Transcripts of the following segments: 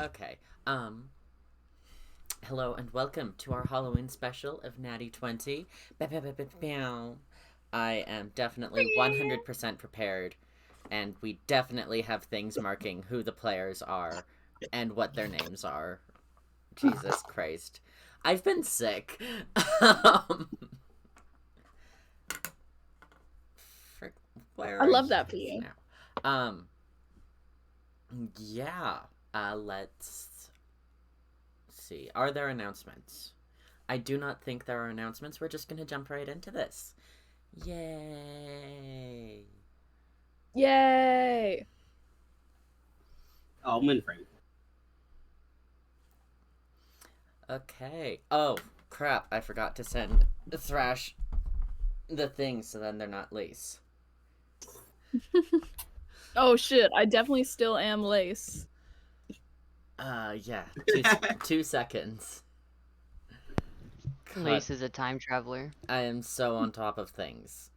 Okay. Hello and welcome to our Halloween special of Natty 20. I am definitely 100% prepared, and we definitely have things marking who the players are and what their names are. Jesus Christ. I've been sick. um, where I are love you that for you. now? Yeah. Let's see. Are there announcements? I do not think there are announcements. We're just gonna jump right into this. Yay! Yay! Oh, I'm in frame. Okay. Oh, crap. I forgot to send Thrash the thing so then they're not lace. Oh shit, I definitely still am Lace. Yeah. 2 seconds. Lace is a time traveler. I am so on top of things.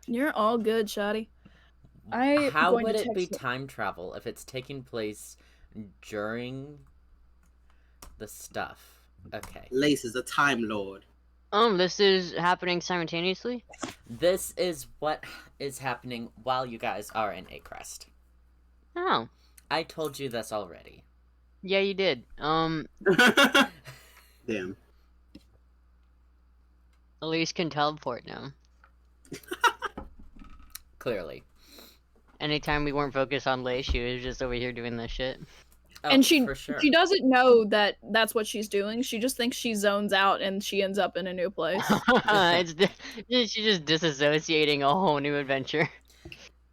You're all good, Shoddy. How would it be time travel if it's taking place during the stuff? Okay. Lace is a time lord. This is happening simultaneously? This is what is happening while you guys are in Acrest. Oh. I told you this already. Yeah, you did. Damn. Elise can teleport now. Clearly. Anytime we weren't focused on Lace, she was just over here doing this shit. Oh, And she for sure. she doesn't know that that's what she's doing. She just thinks she zones out and she ends up in a new place. She's just disassociating a whole new adventure.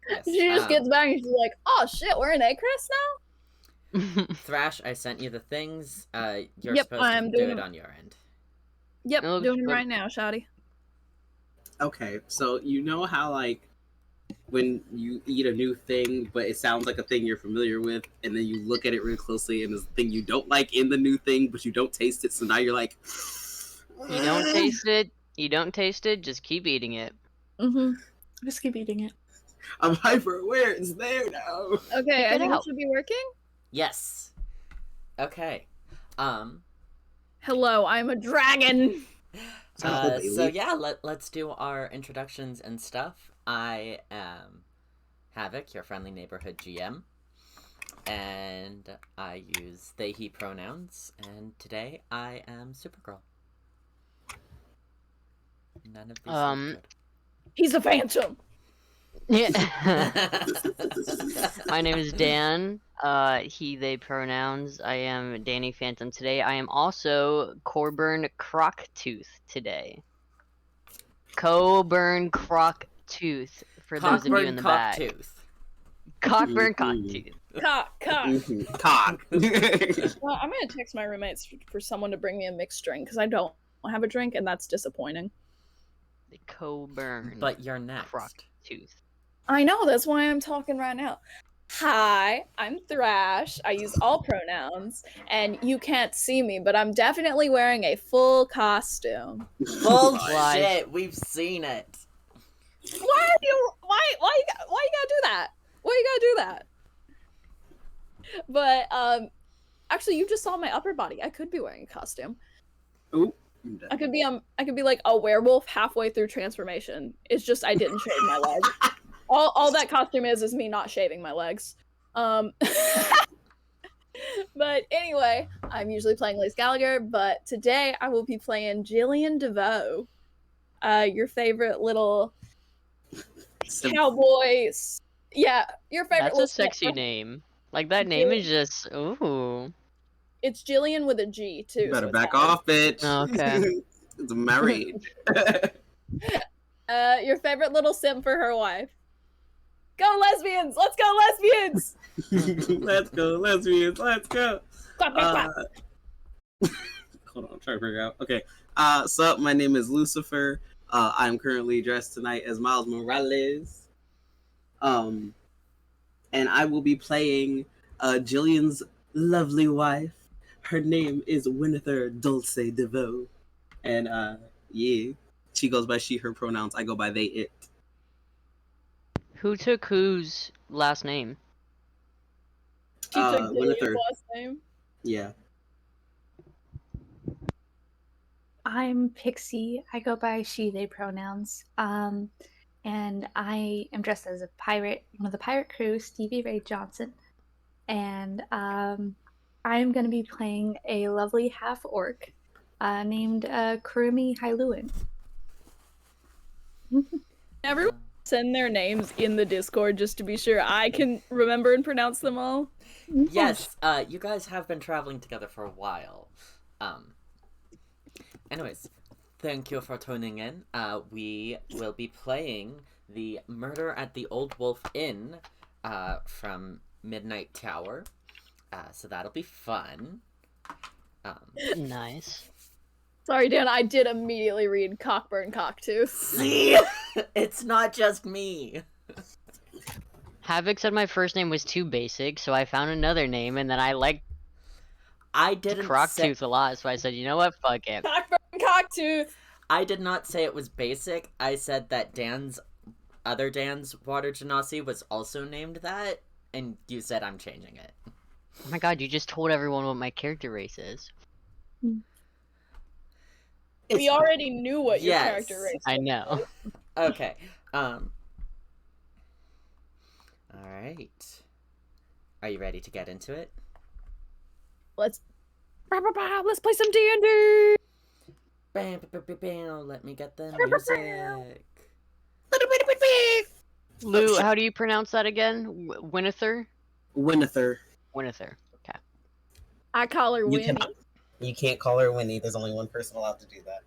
Yes, She just gets back and she's like, "Oh shit, we're in Acrest now." Thrash, I sent you the things. You're Yep, supposed to do it on your end. Yep, It looks doing it good. right now, Shoddy. Okay, so you know how like when you eat a new thing, but it sounds like a thing you're familiar with, and then you look at it really closely, and there's a thing you don't like in the new thing, but you don't taste it, so now you're like, You don't taste it. You don't taste it. Just keep eating it. Mm-hmm. Just keep eating it. I'm hyper aware. It's there now. Okay, I Get think it out. should be working. Yes. Okay. Hello, I'm a dragon. So yeah, let's do our introductions and stuff. I am Havoc, your friendly neighborhood GM, and I use they, he pronouns, and today I am Supergirl. None of these sound He's a phantom. Yeah. good. My name is Dan. He, they pronouns. I am Danny Phantom today. I am also Coburn Crocktooth today. Coburn Crocktooth, for those of you in the back. Cockburn Crocktooth. Cock. Cock. Well, I'm gonna text my roommates for someone to bring me a mixed drink because I don't have a drink and that's disappointing. The Coburn But you're next. Crocktooth. I know, that's why I'm talking right now. Hi, I'm Thrash. I use all pronouns, and you can't see me, but I'm definitely wearing a full costume. Bullshit, we've seen it. Why you gotta do that? Why you gotta do that? But actually, you just saw my upper body. I could be wearing a costume. Ooh. I could be like a werewolf halfway through transformation. It's just I didn't shave my legs. All that costume is me not shaving my legs. But anyway, I'm usually playing Lace Gallagher, but today I will be playing Gillian Devoe. Your favorite little cowboy. Yeah, your favorite. That's a sexy name. Like, that name is just, ooh. It's Gillian with a G, too. You better so back off, bitch. Okay. It's married. Your favorite little simp for her wife. Go lesbians! Let's go lesbians! Let's go, lesbians. Let's go. Clap, clap, clap. Hold on, I'm trying to figure out. Okay. Sup, my name is Loucifer. I'm currently dressed tonight as Miles Morales. And I will be playing Gillian's lovely wife. Her name is Wynathyr Dulce Devoe. And yeah, she goes by she, her pronouns. I go by they, it. Who took whose last name? She took Wynathyr. Gillian's last name. Yeah. I'm Pixie. I go by she, they pronouns. And I am dressed as a pirate, one of the pirate crew, Stevie Ray Johnson. And I'm going to be playing a lovely half-orc named Korimi Hyluan. Everyone send their names in the Discord just to be sure I can remember and pronounce them all. Yes, you guys have been traveling together for a while. Anyways, thank you for tuning in. We will be playing the Murder at the Old Wolf Inn from Midnight Tower. So that'll be fun. Nice. Sorry, Dan, I did immediately read Coburn Crocktooth. See? It's not just me. Havoc said my first name was too basic, so I found another name, and then I liked I didn't Crocktooth a lot, so I said, you know what, fuck it. Coburn Crocktooth! I did not say it was basic. I said that Dan's water genasi was also named that, and you said I'm changing it. Oh my god, you just told everyone what my character race is. We already knew what your Yes. character race was. I know. Okay. Alright. Are you ready to get into it? Let's play some D&D! Bam, bam, bam, bam. Let me get the music. Lou, how do you pronounce that again? Wynathyr? Wynathyr. Wynathyr. Okay. I call her Winnie. You can't call her Winnie. There's only one person allowed to do that.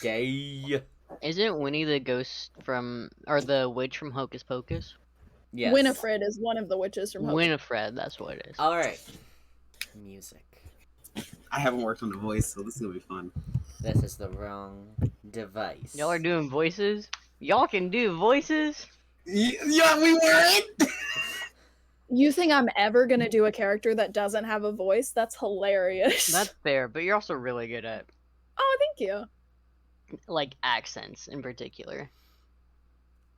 Gay. Isn't Winnie the ghost from, or the witch from Hocus Pocus? Yes. Winifred is one of the witches from Hocus. Winifred, that's what it is. Alright. Music. I haven't worked on the voice, so this is gonna be fun. This is the wrong device. Y'all are doing voices? Y'all can do voices? Yeah, we weren't! You think I'm ever gonna do a character that doesn't have a voice? That's hilarious. That's fair, but you're also really good at, Oh, thank you. like, accents in particular.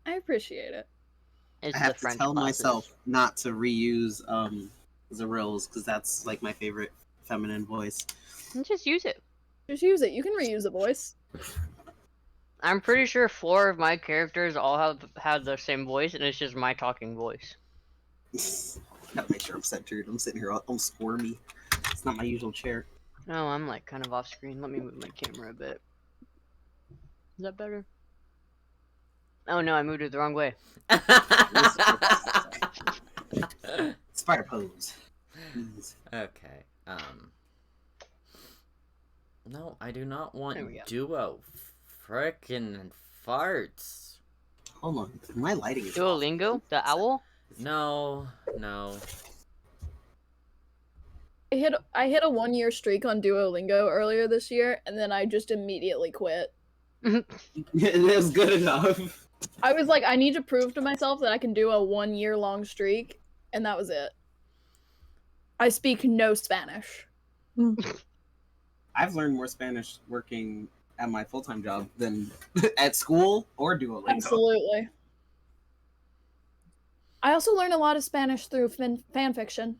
I appreciate it. It's I the have to French tell classes. myself not to reuse Zarill's, because that's like my favorite feminine voice. Just use it. Just use it. You can reuse a voice. I'm pretty sure 4 of my characters all have the same voice, and it's just my talking voice. Gotta make sure I'm centered. I'm sitting here all squirmy. It's not my usual chair. Oh, I'm like kind of off screen. Let me move my camera a bit. Is that better? Oh no, I moved it the wrong way. Spider pose. Please. Okay. No, I do not want There we go. duo. Frickin' farts. Hold on. My lighting is off. Duolingo? The owl? No. I hit a 1-year streak on Duolingo earlier this year, and then I just immediately quit. It is good enough. I was like, I need to prove to myself that I can do a 1-year-long streak, and that was it. I speak no Spanish. I've learned more Spanish working at my full-time job than at school or Duolingo. Absolutely. I also learned a lot of Spanish through fan fiction.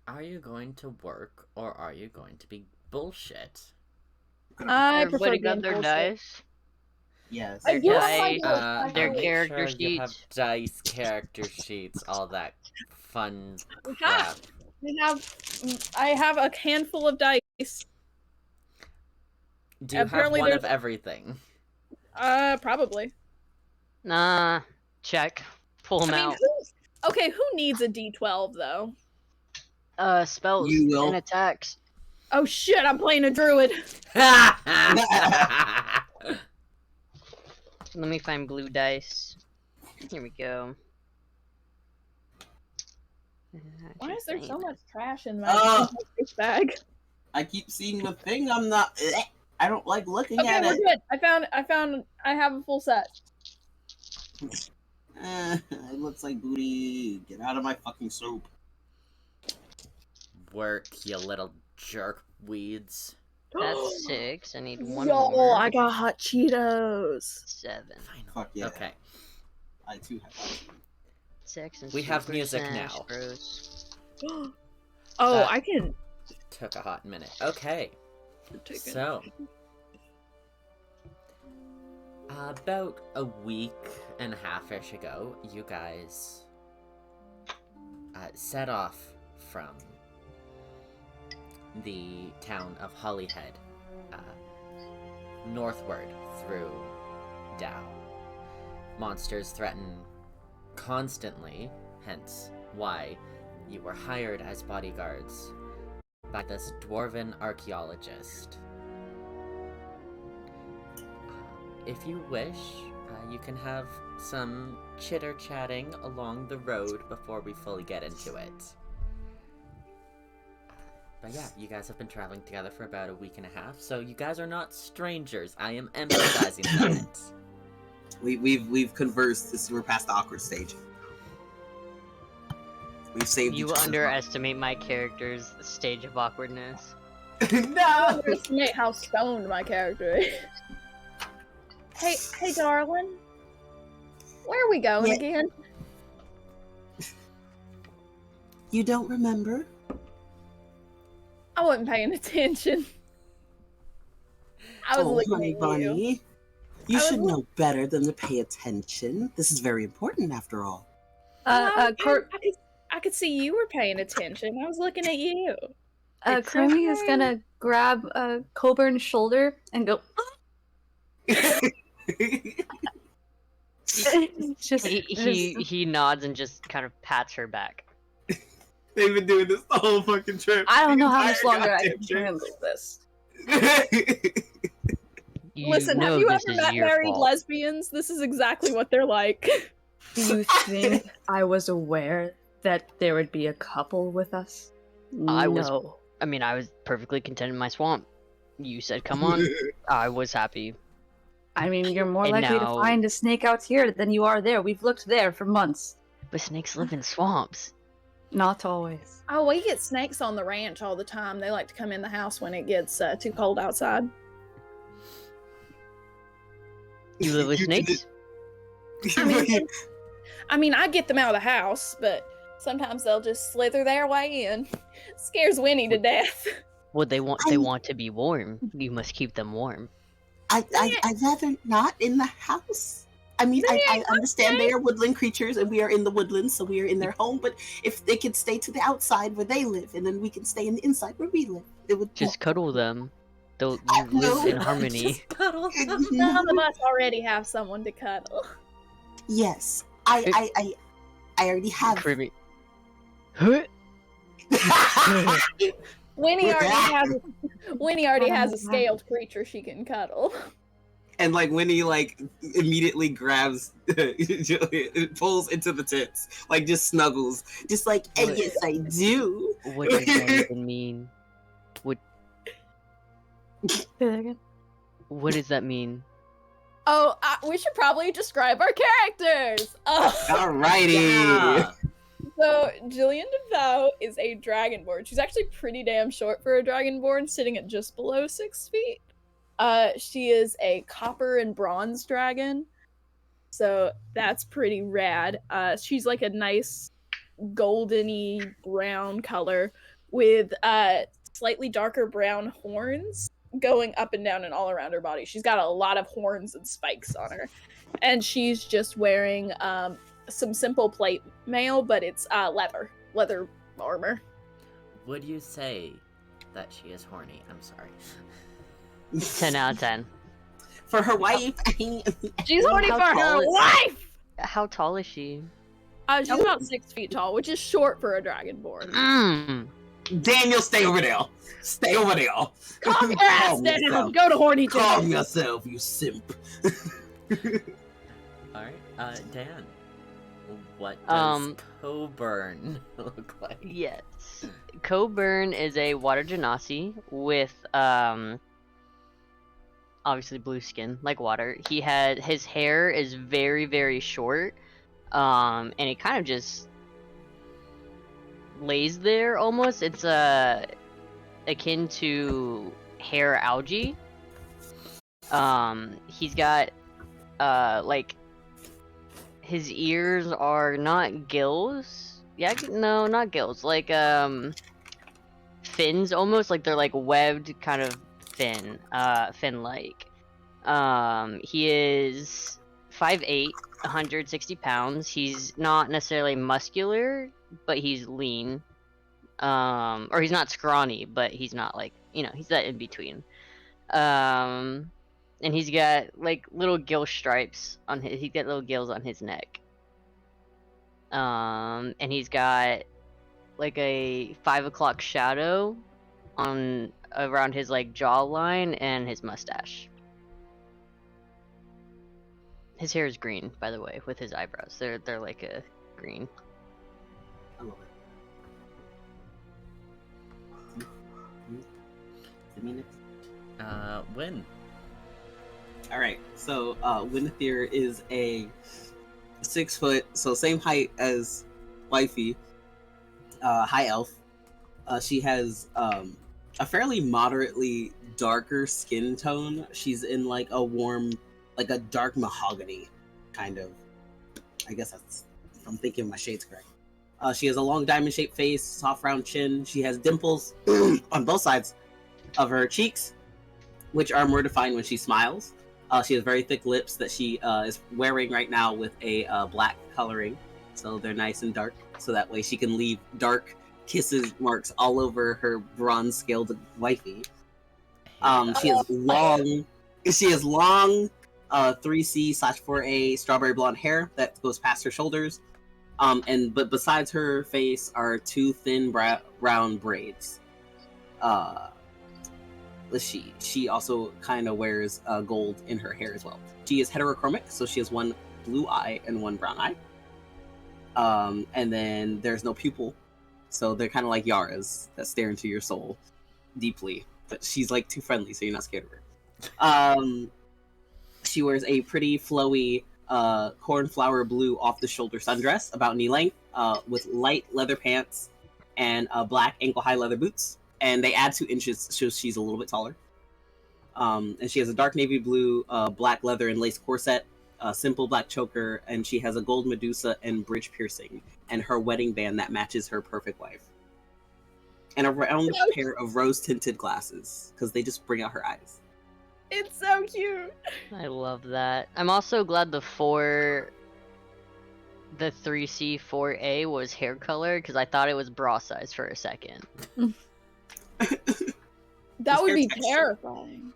Are you going to work or are you going to be bullshit? I prefer Everybody being got their bullshit. dice? Yes. I do have my dice, dice. their make character sure you have sheets. dice, character sheets, all that fun We crap. I have a handful of dice. Do you Apparently have one of there's- everything? Probably. Nah, check. Pull them out. Okay, who needs a D12 though? Spells You will. and attacks. Oh shit, I'm playing a druid. Let me find blue dice. Here we go. Why is there so much trash in Ah. my dice bag? I keep seeing the thing. I'm not. I don't like looking Okay, at we're it. good. I have a full set. It looks like booty. Get out of my fucking soup. Work, you little jerk weeds. That's 6. I need one Yo, more. I got hot Cheetos. 7. Fine. Fuck yeah. Okay. I too have. Sex and We have Super music Smash now. Bros. Oh, That- I can. Took a hot minute. Okay. So, about a week and a half-ish ago, you guys set off from the town of Hollyhead northward through Dow. Monsters threaten constantly, hence why you were hired as bodyguards by this dwarven archaeologist. If you wish, you can have some chitter-chatting along the road before we fully get into it. But yeah, you guys have been traveling together for about a week and a half, so you guys are not strangers. I am emphasizing that. We've conversed. We're past the awkward stage. We've saved You each other's underestimate my character's stage of awkwardness. lives. I No. underestimate how stoned my character is. Hey, darling. Where are we going Yeah. again? You don't remember? I wasn't paying attention. I was looking honey at bunny. you. You I was should look- know better than to pay attention. This is very important, after all. I could see you were paying attention. I was looking at you. It's Korimi is okay. gonna grab Coburn's shoulder and go. Just He nods and just kind of pats her back. They've been doing this the whole fucking trip. I don't know how The much entire longer I goddamn can trip. handle this. You Listen, know have you this ever is met your married fault. lesbians? This is exactly what they're like. Do you think I was aware that there would be a couple with us? I was- No. I mean, I was perfectly content in my swamp. You said, come on. I was happy. I mean, you're more And likely now- to find a snake out here than you are there. We've looked there for months. But snakes live in swamps. Not always. Oh, we get snakes on the ranch all the time. They like to come in the house when it gets too cold outside. You live with snakes? I mean, I get them out of the house, but sometimes they'll just slither their way in. Scares Winnie to death. Well, they want I'm- to be warm. You must keep them warm. I'd rather not in the house. I mean, I understand they are woodland creatures and we are in the woodlands, so we are in their home, but if they could stay to the outside where they live and then we can stay in the inside where we live, it would Just cuddle them. You No. live in harmony. Just cuddle them. Some of us already have someone to cuddle. Yes. I already have. Korimi. Huh? Winnie already has a Oh, scaled creature she can cuddle. And like Winnie like immediately grabs Gillian, pulls into the tits, like just snuggles, just like, What? yes I do. What does that even mean? Say that again. What does that mean? Oh, we should probably describe our characters. Oh. Alrighty. Yeah. So, Gillian Devoe is a dragonborn. She's actually pretty damn short for a dragonborn, sitting at just below 6 feet. She is a copper and bronze dragon. So, that's pretty rad. She's like a nice goldeny brown color with slightly darker brown horns going up and down and all around her body. She's got a lot of horns and spikes on her. And she's just wearing some simple plate mail, but it's leather armor. Would you say that she is horny? I'm sorry. 10 out of 10. For her wife. She's horny How for her tall is- wife! How tall is she? She's about 6 feet tall, which is short for a dragonborn. Mm. Daniel, stay over there. Stay over there. Calm your ass Calm down! yourself. Go to horny Calm town! yourself, you simp. Alright, Dan. What does Um, Coburn look like? Yes. Coburn is a water genasi with obviously blue skin, like water. His hair is very, very short. And it kind of just lays there almost. It's akin to hair algae. He's got like his ears are not gills. Yeah, no, not gills. Like fins, almost like they're like webbed, kind of fin-like. He is 5'8", 160 pounds. He's not necessarily muscular, but he's lean. Or he's not scrawny, but he's not like, he's that in between. And he's got like little gill stripes on he's got little gills on his neck. And he's got like a 5 o'clock shadow on around his like jawline and his mustache. His hair is green, by the way, with his eyebrows. They're like a green. I love it. Win. All right. So Wynathyr is a 6 foot, so same height as Wifey, high elf. She has a fairly moderately darker skin tone. She's in like a warm, like a dark mahogany kind of. I guess that's, if I'm thinking my shades correct. She has a long diamond-shaped face, soft round chin. She has dimples on both sides of her cheeks, which are more defined when she smiles. She has very thick lips that she is wearing right now with a black coloring, so they're nice and dark, so that way she can leave dark kisses marks all over her bronze-scaled wifey. She has long 3C/4A strawberry blonde hair that goes past her shoulders. But besides her face are 2 thin brown braids. She also kind of wears gold in her hair as well. She is heterochromic, so she has 1 blue eye and 1 brown eye. And then there's no pupil, so they're kind of like Yara's that stare into your soul deeply. But she's like too friendly, so you're not scared of her. She wears a pretty flowy cornflower blue off-the-shoulder sundress about knee length, with light leather pants and black ankle-high leather boots. And they add 2 inches, so she's a little bit taller. And she has a dark navy blue, black leather and lace corset, a simple black choker, and she has a gold Medusa and bridge piercing, and her wedding band that matches her perfect wife. And a round pair of rose-tinted glasses, because they just bring out her eyes. It's so cute. I love that. I'm also glad the 3C 4A was hair color, because I thought it was bra size for a second. That would be terrifying.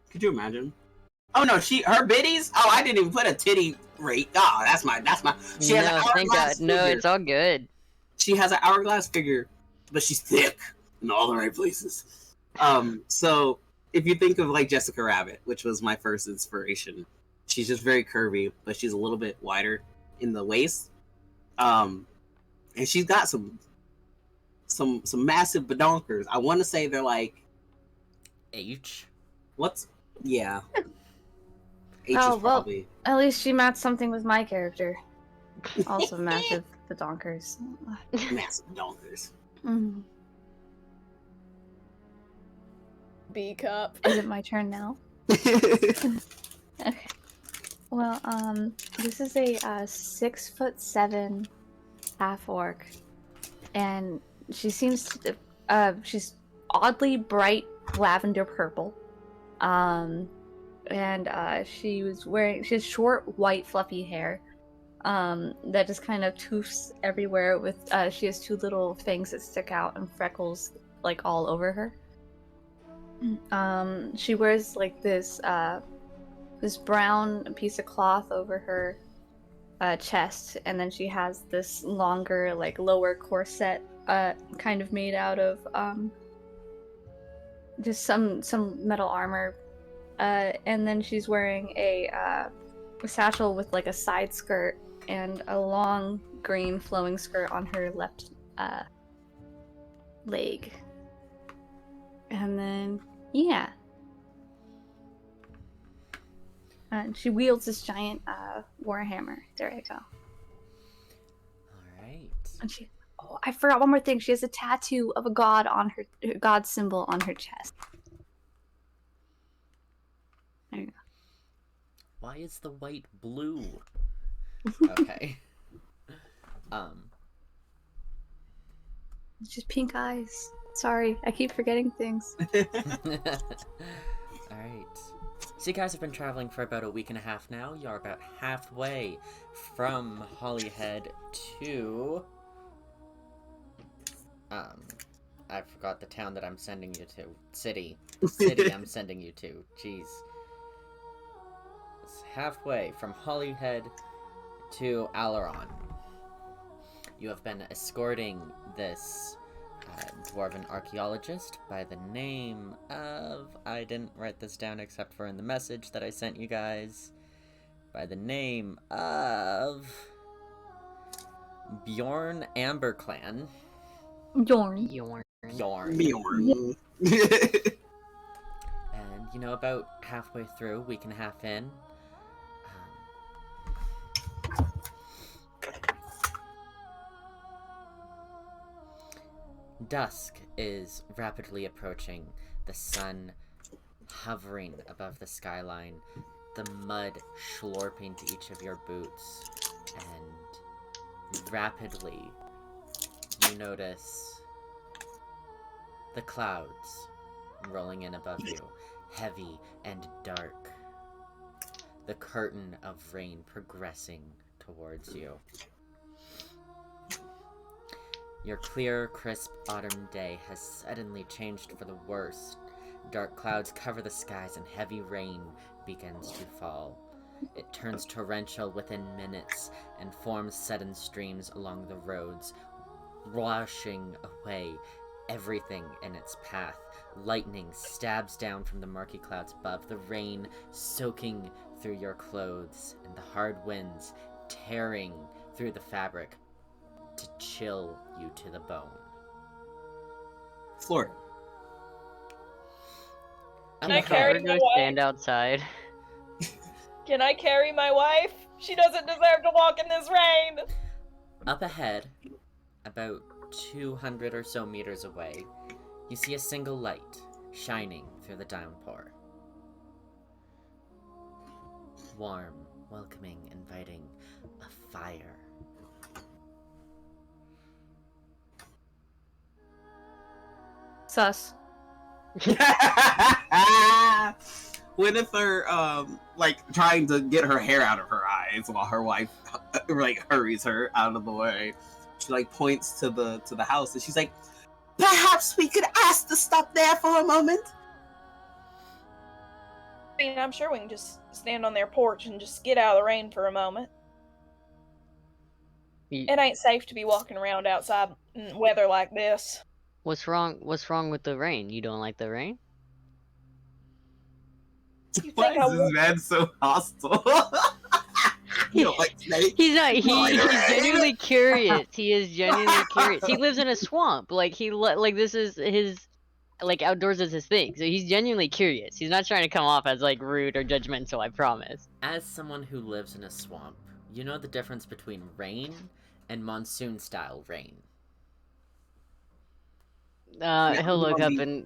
Could you imagine? Oh no, her biddies? Oh, I didn't even put a titty rate. Oh, that's my. She has an hourglass figure. No, it's all good. She has an hourglass figure, but she's thick in all the right places. So if you think of like Jessica Rabbit, which was my first inspiration, she's just very curvy, but she's a little bit wider in the waist. And she's got some massive badonkers. I want to say they're like H. Yeah. H Oh, is probably. Well, at least she matched something with my character. Also massive badonkers. Massive badonkers. Mm. B cup. Is it my turn now? Okay. Well, this is a 6'7" half orc, and she seems to. She's oddly bright lavender purple. And she has short white fluffy hair. That just kind of toofs everywhere. With she has 2 little fangs that stick out and freckles like all over her. She wears like this brown piece of cloth over her chest, and then she has this longer like lower corset kind of made out of just some metal armor, and then she's wearing a satchel with like a side skirt and a long green flowing skirt on her left leg. And then, yeah. And she wields this giant warhammer. There you go. Alright. And she... Oh, I forgot one more thing. She has a tattoo of a god on her god symbol on her chest. There you go. Why is the white blue? Okay. It's just pink eyes. Sorry, I keep forgetting things. Alright. So you guys have been traveling for about a week and a half now. You're about halfway from Holyhead to... I forgot the town that I'm sending you to. City I'm sending you to. Jeez. It's halfway from Holyhead to Alaron. You have been escorting this dwarven archaeologist by the name of... I didn't write this down except for in the message that I sent you guys. By the name of... Bjorn Amberclan. Bjorn. Bjorn. And, you know, about halfway through, week and a half in, dusk is rapidly approaching, the sun hovering above the skyline, the mud slurping to each of your boots, and rapidly you notice the clouds rolling in above you, heavy and dark, the curtain of rain progressing towards you. Your clear, crisp autumn day has suddenly changed for the worst. Dark clouds cover the skies and heavy rain begins to fall. It turns torrential within minutes and forms sudden streams along the roads, washing away everything in its path. Lightning stabs down from the murky clouds above, the rain soaking through your clothes, and the hard winds tearing through the fabric to chill you to the bone. Florida. Can I carry my wife? Stand outside. Can I carry my wife? She doesn't deserve to walk in this rain! Up ahead, about 200 or so meters away, you see a single light shining through the downpour. Warm, welcoming, inviting, a fire. Sus. Wynathyr, like, trying to get her hair out of her eyes while her wife, like, hurries her out of the way. She, like, points to the house, and she's like, "Perhaps we could ask to stop there for a moment?" I mean, I'm sure we can just stand on their porch and just get out of the rain for a moment. It ain't safe to be walking around outside in weather like this. What's wrong with the rain? You don't like the rain? Why is this man so hostile? You don't like snakes? He's not. He's genuinely curious. He is genuinely curious. He lives in a swamp. Like this is his, like, outdoors is his thing. So he's genuinely curious. He's not trying to come off as like rude or judgmental. I promise. As someone who lives in a swamp, you know the difference between rain and monsoon-style rain. He'll look up and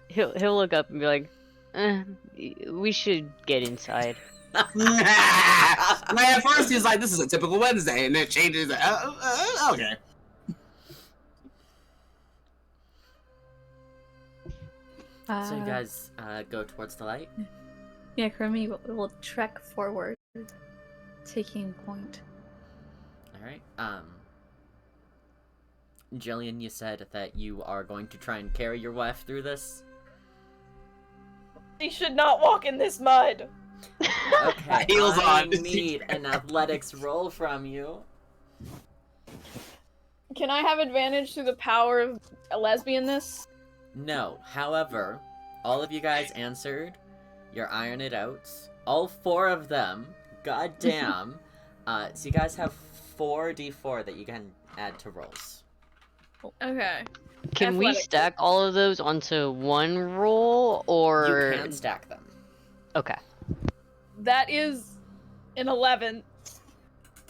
he'll look up and be like, we should get inside. At first he's like, "This is a typical Wednesday," and then it changes. Okay. So you guys go towards the light? Yeah, Korimi will trek forward, taking point. Alright, Gillian, you said that you are going to try and carry your wife through this? She should not walk in this mud! Okay, Heels I on. need an athletics roll from you. Can I have advantage through the power of a lesbianness? No, however, all of you guys answered your iron it outs. All 4 of them, goddamn. So you guys have 4d4 that you can add to rolls. Okay. Can we stack all of those onto one roll, or You can stack them. Okay. That is an 11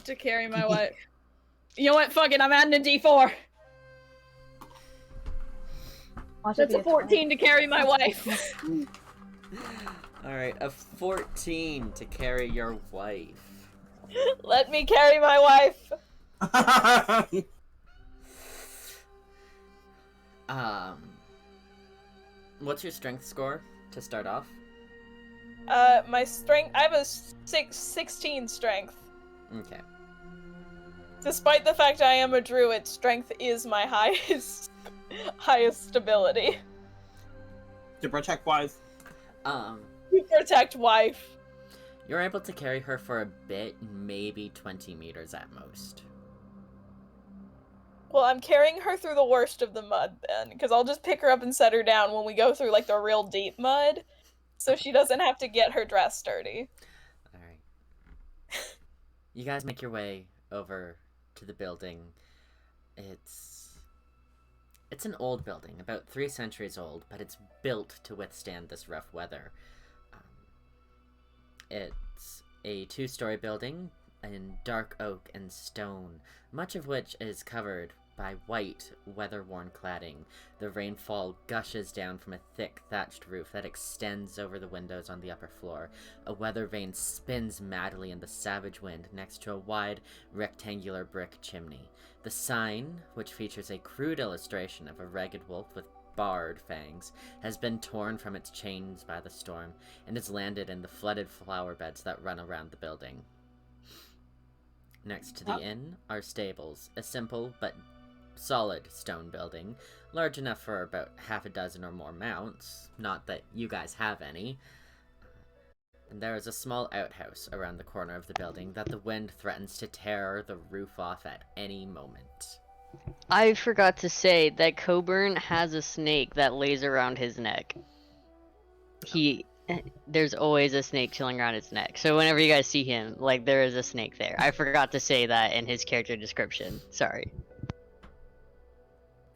to carry my wife. You know what? Fuck it, I'm adding a d4. That's a 14 to carry my wife. Alright, a 14 to carry your wife. Let me carry my wife. What's your strength score to start off? My strength. I have a 16 strength. Okay. Despite the fact I am a druid, strength is my highest ability. To protect wife. To protect wife. You're able to carry her for a bit, maybe 20 meters at most. Well, I'm carrying her through the worst of the mud then, because I'll just pick her up and set her down when we go through like the real deep mud, so she doesn't have to get her dress dirty. Alright. You guys make your way over to the building. It's an old building, about 3 centuries old, but it's built to withstand this rough weather. It's a 2-story building in dark oak and stone, much of which is covered by white, weather-worn cladding. The rainfall gushes down from a thick, thatched roof that extends over the windows on the upper floor. A weather vane spins madly in the savage wind next to a wide, rectangular brick chimney. The sign, which features a crude illustration of a ragged wolf with barred fangs, has been torn from its chains by the storm and has landed in the flooded flower beds that run around the building. Next to the inn are stables, a simple but solid stone building, large enough for about half a dozen or more mounts, not that you guys have any. And there is a small outhouse around the corner of the building that the wind threatens to tear the roof off at any moment. I forgot to say that Coburn has a snake that lays around his neck. There's always a snake chilling around his neck. So whenever you guys see him, like, there is a snake there. I forgot to say that in his character description. Sorry.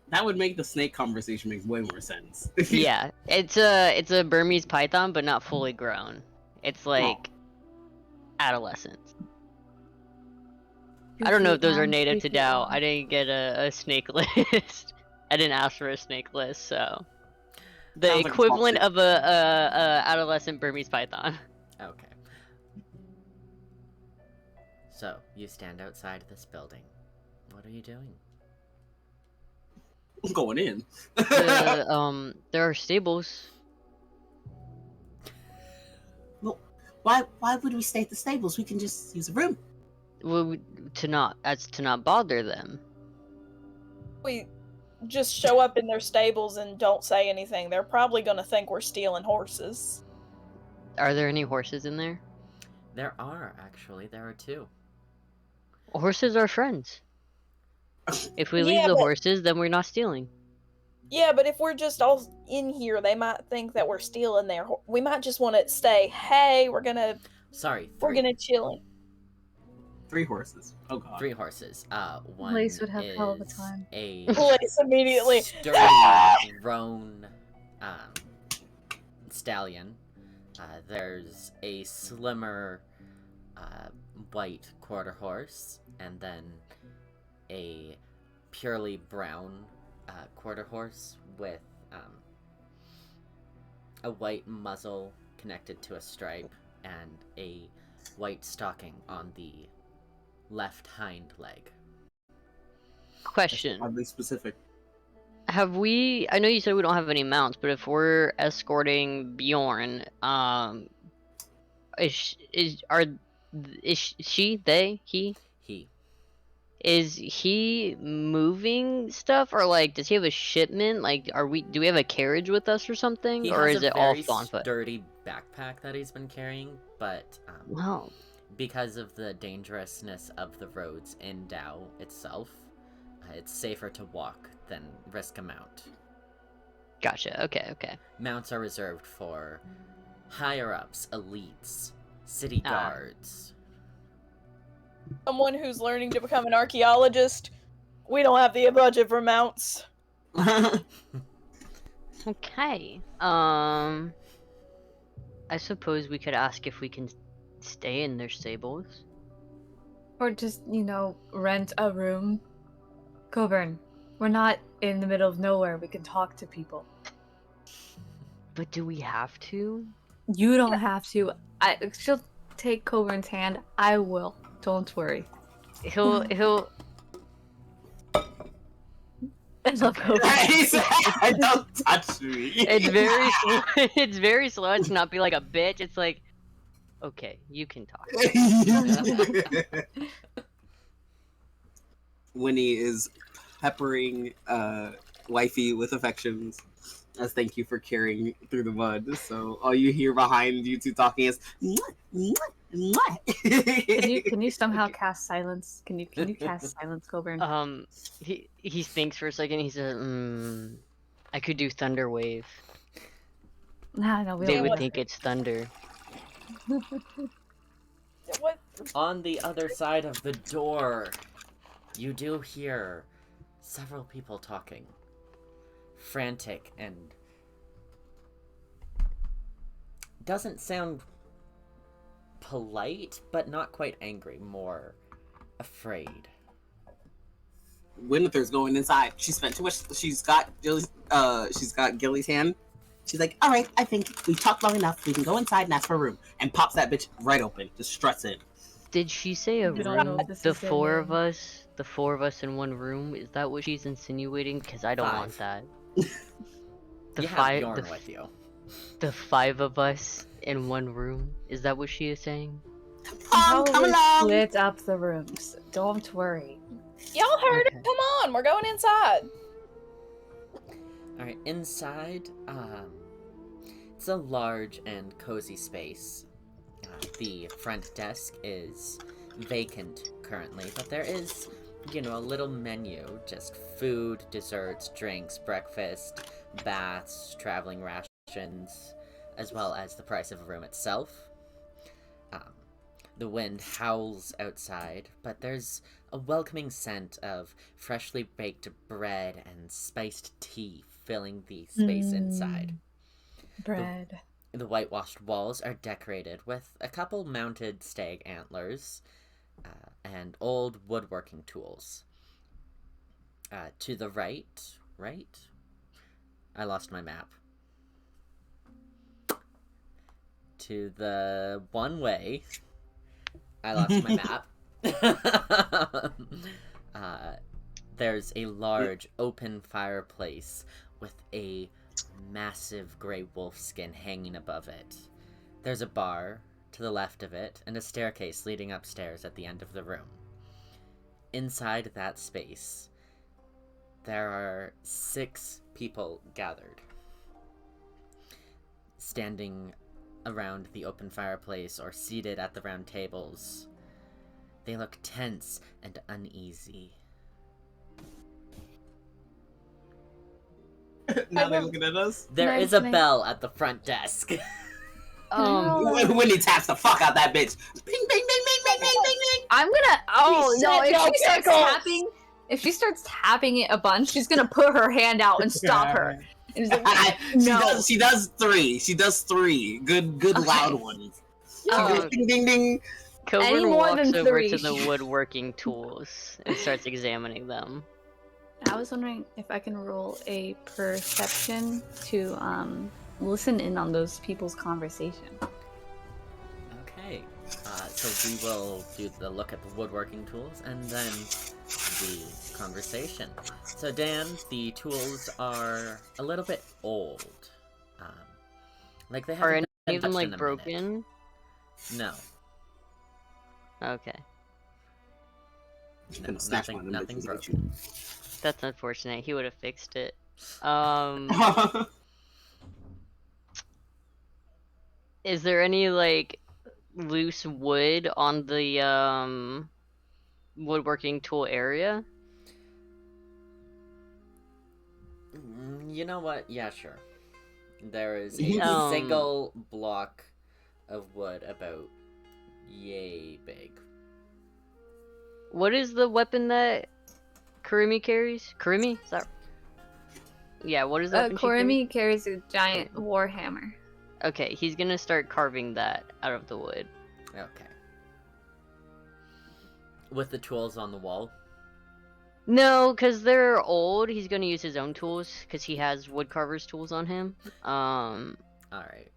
That would make the snake conversation make way more sense. Yeah, it's a Burmese python, but not fully grown. It's like adolescent. I don't know if those are native to Dow. I didn't get a snake list. I didn't ask for a snake list, so the Sounds equivalent like of a adolescent Burmese python. Okay. So, you stand outside this building. What are you doing? I'm going in. There are stables. Well, why would we stay at the stables? We can just use a room. Well, to not bother them. We just show up in their stables and don't say anything. They're probably gonna think we're stealing horses. Are there any horses in there? There are, actually. There are 2. Horses are friends. If we leave the horses, then we're not stealing. Yeah, but if we're just all in here, they might think that we're stealing their we might just want to say, hey, we're gonna chill. 3 horses. Oh god. 3 horses. One Lace would have hell of a is time. a Lace immediately. sturdy, roan stallion. There's a slimmer white quarter horse, and then a purely brown quarter horse with a white muzzle connected to a stripe and a white stocking on the left hind leg. Question. Oddly specific. I know you said we don't have any mounts, but if we're escorting Bjorn, is she, they, he? He. Is he moving stuff, or like, does he have a shipment? Like, do we have a carriage with us or something, or is it all on foot? Sturdy backpack that he's been carrying, but Wow. because of the dangerousness of the roads in Dow itself, it's safer to walk than risk a mount. Gotcha. Okay. Mounts are reserved for higher-ups, elites, city guards. Someone who's learning to become an archaeologist. We don't have the budget for mounts. Okay. I suppose we could ask if we can stay in their stables. Or just, rent a room. Coburn, we're not in the middle of nowhere. We can talk to people. But do we have to? You don't have to. She'll take Coburn's hand. I will Don't worry. He'll I love Coburn. Don't touch me. it's very slow. It's very slow to not be like a bitch. It's like, okay, you can talk. Winnie is peppering wifey with affections as thank you for carrying through the mud. So all you hear behind you two talking is mwah, mwah, mwah. Can you somehow cast silence? Can you cast silence, Coburn? He thinks for a second. He says, I could do thunder wave. No, we They don't would want think it's thunder. What? On the other side of the door, you do hear several people talking. Frantic and doesn't sound polite, but not quite angry, more afraid. Wynathyr going inside. She spent too much. She's got Gilly's hand. She's like, all right, I think we talked long enough. We can go inside and ask for a room. And pops that bitch right open. Just struts in. Did she say a We don't know room? if this The is a four room. of us? The four of us in one room? Is that what she's insinuating? Because I don't want Five. that. You have Bjorn with you. The five of us in one room? Is that what she is saying? Come Probably along. split up the rooms. Don't worry. Y'all heard Okay. it. Come on, we're going inside. Alright, inside, it's a large and cozy space. The front desk is vacant currently, but there is, a little menu, just food, desserts, drinks, breakfast, baths, traveling rations, as well as the price of a room itself. The wind howls outside, but there's a welcoming scent of freshly baked bread and spiced tea filling the space inside. Bread. The whitewashed walls are decorated with a couple mounted stag antlers and old woodworking tools. To the right? I lost my map. To the one way. I lost my map. There's a large open fireplace with a massive gray wolf skin hanging above it. There's a bar to the left of it and a staircase leading upstairs at the end of the room. Inside that space, there are 6 people gathered, standing around the open fireplace or seated at the round tables. They look tense and uneasy. Now they're looking at us. There is a bell at the front desk. Winnie taps the fuck out that bitch. Bing, bing, bing, bing, bing, bing, bing, bing. I'm gonna. Oh no! said no pickles. If she starts tapping it a bunch, she's gonna put her hand out and stop her. And just like, no. She does 3. She does 3. Good loud ones. She goes ding, ding, ding. Any Coburn more walks than over 3. to the woodworking tools and starts examining them. I was wondering if I can roll a perception to listen in on those people's conversation. Okay. So we will do the look at the woodworking tools and then the conversation. So Dan, the tools are a little bit old. Like they Are haven't any been of them touched like in a broken? minute. No. Okay. And snatch one of them Nothing bitches at broken. That's unfortunate. He would have fixed it. you. Is there any like loose wood on the woodworking tool area? You know what? Yeah, sure. There is a Um, single block of wood about yay big. What is the weapon that Korimi carries? Korimi? Is that? Yeah. What is that? weapon she carries? Korimi carries a giant war hammer. Okay, he's gonna start carving that out of the wood. Okay. With the tools on the wall. No, because they're old. He's gonna use his own tools because he has woodcarver's tools on him. Alright.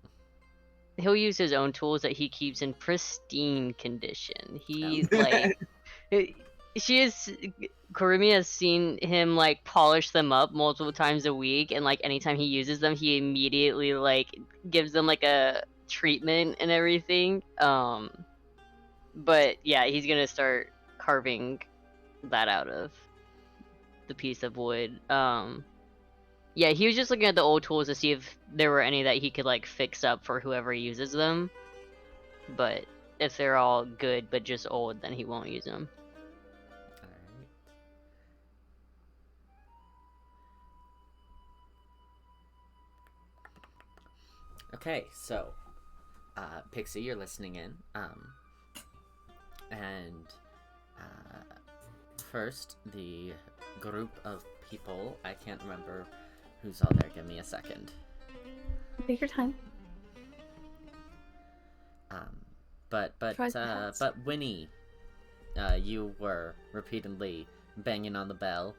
he'll use his own tools that he keeps in pristine condition. He like she is Korimi has seen him like polish them up multiple times a week, and like anytime he uses them, he immediately like gives them like a treatment and everything. But yeah, he's gonna start carving that out of the piece of wood. Yeah, he was just looking at the old tools to see if there were any that he could like fix up for whoever uses them. But if they're all good but just old, then he won't use them. Alright. Okay, so Pixie, you're listening in. And first, the group of people, I can't remember who's all there. Give me a second. Take your time. But Winnie, you were repeatedly banging on the bell,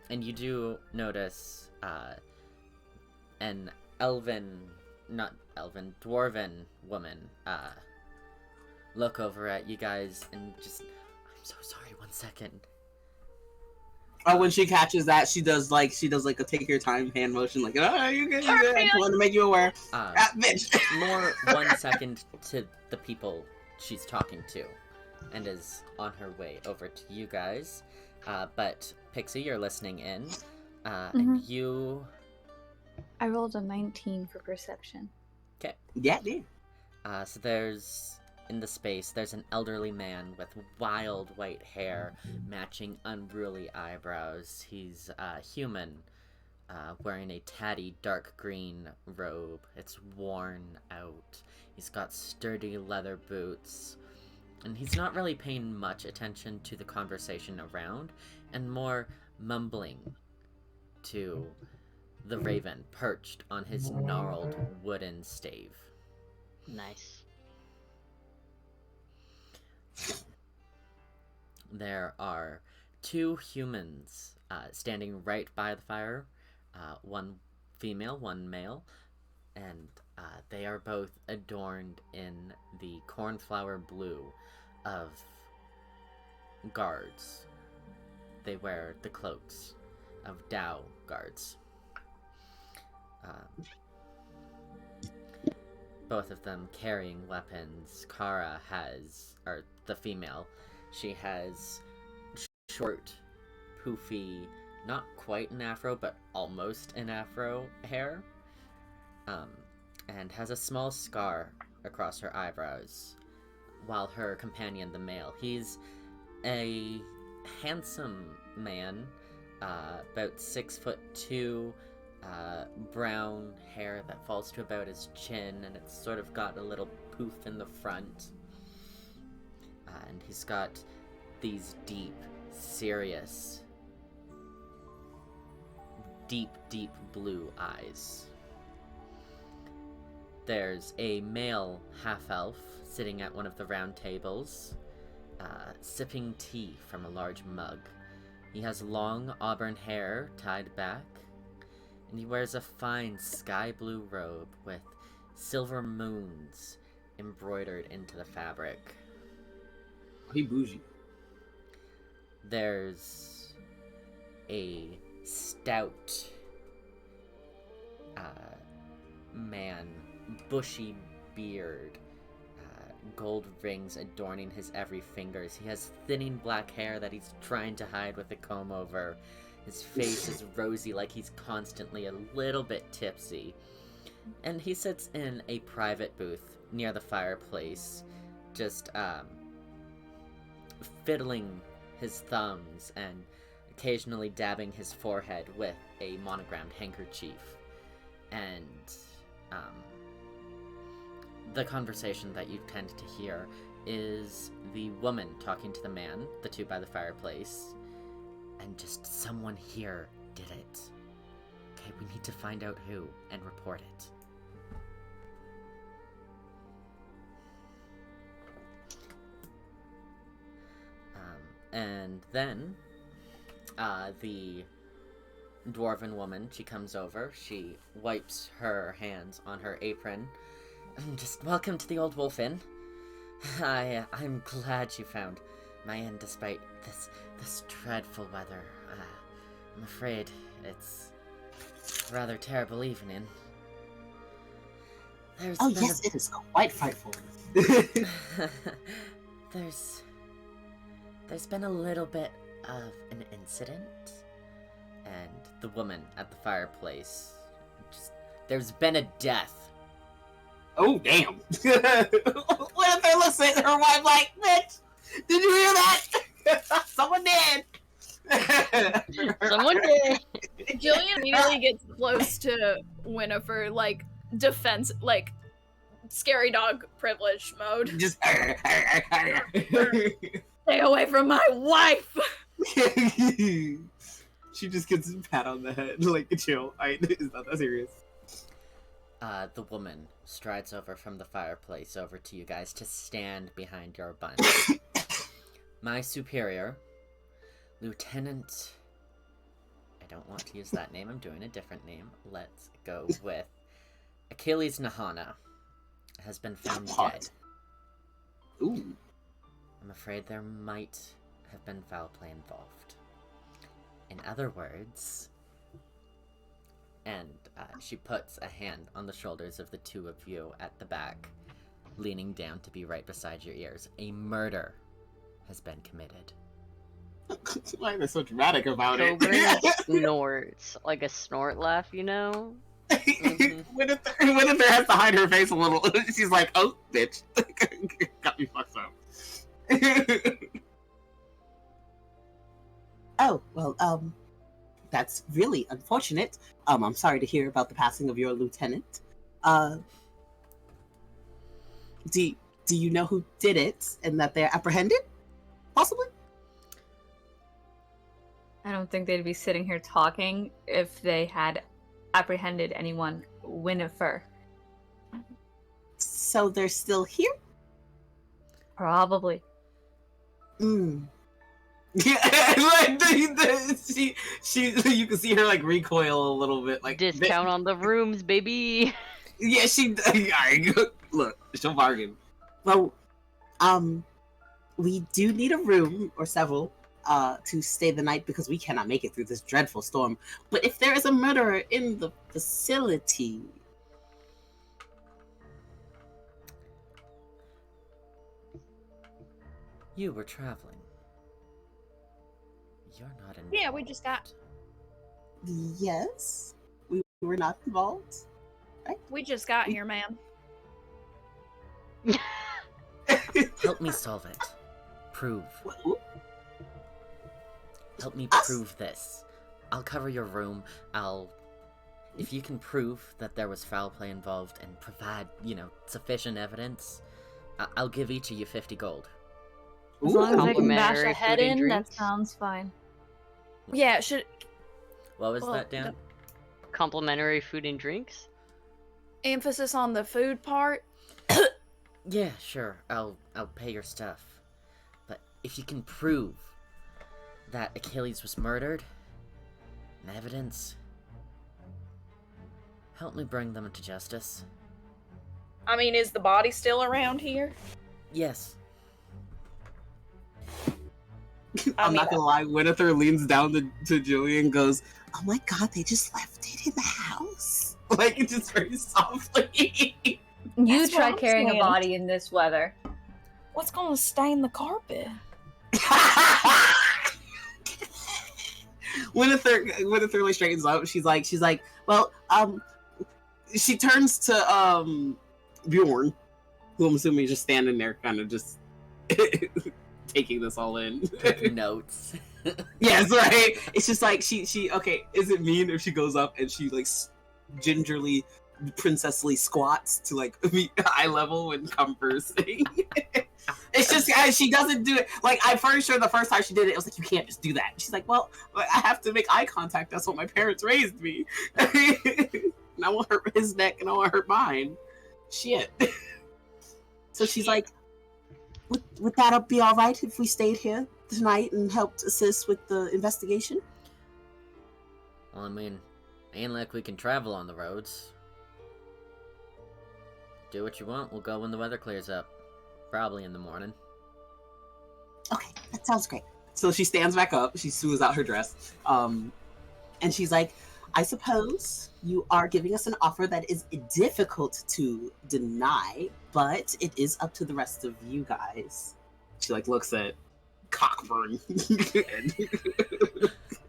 and you do notice an dwarven woman look over at you guys and just, I'm so sorry, 1 second. Oh, when she catches that, she does like a take your time hand motion, like, oh, you're good, you're good. I just wanted to make you aware. Bitch. More 1 second to the people she's talking to, and is on her way over to you guys. But Pixie, you're listening in, and you. I rolled a 19 for perception. Okay. Yeah, dude. So in the space, there's an elderly man with wild white hair, matching unruly eyebrows. He's human, wearing a tatty dark green robe. It's worn out. He's got sturdy leather boots, and he's not really paying much attention to the conversation around, and more mumbling to the raven perched on his gnarled wooden stave. Nice. There are two humans standing right by the fire, one female, one male, and they are both adorned in the cornflower blue of guards. They wear the cloaks of Dow guards. Both of them carrying weapons. Kara or the female, she has short, poofy, not quite an afro, but almost an afro hair, and has a small scar across her eyebrows, while her companion, the male, he's a handsome man, about 6'2", brown hair that falls to about his chin, and it's sort of got a little poof in the front. And he's got these deep, serious, deep blue eyes. There's a male half-elf sitting at one of the round tables, sipping tea from a large mug. He has long auburn hair tied back, and he wears a fine sky blue robe with silver moons embroidered into the fabric. He bougie. There's a stout man, bushy beard, gold rings adorning his every fingers. He has thinning black hair that he's trying to hide with a comb over. His face is rosy, like he's constantly a little bit tipsy. And he sits in a private booth near the fireplace, just fiddling his thumbs and occasionally dabbing his forehead with a monogrammed handkerchief. And the conversation that you tend to hear is the woman talking to the man, the two by the fireplace, and just someone here did it. Okay, we need to find out who and report it. And then the dwarven woman. She comes over. She wipes her hands on her apron. Just welcome to the Old Wolf Inn. I'm glad you found my inn despite this dreadful weather. I'm afraid it's a rather terrible evening. Yes, it is quite frightful. There's been a little bit of an incident, and the woman at the fireplace, there's been a death. Oh, damn. What if they're listening to her wife like, bitch, did you hear that? Someone did. Someone did. Gillian immediately gets close to Wynathyr, like, defense, like, scary dog privilege mode. Just Stay away from my wife! She just gets a pat on the head, like, chill. It's not that serious. The woman strides over from the fireplace over to you guys to stand behind your bunch. My superior, Lieutenant... I don't want to use that name, I'm doing a different name. Let's go with Achilles Nahana has been found dead. Ooh. I'm afraid there might have been foul play involved. In other words... And she puts a hand on the shoulders of the two of you at the back, leaning down to be right beside your ears. A murder has been committed. Why are they so dramatic about Coburn it? snorts, like a snort laugh, you know? Mm-hmm. Wynathyr has to hide her face a little. She's like, oh, bitch. Got me fucked up. Oh, well, that's really unfortunate. I'm sorry to hear about the passing of your lieutenant. Do you know who did it and that they're apprehended? Possibly? I don't think they'd be sitting here talking if they had apprehended anyone. Wynathyr. So they're still here? Probably. Mm. Yeah, like she, you can see her like recoil a little bit, like Discount on the rooms, baby. Yeah, she. Alright, look, she'll bargain. Well, we do need a room or several, to stay the night because we cannot make it through this dreadful storm. But if there is a murderer in the facility, You were traveling. You're not involved. Yeah, we just got. yes, we were not involved. We just got here, ma'am. Help me solve it. Prove. Help me Us? prove this. I'll cover your room. If you can prove that there was foul play involved and provide, sufficient evidence, I'll give each of you 50 gold. As long as I can bash Complimentary a head food and in, that drinks. sounds fine. Yeah, should. What was Well, that, Dan? Complimentary food and drinks? Emphasis on the food part. Yeah, sure. I'll pay your stuff. But if you can prove that Achilles was murdered, and evidence, help me bring them to justice. I mean, is the body still around here? Yes. I'm not gonna lie, Wynathyr leans down to Gillian and goes, oh my god, they just left it in the house. Like, just very softly. You That's try what I'm carrying a saying. body in this weather. What's gonna stain the carpet? Wynathyr like straightens up. She's like, well, she turns to Bjorn, who I'm assuming is just standing there, kind of just taking this all in. Taking notes. Yes, right. It's just like she. Okay, is it mean if she goes up and she like gingerly, princessly squats to like meet eye level when conversing? It's just she doesn't do it. Like, I'm pretty sure the first time she did it, it was like, you can't just do that. She's like, well, I have to make eye contact. That's what my parents raised me. And I won't hurt his neck, and I won't hurt mine. Shit. So she's like, would that be all right if we stayed here tonight and helped assist with the investigation? Well, I mean, ain't like we can travel on the roads. Do what you want, we'll go when the weather clears up. Probably in the morning. Okay, that sounds great. So she stands back up, she smooths out her dress, and she's like, I suppose you are giving us an offer that is difficult to deny, but it is up to the rest of you guys. She like looks at Cockburn.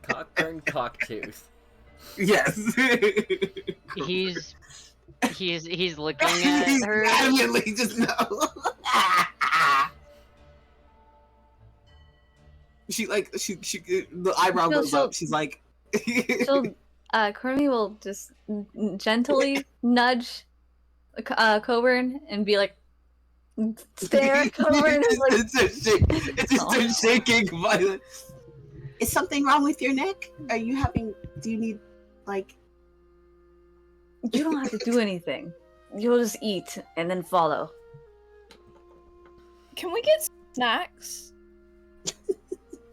Coburn Crocktooth. Yes. He's looking at her. Adamantly just no. she the eyebrow goes up. She's like Korimi will just gently nudge Coburn and be like, stare at Coburn. It's just shaking violent. Is something wrong with your neck? Do you need, like... You don't have to do anything. You'll just eat and then follow. Can we get snacks?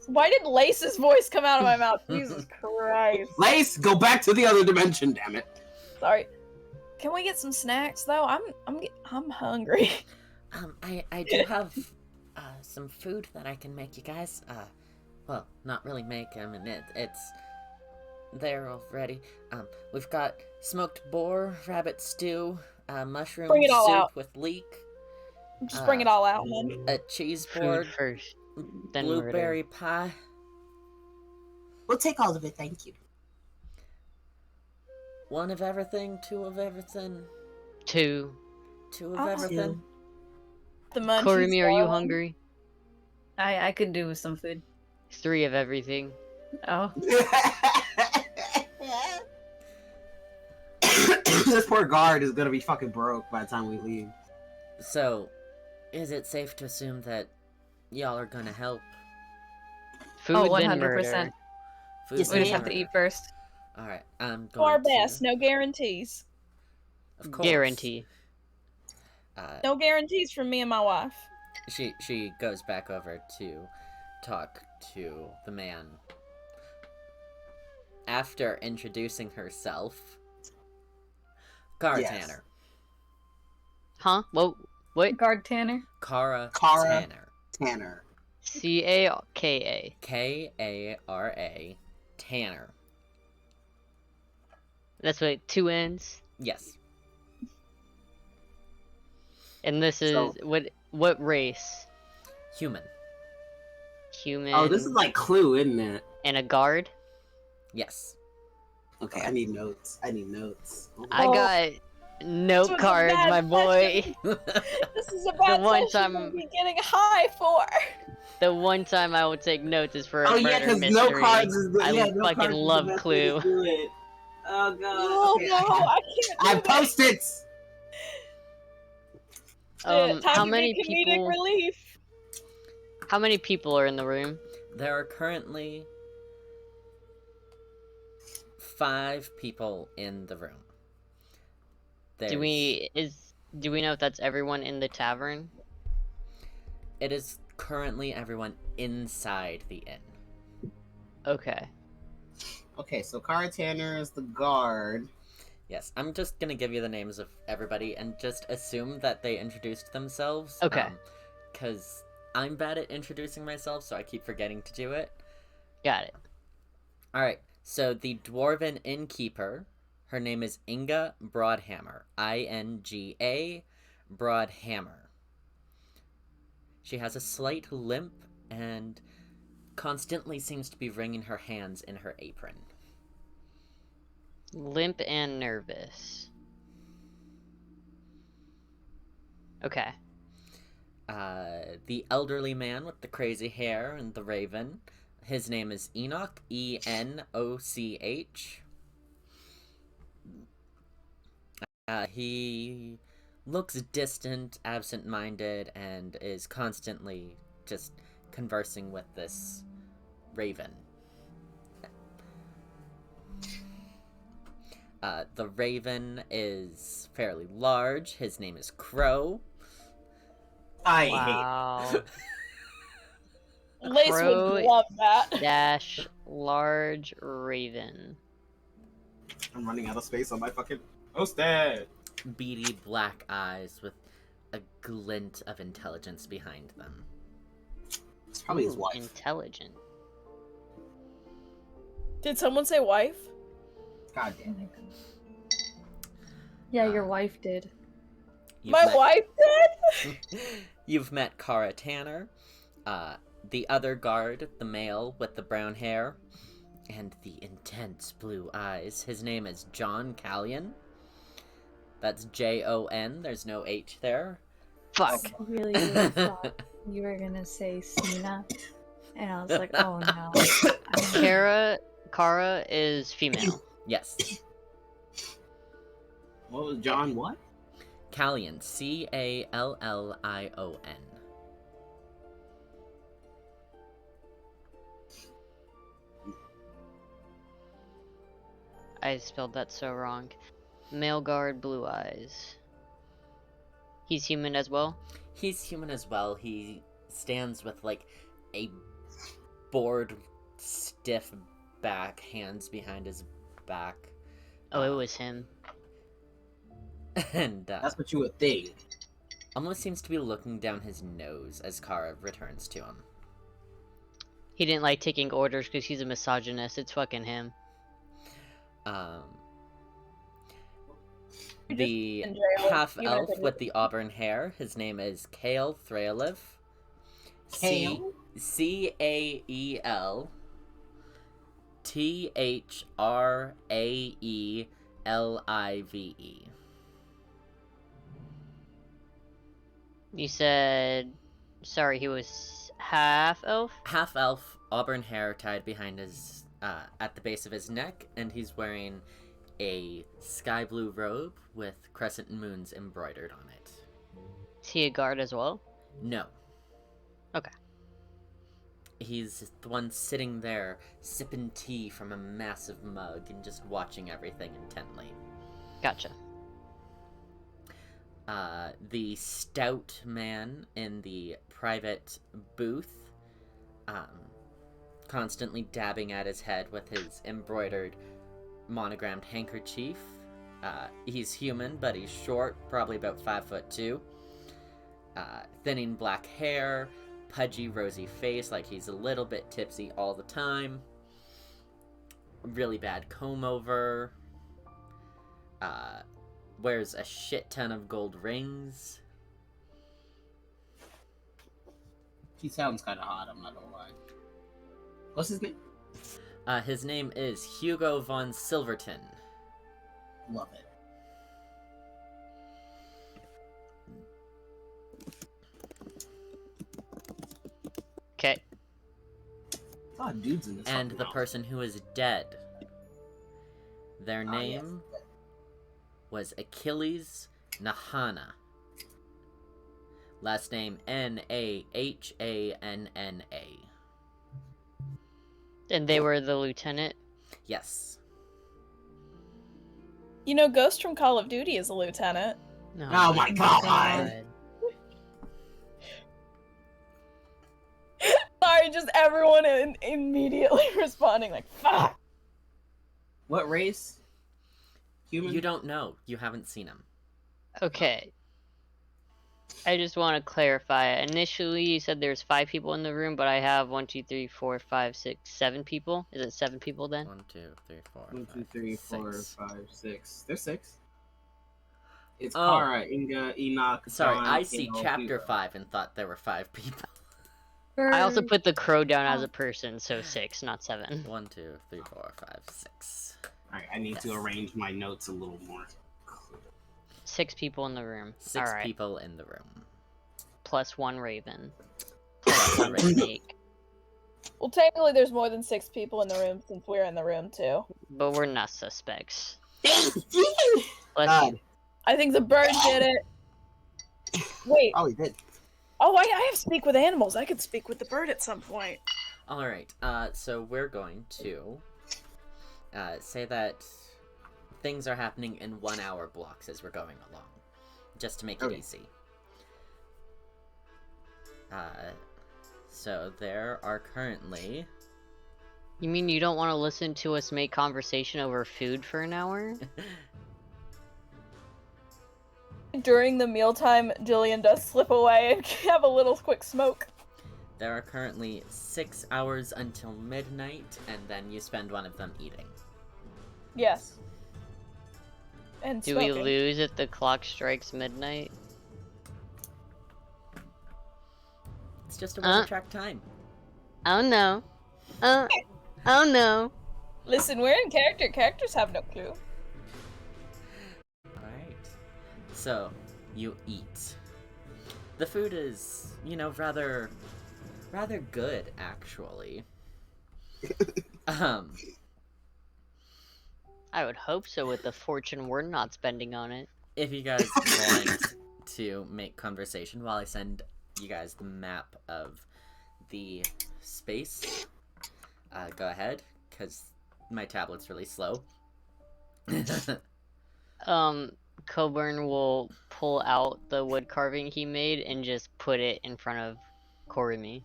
Why did Lace's voice come out of my mouth? Jesus Christ. Lace, go back to the other dimension, damn it. Sorry. Can we get some snacks though? I'm hungry. I do have some food that I can make you guys. Well, not really make. I mean, it's there already. We've got smoked boar, rabbit stew, mushroom Bring it all soup out. with leek. Just bring it all out, man. A cheese Food board, first, then blueberry murder. pie. We'll take all of it, thank you. One of everything, two of everything, Two. two of I'll everything. The munchies. Korimi, are you darling. hungry? I could do with some food. 3 of everything. Oh. This poor guard is gonna be fucking broke by the time we leave. So, is it safe to assume that y'all are gonna help? Food, Oh, then 100%. murder. Food Yes, We just and have to murder. eat first. Alright, I'm Do our going best. to... No guarantees. Of course. Guarantee. No guarantees from me and my wife. She goes back over to talk to the man. After introducing herself, Kara Yes. Tanner. Huh? What? Guard Tanner. Kara Kara. Tanner. Tanner. Caka. Kara Tanner. That's what, 2 N's? Yes. And this is, So- what race? Human. Human. Oh, this is like Clue, isn't it? And a guard? Yes. Okay, I need notes. Oh, I Oh. got note This was a cards, bad my boy. session. This is a bad one session time- to be getting high for. The one time I will take notes is for a Oh yeah, murder because mystery. no cards is the, I yeah, no fucking cards is the love best way to Clue. do it. Oh god. Oh Okay, no, I can't. I do post it. Time How to many get comedic people? relief. How many people are in the room? There are currently 5 people in the room. Do we know if that's everyone in the tavern? It is currently everyone inside the inn. Okay. Okay, so Kara Tanner is the guard. Yes, I'm just gonna give you the names of everybody and just assume that they introduced themselves. Okay. Because I'm bad at introducing myself, so I keep forgetting to do it. Got it. Alright, so the dwarven innkeeper, her name is Inga Broadhammer. Inga Broadhammer. She has a slight limp and constantly seems to be wringing her hands in her apron. Limp and nervous. Okay. The elderly man with the crazy hair and the raven, his name is Enoch, Enoch. He looks distant, absent-minded, and is constantly just conversing with this raven. The raven is fairly large. His name is Crow. I Wow. Lace Crow would love that. Dash large raven. I'm running out of space on my fucking post-it. Beady black eyes with a glint of intelligence behind them. It's probably his Ooh, wife. Intelligent. Did someone say wife? God damn it. Yeah, your wife did. Wife did? You've met Kara Tanner, the other guard, the male with the brown hair, and the intense blue eyes. His name is John Callion. That's Jon. There's no H there. Fuck. I really thought you were gonna say Cena, and I was like, oh no. Kara is female. Yes. What was John what? Callion. Callion. I spelled that so wrong. Male guard, blue eyes. He's human as well? He's human as well. He stands with, like, a bored, stiff back, hands behind his back. Oh, it was him. And, That's what you would think. almost seems to be looking down his nose as Kara returns to him. He didn't like taking orders because he's a misogynist. It's fucking him. The in jail. half-elf with the auburn hair, his name is Kael Thraliv. Kael? Cael Thraelive. You said... Sorry, he was half-elf? Half-elf, auburn hair tied behind his, at the base of his neck, and he's wearing a sky blue robe with crescent moons embroidered on it. Is he a guard as well? No. Okay. He's the one sitting there, sipping tea from a massive mug and just watching everything intently. Gotcha. The stout man in the private booth, constantly dabbing at his head with his embroidered, monogrammed handkerchief. He's human, but he's short, probably about 5'2". Thinning black hair, pudgy, rosy face, like he's a little bit tipsy all the time. Really bad comb over. Wears a shit ton of gold rings. He sounds kind of hot, I'm not gonna lie. What's his name? His name is Hugo von Silverton. Love it. Okay. A lot of dudes in this. And fucking the house. person who is dead. Their Ah, name was Achilles Nahana. Last name Nahana. And they were the lieutenant? Yes. You know, Ghost from Call of Duty is a lieutenant. No. Oh my god! Sorry, just everyone immediately responding like, fuck! What race? Human? You don't know. You haven't seen him. Okay. I just want to clarify. Initially, you said there's 5 people in the room, but I have 1, 2, 3, 4, 5, 6, 7 people. Is it 7 people then? 1, 2, 3, 4, 1, 2, 5, 3, 4, 6. 5, 6. There's 6. It's Oh. Kara, Inga, Enoch. Sorry, John, I see Kael, chapter Hugo. 5 and thought there were 5 people. I also Bird. put the crow down as a person, so 6, not 7. 1, 2, 3, 4, 5, 6. Alright, I need to arrange my notes a little more. 6 people in the room. 6 Alright. people in the room. Plus 1 raven. Plus One a raven. snake. Well, technically, there's more than 6 people in the room since we're in the room too. But we're not suspects. God. Bless you. I think the bird did it. Wait. Oh, he did. Oh, I have speak with animals. I could speak with the bird at some point. Alright, so we're going to say that things are happening in 1 hour blocks as we're going along. Just to make it Okay. easy. So there are currently You mean you don't want to listen to us make conversation over food for an hour? During the mealtime, Gillian does slip away and have a little quick smoke. There are currently 6 hours until midnight, and then you spend one of them eating. Yes. And Do smoking. we lose if the clock strikes midnight? It's just a one-track time. Oh no. Oh no. Listen, we're in character. Characters have no clue. Alright. So, you eat. The food is, rather good, actually. I would hope so with the fortune we're not spending on it. If you guys want to make conversation while I send you guys the map of the space, go ahead, because my tablet's really slow. Coburn will pull out the wood carving he made and just put it in front of Korimi.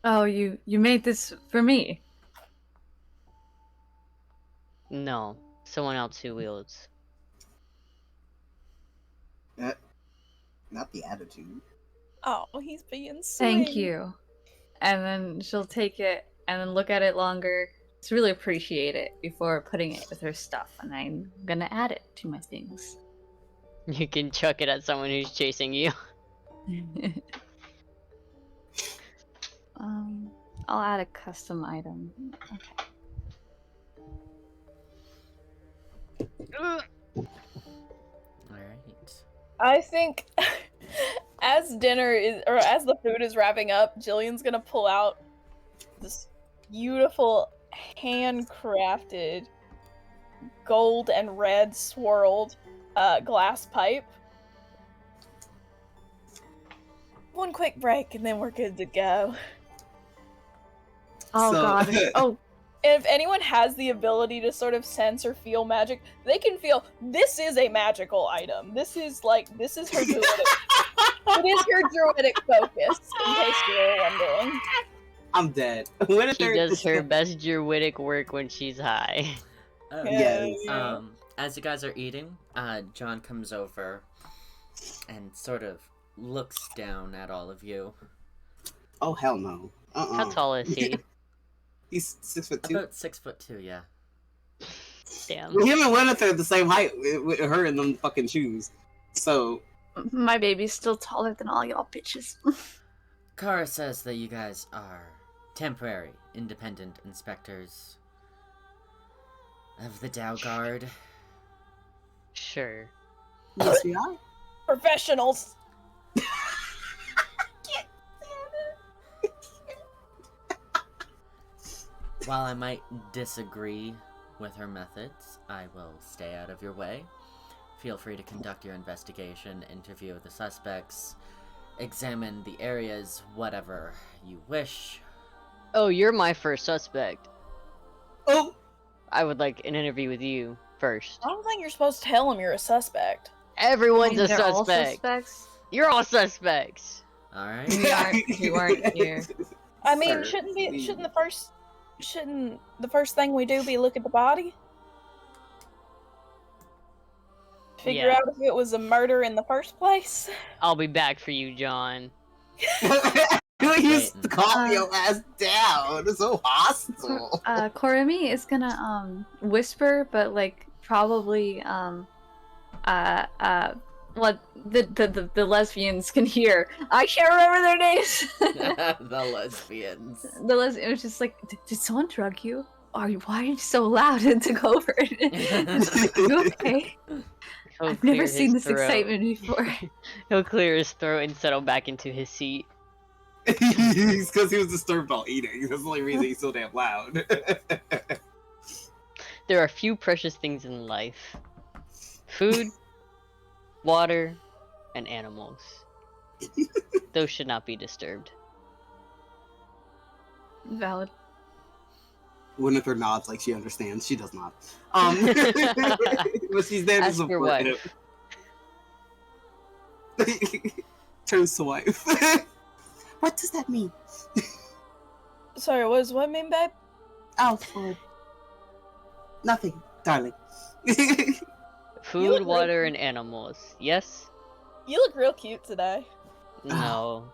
Oh, you made this for me. No, someone else who wields. Not the attitude. Oh, he's being sweet. Thank you. And then she'll take it and then look at it longer to really appreciate it before putting it with her stuff. And I'm gonna add it to my things. You can chuck it at someone who's chasing you. I'll add a custom item. Okay. Alright. I think as the food is wrapping up, Jillian's gonna pull out this beautiful handcrafted gold and red swirled glass pipe. One quick break and then we're good to go. Oh god. Oh, And if anyone has the ability to sort of sense or feel magic, they can feel this is a magical item. This is her druidic. It is her druidic focus, in case you were wondering. I'm dead. She does her best druidic work when she's high. Yes. As you guys are eating, John comes over and sort of looks down at all of you. Oh hell no. How tall is he? He's 6'2". About 6'2", yeah. Damn. Him and Wynathyr are the same height with her in them fucking shoes. So my baby's still taller than all y'all bitches. Kara says that you guys are temporary, independent inspectors of the Dow Guard. Sure. yes, we are. Professionals. While I might disagree with her methods, I will stay out of your way. Feel free to conduct your investigation, interview the suspects, examine the areas, whatever you wish. Oh, you're my first suspect. Oh, I would like an interview with you first. I don't think you're supposed to tell him you're a suspect. Everyone's a They're all suspect. suspects? You're all suspects. Alright? We aren't here. I mean, Sir, please. shouldn't the first thing we do be look at the body? Figure Yeah. out if it was a murder in the first place? I'll be back for you, John. You used to calm your ass down. It's so hostile. Korimi is gonna whisper, but like probably what the lesbians can hear. I can't remember their names. The lesbians. The lesbian was just like, did someone drug you? Why are you so loud to go over it? You okay? He'll I've clear never his seen this throat. excitement before. He'll clear his throat and settle back into his seat. It's because he was disturbed while eating. That's the only reason he's so damn loud. There are few precious things in life. Food, water, and animals. Those should not be disturbed. Valid. Wynathyr nods like she understands. She does not. But she's there to Ask your support him. wife. Turns to wife. What does that mean? Sorry, what does what mean, babe? Oh, for nothing, darling. Food, look water, really- and animals. Yes? You look real cute today. No.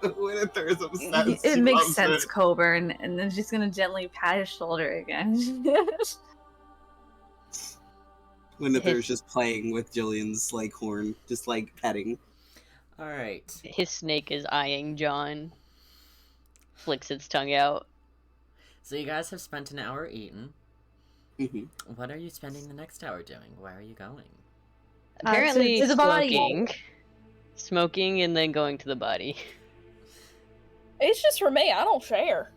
Wynathyr is obsessed. It She makes loves sense, it. Coburn, and then she's gonna gently pat his shoulder again. Wynathyr is just playing with Gillian's like horn, just like petting. All right. His snake is eyeing John. Flicks its tongue out. So you guys have spent an hour eating. Mm-hmm. What are you spending the next hour doing? Where are you going? Apparently to the body. smoking. Smoking and then going to the body. It's just for me. I don't share.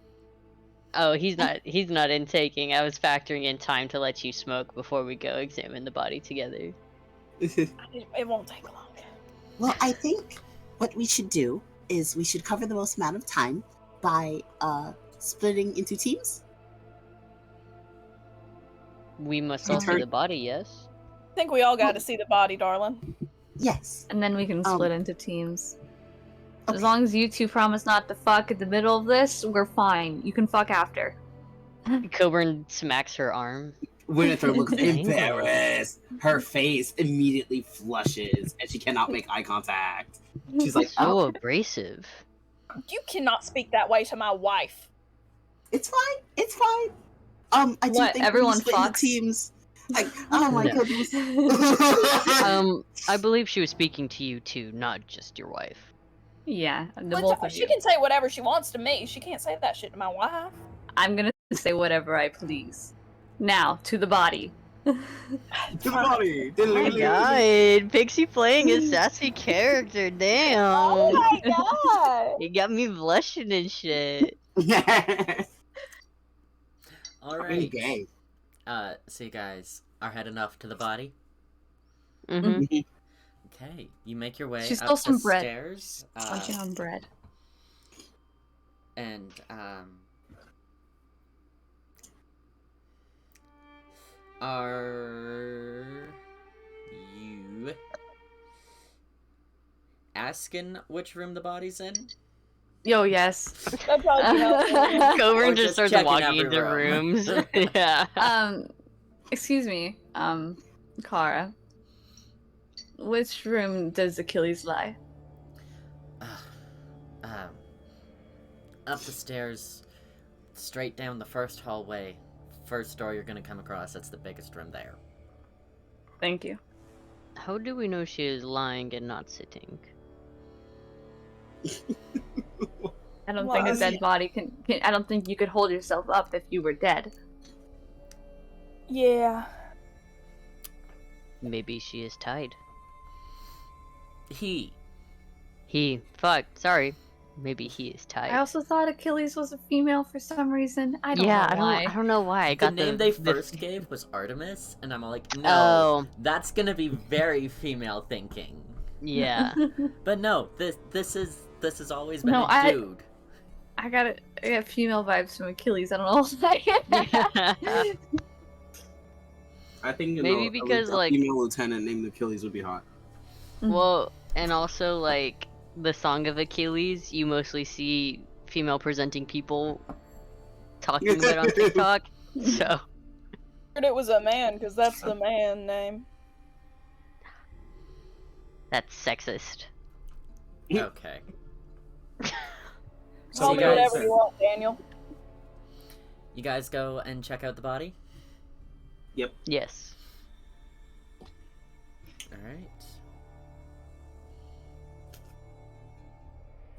Oh, he's not intaking. I was factoring in time to let you smoke before we go examine the body together. It won't take long. Well, I think what we should do is we should cover the most amount of time by splitting into teams. We must all see the body, yes? I think we all got to see the body, darling. Yes. And then we can split into teams. Okay. As long as you two promise not to fuck in the middle of this, we're fine. You can fuck after. Coburn smacks her arm. Wynathyr looks Dangle. embarrassed. Her face immediately flushes, and she cannot make eye contact. She's like, So "Oh, abrasive. You cannot speak that way to my wife. It's fine. It's fine. I do What, think everyone we split into fucks? teams. Like, oh my No. goodness. I believe she was speaking to you too, not just your wife. Yeah, the But both of she you. can say whatever she wants to me. She can't say that shit to my wife. I'm gonna say whatever I please. Now, to the body. to the body. Oh my god, Pixie playing a sassy character, damn. Oh my god! You got me blushing and shit. All Really right. gay. So you guys are heading off to the body. Mm-hmm. Okay, you make your way She up stole some the bread. stairs. Munching on bread. And are you asking which room the body's in? Yo, yes. That'd probably be helpful. Coburn Or just just starts checking walking every into room. rooms. Yeah. Excuse me, Kara. Which room does Achilles lie? Up the stairs, straight down the first hallway. First door you're gonna come across, that's the biggest room there. Thank you. How do we know she is lying and not sitting? I don't think a Well, dead body can. I don't think you could hold yourself up if you were dead. Yeah. Maybe she is tied. He. Fuck, sorry. Maybe he is tied. I also thought Achilles was a female for some reason. I don't yeah, know why. I don't know why. I The got name they first gave was Artemis, and I'm like, no, Oh, that's gonna be very female thinking. yeah. But no, this has always been No, a dude. I got female vibes from Achilles. I don't know why. I think Maybe because, a like- female lieutenant named Achilles would be hot. Well, and also, like, the Song of Achilles, you mostly see female presenting people talking about it on TikTok. So, Heard it was a man, because that's the man name. that's sexist. Okay. So Call you me guys, whatever you want, Daniel. you guys go and check out the body? Yes. Alright.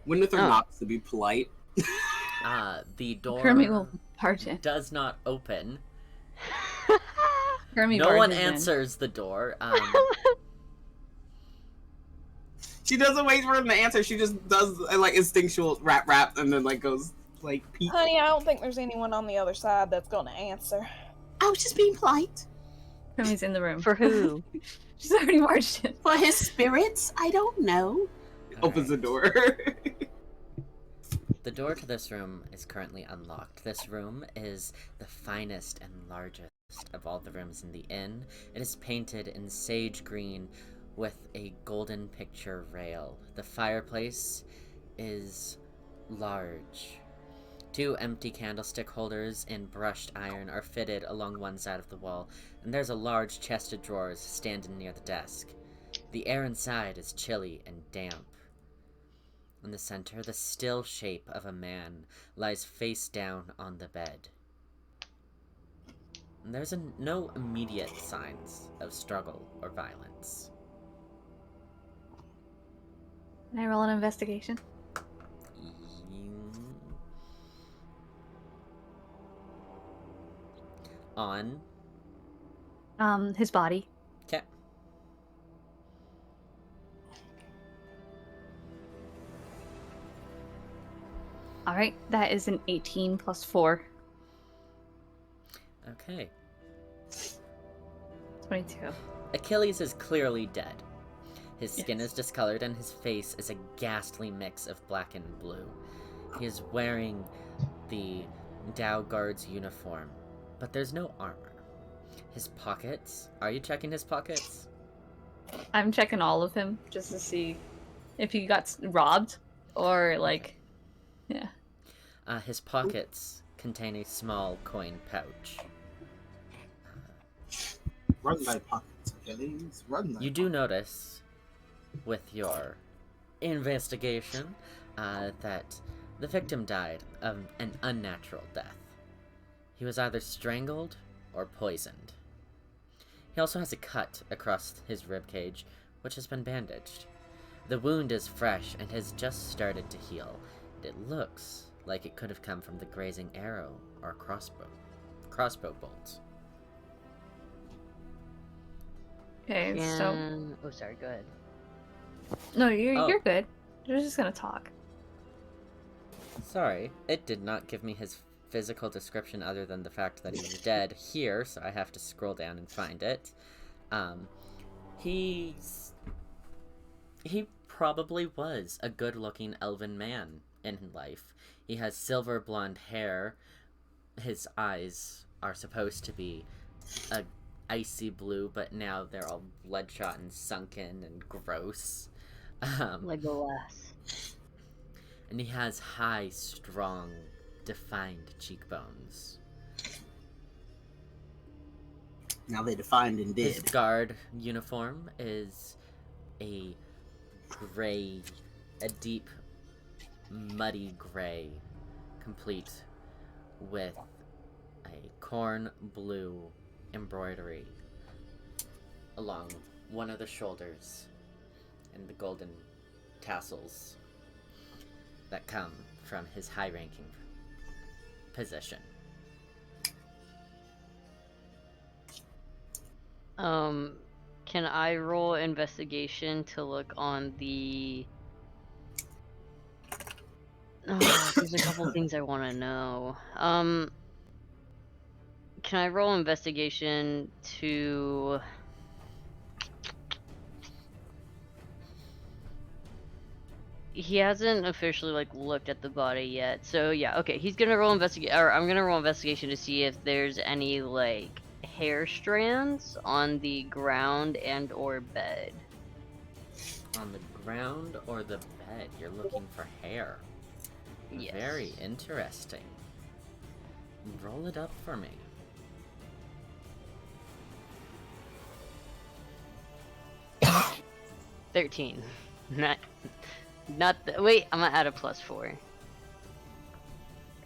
Wynathyr Oh. knocks to be polite. The door Kermit will barge in. does not open. Kermit No one barges in. answers the door. She doesn't wait for him to answer. She just does like instinctual rap, and then like goes like peek. Honey, I don't think there's anyone on the other side that's going to answer. I was just being polite. Kermit's in the room. For who? She's already marched in. For his spirits, I don't know. Opens the door. The door to this room is currently unlocked. This room is the finest and largest of all the rooms in the inn. It is painted in sage green with a golden picture rail. The fireplace is large. 2 empty candlestick holders in brushed iron are fitted along one side of the wall, and there's a large chest of drawers standing near the desk. The air inside is chilly and damp. In the center, the still shape of a man lies face down on the bed. And there's no immediate signs of struggle or violence. Can I roll an investigation? On? His body. Okay. All right, that is an 18 plus 4. Okay. 22. Achilles is clearly dead. His skin is discolored and his face is a ghastly mix of black and blue. He is wearing the Dow Guard's uniform, but there's no armor. His pockets... Are you checking his pockets? I'm checking all of him just to see if he got robbed or, like... Yeah. His pockets contain a small coin pouch. Run thy pockets, Achilles. Run thy You do notice, with your investigation, that the victim died of an unnatural death. He was either strangled or poisoned. He also has a cut across his ribcage, which has been bandaged. The wound is fresh and has just started to heal. It looks like it could have come from the grazing arrow or crossbow bolt. Okay, so... Oh, sorry, go ahead. No, you're good. You're just gonna talk. Sorry, it did not give me his physical description other than the fact that he's dead here, so I have to scroll down and find it. He probably was a good-looking elven man in life. He has silver blonde hair. His eyes are supposed to be a icy blue, but now they're all bloodshot and sunken and gross. Legolas. And he has high, strong, defined cheekbones. Now they defined and did. His guard uniform is a deep, muddy gray, complete with a corn blue embroidery along one of the shoulders and the golden tassels that come from his high-ranking position. Can I roll investigation to look on the... Oh, there's a couple things I want to know. Can I roll investigation to... He hasn't officially, like, looked at the body yet. So, yeah, okay. He's gonna roll investigation, or I'm gonna roll investigation to see if there's any, like, hair strands on the ground and or bed. On the ground or the bed? You're looking for hair. Yes. Very interesting. Roll it up for me. $13. Wait, I'm gonna add a +4.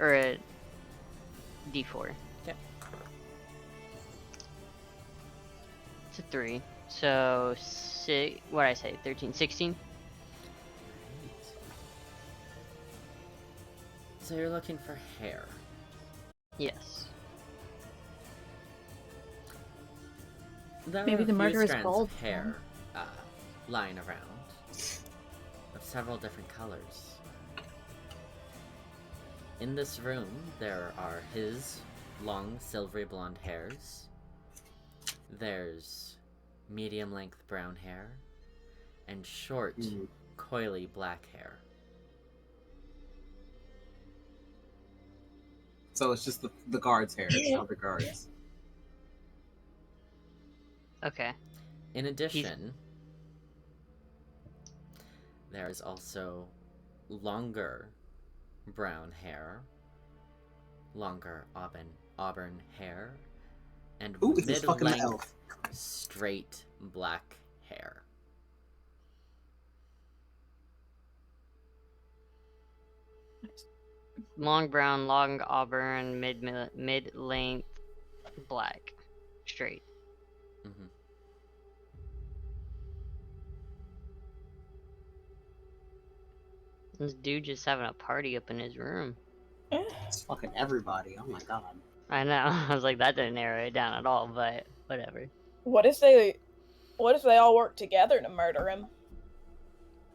Or a D4. Okay. It's a 3. So, what did I say? 13, 16? So you're looking for hair. Yes. There Maybe are the a few murderer's strands bald of hair lying around of several different colors. In this room, there are his long, silvery blonde hairs. There's medium-length brown hair and short, coily black hair. So it's just the guards' hair. It's not the guards. Okay. In addition, There is also longer brown hair, longer auburn hair, and Ooh, it's fucking the mid-length elf. straight black hair. Long brown, long auburn, mid-length, black, straight. Mm-hmm. This dude just having a party up in his room. It's fucking everybody. Oh my god. I know. I was like, that didn't narrow it down at all, but whatever. What if they all work together to murder him?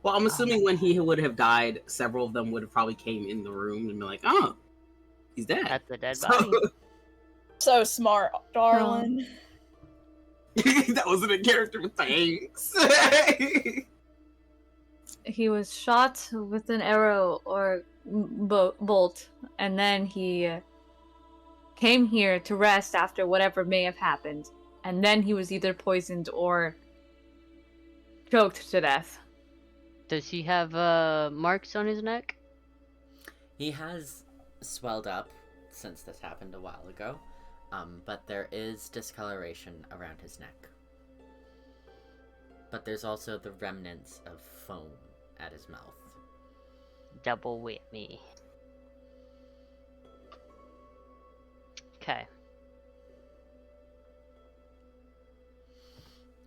Well, I'm assuming when he would have died, several of them would have probably came in the room and been like, "Oh, he's dead." That's the dead body. So smart, darling. That wasn't a character, thanks. He was shot with an arrow or bolt, and then he came here to rest after whatever may have happened, and then he was either poisoned or choked to death. Does he have marks on his neck? He has swelled up since this happened a while ago, but there is discoloration around his neck. But there's also the remnants of foam at his mouth. Double whip me. Okay.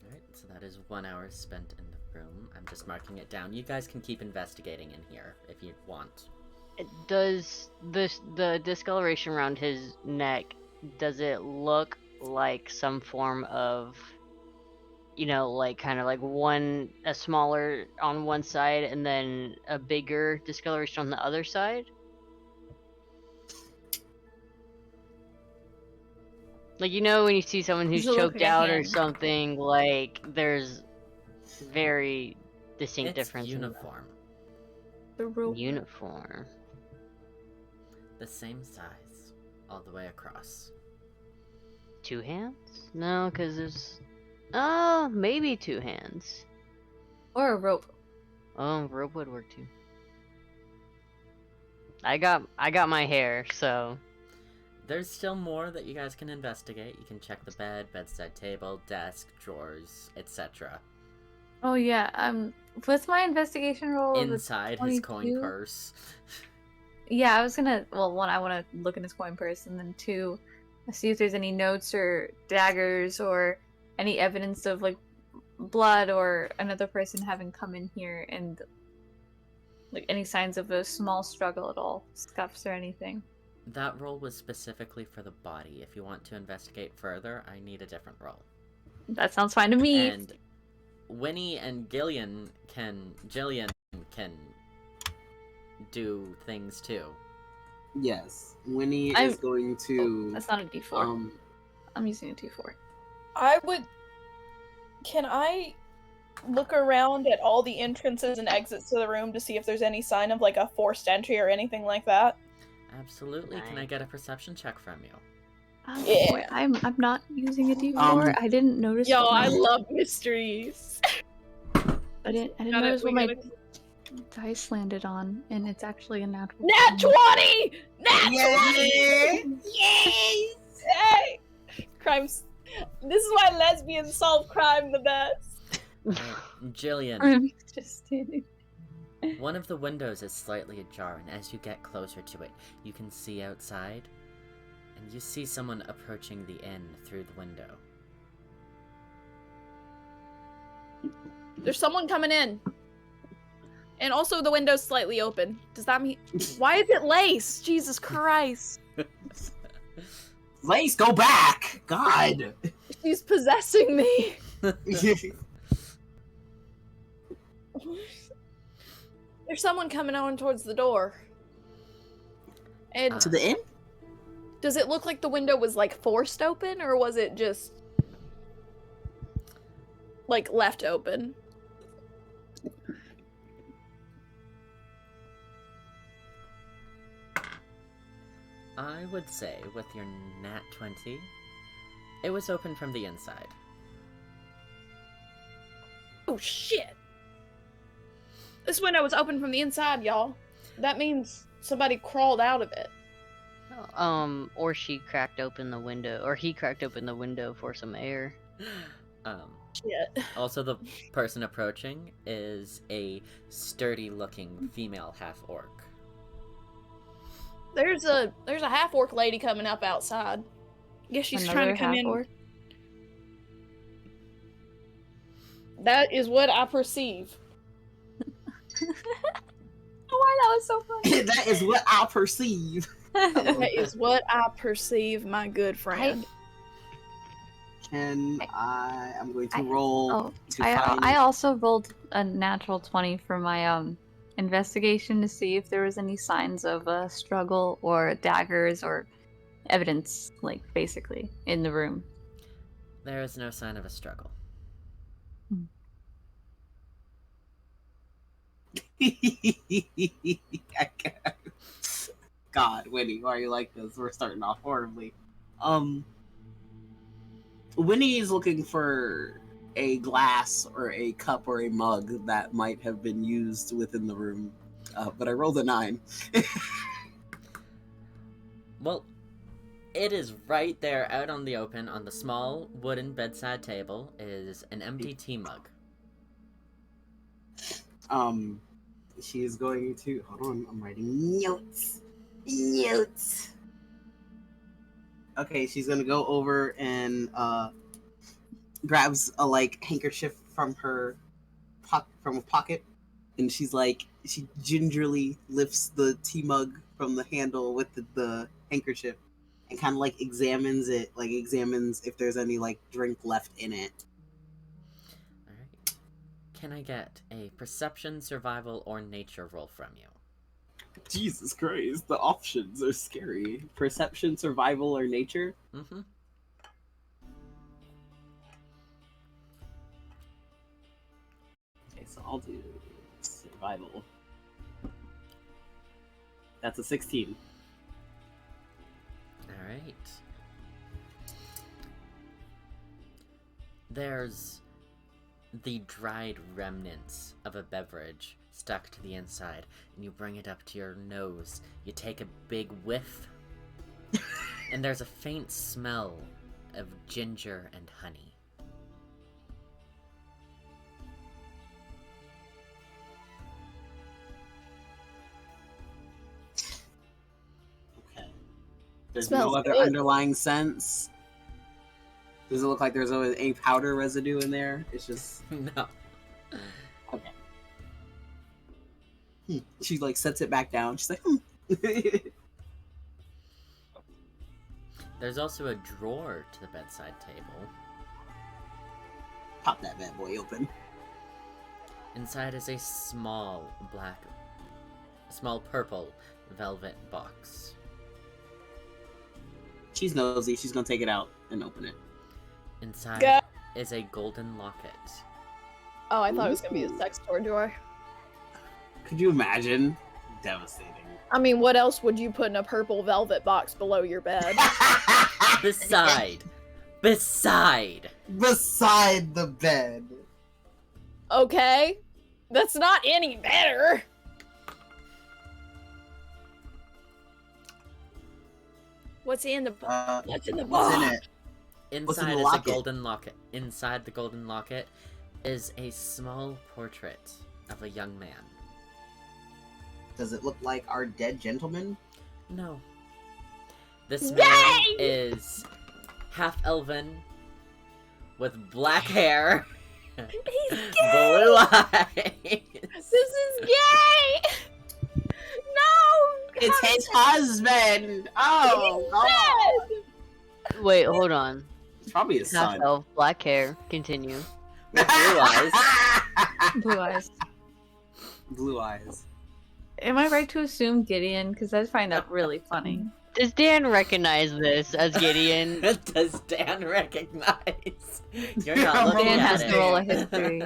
Alright, so that is 1 hour spent in the room. I'm just marking it down. You guys can keep investigating in here if you want. Does the discoloration around his neck, does it look like some form of, you know, like kind of like a smaller on one side and then a bigger discoloration on the other side? Like, you know, when you see someone who's Does it look choked like a out or hand? something, like there's very distinct It's difference uniform. The rope. in uniform. The same size, all the way across. 2 hands? No, because there's... Oh, maybe 2 hands. Or a rope. Oh, rope would work too. I got my hair, so... There's still more that you guys can investigate. You can check the bed, bedside table, desk, drawers, etc. Oh yeah. What's my investigation roll? of a Inside his coin 22? purse. Yeah, I was gonna. Well, one, I want to look in his coin purse, and then two, see if there's any notes or daggers or any evidence of like blood or another person having come in here, and like any signs of a small struggle at all, scuffs or anything. That roll was specifically for the body. If you want to investigate further, I need a different roll. That sounds fine to me. And Winnie and Gillian can do things too. Yes, Winnie I'm- is going Oh, to. that's not a D4. I'm using a D4. Can I look around at all the entrances and exits to the room to see if there's any sign of like a forced entry or anything like that? Absolutely. Can I get a perception check from you? Yeah. Wait, I'm not using a D4. I didn't notice. Yo, what my- I love mysteries. I didn't notice what my dice landed on, and it's actually a natural. Nat 20! Nat 20! Yay! Hey! Crimes. This is why lesbians solve crime the best. Jillian, I'm just standing. one of the windows is slightly ajar, and as you get closer to it, you can see outside, and you see someone approaching the inn through the window. There's someone coming in. And also the window's slightly open. Does that mean... Why is it lace? Jesus Christ. Lace, go back! God! She's possessing me. There's someone coming on towards the door. And To the inn? does it look like the window was like forced open, or was it just like left open? I would say, with your nat 20, it was open from the inside. Oh shit. This window was open from the inside, y'all. That means somebody crawled out of it. Or she cracked open the window, or he cracked open the window for some air. Shit. Also, the person approaching is a sturdy-looking female half-orc. There's a half-orc lady coming up outside. Guess she's trying to come in. That is what I perceive. Why that was so funny? That is what I perceive. That is what I perceive, my good friend. And I am going to roll. I also rolled a natural 20 for my investigation to see if there was any signs of a struggle or daggers or evidence, like basically in the room. There is no sign of a struggle. God, Winnie, why are you like this? We're starting off horribly. Winnie is looking for a glass or a cup or a mug that might have been used within the room, but I rolled a 9. Well, it is right there out on the open on the small wooden bedside table is an empty tea mug. She is going to... Hold on, I'm writing notes. Notes. Okay, she's gonna go over and grabs a handkerchief from her from a pocket, and she gingerly lifts the tea mug from the handle with the handkerchief, and kind of examines it, examines if there's any drink left in it. All right. Can I get a perception, survival, or nature roll from you? Jesus Christ, the options are scary. Perception, survival, or nature? Mm-hmm. Okay, so I'll do survival. That's a 16. Alright. There's the dried remnants of a beverage stuck to the inside, and you bring it up to your nose. You take a big whiff, and there's a faint smell of ginger and honey. Okay. There's Smells no other good. underlying sense. Does it look like there's any powder residue in there? It's just... No. Okay. She sets it back down. She's like, There's also a drawer to the bedside table. Pop that bad boy open. Inside is a small purple velvet box. She's nosy. She's gonna take it out and open it. Inside is a golden locket. Oh, I thought it was gonna be a sex toy drawer. Could you imagine? Devastating. I mean, what else would you put in a purple velvet box below your bed? Beside the bed. Okay, that's not any better. What's in the box? What's in the box? What's in it? Inside the is locket? a golden locket. Inside the golden locket is a small portrait of a young man. Does it look like our dead gentleman? No. This man is half elven with black hair, He's gay! blue eyes. This is gay! No! It's his husband! Oh, God. Wait, hold on. It's probably his Half son. elf, black hair. Continue. With blue eyes. Blue eyes. Blue eyes. Am I right to assume Gideon? Because I find that really funny. Does Dan recognize this as Gideon? Does Dan recognize? You're not looking Dan at has it. to roll a history.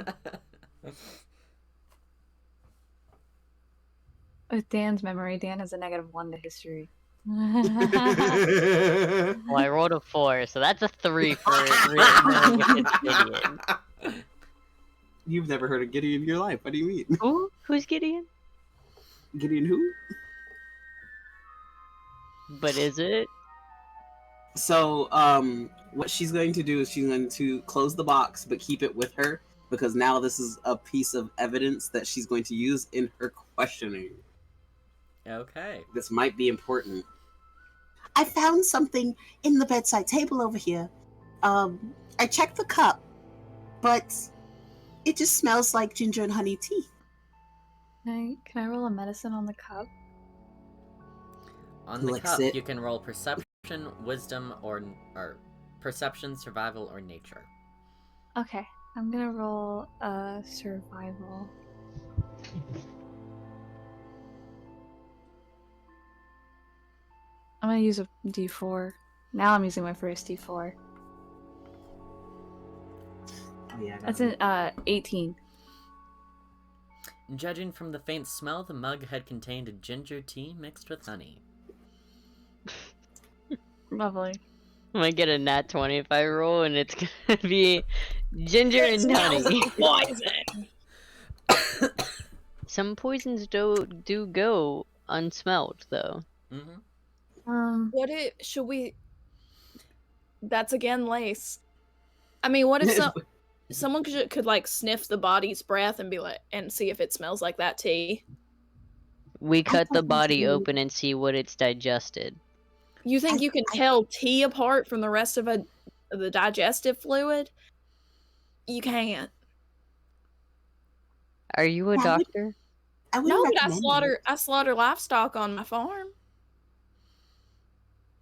With Dan's memory, Dan has a -1 to history. Well, I rolled a 4, so that's a 3 for knowing if it's Gideon. You've never heard of Gideon in your life. What do you mean? Who? Who's Gideon? Gideon who? But is it? So, what she's going to do is she's going to close the box, but keep it with her, because now this is a piece of evidence that she's going to use in her questioning. Okay. This might be important. I found something in the bedside table over here. I checked the cup, but it just smells like ginger and honey tea. Can I roll a medicine on the cup? On the Licks cup, it. you can roll perception, wisdom, or perception, survival, or nature. Okay, I'm gonna roll a survival. I'm gonna use a D4. Now I'm using my first D4. Oh yeah, That's an 18. Judging from the faint smell, the mug had contained a ginger tea mixed with honey. Lovely. I'm gonna get a nat 20 if I roll, and it's gonna be ginger and honey. Poison. Some poisons do go unsmelled, though. Mm-hmm. What if should we? That's again lace. I mean, what if someone could like sniff the body's breath and be like, and see if it smells like that tea? We cut the thought body you- open and see what it's digested. You think you can tell tea apart from the rest of the digestive fluid? You can't. Are you a Yeah, doctor? I No, wouldn't but recommend it. I slaughter livestock on my farm.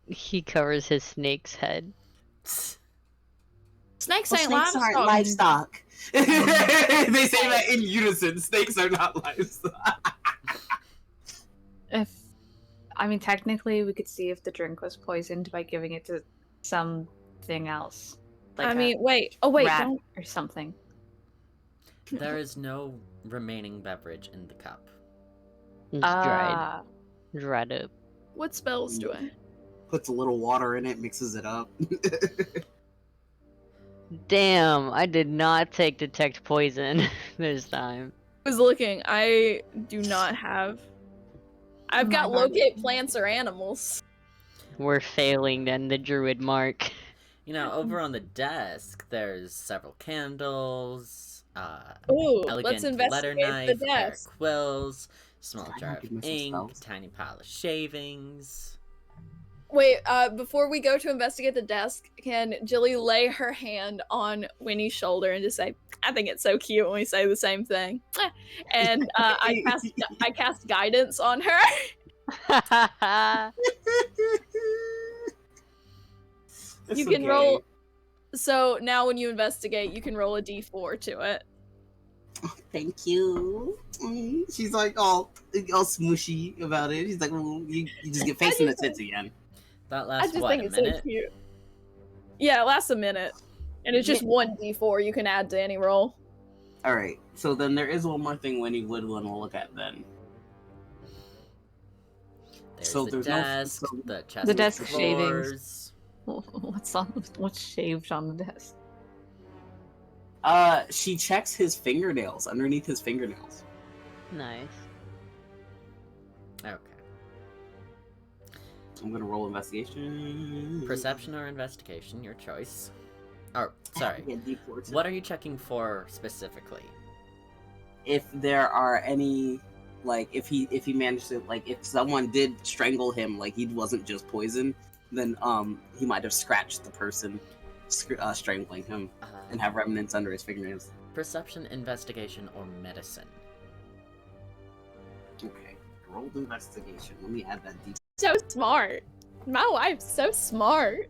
He covers his snake's head. Snakes Well, ain't snakes livestock. aren't livestock. They say that in unison. Snakes are not livestock. Technically, we could see if the drink was poisoned by giving it to something else. Like I a mean, wait. Oh, wait. rat Don't. or something. There is no remaining beverage in the cup. It's dried. Ah, Dried up. What spells do I? Puts a little water in it, mixes it up. Damn, I did not take detect poison this time. I was looking. I do not have. I've got My locate plants or animals. We're failing then the druid mark. You know, over on the desk, there's several candles, Ooh, elegant let's letter investigate knife, the a pair of desk. quills, small I jar don't give of myself ink, spells. tiny pile of shavings. Wait, before we go to investigate the desk, can Jilly lay her hand on Winnie's shoulder and just say, I think it's so cute when we say the same thing. And I cast guidance on her. It's You can okay. roll. So now when you investigate, you can roll a d4 to it. Thank you. She's like all smooshy about it. She's like, well, you just get facing the tits again. That I lasts, just what, think a it's minute? so cute. Yeah, it lasts a minute. And it's just one d4 you can add to any roll. All right. So then there is one more thing Winnie Woodland will look at then. There's So the there's no- desk, so- the chest The of desk drawers. shavings. What's shaved on the desk? She checks his fingernails underneath his fingernails. Nice. Okay. I'm gonna roll investigation. Perception or investigation, your choice. Oh, sorry. Yeah, D4 too. What are you checking for specifically? If there are any, like, if he managed to, like, if someone did strangle him, like he wasn't just poisoned, then he might have scratched the person strangling him and have remnants under his fingernails. Perception, investigation, or medicine. Okay, rolled investigation. Let me add that D. So smart. My wife's so smart.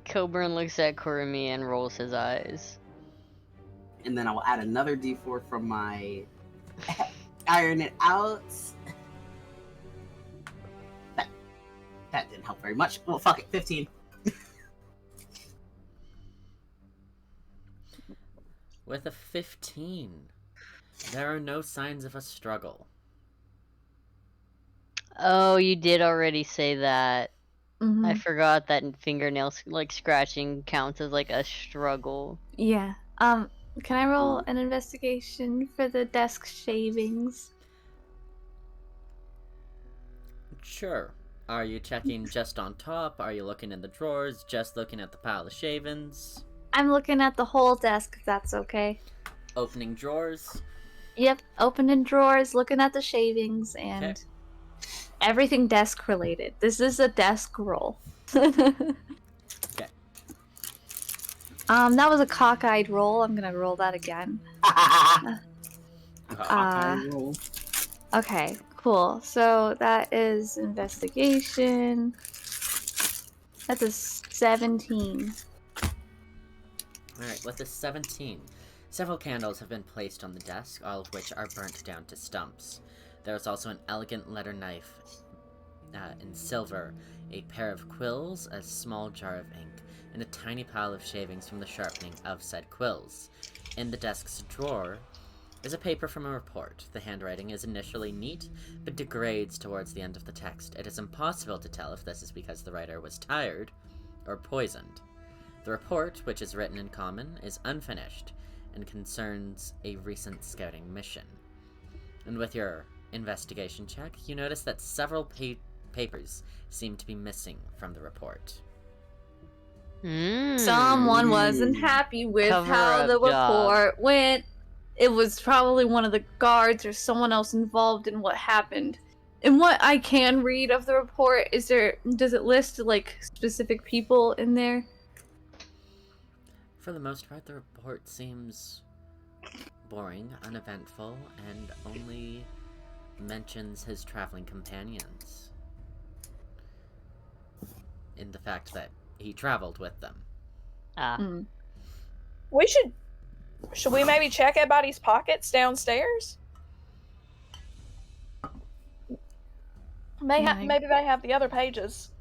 Coburn looks at Korimi and rolls his eyes. And then I will add another D4 from my iron it out. That didn't help very much. Well, fuck it, 15. With a 15, there are no signs of a struggle. Oh, you did already say that. Mhm. I forgot that fingernails, like, scratching counts as, like, a struggle. Yeah. Can I roll an investigation for the desk shavings? Sure. Are you checking just on top? Are you looking in the drawers? Just looking at the pile of shavings? I'm looking at the whole desk, if that's okay. Opening drawers? Yep, opening drawers, looking at the shavings, and everything desk related. This is a desk roll. Okay. That was a cockeyed roll. I'm gonna roll that again. Roll. Okay, cool. So that is investigation. That's a 17. Alright, with the 17, several candles have been placed on the desk, all of which are burnt down to stumps. There is also an elegant letter knife in silver, a pair of quills, a small jar of ink, and a tiny pile of shavings from the sharpening of said quills. In the desk's drawer is a paper from a report. The handwriting is initially neat, but degrades towards the end of the text. It is impossible to tell if this is because the writer was tired or poisoned. The report, which is written in common, is unfinished and concerns a recent scouting mission. And with your investigation check, you notice that several papers seem to be missing from the report. Someone wasn't happy with how the report went. It was probably one of the guards or someone else involved in what happened. And what I can read of the report, does it list like specific people in there? For the most part, the report seems boring, uneventful, and only mentions his traveling companions. In the fact that he traveled with them. Should we maybe check everybody's pockets downstairs? Maybe they have the other pages.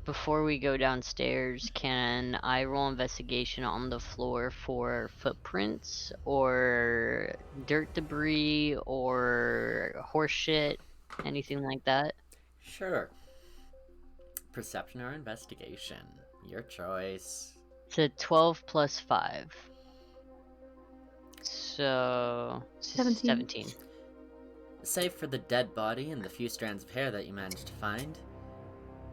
Before we go downstairs, can I roll investigation on the floor for footprints or dirt debris or horse shit, anything like that? Sure. Perception or investigation. Your choice. It's a 12 plus 5. So... 17. Save for the dead body and the few strands of hair that you managed to find,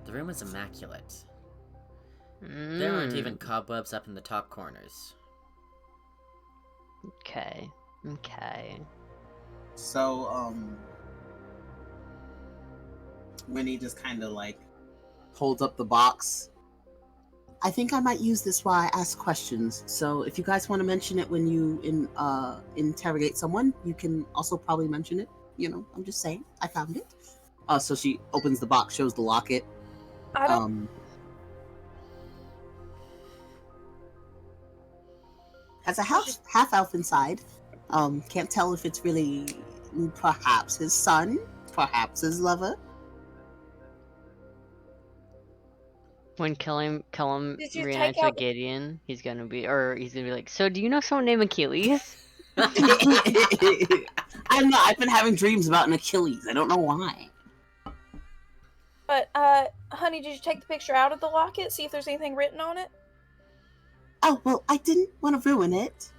the room is immaculate. There aren't even cobwebs up in the top corners. Okay. So, Winnie just kind of like holds up the box. I think I might use this while I ask questions. So if you guys want to mention it when you interrogate someone, you can also probably mention it. You know, I'm just saying. I found it. So she opens the box, shows the locket. Has a half elf inside. Can't tell if it's really perhaps his son, perhaps his lover. When Kellum reunites with Gideon, he's gonna be like, so do you know someone named Achilles? I'm not. I've been having dreams about an Achilles. I don't know why. But, honey, did you take the picture out of the locket? See if there's anything written on it? Oh, well, I didn't want to ruin it.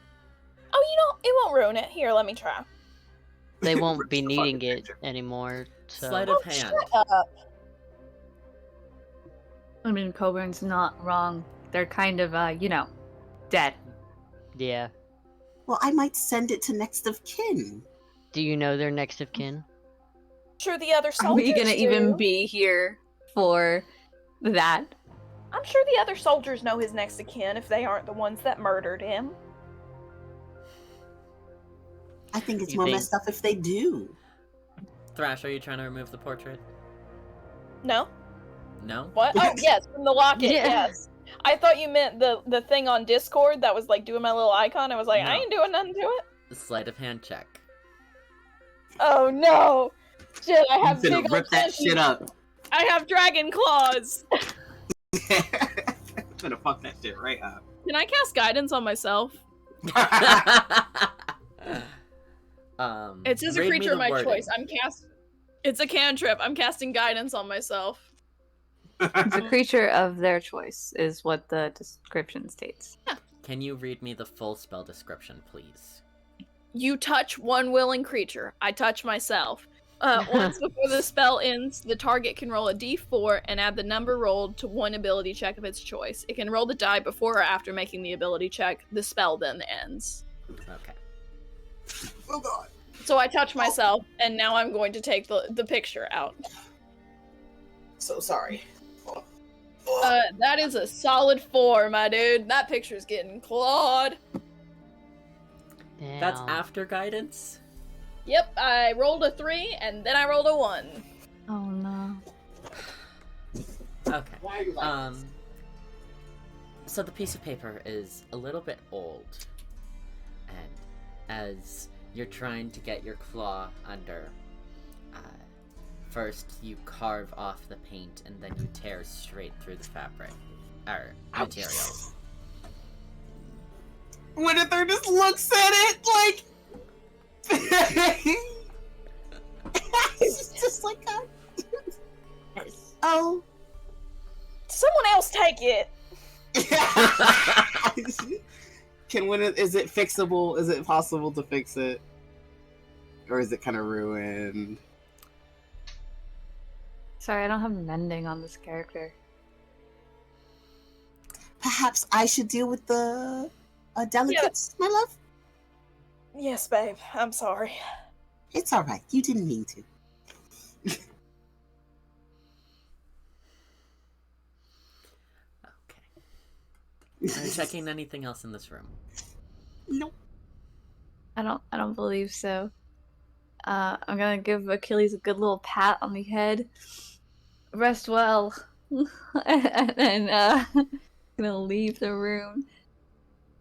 Oh, it won't ruin it. Here, let me try. They won't be needing it anymore, so... Sleight of hand. Shut up. I mean, Coburn's not wrong. They're kind of, dead. Yeah. Well, I might send it to next of kin. Do you know their next of kin? Sure, the other soldiers Are we gonna do. even be here for that? I'm sure the other soldiers know his next of kin if they aren't the ones that murdered him. I think it's more messed up if they do. Thrash, are you trying to remove the portrait? No? No? What? Oh, yes, from the locket, Yeah. yes. I thought you meant the thing on Discord that was, like, doing my little icon. I was like, No. I ain't doing nothing to it. The sleight of hand check. Oh, no! Shit, I have I'm gonna big rip that shit up. I have dragon claws! I'm gonna fuck that shit right up. Can I cast guidance on myself? It says a read me creature the of my wording. choice. It's a cantrip. I'm casting guidance on myself. It's a creature of their choice, is what the description states. Can you read me the full spell description, please? You touch one willing creature. I touch myself. Once before the spell ends, the target can roll a d4 and add the number rolled to one ability check of its choice. It can roll the die before or after making the ability check. The spell then ends. Okay. Oh god. So I touch myself, and now I'm going to take the picture out. So sorry. That is a solid 4, my dude. That picture's getting clawed. Damn. That's after guidance? Yep, I rolled a 3, and then I rolled a 1. Oh no. Okay. Why are you like this? So the piece of paper is a little bit old, and as you're trying to get your claw under, first you carve off the paint, and then you tear straight through the fabric, or material. Wynathyr just looks at it like. It's just like that. Oh. Someone else take it! Is it fixable? Is it possible to fix it? Or is it kind of ruined? Sorry, I don't have mending on this character. Perhaps I should deal with the delicates, my love? Yes, babe. I'm sorry. It's alright. You didn't mean to. Okay. Are you checking anything else in this room? Nope. I don't believe so. I'm gonna give Achilles a good little pat on the head. Rest well. And then gonna leave the room.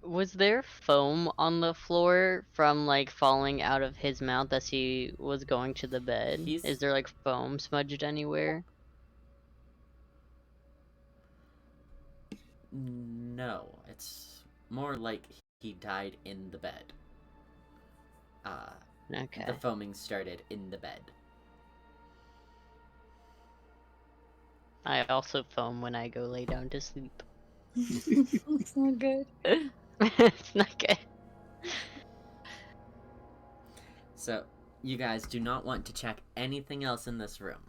Was there foam on the floor from like falling out of his mouth as he was going to the bed? Is there like foam smudged anywhere? No, it's more like he died in the bed. Okay. The foaming started in the bed. I also foam when I go lay down to sleep. It's not good. It's not good. So, you guys do not want to check anything else in this room.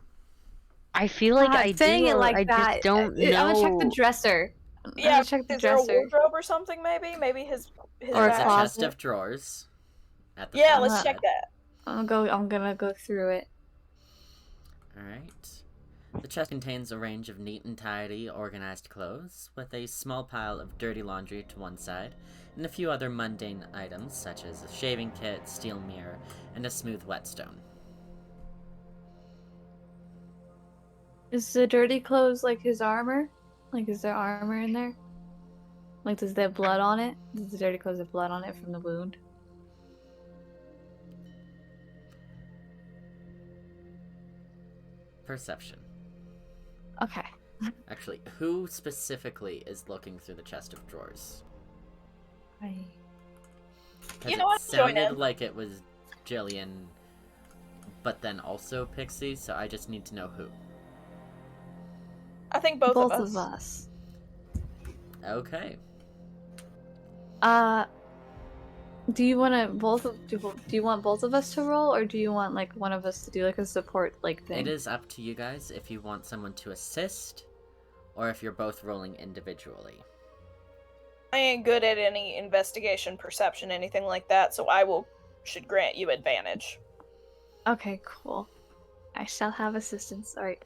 I feel like I saying do. it like I that. just don't know. I'm gonna check the dresser. Yeah, I'm gonna check the is there a dresser. wardrobe or something, maybe? Maybe his Or a There's a bag? chest closet. of drawers. At the Yeah, front let's of the check bed. that. I'm gonna go through it. Alright. The chest contains a range of neat and tidy, organized clothes, with a small pile of dirty laundry to one side, and a few other mundane items, such as a shaving kit, steel mirror, and a smooth whetstone. Is the dirty clothes like his armor? Like, is there armor in there? Like, does they have blood on it? Does the dirty clothes have blood on it from the wound? Perception. Okay. Actually, who specifically is looking through the chest of drawers? I... 'Cause You know what? it Join sounded in. like it was Gillian, but then also Pixie, so I just need to know who. I think both of Both us. Okay. Do you want to do you want both of us to roll, or do you want like one of us to do like a support like thing? It is up to you guys if you want someone to assist, or if you're both rolling individually. I ain't good at any investigation, perception, anything like that, so should grant you advantage. Okay, cool. I shall have assistance. Alright.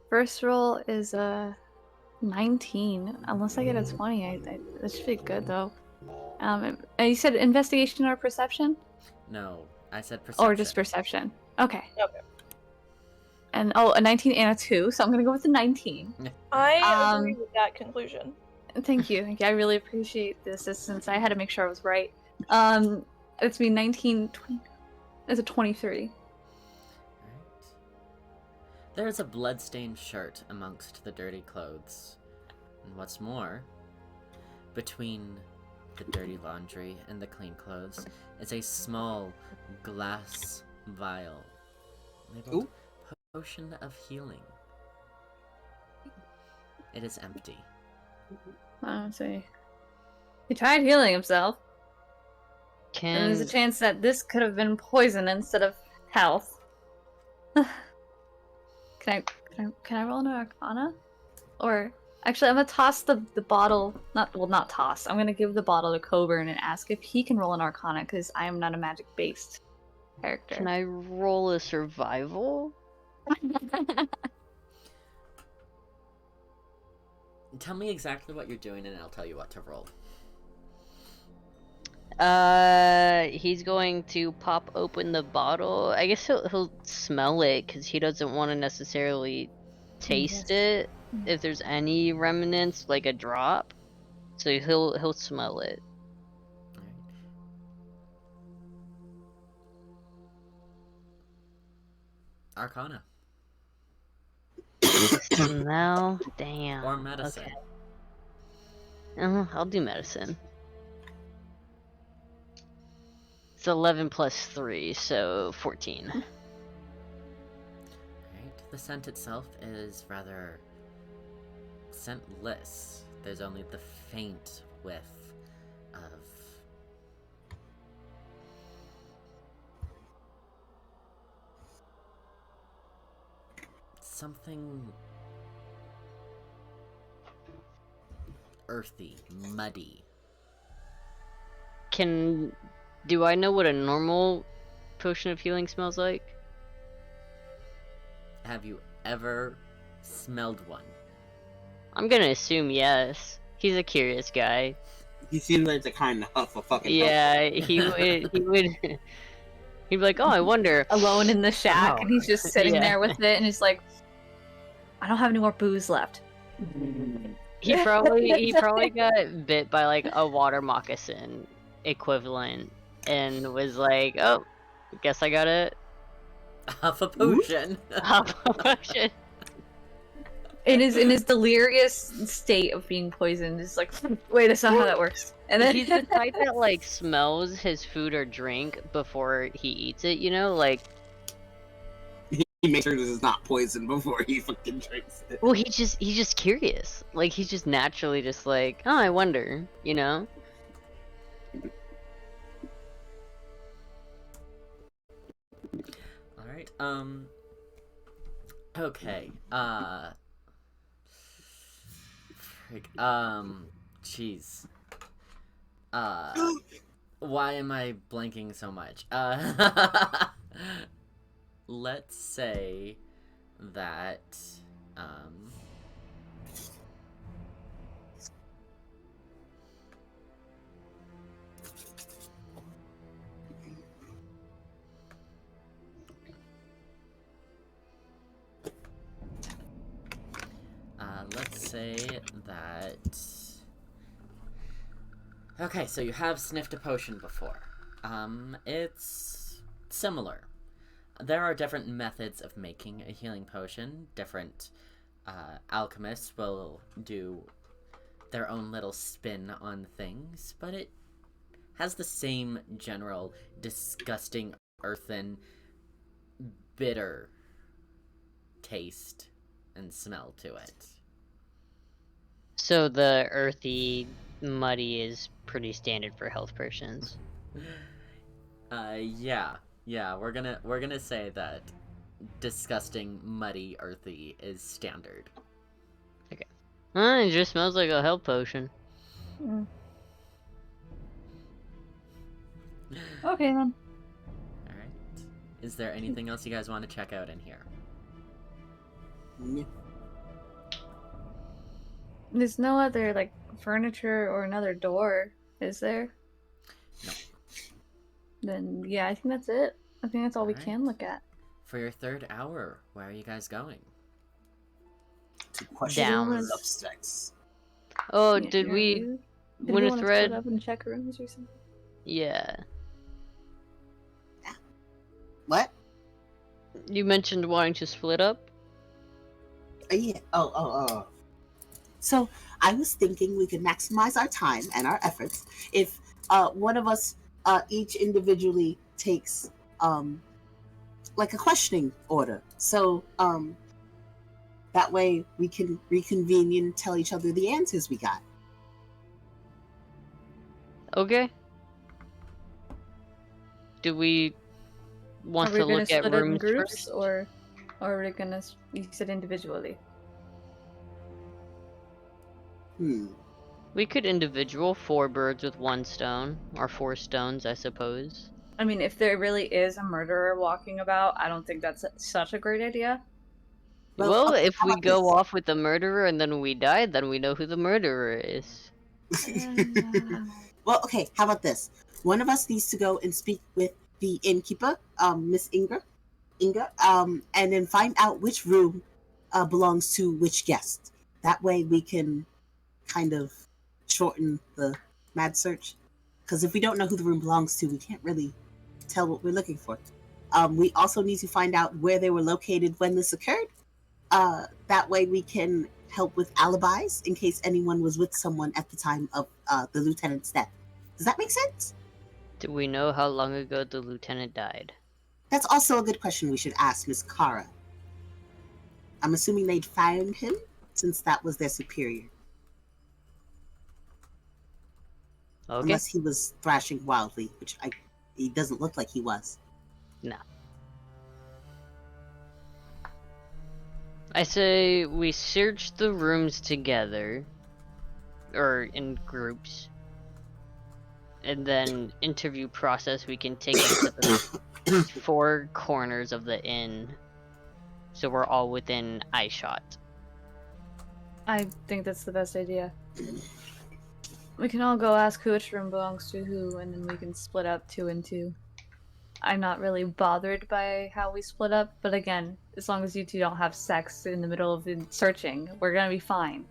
First roll is a 19. Unless I get a 20, that should be good though. And you said investigation or perception? No, I said perception. Or just perception. Okay. Okay. And a 19 and a 2, so I'm gonna go with the 19. I agree with that conclusion. Thank you. I really appreciate the assistance. I had to make sure I was right. It's me 19, 20. It's a 23. Right. There's a bloodstained shirt amongst the dirty clothes. And what's more, between the dirty laundry and the clean clothes is a small glass vial labeled Potion of Healing. It is empty. I see. He tried healing himself. And Can there's a chance that this could have been poison instead of health. Can I roll an Arcana? Or actually, I'm gonna toss the bottle. Not toss. I'm gonna give the bottle to Coburn and ask if he can roll an Arcana because I am not a magic-based character. can I roll a survival? Tell me exactly what you're doing, and I'll tell you what to roll. He's going to pop open the bottle. I guess he'll smell it because he doesn't want to necessarily taste it if there's any remnants, like a drop. So he'll smell it. Alright. Arcana. Smell? Damn. Or medicine. Okay. I'll do medicine. It's 11 plus 3, so 14. Right. The scent itself is rather scentless. There's only the faint whiff of something earthy, muddy. Do I know what a normal potion of healing smells like? Have you ever smelled one? I'm gonna assume yes. He's a curious guy. He seems like the kind of huff a fucking Yeah, he would. He'd be like, oh, I wonder. Alone in the shack, Oh. and he's just sitting Yeah. there with it, and he's like, I don't have any more booze left. He probably got bit by like a water moccasin equivalent, and was like, oh, guess I got it. Half a potion. Potion. In his delirious state of being poisoned, is like, wait, that's not how that works. And then He's the type that like smells his food or drink before he eats it, you know, like. He makes sure this is not poison before he fucking drinks it. Well, he's just curious. Like he's just naturally just like, oh, I wonder, you know. All right. Okay. Jeez. Why am I blanking so much? Let's say that, let's say that... Okay, so you have sniffed a potion before. It's similar. There are different methods of making a healing potion. Different alchemists will do their own little spin on things, but it has the same general disgusting, earthen, bitter taste and smell to it. So the earthy, muddy is pretty standard for health potions. Yeah, we're gonna say that disgusting, muddy, earthy is standard. Okay. It just smells like a health potion. Okay then. Alright. Is there anything else you guys want to check out in here? Yeah. There's no other like furniture or another door, is there? No. Then yeah, I think that's it. I think that's all we Alright. can look at. For your third hour, where are you guys going? To question Down. upstairs. Oh, Yeah, did yeah, we you- win a wanna thread? split up and check rooms or something? Yeah. What? You mentioned wanting to split up? Yeah. Oh. So I was thinking we could maximize our time and our efforts if one of us each individually takes like a questioning order. So That way we can reconvene and tell each other the answers we got. Okay. Do we want to look at split it in rooms groups, first? or are we gonna use it individually? We could individual 4 birds with 1 stone, or 4 stones, I suppose. I mean, if there really is a murderer walking about, I don't think that's such a great idea. Well, okay, if how we about go this? off with the murderer and then we die, then we know who the murderer is. Well, okay, how about this? One of us needs to go and speak with the innkeeper, Miss Inga, and then find out which room belongs to which guest. That way we can kind of shorten the mad search. Because if we don't know who the room belongs to, we can't really tell what we're looking for. We also need to find out where they were located when this occurred. That way we can help with alibis in case anyone was with someone at the time of the lieutenant's death. Does that make sense? Do we know how long ago the lieutenant died? That's also a good question we should ask Miss Kara. I'm assuming they'd found him since that was their superior. Okay. Unless he was thrashing wildly, which he doesn't look like he was. No. I say we search the rooms together, or in groups, and then interview process we can take into the 4 corners of the inn, so we're all within eye shot. I think that's the best idea. We can all go ask which room belongs to who, and then we can split up 2 and 2. I'm not really bothered by how we split up, but again, as long as you two don't have sex in the middle of the searching, we're gonna be fine.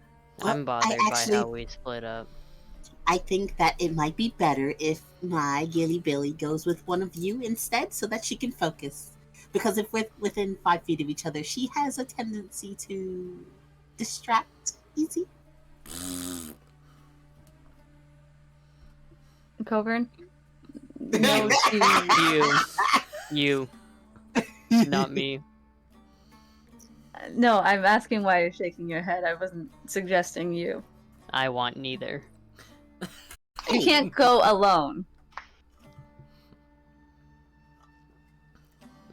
I'm bothered by how we split up. I think that it might be better if my Gilly Billy goes with one of you instead so that she can focus. Because if we're within 5 feet of each other, she has a tendency to distract easy. Coburn? No, you. Not me. No, I'm asking why you're shaking your head. I wasn't suggesting you. I want neither. You can't go alone.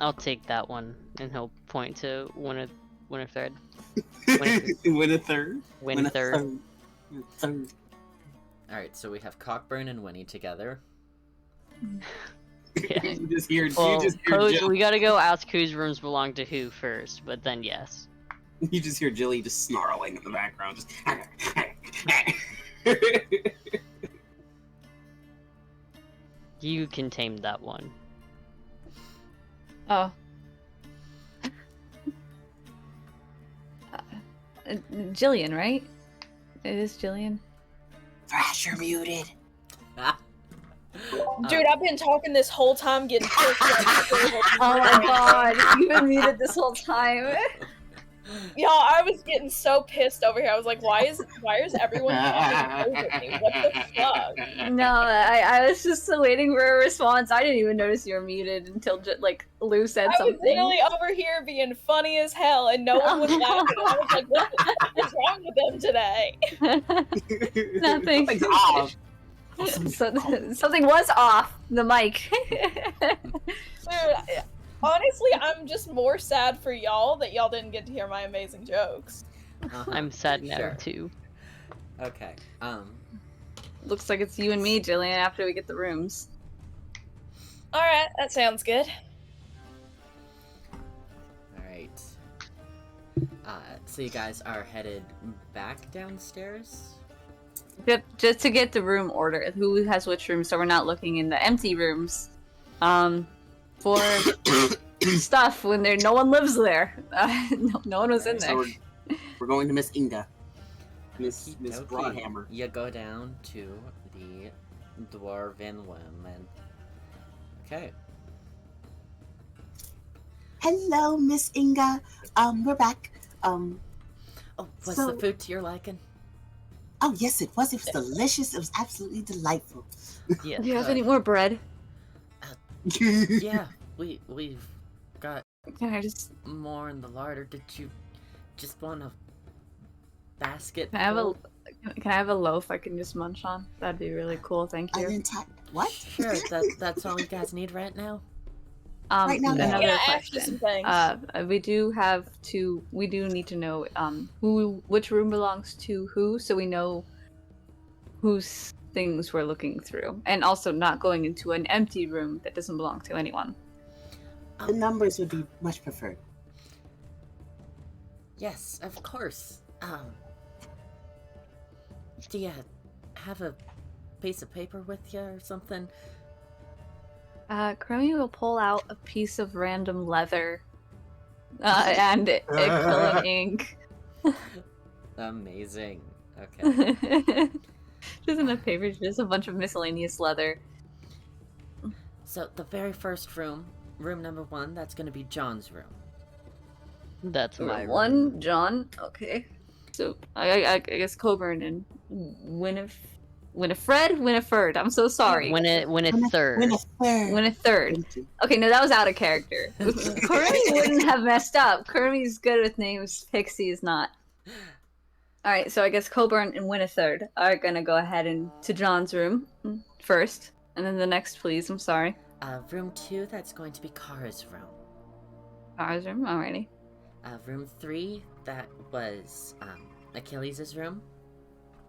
I'll take that one, and he'll point to Wynathyr. Wynathyr. Alright, so we have Cockburn and Winnie together. Yeah. You just hear We gotta go ask whose rooms belong to who first, but then yes. You just hear Jilly just snarling in the background. Just You can tame that one. Oh. Gillian, right? It is Gillian. Thrash, you're muted. Dude, I've been talking this whole time getting pissed. Oh my god, you've been muted this whole time. Y'all, I was getting so pissed over here. I was like, why is everyone talking over me? What the fuck? No, I was just waiting for a response. I didn't even notice you were muted until like Lou said I something. was literally over here being funny as hell, and no one was laughing. I was like, what's wrong with them today? Nothing. Something's off. Something was off the mic. Dude, honestly, I'm just more sad for y'all that y'all didn't get to hear my amazing jokes. I'm sad now Sure. too. Okay, Looks like it's you and me, Gillian, after we get the rooms. Alright, that sounds good. alright. So you guys are headed back downstairs? Just to get the room order, who has which room, so we're not looking in the empty rooms. For stuff when no one lives there. No one was in there. So we're going to Miss Inga. Miss Okay. Broadhammer. You go down to the Dwarven women. Okay. Hello, Miss Inga. We're back. Oh, was So- the food to your liking? Oh yes, it was. It was delicious. It was absolutely delightful. Yes. Do you have any more bread? Yeah, we've got Can I just... more in the larder. Did you just want a basket. Can I have a loaf I can just munch on? That'd be really cool. Thank you. What? Sure, that's all you guys need right now. Right now, no. Yeah, Another ask you some question. things. We do need to know which room belongs to who, so we know whose things we're looking through, and also not going into an empty room that doesn't belong to anyone. The numbers would be much preferred. Yes, of course. Do you have a piece of paper with you or something? Korimi will pull out a piece of random leather and acrylic ink. Amazing. Okay. Doesn't have paper, just a bunch of miscellaneous leather. So the very first room number 1, that's going to be John's room. That's my one, room. John. Okay. So I guess Coburn and Wynathyr. I'm so sorry. Wynathyr. Wynathyr. Okay, no, that was out of character. Korimi wouldn't have messed up. Korimi's good with names. Pixie is not. All right, so I guess Coburn and Wynathyr are gonna go ahead and to John's room first, and then the next, please. I'm sorry. Room 2, that's going to be Kara's room. Kara's room. Alrighty. Room 3, that was Achilles' room.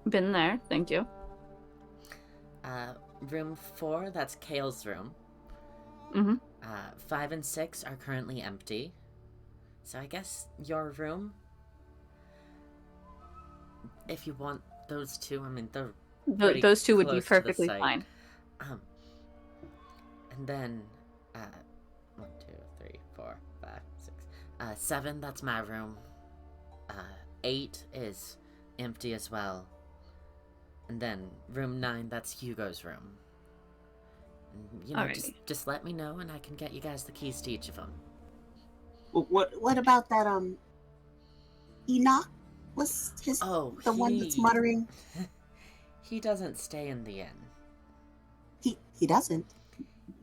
Been there. Thank you. Room 4, that's Kale's room. Mhm. 5 and 6 are currently empty. So I guess your room, if you want those two, I mean, Those two would be close to the perfectly site. fine. And then 1, 2, 3, 4, 5, 6, 7, that's my room. 8 is empty as well. And then room 9, that's Hugo's room. And, you know, just let me know and I can get you guys the keys to each of them. What about that Enoch? Was his the one that's muttering? He doesn't stay in the inn. He doesn't.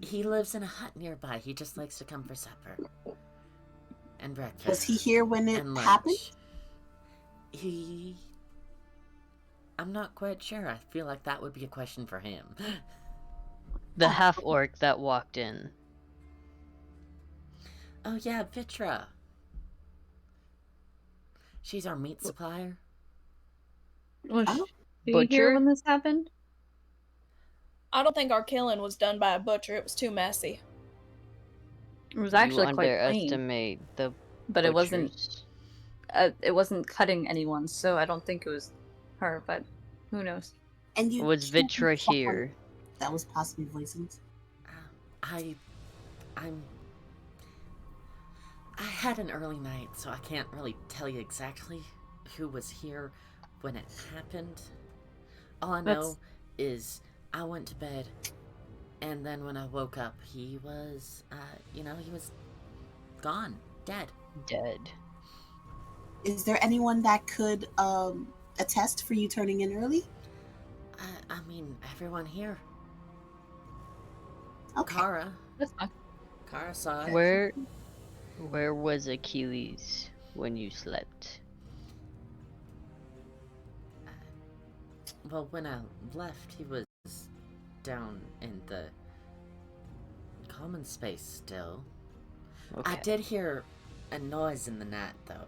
He lives in a hut nearby. He just likes to come for supper and breakfast. Was he here when it happened? I'm not quite sure. I feel like that would be a question for him. The half-orc that walked in. Oh yeah, Vitra. She's our meat supplier. Was she here when this happened? I don't think our killing was done by a butcher. It was too messy. It was actually you quite clean. underestimate the but butchers. it wasn't cutting anyone, so I don't think it was her, but who knows. And you was Vitra here? That was possibly voicings. I had an early night, so I can't really tell you exactly who was here when it happened. All I know is I went to bed, and then when I woke up, he was, he was gone, dead. Dead. Is there anyone that could attest for you turning in early? I mean, everyone here. Okay. Kara. That's fine. Kara saw it. Where was Achilles when you slept? Well, when I left, he was down in the common space still. Okay. I did hear a noise in the night, though.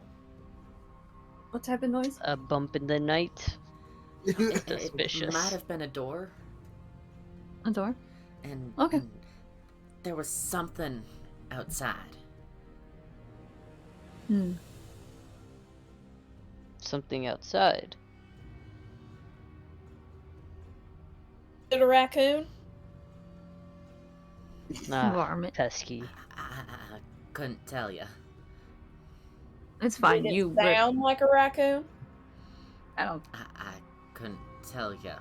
What type of noise? A bump in the night? It Suspicious. might have been a door. A door? And, Okay. and there was something outside. Something outside. Is it a raccoon? Varmint. Pesky. I couldn't tell you. It's fine. Did it sound like a raccoon? I don't. I couldn't tell you.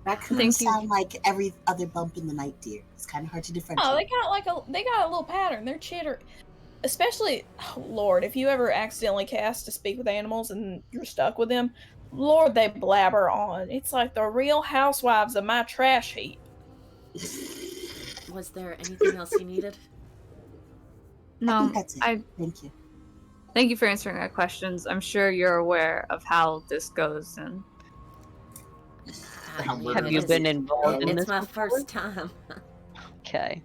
Raccoons sound like every other bump in the night, dear. It's kind of hard to differentiate. Oh, they got a little pattern. They're chitter. Especially, oh Lord, if you ever accidentally cast to speak with animals and you're stuck with them, Lord, they blabber on. It's like the Real Housewives of my trash heap. Was there anything else you needed? I No, think that's it. Thank you. thank you for answering our questions. I'm sure you're aware of how this goes, and How mean, Have you it's- been involved in It's this my before? first time. Okay.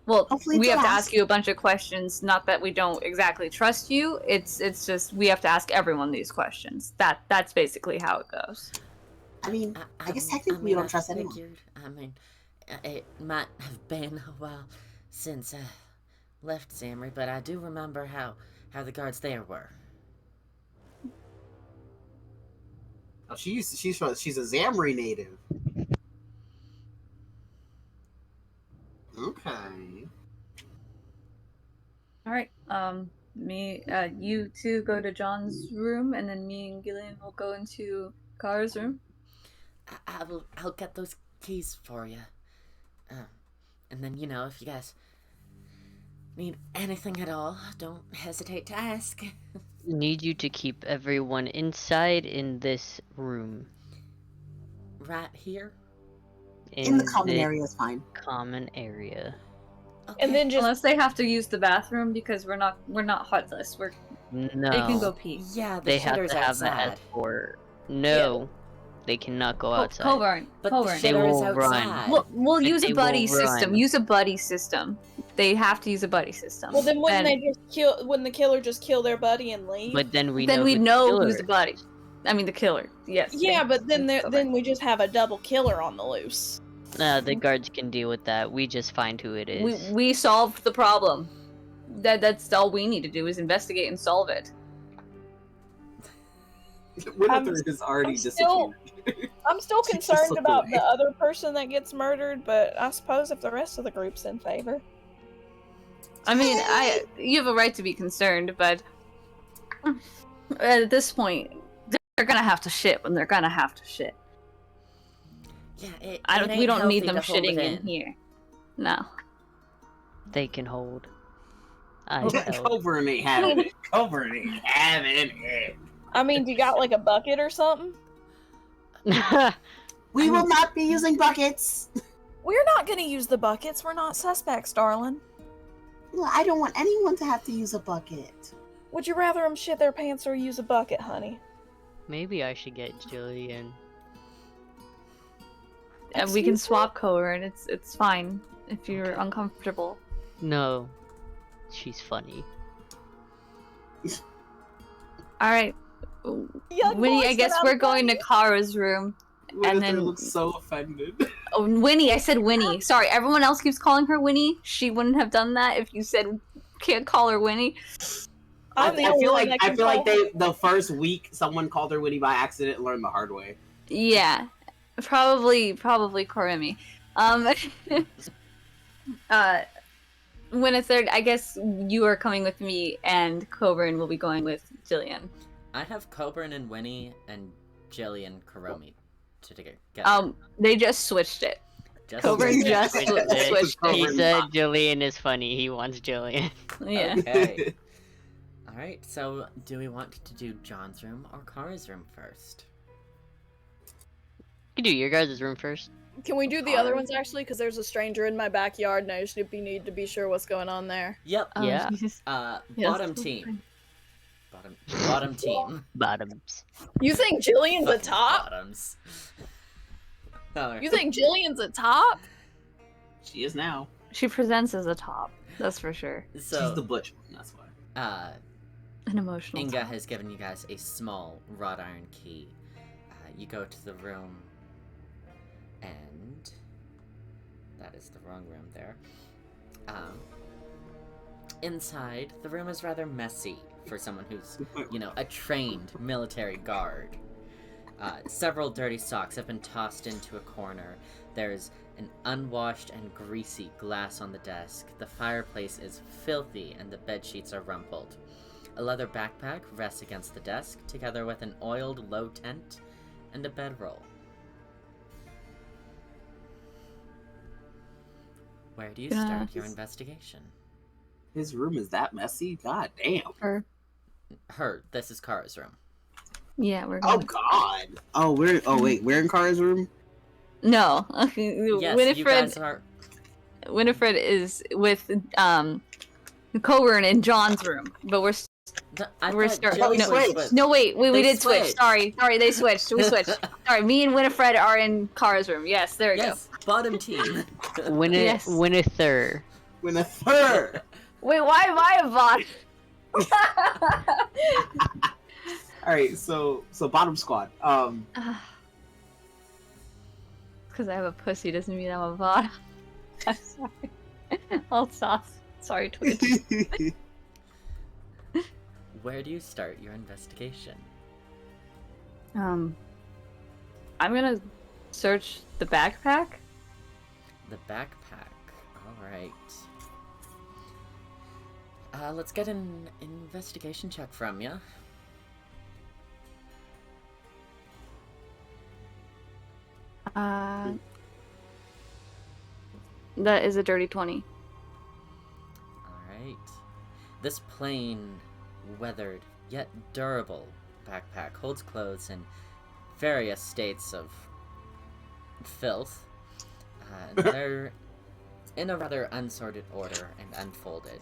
well, Hopefully we it's have the to last. ask you a bunch of questions. Not that we don't exactly trust you. It's just we have to ask everyone these questions. That's basically how it goes. I mean, I guess technically you don't trust anyone. figured, I mean, it might have been a while since I left Zamri, but I do remember how the guards there were. Oh, she's a Zamri native. Okay. All right. You two go to John's room, and then me and Gillian will go into Kara's room. I'll get those keys for you. And then, you know, if you guys need anything at all, don't hesitate to ask. Need you to keep everyone inside in this room. Right here? In the common area is fine. Common area. Okay. And then just Unless they have to use the bathroom because we're not heartless. No. They can go pee. yeah, the They have shitter's to have an outside. escort. No. They cannot go outside. Coburn. But Coburn. the They shitter is will run. outside. We'll But use they a buddy will system. run. Use a buddy system. They have to use a buddy system. well, then wouldn't And they just kill? Wouldn't the killer just kill their buddy and leave? But then we then know we who the know killer who's the is. buddy. I mean, the killer. Yes. yeah, but then Coburn. then we just have a double killer on the loose. The guards can deal with that. We just find who it is. We solved the problem. That's all we need to do is investigate and solve it. Wynathyr is already I'm still- disappeared. I'm still She just concerned looked about away. the other person that gets murdered, but I suppose if the rest of the group's in favor. I mean, you have a right to be concerned, but at this point, they're gonna have to shit when they're gonna have to shit. Yeah, We don't need them shitting shitting in here. No. They can hold. I Okay. held. Coburn ain't having it. Coburn ain't having it. I mean, do you got like a bucket or something? We will not be using buckets. We're not gonna use the buckets. We're not suspects, darling. Well, I don't want anyone to have to use a bucket. Would you rather them shit their pants or use a bucket, honey? Maybe I should get Gillian. And we can Excuse me? swap Coburn. It's fine if you're uncomfortable. No. She's funny. All right, Young Winnie. boy I said guess I'm we're going to funny. Kara's room. And Wynathyr then- looks so offended. Oh, Winnie. I said Winnie. Sorry, everyone else keeps calling her Winnie. She wouldn't have done that if you said can't call her Winnie. I I'm the only feel one like that can feel like call her. the first week someone called her Winnie by accident and learned the hard way. Yeah, probably Korimi. Wynathyr, I guess you are coming with me, and Coburn will be going with Gillian. I have Coburn and Winnie and Gillian Korimi together. They just switched it. Just Coburn Yeah. just Switched it. switched Coburn. He it. said Gillian is funny. He wants Gillian. Yeah. Okay. Alright, so do we want to do John's room or Kara's room first? You can do your guys' room first. Can we do the other ones actually? Because there's a stranger in my backyard, and I just need to be sure what's going on there. Yep. Oh, Yeah. Jesus. Yes. Bottom team. Bottom team. Bottoms. You think Jillian's a top? Bottoms. Alright. You think Jillian's a top? She is now. She presents as a top. That's for sure. So, She's the butch one, that's why. An emotional Inga top. has given you guys a small wrought iron key. You go to the room, and that is the wrong room there. Inside, the room is rather messy for someone who's, you know, a trained military guard. Several dirty socks have been tossed into a corner. There's an unwashed and greasy glass on the desk. The fireplace is filthy and the bedsheets are rumpled. A leather backpack rests against the desk, together with an oiled low tent and a bedroll. Where do you start your investigation? His room is that messy? God damn. This is Kara's room. Yeah, we're Oh going. god. We're in Kara's room. No. Yes, you guys are... Winifred is with Coburn in John's room, but we're We're starting. Switched. No, wait, we They did switch. switched. Sorry, they switched. We switched. Sorry, me and Winifred are in Kara's room. Yes, there we Yes, bottom team. Yes. Wynathyr. Wynathyr. go. Wait, why am I a bot? All right, so bottom squad. Because I have a pussy doesn't mean I'm a bot. I'm sorry. I'll stop. Sorry, Twitch. Where do you start your investigation? I'm gonna search the backpack. The backpack. Alright. Let's get an investigation check from ya. That is a dirty 20. Alright. This plain, weathered, yet durable backpack holds clothes in various states of filth. They're in a rather unsorted order and unfolded.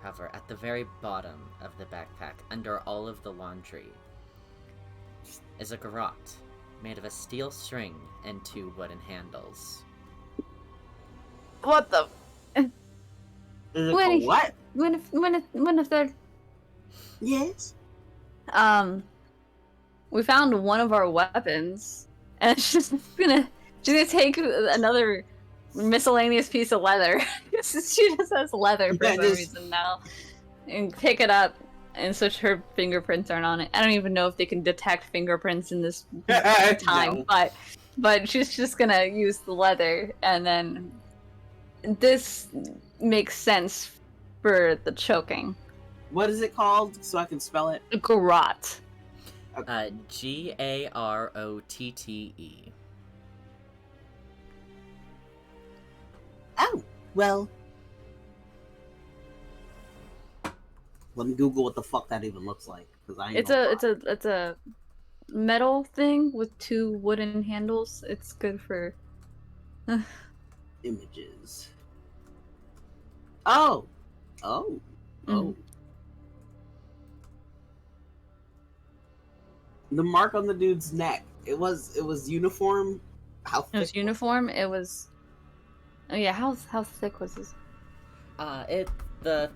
However, at the very bottom of the backpack, under all of the laundry, is a garrote made of a steel string and 2 wooden handles. What the? Is it Winnie. a what? Winifred. Yes. We found one of our weapons, and she's gonna take another miscellaneous piece of leather. She just has leather for some reason now, and pick it up, and so her fingerprints aren't on it. I don't even know if they can detect fingerprints in this time, No. but she's just gonna use the leather, and then this makes sense for the choking. What is it called? So I can spell it. Garrote. Garotte. Oh, well. Let me Google what the fuck that even looks like, because I. It's a metal thing with 2 wooden handles. It's good for. Images. Oh. Mhm. The mark on the dude's neck. It was uniform. How thick? It was uniform. It was. Oh yeah, how thick was this? The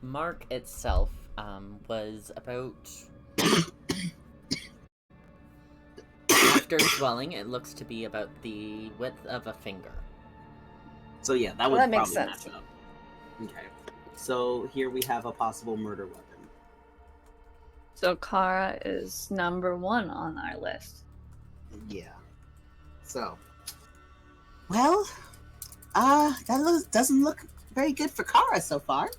mark itself was about after swelling, it looks to be about the width of a finger. So yeah, that would That makes probably sense. match up. Okay. So here we have a possible murder weapon. So Kara is number 1 on our list. Yeah. So. Well, doesn't look very good for Kara so far.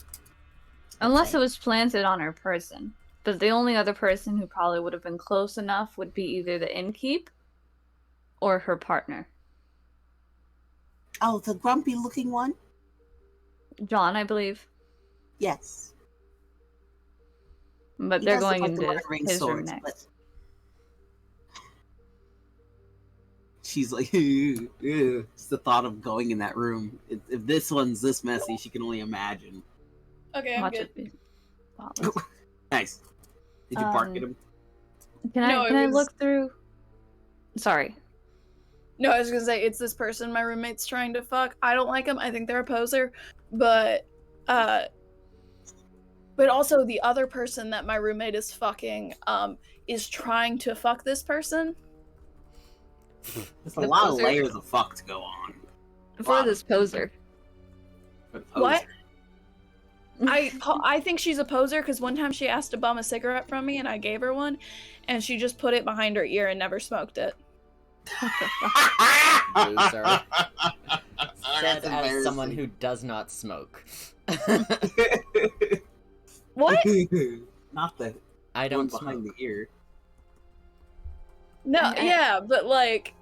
Unless it was planted on her person. But the only other person who probably would have been close enough would be either the innkeep or her partner. Oh, the grumpy looking one? John, I believe. Yes. But He they're does look going like the into murdering his room swords, next. but- She's like, ew. It's the thought of going in that room. If this one's this messy, she can only imagine. Okay, I'm Watch good. it be spotless. Nice. Did you bark Um, at him? Can No, it I was- look through? Sorry. No, I was gonna say it's this person my roommate's trying to fuck. I don't like them. I think they're a poser, but also the other person that my roommate is fucking is trying to fuck this person. There's a the lot of poser- layers of fuck to go on. For this poser. But What? poser. I think she's a poser because one time she asked to bum a cigarette from me and I gave her one, and she just put it behind her ear and never smoked it. Loser. Said That's as someone embarrassing. who does not smoke. What? Not the I one don't behind smoke. the ear. No, I- yeah, but like,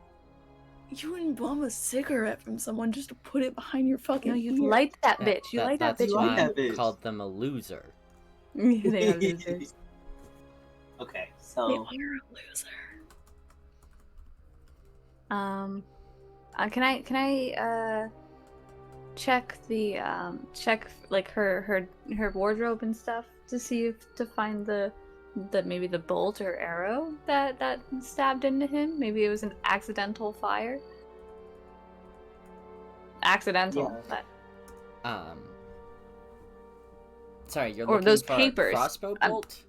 you wouldn't bum a cigarette from someone just to put it behind your fucking No, you ear. light that Yeah, bitch. You light that that's bitch. like why that I bitch. called them a loser. They are losers. Okay, They so are a loser. Can I check the check like her wardrobe and stuff to see if to find the maybe the bolt or arrow that stabbed into him? Maybe it was an accidental fire. Accidental. Yeah. But... Sorry, you're Or looking those for papers. crossbow bolt?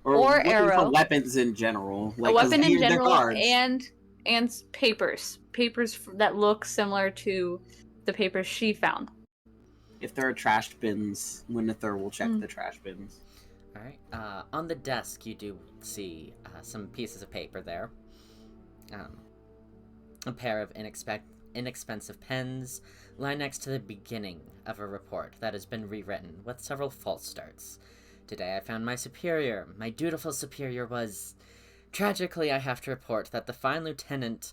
Or looking for arrow. Weapons in general. A Like, 'cause weapon in they're general guards. and papers that look similar to the papers she found. If there are trash bins, Wynathyr will check the trash bins. Alright. On the desk, you do see some pieces of paper there. A pair of inexpensive pens lie next to the beginning of a report that has been rewritten with several false starts. Today I found my superior. My dutiful superior was... Tragically, I have to report that the fine Lieutenant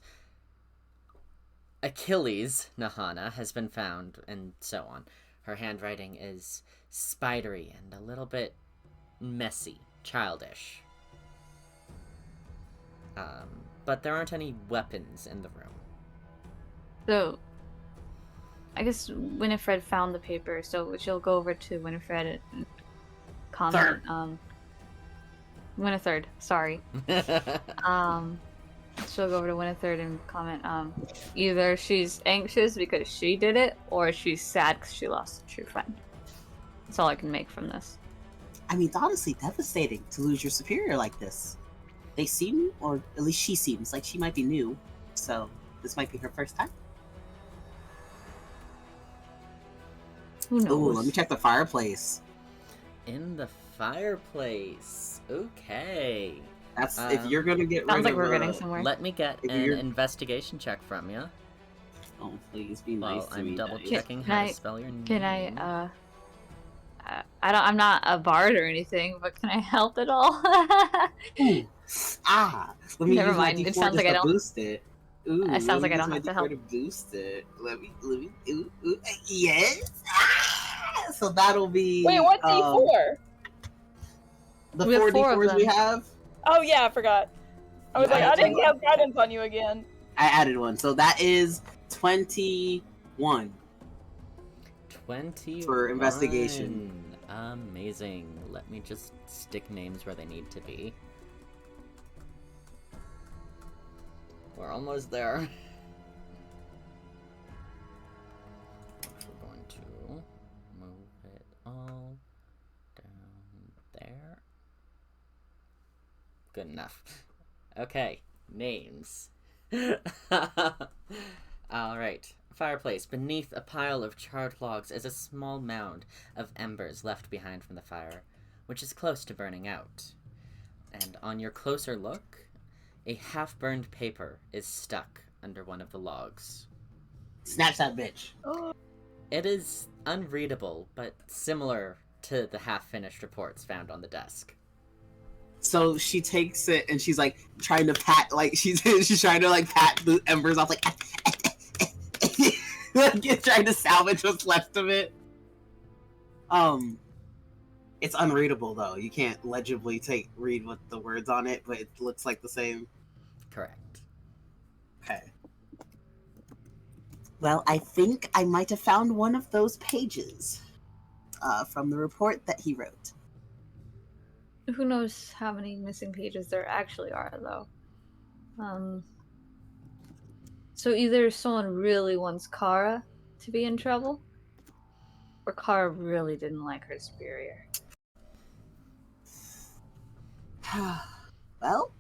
Achilles Nahana has been found, and so on. Her handwriting is spidery and a little bit messy, childish. But there aren't any weapons in the room. So, I guess Winifred found the paper, so she'll go over to Winifred and comment. Winifred, sorry. She'll go over to Winifred and comment. Either she's anxious because she did it, or she's sad because she lost a true friend. That's all I can make from this. I mean, it's honestly devastating to lose your superior like this. They seem, or at least she seems, like she might be new, so this might be her first time. Who knows? Ooh, let me check the fireplace. In the fireplace. Okay. That's if you're gonna get Sounds rid like of we're getting somewhere. Let me get If an you're- investigation check from you. Oh, please be nice While to I'm me. double Daddy. checking Can how I- to spell your name. Can I'm not a bard or anything, but can I help at all? Ooh. Let me Never use my mind, it D4 sounds like just I to don't- boost it. Ooh, It sounds let like me I use don't my have to D4 help. to boost it. Let me, yes. So that'll be. Wait, what's E4? The We have 4 4 of D4s we them. have. Oh yeah, I forgot. I was You like, I added didn't one? have guidance on you again. I added one, so that is 21 21 for investigation. Amazing. Let me just stick names where they need to be. We're almost there. We're going to move it all down there. Good enough. Okay, names. Alright. Fireplace. Beneath a pile of charred logs is a small mound of embers left behind from the fire, which is close to burning out. And on your closer look, a half-burned paper is stuck under one of the logs. Snatch that bitch. It is unreadable, but similar to the half-finished reports found on the desk. So she takes it and she's like trying to pat, like she's trying to like pat the embers off, like like trying to salvage what's left of it. It's unreadable though. You can't legibly read what the words on it, but it looks like the same. Correct. Okay. Well, I think I might have found one of those pages from the report that he wrote. Who knows how many missing pages there actually are, though. So either someone really wants Kara to be in trouble, or Kara really didn't like her superior. Well,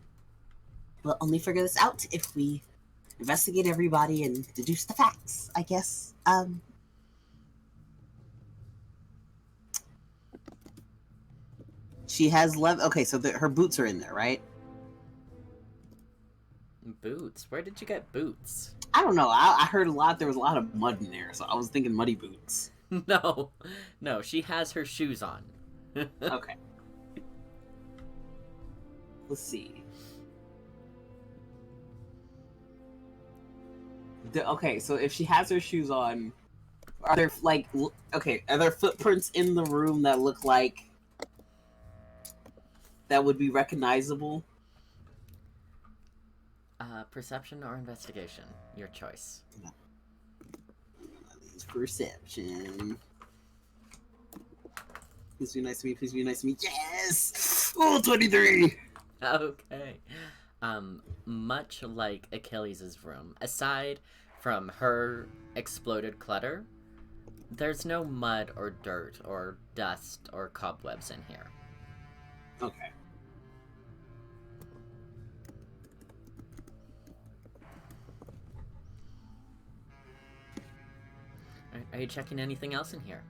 we'll only figure this out if we investigate everybody and deduce the facts, I guess. She has okay, so her boots are in there, right? Boots? Where did you get boots? I don't know. I heard there was a lot of mud in there, so I was thinking muddy boots. No, she has her shoes on. Okay. Let's see. Okay, so if she has her shoes on, are there are there footprints in the room that look like that would be recognizable? Perception or investigation? Your choice. It's perception. Please be nice to me. Please be nice to me. Yes! Oh, 23! Okay. Much like Achilles' room, aside from her exploded clutter, there's no mud or dirt or dust or cobwebs in here. Okay. Are you checking anything else in here?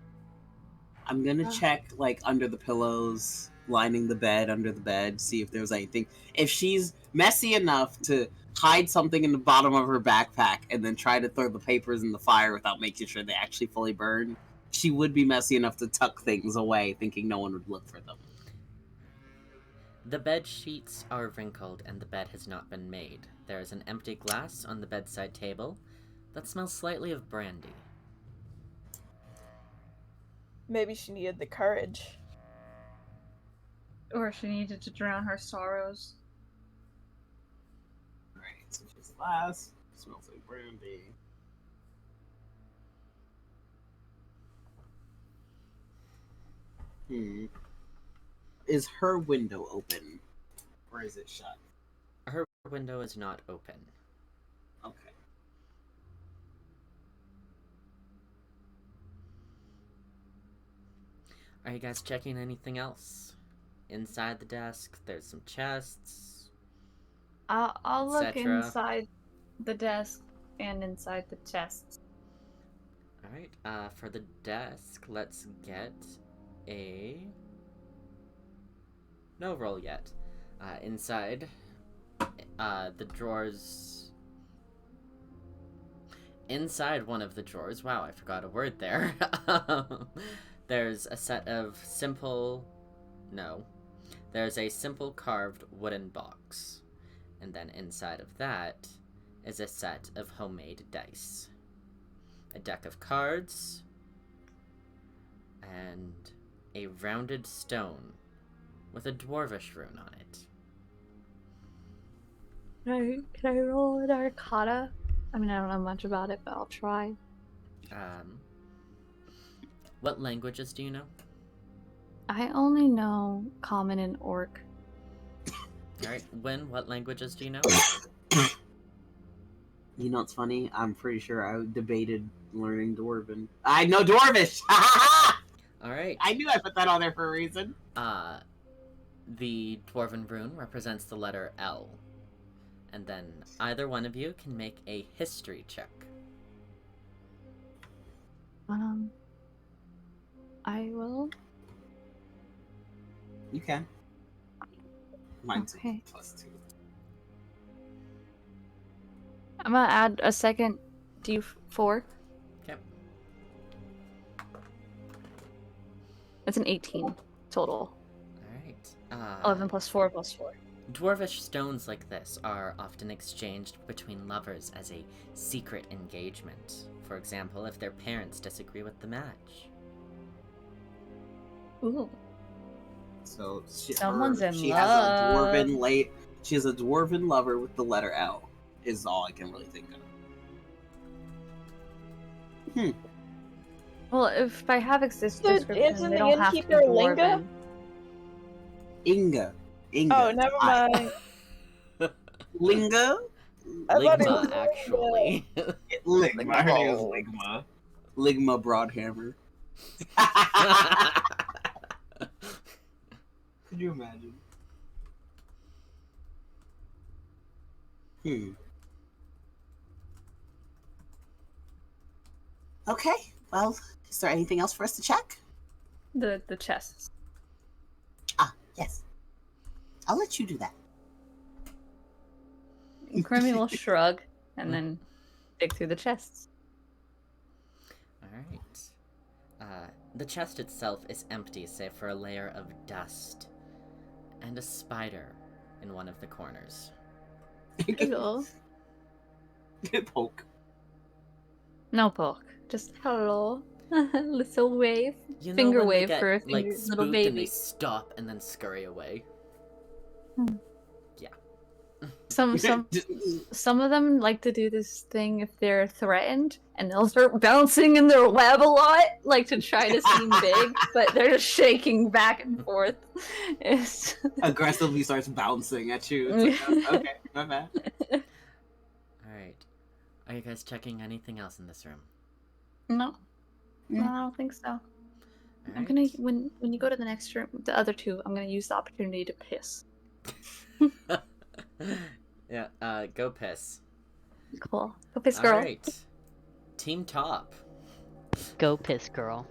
I'm gonna check, like, under the pillows, lining the bed, under the bed, see if there's anything. If she's messy enough to hide something in the bottom of her backpack and then try to throw the papers in the fire without making sure they actually fully burn, she would be messy enough to tuck things away, thinking no one would look for them. The bed sheets are wrinkled and the bed has not been made. There is an empty glass on the bedside table that smells slightly of brandy. Maybe she needed the courage. Or she needed to drown her sorrows. Right, so she's glass. Smells like brandy. Is her window open? Or is it shut? Her window is not open. Okay. Are you guys checking anything else? Inside the desk, there's some chests. I'll look etc. inside the desk and inside the chests. Alright, for the desk, let's get a... No roll yet. Inside, the drawers... Inside one of the drawers, wow, I forgot a word there. There's a set of simple... No. There's a simple carved wooden box. And then inside of that is a set of homemade dice. A deck of cards. And a rounded stone with a dwarvish rune on it. Can I roll an Arcana? I mean, I don't know much about it, but I'll try. What languages do you know? I only know Common and Orc. Alright, Wyn, what languages do you know? You know what's funny? I'm pretty sure I debated learning Dwarven. I know Dwarvish! Alright. I knew I put that on there for a reason. The Dwarven rune represents the letter L. And then either one of you can make a history check. I will. You can. Mine's Okay. +2. I'm gonna add a second D4. Okay. It's an 18 total. Alright. 11 plus 4 plus 4. Dwarvish stones like this are often exchanged between lovers as a secret engagement. For example, if their parents disagree with the match. Ooh. So Someone's in she love. She has a dwarven lover with the letter L. Is all I can really think of. Well, if by Havoc's Isn't description, they the don't have to be innkeeper Linga? Inga. Oh, never mind. Linga? I thought it was Ligma, actually. Ligma. Her name is Ligma. Ligma Broadhammer. Could you imagine? Okay. Well, is there anything else for us to check? The chests. Ah, yes. I'll let you do that. Korimi will shrug and then dig through the chests. Alright. The chest itself is empty, save for a layer of dust and a spider in one of the corners. Hello. Poke. No poke. Just hello. Little wave. You know Finger when they wave get, for a like, little spooked and they baby. stop and then scurry away. Yeah. Some of them like to do this thing if they're threatened, and they'll start bouncing in their web a lot, like to try to seem big, but they're just shaking back and forth. It's aggressively starts bouncing at you. It's like, okay, my bad. Alright. Are you guys checking anything else in this room? No, I don't think so. All I'm right. gonna when you go to the next room, the other two, I'm gonna use the opportunity to piss. Yeah, go piss. Cool. Go piss, girl. Alright. Team top. Go piss, girl.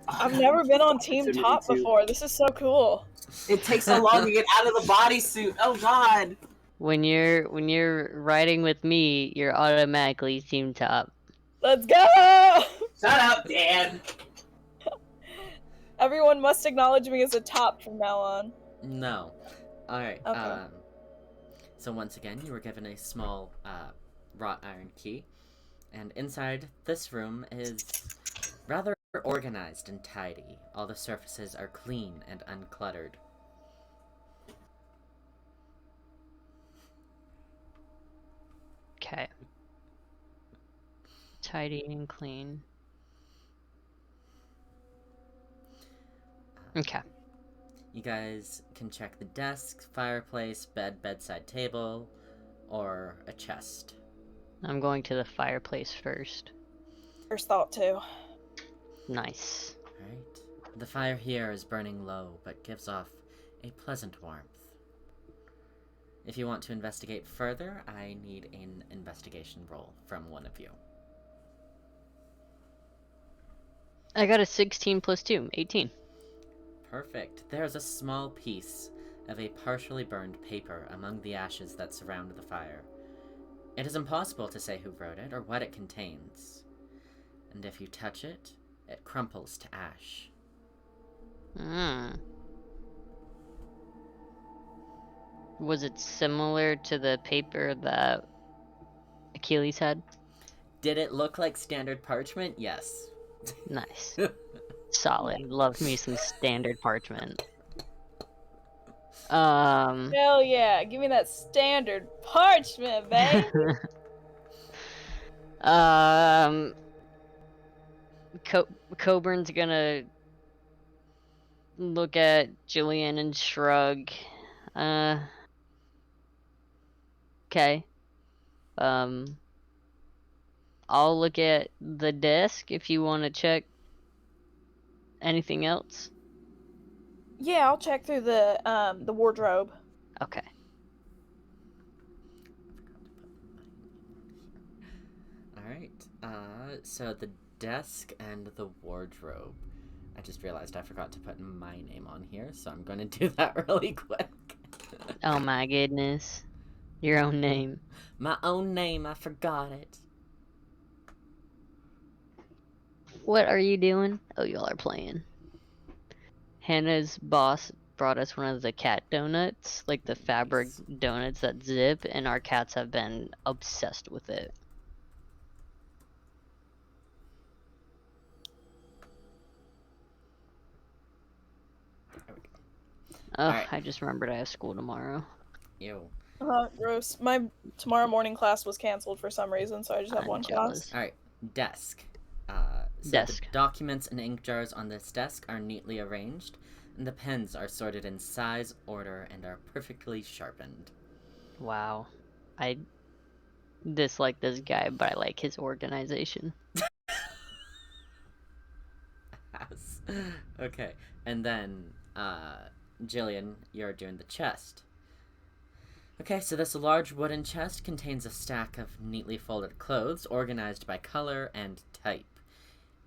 I've never been on Team Top before. This is so cool. It takes so long to get out of the bodysuit. Oh god. When you're riding with me, you're automatically team top. Let's go! Shut up, Dan. Everyone must acknowledge me as a top from now on. No. Alright, Okay. So once again, you were given a small, wrought iron key. And inside this room is rather organized and tidy. All the surfaces are clean and uncluttered. Okay. Tidy and clean. Okay. You guys can check the desk, fireplace, bed, bedside table, or a chest. I'm going to the fireplace first. First thought, too. Nice. Alright. The fire here is burning low, but gives off a pleasant warmth. If you want to investigate further, I need an investigation roll from one of you. I got a 16 plus 2, 18. Perfect. There's a small piece of a partially burned paper among the ashes that surround the fire. It is impossible to say who wrote it or what it contains. And if you touch it, it crumples to ash. Was it similar to the paper that Achilles had? Did it look like standard parchment? Yes. Nice. Solid. Love me some standard parchment. Hell yeah, give me that standard parchment, babe. Coburn's gonna look at Gillian and shrug. Okay. I'll look at the desk if you want to check anything else. Yeah, I'll check through the wardrobe. Okay. Alright, so the desk and the wardrobe. I just realized I forgot to put my name on here, so I'm gonna do that really quick. Oh my goodness. Your own name. My own name, I forgot it. What are you doing? Oh, y'all are playing. Hannah's boss brought us one of the cat donuts, like the fabric donuts that zip, and our cats have been obsessed with it. There we go. Oh, Alright. I just remembered I have school tomorrow. Ew. Gross. My tomorrow morning class was canceled for some reason, so I just have I'm one jealous. class. Alright, desk. So Desk. the documents and ink jars on this desk are neatly arranged, and the pens are sorted in size, order, and are perfectly sharpened. Wow. I dislike this guy, but I like his organization. Yes. Okay, and then, Gillian, you're doing the chest. Okay, so this large wooden chest contains a stack of neatly folded clothes, organized by color and type.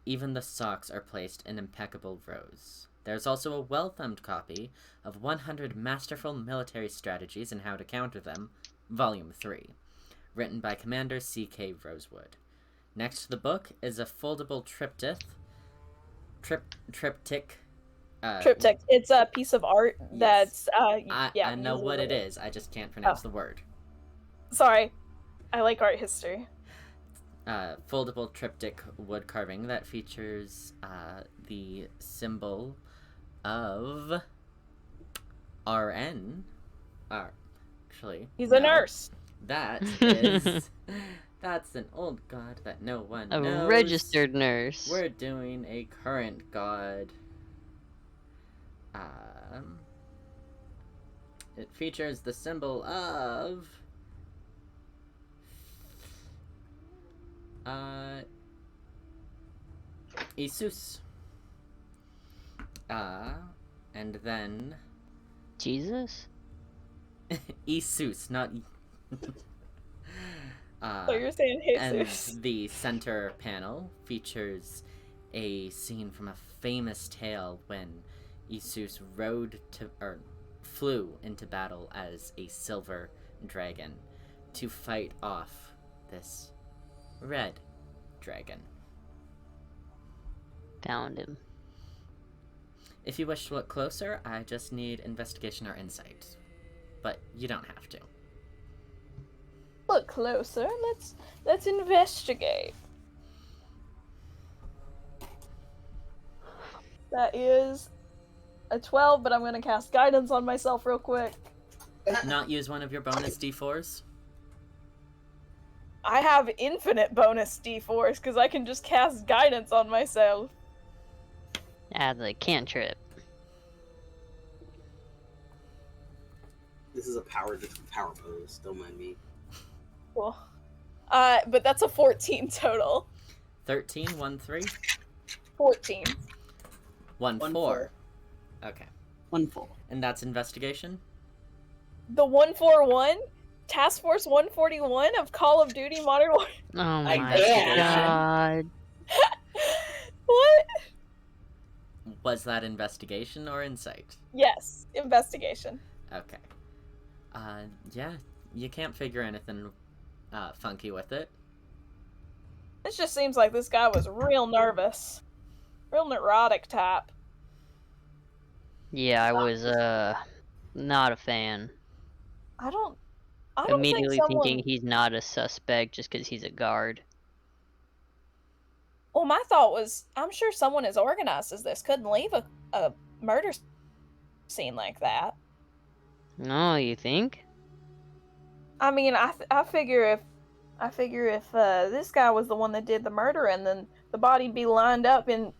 Even the socks are placed in impeccable rows. There's also a well-thumbed copy of 100 Masterful Military Strategies and How to Counter Them, Volume 3, written by Commander C.K. Rosewood. Next to the book is a foldable triptych. Triptych. It's a piece of art that's I know what it is. I just can't pronounce the word. Sorry. I like art history. Foldable triptych wood carving that features the symbol of RN. Actually, He's no. a nurse. That is... That's an old god that no one A knows. registered nurse. We're doing a current god. It features the symbol of... Isus. And then... Jesus? Isus, not... So you're saying Jesus. And the center panel features a scene from a famous tale when Isus flew into battle as a silver dragon to fight off this red dragon. Found him. If you wish to look closer, I just need investigation or insight. But you don't have to. Look closer. Let's investigate. That is a 12, but I'm gonna cast guidance on myself real quick. Not use one of your bonus d4s? I have infinite bonus d4s because I can just cast guidance on myself. Ah, the cantrip. This is a power pose. Don't mind me. Cool. But that's a 14 total. 13, 1, 3? 14. 1, 1, 4. 4. Okay. 1 4. And that's investigation? The 141? Task Force 141 of Call of Duty Modern Warfare. Oh my Investigation. god. What? Was that investigation or insight? Yes, investigation. Okay. Yeah, you can't figure anything funky with it. This just seems like this guy was real nervous. Real neurotic type. Yeah, I was not a fan. I don't Immediately think someone... thinking he's not a suspect just because he's a guard. Well, my thought was, I'm sure someone as organized as this couldn't leave a murder scene like that. No, you think? I mean, I figure if this guy was the one that did the murder, and then the body'd be lined up in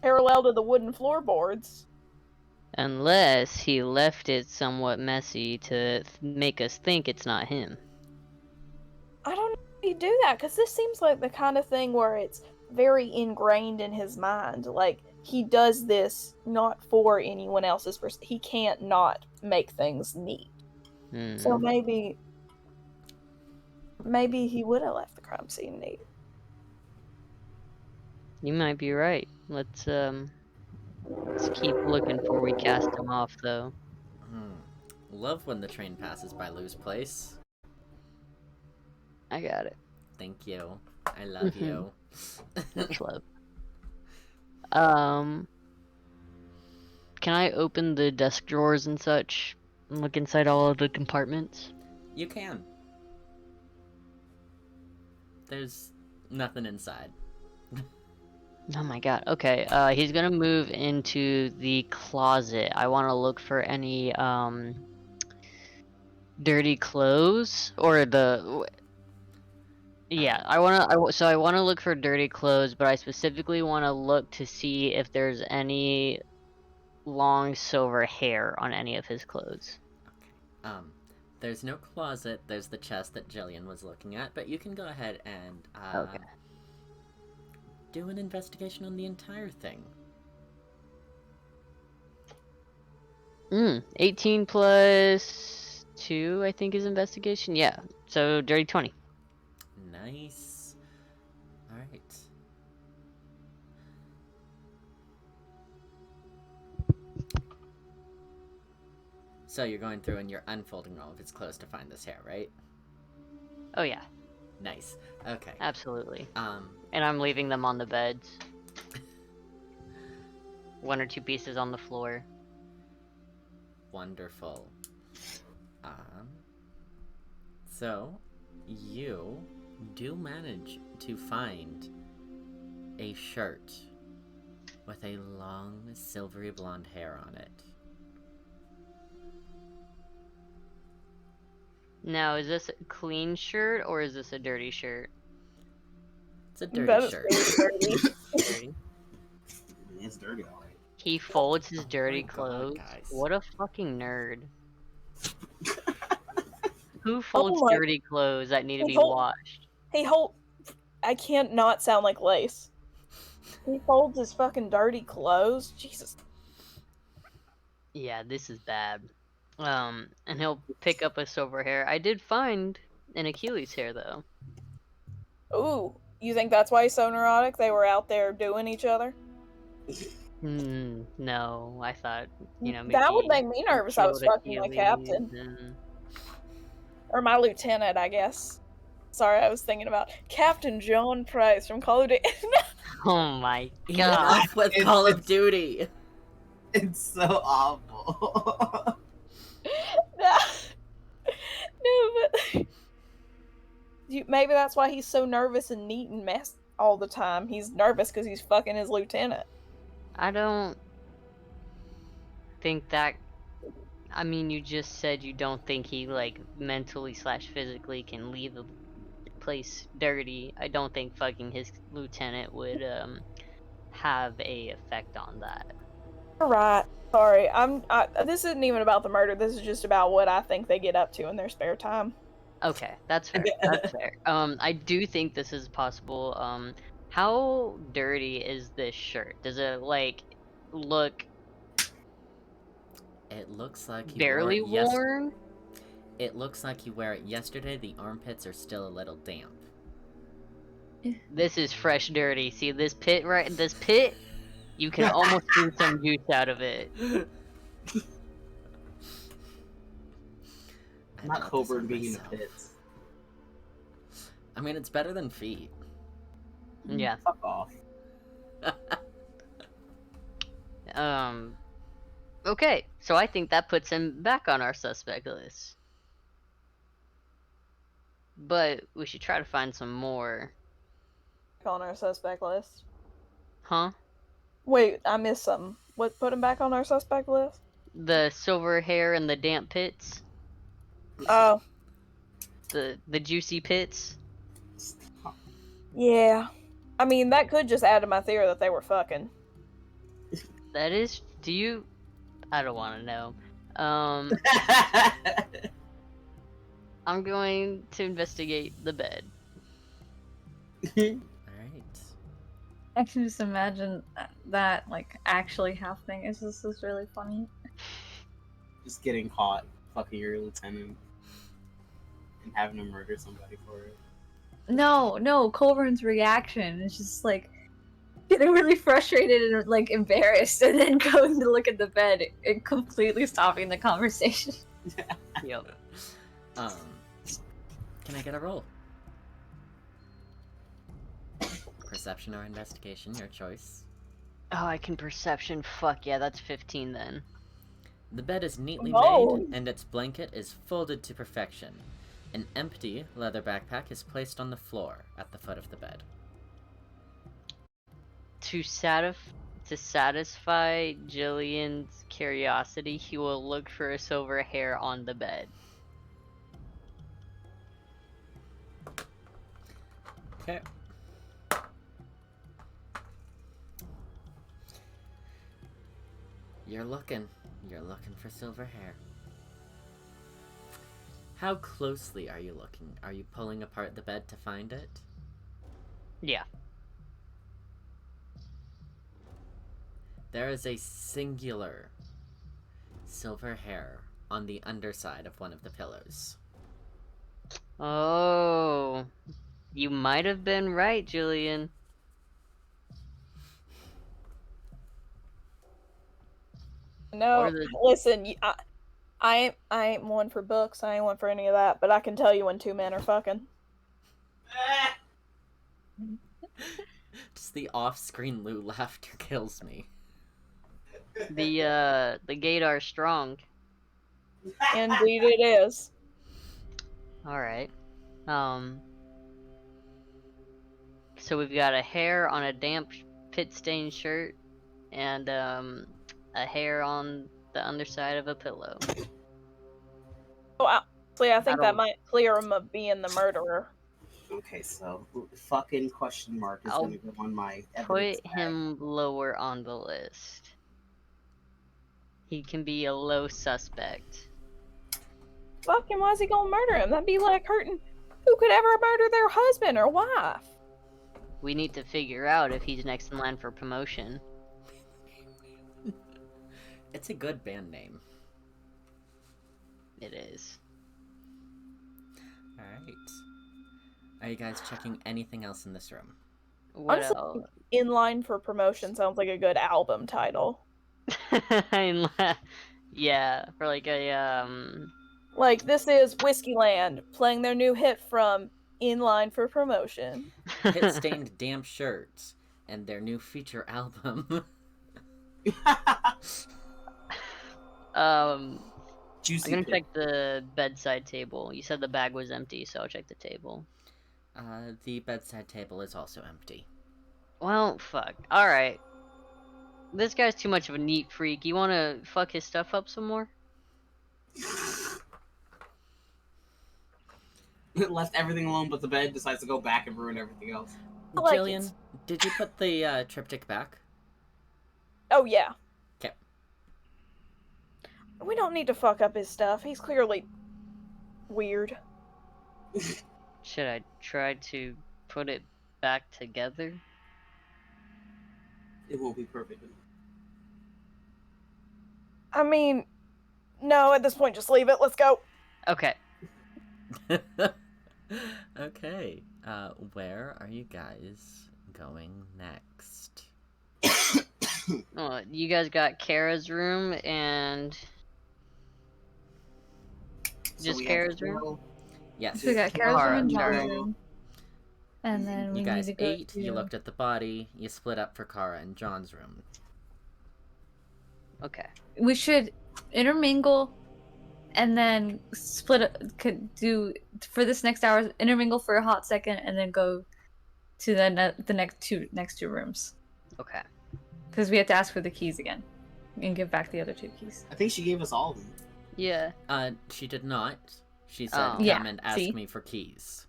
parallel to the wooden floorboards. Unless he left it somewhat messy to make us think it's not him. I don't know if he'd do that, because this seems like the kind of thing where it's very ingrained in his mind. Like, he does this not for anyone else's he can't not make things neat. So maybe he would have left the crime scene neat. You might be right. Let's keep looking before we cast him off, though. Love when the train passes by Lou's place. I got it. Thank you. I love you. Much love. Can I open the desk drawers and such and look inside all of the compartments? You can. There's nothing inside. Oh my god. Okay, he's gonna move into the closet. I want to look for any dirty clothes or the... Yeah, I want to look for dirty clothes, but I specifically want to look to see if there's any long silver hair on any of his clothes. Okay. There's no closet. There's the chest that Gillian was looking at, but you can go ahead and Okay. do an investigation on the entire thing. 18 plus 2, I think, is investigation. Yeah, so dirty 20. Nice. Alright. So you're going through and you're unfolding all of his clothes to find this hair, right? Oh yeah, Nice. Okay. absolutely. Um, And I'm leaving them on the beds. 1 or 2 pieces on the floor. wonderful. So you do manage to find a shirt with a long silvery blonde hair on it. Now, is this a clean shirt or is this a dirty shirt? It's a dirty That is shirt. really dirty. Dirty. It's dirty, alright. He folds his Oh dirty my God, clothes. guys. What a fucking nerd. Who folds my- dirty clothes that need to He be hold- washed? I can't not sound like Lace. He folds his fucking dirty clothes. Jesus. Yeah, this is bad. And he'll pick up a silver hair. I did find an Achilles hair though. Ooh, you think that's why he's so neurotic? They were out there doing each other? No, I thought, maybe That would make me nervous. I was killed fucking my Achilles captain. and- Or my lieutenant, I guess. Sorry, I was thinking about Captain John Price from Call of Duty. Oh my god. Enough with Call of Duty. It's so awful. No, but maybe that's why he's so nervous and neat and messed all the time. He's nervous because he's fucking his lieutenant. I don't think that. I mean, you just said you don't think he mentally / physically can leave the place dirty. I don't think fucking his lieutenant would have a effect on that. You're right. Sorry, this isn't even about the murder. This is just about what I think they get up to in their spare time. Okay, that's fair. That's fair. I do think this is possible. How dirty is this shirt? Does it look It looks like you barely wore it worn? It looks like you wear it yesterday. The armpits are still a little damp. This is fresh dirty. See this pit this pit? You can almost see some juice out of it. I Not bought this Coburn on being in the myself. pits. I mean, it's better than feet. Yeah. Fuck off. Okay, so I think that puts him back on our suspect list. But we should try to find some more. On our suspect list. Huh? Wait, I missed something. What put him back on our suspect list? The silver hair and the damp pits? Oh, The juicy pits? yeah. I mean, that could just add to my theory that they were fucking. That is... Do you... I don't want to know. I'm going to investigate the bed. Alright. I can just imagine that actually happening. It's just really funny. Just getting caught fucking your lieutenant and having to murder somebody for it. No, Colburn's reaction is just getting really frustrated and embarrassed, and then going to look at the bed and completely stopping the conversation. Yep. Can I get a roll? Perception or investigation, your choice. Oh, I can perception. Fuck yeah, that's 15 then. The bed is neatly Whoa. made, and its blanket is folded to perfection. An empty leather backpack is placed on the floor at the foot of the bed. To satisfy Gillian's curiosity, he will look for a silver hair on the bed. Okay. You're looking for silver hair. How closely are you looking? Are you pulling apart the bed to find it? Yeah. There is a singular silver hair on the underside of one of the pillows. Oh, you might have been right, Gillian. No, Or the- listen, I ain't one for books. I ain't one for any of that. But I can tell you when two men are fucking. Just the off-screen Lou laughter kills me. The Gator strong. Indeed, it is. All right. So we've got a hair on a damp pit-stained shirt, and a hair on the underside of a pillow. Oh, So yeah, I think that don't- might clear him of being the murderer. Okay, so fucking question mark is I'll gonna go on my evidence Put tag. him lower on the list. He can be a low suspect. Fucking, why is he gonna murder him? That'd be like hurting. Who could ever murder their husband or wife? We need to figure out if he's next in line for promotion. It's a good band name. It is. Alright. Are you guys checking anything else in this room? What Honestly, else? In Line for Promotion sounds like a good album title. Yeah, for like a Like, this is Whiskeyland playing their new hit from In Line for Promotion. Pit Stained Damp Shirts and their new feature album. I'm Juicy gonna pit. check the bedside table. You said the bag was empty, so I'll check the table. The bedside table is also empty. Well, fuck. Alright. This guy's too much of a neat freak. You wanna fuck his stuff up some more? Left everything alone but the bed, decides to go back and ruin everything else. I like Gillian, it. did you put the triptych back? Oh, yeah. 'Kay. We don't need to fuck up his stuff. He's clearly weird. Should I try to put it back together? It won't be perfect. I mean, no, at this point, just leave it. Let's go. Okay. Okay. Where are you guys going next? Oh, you guys got Kara's room and So just we have Kara's to room? go- Yes. So we got Kara's Alright, room and John's alright. room. And then we You need guys to go ate, to... you looked at the body, you split up for Kara and John's room. Okay. We should intermingle and then could do for this next hour, intermingle for a hot second and then go to the next two rooms. Okay. Because we have to ask for the keys again and give back the other 2 keys. I think she gave us all of them. Yeah. She did not. She said, Oh. come Yeah, and ask see? me for keys.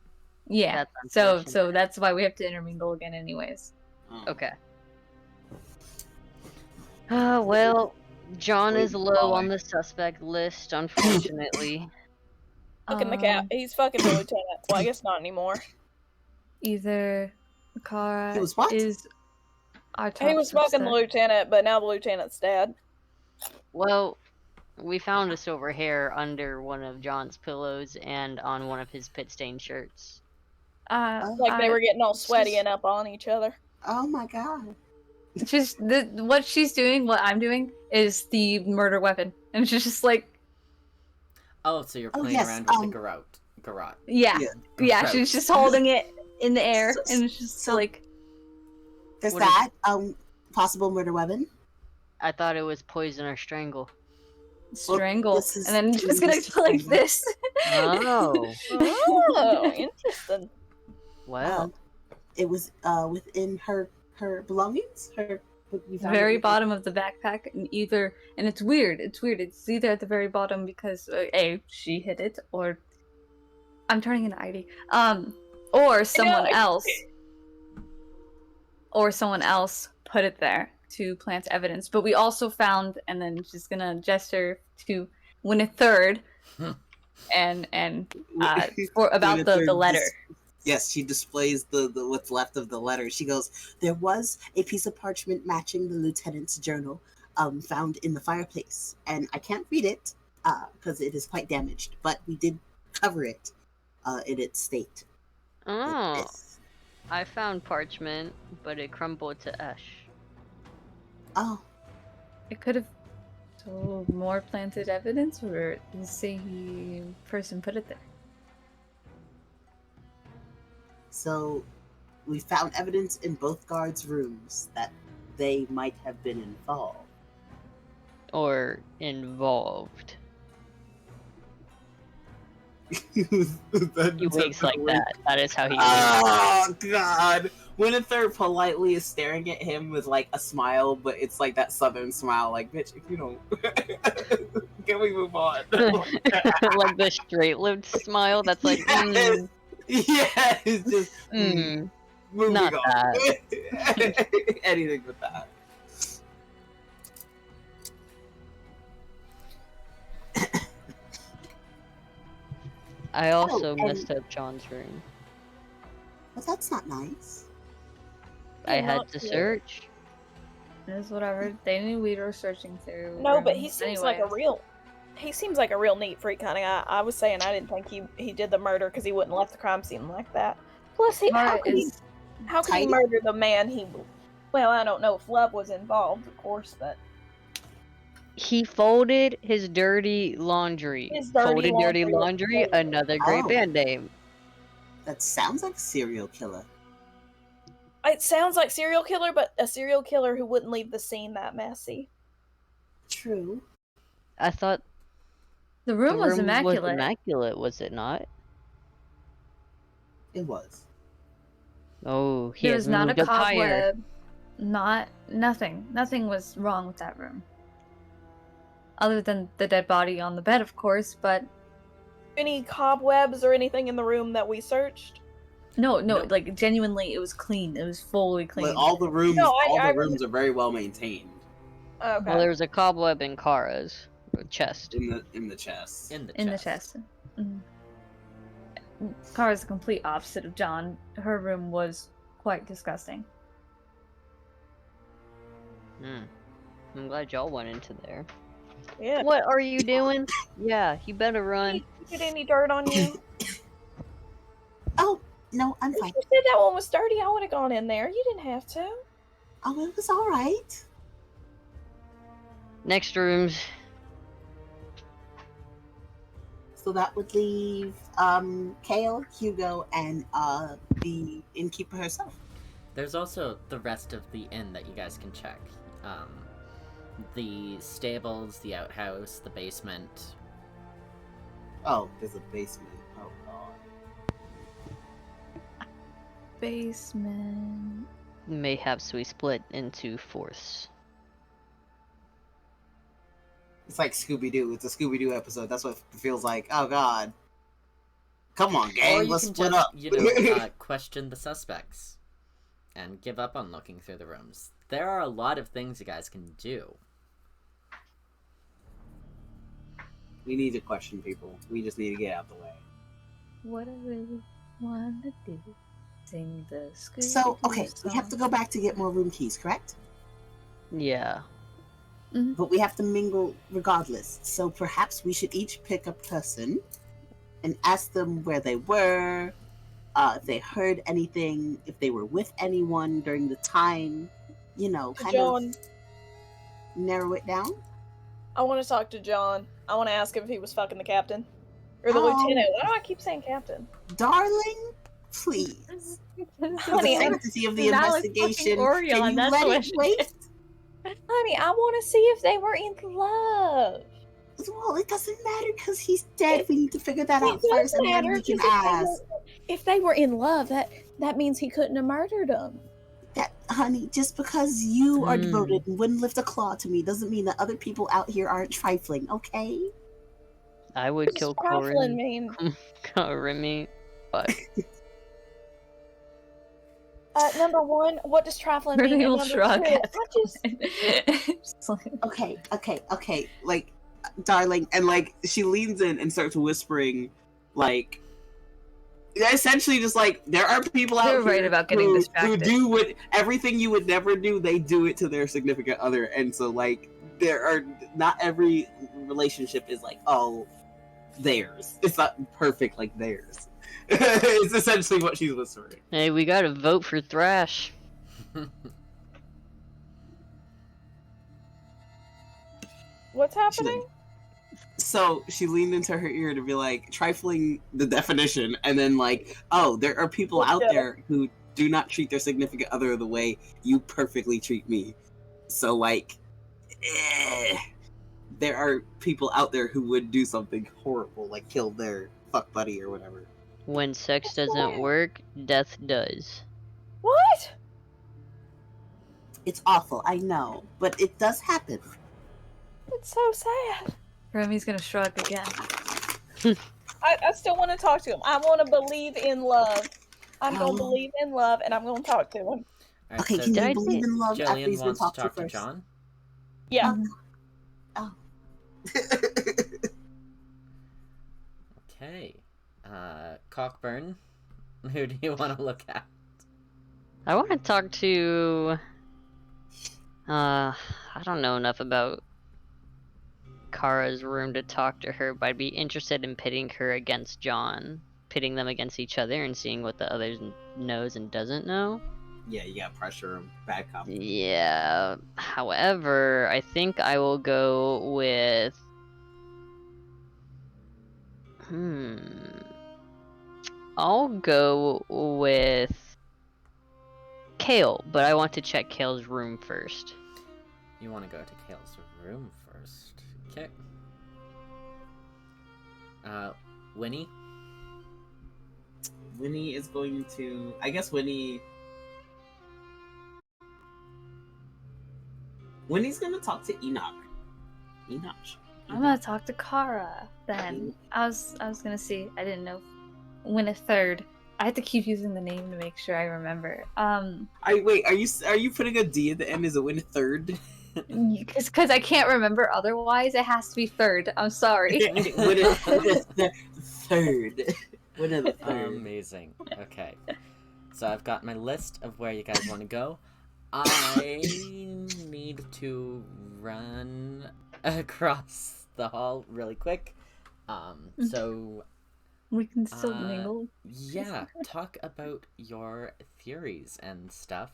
Yeah. That's So unfortunate. that's why we have to intermingle again anyways. Oh. Okay. Well, John Wait, is low why? on the suspect list, unfortunately. Fucking the cat. He's fucking the lieutenant. Well, I guess not anymore. Either Kara He was what? is our top He was fucking the suspect. lieutenant, but now the lieutenant's dead. Well, we found a silver hair under one of John's pillows and on one of his pit-stained shirts. Like they were getting all sweaty and up on each other. Oh my god. What she's doing, what I'm doing, is the murder weapon, and she's just like, Oh, so you're Oh, playing yes, around with the garrote. yeah, Yeah. she's just holding it in the air, So- and it's just so- like, There's What is- that. Possible murder weapon. I thought it was poison or strangle. strangle, this is- and then just gonna this is go like strangle. this. Oh. Oh, interesting. Well, It was within her belongings. We found Very it. bottom of the backpack, and it's weird. It's either at the very bottom because A, she hid it, or I'm turning into ID. Or someone else. Or someone else put it there to plant evidence. But we also found, and then she's gonna gesture to Wynathyr and for about the Wynathyr letter. Yes, she displays the what's left of the letter. She goes, "There was a piece of parchment matching the lieutenant's journal, found in the fireplace, and I can't read it because it is quite damaged. But we did cover it in its state. like oh, this." I found parchment, but it crumbled to ash. Oh, It could have so more planted evidence, or the same person put it there. so we found evidence in both guards' rooms that they might have been involved. Or involved. He wakes like that. That is how he wakes. Oh god! Wynathyr politely is staring at him with like a smile, but it's like that southern smile, like, bitch, if you don't can we move on? Like the straight-lived smile that's like, Yeah, it's just moving not on. that. Anything but that. I also and- messed up John's room. But that's not nice. I had Not to good. search. It's whatever. They knew we were searching through. No, but he rooms seems like a anyways. real. He seems like a real neat freak, honey. I was saying I didn't think he did the murder because he wouldn't left the crime scene like that. Plus, how Mara could he is how could he tidy. murder the man he? Well, I don't know if love was involved, of course, but He folded his dirty laundry. His dirty Folded dirty laundry. laundry, another great Oh. band name. That sounds like a serial killer. it sounds like serial killer, but a serial killer who wouldn't leave the scene that messy. True. I thought the the room was room immaculate. was immaculate, was it not? It was. Oh, he There has was not a moved up higher. cobweb. Nothing. Nothing was wrong with that room. Other than the dead body on the bed, of course, but Any cobwebs or anything in the room that we searched? no, Nope. like genuinely, it was clean. It was fully clean. Like, all the rooms, No, all I the rooms are very well maintained Okay. Well, there was a cobweb in Kara's chest. in the chest. In the chest. in the chest. Kara's the complete opposite of John. Her room was quite disgusting. I'm glad y'all went into there. Yeah. What are you doing? Yeah, you better run. Did any dirt on you? Oh, no, I'm If fine. you said that one was dirty, I would have gone in there. You didn't have to. Oh, it was all right. Next rooms. So that would leave Kale, Hugo, and the innkeeper herself. There's also the rest of the inn that you guys can check. The stables, the outhouse, the basement. Oh, there's a basement. Oh god. Basement. Mayhaps we split into fourths. It's like Scooby-Doo. It's a Scooby-Doo episode. That's what it feels like. Oh god. Come on, Or gang. you Let's can split just, up. question the suspects. And give up on looking through the rooms. There are a lot of things you guys can do. We need to question people. We just need to get out the way. What I really want to do. Sing the Scooby-Doo So, okay, we have song. to go back to get more room keys, correct? Yeah. But we have to mingle regardless. So perhaps we should each pick a person and ask them where they were, if they heard anything, if they were with anyone during the time, kind John, of narrow it down. I want to talk to John. I want to ask him if he was fucking the captain. Or the Oh. lieutenant. Why do I keep saying captain? Darling, please. For Honey, the I'm sanctity of the not like investigation, fucking Orion, can you that's let what it wait? honey, I want to see if they were in love. Well, it doesn't matter because he's dead. We need to figure that out It does first, and then matter, we can 'cause ask. if they were in love, that means he couldn't have murdered them. That, honey, just because you are Hmm. devoted and wouldn't lift a claw to me doesn't mean that other people out here aren't trifling, okay? I would kill Trifling Korimi. mean? Korimi. But Number one, what does trifling mean? Really And will number shrug. two, I just Just like- Okay. Like, darling, and like she leans in and starts whispering, like, essentially just like there are people out You're here right about getting who distracted. do what everything you would never do. They do it to their significant other, and so like there are not every relationship is like theirs. It's not perfect like theirs. It's essentially what she's whispering. hey, we gotta vote for Thrash. what's happening? So she leaned into her ear to be like, trifling the definition, and then like, oh, there are people out Yeah. there who do not treat their significant other the way you perfectly treat me. So like, there are people out there who would do something horrible, like kill their fuck buddy or whatever. When sex doesn't work, death does. What? It's awful, I know, but it does happen. It's so sad. Remy's gonna shrug again. I still want to talk to him. I want to believe in love. I'm going to believe in love, and I'm going to talk to him. All right, Okay, so can did you I believe in love after Gillian he's been wants to talked to talk to first? John. Yeah. Oh. Okay. Cockburn, who do you want to look at? I want to talk to... I don't know enough about Kara's room to talk to her, but I'd be interested in pitting her against John. Pitting them against each other and seeing what the other knows and doesn't know. Yeah, you gotta pressure him. Bad cop. Yeah. However, I think I will go with... I'll go with Kale, but I want to check Kale's room first. You want to go to Kale's room first. Okay. Winnie? Winnie is going to... I guess Winnie's gonna talk to Enoch. Enoch. I'm gonna talk to Kara then. I was gonna see. I didn't know. Wynathyr. I have to keep using the name to make sure I remember. Wait, are you putting a D at the end? Is it Wynathyr? Because I can't remember otherwise. It has to be third. I'm sorry. Third. Amazing. Okay. So I've got my list of where you guys want to go. I need to run across the hall really quick. So We can still mingle. yeah, talk about your theories and stuff.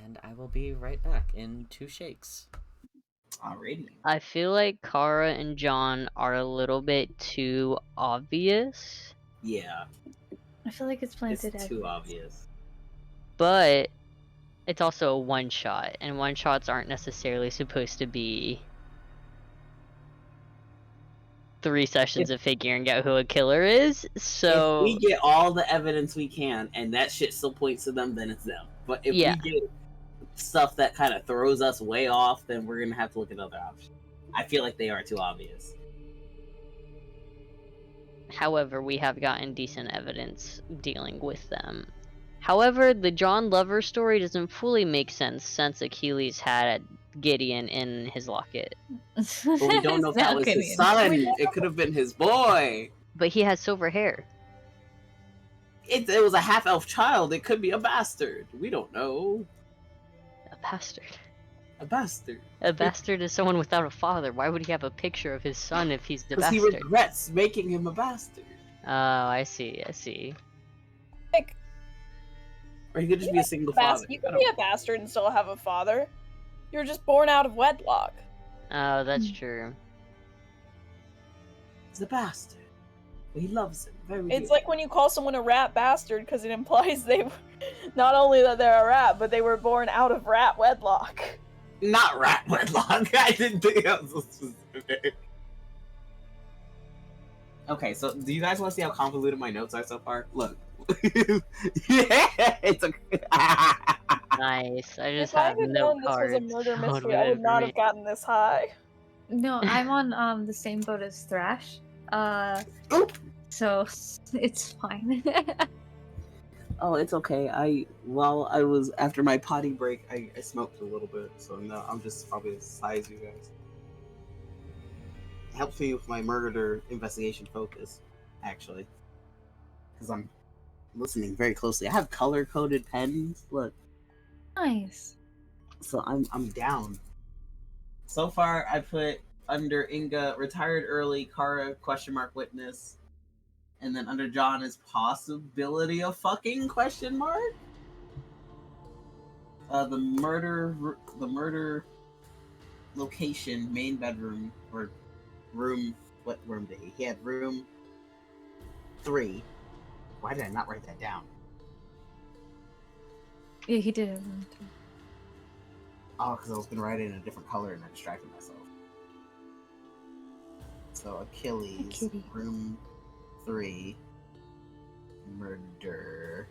And I will be right back in 2 shakes. Alrighty. I feel like Kara and John are a little bit too obvious, Yeah, I feel like it's planted. it's too obvious. but it's also a one-shot, and one-shots aren't necessarily supposed to be 3 sessions of figuring out who a killer is, so... If we get all the evidence we can, and that shit still points to them, then it's them. But if Yeah. we get stuff that kind of throws us way off, then we're gonna have to look at other options. I feel like they are too obvious. However, we have gotten decent evidence dealing with them. However, the John Lover story doesn't fully make sense since Achilles had Gideon in his locket. But we don't know if that was his son. It could have been his boy. But he has silver hair. It was a half-elf child. It could be a bastard. We don't know. A bastard. A bastard. A bastard is someone without a father. Why would he have a picture of his son if he's the Because he bastard? regrets making him a bastard. Oh, I see, I see. Like, Or he could just be a single father. you can be a bastard and still have a father. You're just born out of wedlock. Oh, that's true. He's a bastard. But he loves him. Very It's dearly. like when you call someone a rat bastard because it implies they not only that they're a rat, but they were born out of rat wedlock. Not rat wedlock. I didn't think that was so specific. Okay, so do you guys want to see how convoluted my notes are so far? Look. Yeah, it's a... Nice. I just If I have had note known this was cards. a murder filled mystery, I would with not have information. gotten this high. No, I'm on the same boat as Thrash. Oop. So it's fine. Oh, it's okay. While I was after my potty break, I smoked a little bit, so no, I'm just probably the size of you guys. It helps me with my murder investigation focus, actually, because I'm listening very closely. I have color-coded pens. Look, Nice. so I'm down. So far, I put under Inga retired early, Kara ? Witness. And then under John is possibility of fucking ? The murder location, main bedroom, or room, what room did he? He had room 3. Why did I not write that down? Yeah, he did it. Oh, because I was gonna write it in a different color and I distracted myself. So Achilles, Kitty. room 3. Murder.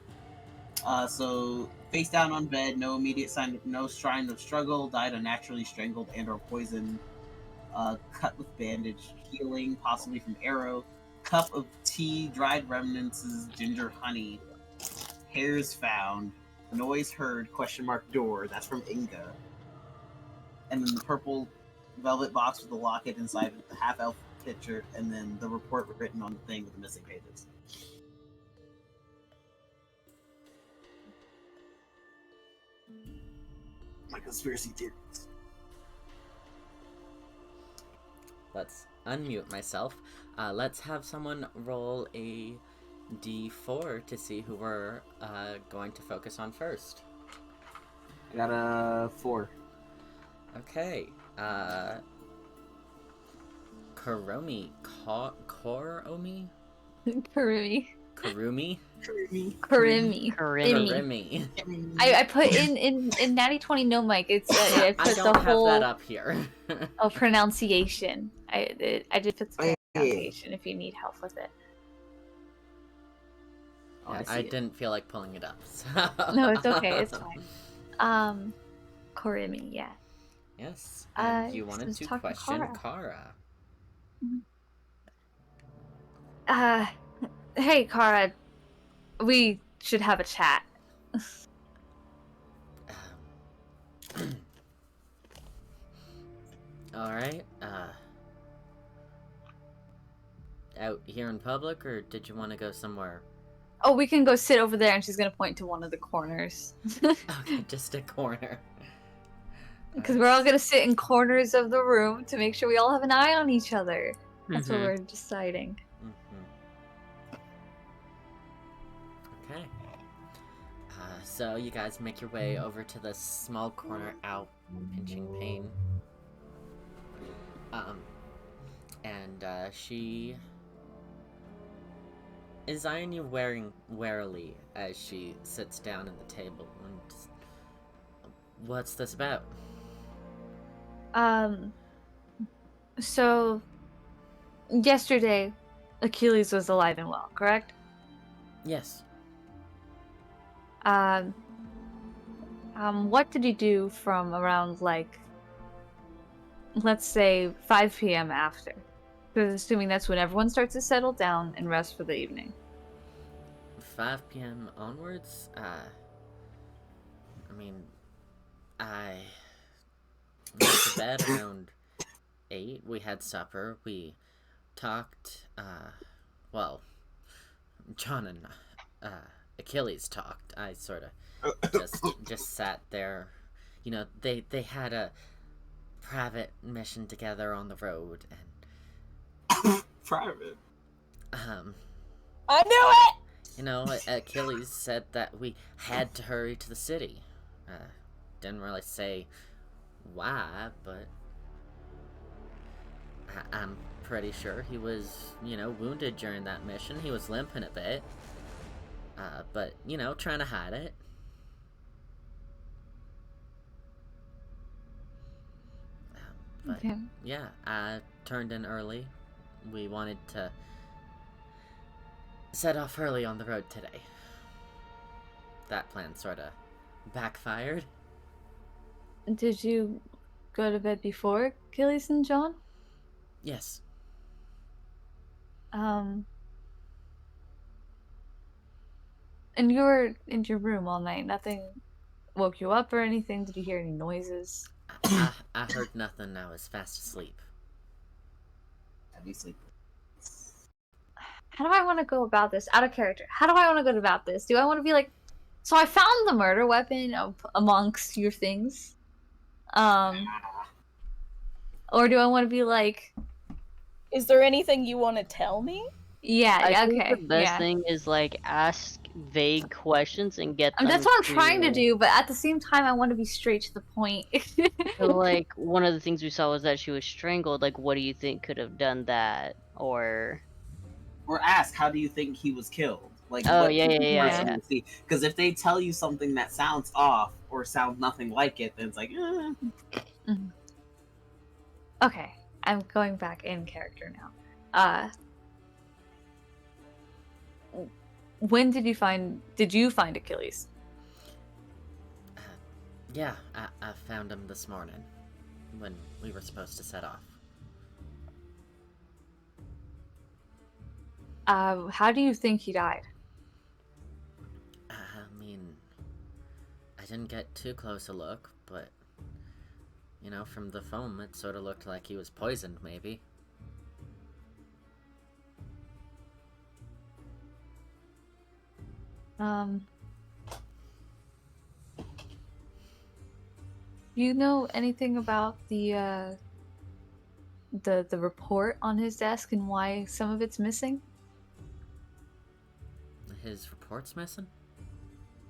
So face down on bed, no immediate sign, no sign of struggle, died unnaturally, strangled and/or poisoned. Cut with bandage, healing, possibly from arrow. Cup of tea, dried remnants, ginger honey. Hairs found. Noise heard, ? Door. That's from Inga. And then the purple velvet box with the locket inside the half-elf picture, and then the report written on the thing with the missing pages. My conspiracy theories. Let's unmute myself. Let's have someone roll a d4 to see who we're going to focus on first. I got a 4. Okay. Korimi. Korimi? Kurumi. Korumi? Kurimi. Korimi. I put in Natty 20 no mic. It's I put I don't the have whole that up here. pronunciation. I did put the pronunciation if you need help with it. Oh, Yeah, I didn't feel like pulling it up. So. No, it's okay. It's fine. Korimi, yeah. Yes. And you wanted let's to talk to question Kara. Kara. Hey, Kara. We should have a chat. Alright, out here in public, or did you want to go somewhere? Oh, we can go sit over there, and she's gonna point to one of the corners. Okay, just a corner. Because we're all gonna sit in corners of the room to make sure we all have an eye on each other. That's what we're deciding. Okay. So you guys make your way over to the small corner out, pinching pain. And she is eyeing you warily as she sits down at the table. And what's this about? So yesterday, Achilles was alive and well, correct? Yes. What did you do from around, like, let's say 5 p.m. after? Because assuming that's when everyone starts to settle down and rest for the evening. 5 p.m. onwards? I went to bed around 8. We had supper. We talked, well, John and, Achilles talked. I sort of just sat there. You know, they had a private mission together on the road, and Private? I knew it! You know, Achilles said that we had to hurry to the city. Didn't really say why, but I'm pretty sure he was, wounded during that mission. He was limping a bit. But, trying to hide it. But, Okay. yeah, I turned in early. We wanted to set off early on the road today. That plan sort of backfired. Did you go to bed before Achilles and John? Yes. And you were in your room all night. Nothing woke you up or anything? Did you hear any noises? I heard nothing. I was fast asleep. Heavy sleep. How do I want to go about this? Out of character. How do I want to go about this? Do I want to be like, so I found the murder weapon amongst your things? Or do I want to be like... Is there anything you want to tell me? Yeah, I okay. think the best thing is, like, ask vague questions and get them That's what I'm trying to do, but at the same time, I want to be straight to the point. So, like, one of the things we saw was that she was strangled. Like, what do you think could have done that? Or ask, how do you think he was killed? Like, oh, yeah. Because if they tell you something that sounds off or sounds nothing like it, then it's like, Okay, I'm going back in character now. when did you find Achilles? Yeah, I found him this morning when we were supposed to set off. How do you think he died? I mean, I didn't get too close a look, but, you know, from the foam, it sort of looked like he was poisoned, maybe. Do you know anything about the report on his desk and why some of it's missing? His report's missing?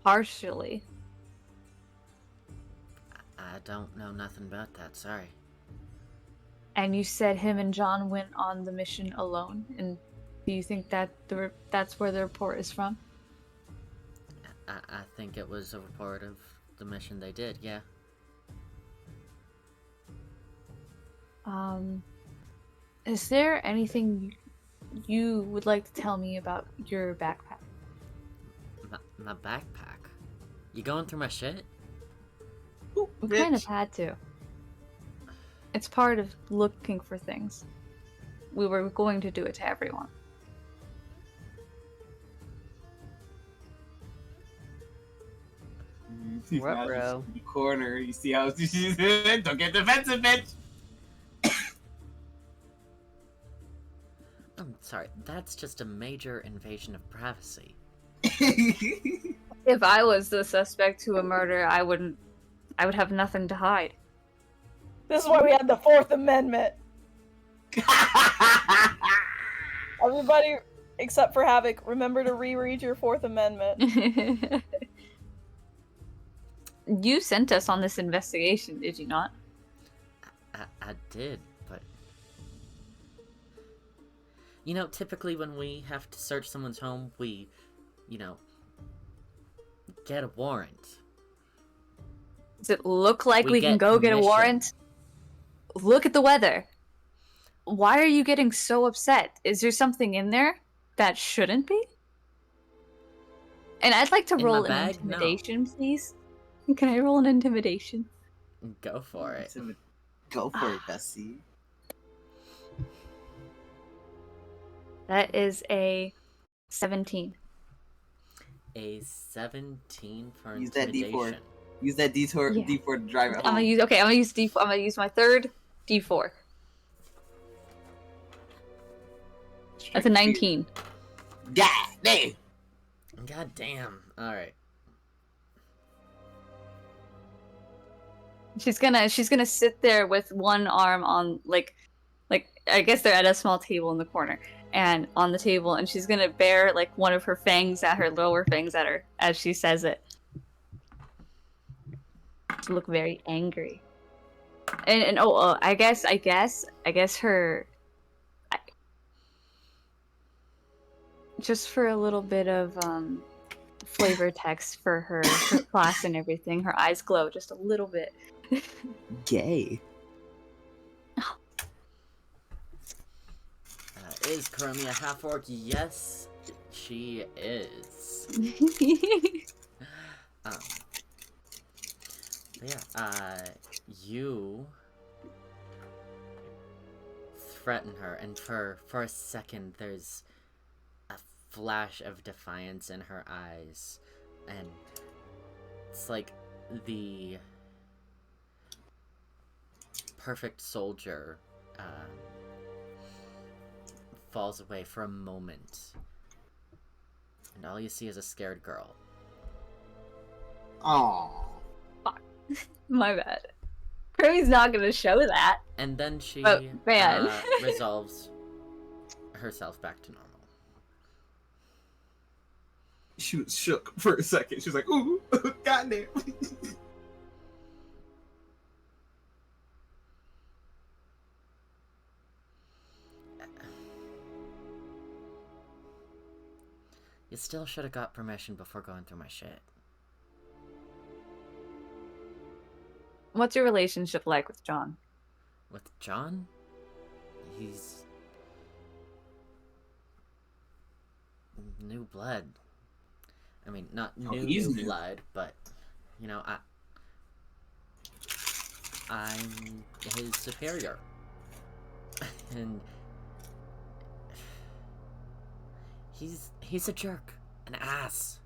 Partially. I don't know nothing about that, sorry. And you said him and John went on the mission alone, and do you think that that's where the report is from? I think it was a report of the mission they did, yeah. Is there anything you would like to tell me about your backpack? My backpack? You going through my shit? Ooh, We kind of bitch. had to. It's part of looking for things. We were going to do it to everyone. He's What, now bro? just in the corner. You see how she's don't get defensive, bitch. I'm sorry, that's just a major invasion of privacy. If I was the suspect to a murder, I would have nothing to hide. This is why we had the Fourth Amendment. Everybody, except for Havoc, remember to reread your Fourth Amendment. You sent us on this investigation, did you not? I did, but... You know, typically when we have to search someone's home, we, you know, get a warrant. Does it look like We we can get go get a permission. warrant? Look at the weather. Why are you getting so upset? Is there something in there that shouldn't be? And I'd like to In roll my an bag? No. intimidation, please. Can I roll an intimidation? Go for it. Go for it, Bessie. That is a 17. A 17 for Use that D4. intimidation. Use that D4 Yeah. D4 to drive it I'm home. gonna use D4. I'm gonna use my third D4. That's a 19. God damn. God damn. Alright. She's gonna sit there with one arm on like I guess they're at a small table in the corner, and on the table, and she's gonna bare like one of her fangs at her, lower fangs at her as she says it. To look very angry. And I guess her just for a little bit of flavor text for her class and everything, her eyes glow just a little bit. Gay. Is Korimi a half-orc? Yes, she is. You threaten her, and for a second, there's a flash of defiance in her eyes, and it's like the perfect soldier falls away for a moment, and all you see is a scared girl. Aww. My bad. Kirby's not gonna show that. And then she man. resolves herself back to normal. She was shook for a second. She was like, ooh, goddamn. You still should have got permission before going through my shit. What's your relationship like with John? With John? He's new blood. I mean, not he's new new. blood, but you know, I'm his superior, and he's a jerk, an ass.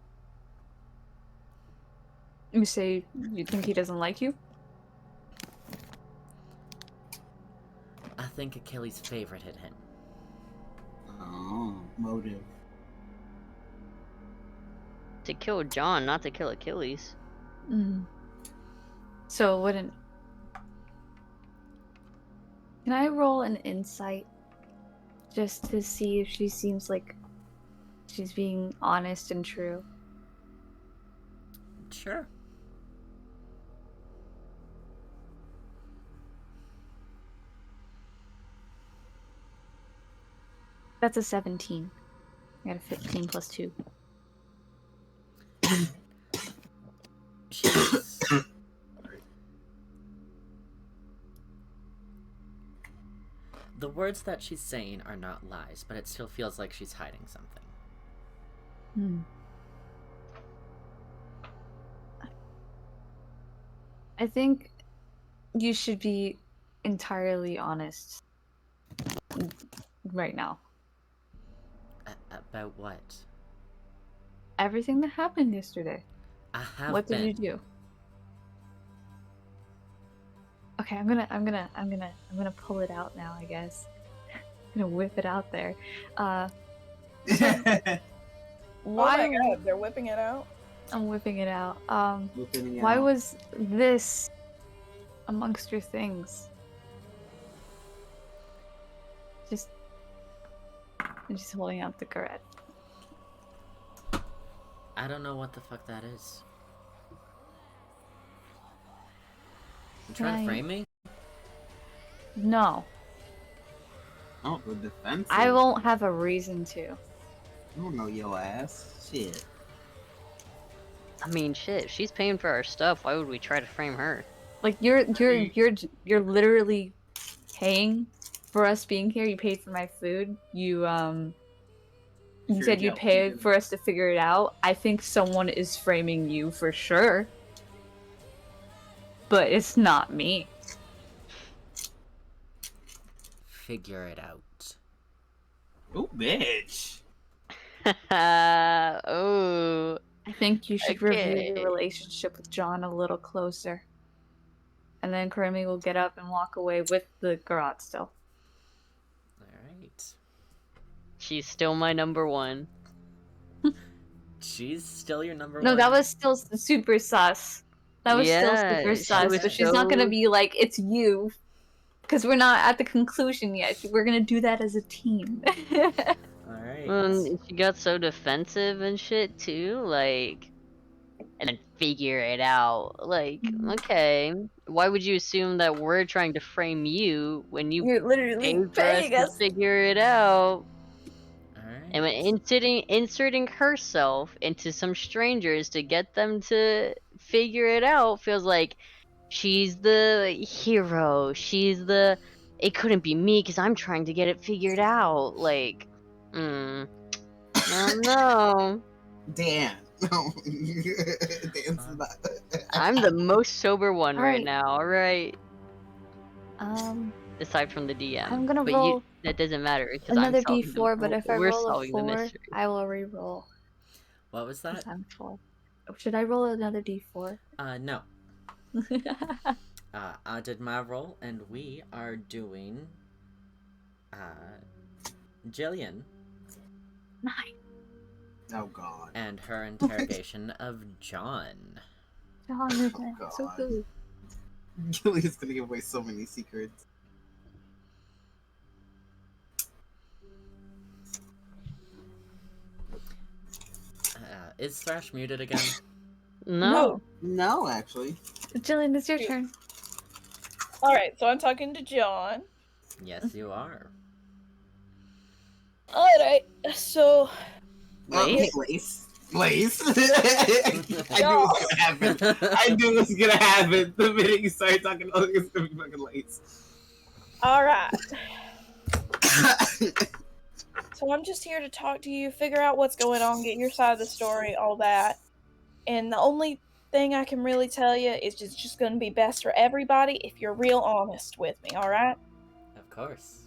You say you think he doesn't like you? I think Achilles favorited him. Oh, motive. To kill John, not to kill Achilles. Mm. So it wouldn't. Can I roll an insight just to see if she seems like she's being honest and true? Sure. That's a 17. I got a 15 plus 2. She's... The words that she's saying are not lies, but it still feels like she's hiding something. Hmm. I think you should be entirely honest right now. About what? Everything that happened yesterday. I have What been. did you do? Okay, I'm gonna pull it out now, I guess. I'm gonna whip it out there. Oh Why? my god, they're whipping it out. I'm whipping it out. Whipping it Why out. was this amongst your things? I'm just holding out the garret. I don't know what the fuck that is. You trying to frame me? No, Oh, the defense. I won't have a reason to. I don't know your ass. Shit. I mean, shit. If she's paying for our stuff, why would we try to frame her? Like you're literally paying for us being here. You paid for my food. You Sure, said yeah, you'd pay we did. for us to figure it out. I think someone is framing you for sure. But it's not me. Figure it out. Oh, bitch. Oh. I think you should review Okay. your relationship with John a little closer. And then Korimi will get up and walk away with the garrote still. Alright. She's still my number one. She's still your number one? No, that was still super sus. That was still Yeah, super she sus, was but she's not gonna so- be like, it's you. Because we're not at the conclusion yet. We're gonna do that as a team. Alright. She got so defensive and shit too, like, and then figure it out. Like, okay, why would you assume that we're trying to frame you when you You're literally paid for us paying to us. figure it out? Alright. And when inserting herself into some strangers to get them to figure it out feels like she's the hero. She's the. It couldn't be me because I'm trying to get it figured out. Like, I don't know. Dan. No. Dan's not. I'm the most sober one right Alright. now. All right, Um, aside from the DM. I'm gonna but roll that doesn't matter because another I'm solving d4, but if I we're roll a solving the 4, mystery. I will re-roll. What was that? I'm 4. Should I roll another d4? No. I did my roll, and we are doing Gillian Nine. Oh, God. and her interrogation of John. John is so God. good. Gillian's gonna give away so many secrets. Is Thrash muted again? No. No, actually. Jillian, it's your turn. Alright, so I'm talking to John. Yes, you are. Alright, so Lace? Lace? I knew it was gonna happen. I knew it was gonna happen. The minute you started talking about it, it's gonna be fucking Lace. alright. So I'm just here to talk to you, figure out what's going on, get your side of the story, all that. And the only thing I can really tell you is just going to be best for everybody if you're real honest with me, alright? Of course.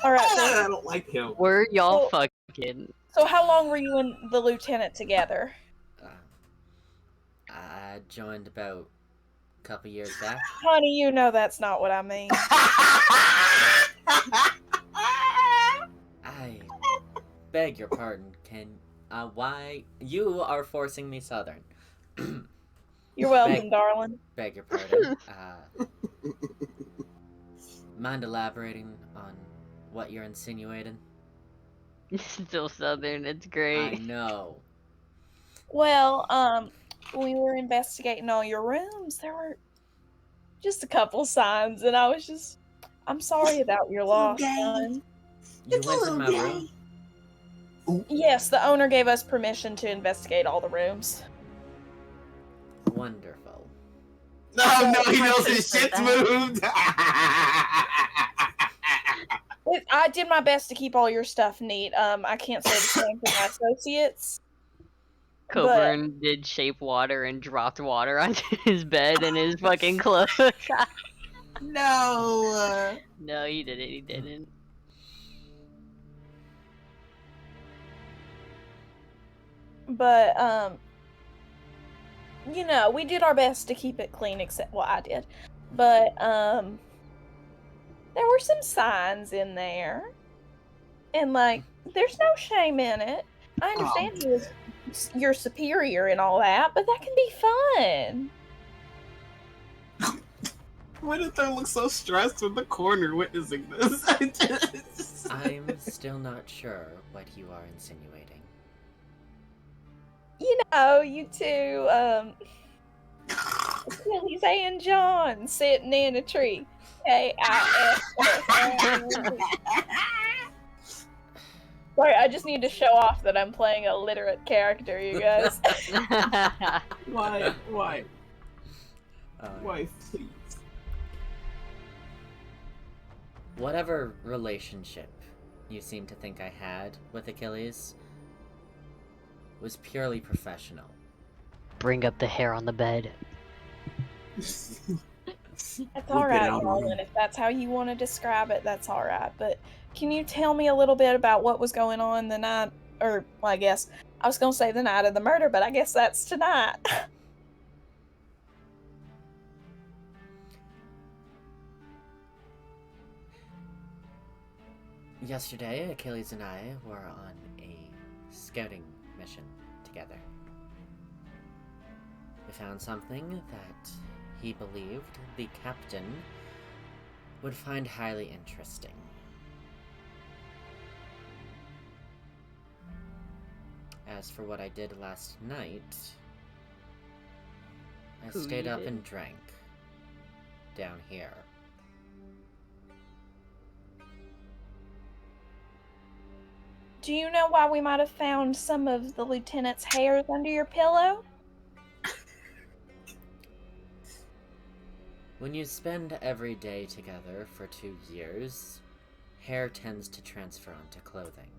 Alright, I don't like him. Were y'all Well- fucking? so how long were you and the lieutenant together? I joined about a couple years back. Honey, you know that's not what I mean. I beg your pardon. Why you are forcing me Southern? You're welcome, darling. Beg your pardon. Mind elaborating on what you're insinuating? Still Southern. It's I great. know. Well, we were investigating all your rooms. There were just a couple signs, and I'm sorry about your loss, son. You It's a went in little my gay. room? Yes, the owner gave us permission to investigate all the rooms. Wonderful. No, he knows his shit's moved. I did my best to keep all your stuff neat. I can't say the same for my associates. Coburn did shape water and dropped water onto his bed and his fucking clothes. No. No, he didn't. He didn't. But we did our best to keep it clean, except I did. But there were some signs in there, and there's no shame in it. I understand he was your superior and all that, but that can be fun. Wynathyr looks so stressed in the corner witnessing this. I'm still not sure what you are insinuating. You two, Achilles and John sitting in a tree. Sorry, I just need to show off that I'm playing a literate character, you guys. Why, please? Whatever relationship you seem to think I had with Achilles was purely professional. Bring up the hair on the bed. That's alright, Nolan. If that's how you want to describe it, that's alright. But can you tell me a little bit about what was going on the night, I guess, I was going to say the night of the murder, but I guess that's tonight. Yesterday, Achilles and I were on a scouting mission together. We found something that he believed the captain would find highly interesting. As for what I did last night, I stayed up and drank down here. Do you know why we might have found some of the lieutenant's hairs under your pillow? When you spend every day together for 2 years, hair tends to transfer onto clothing.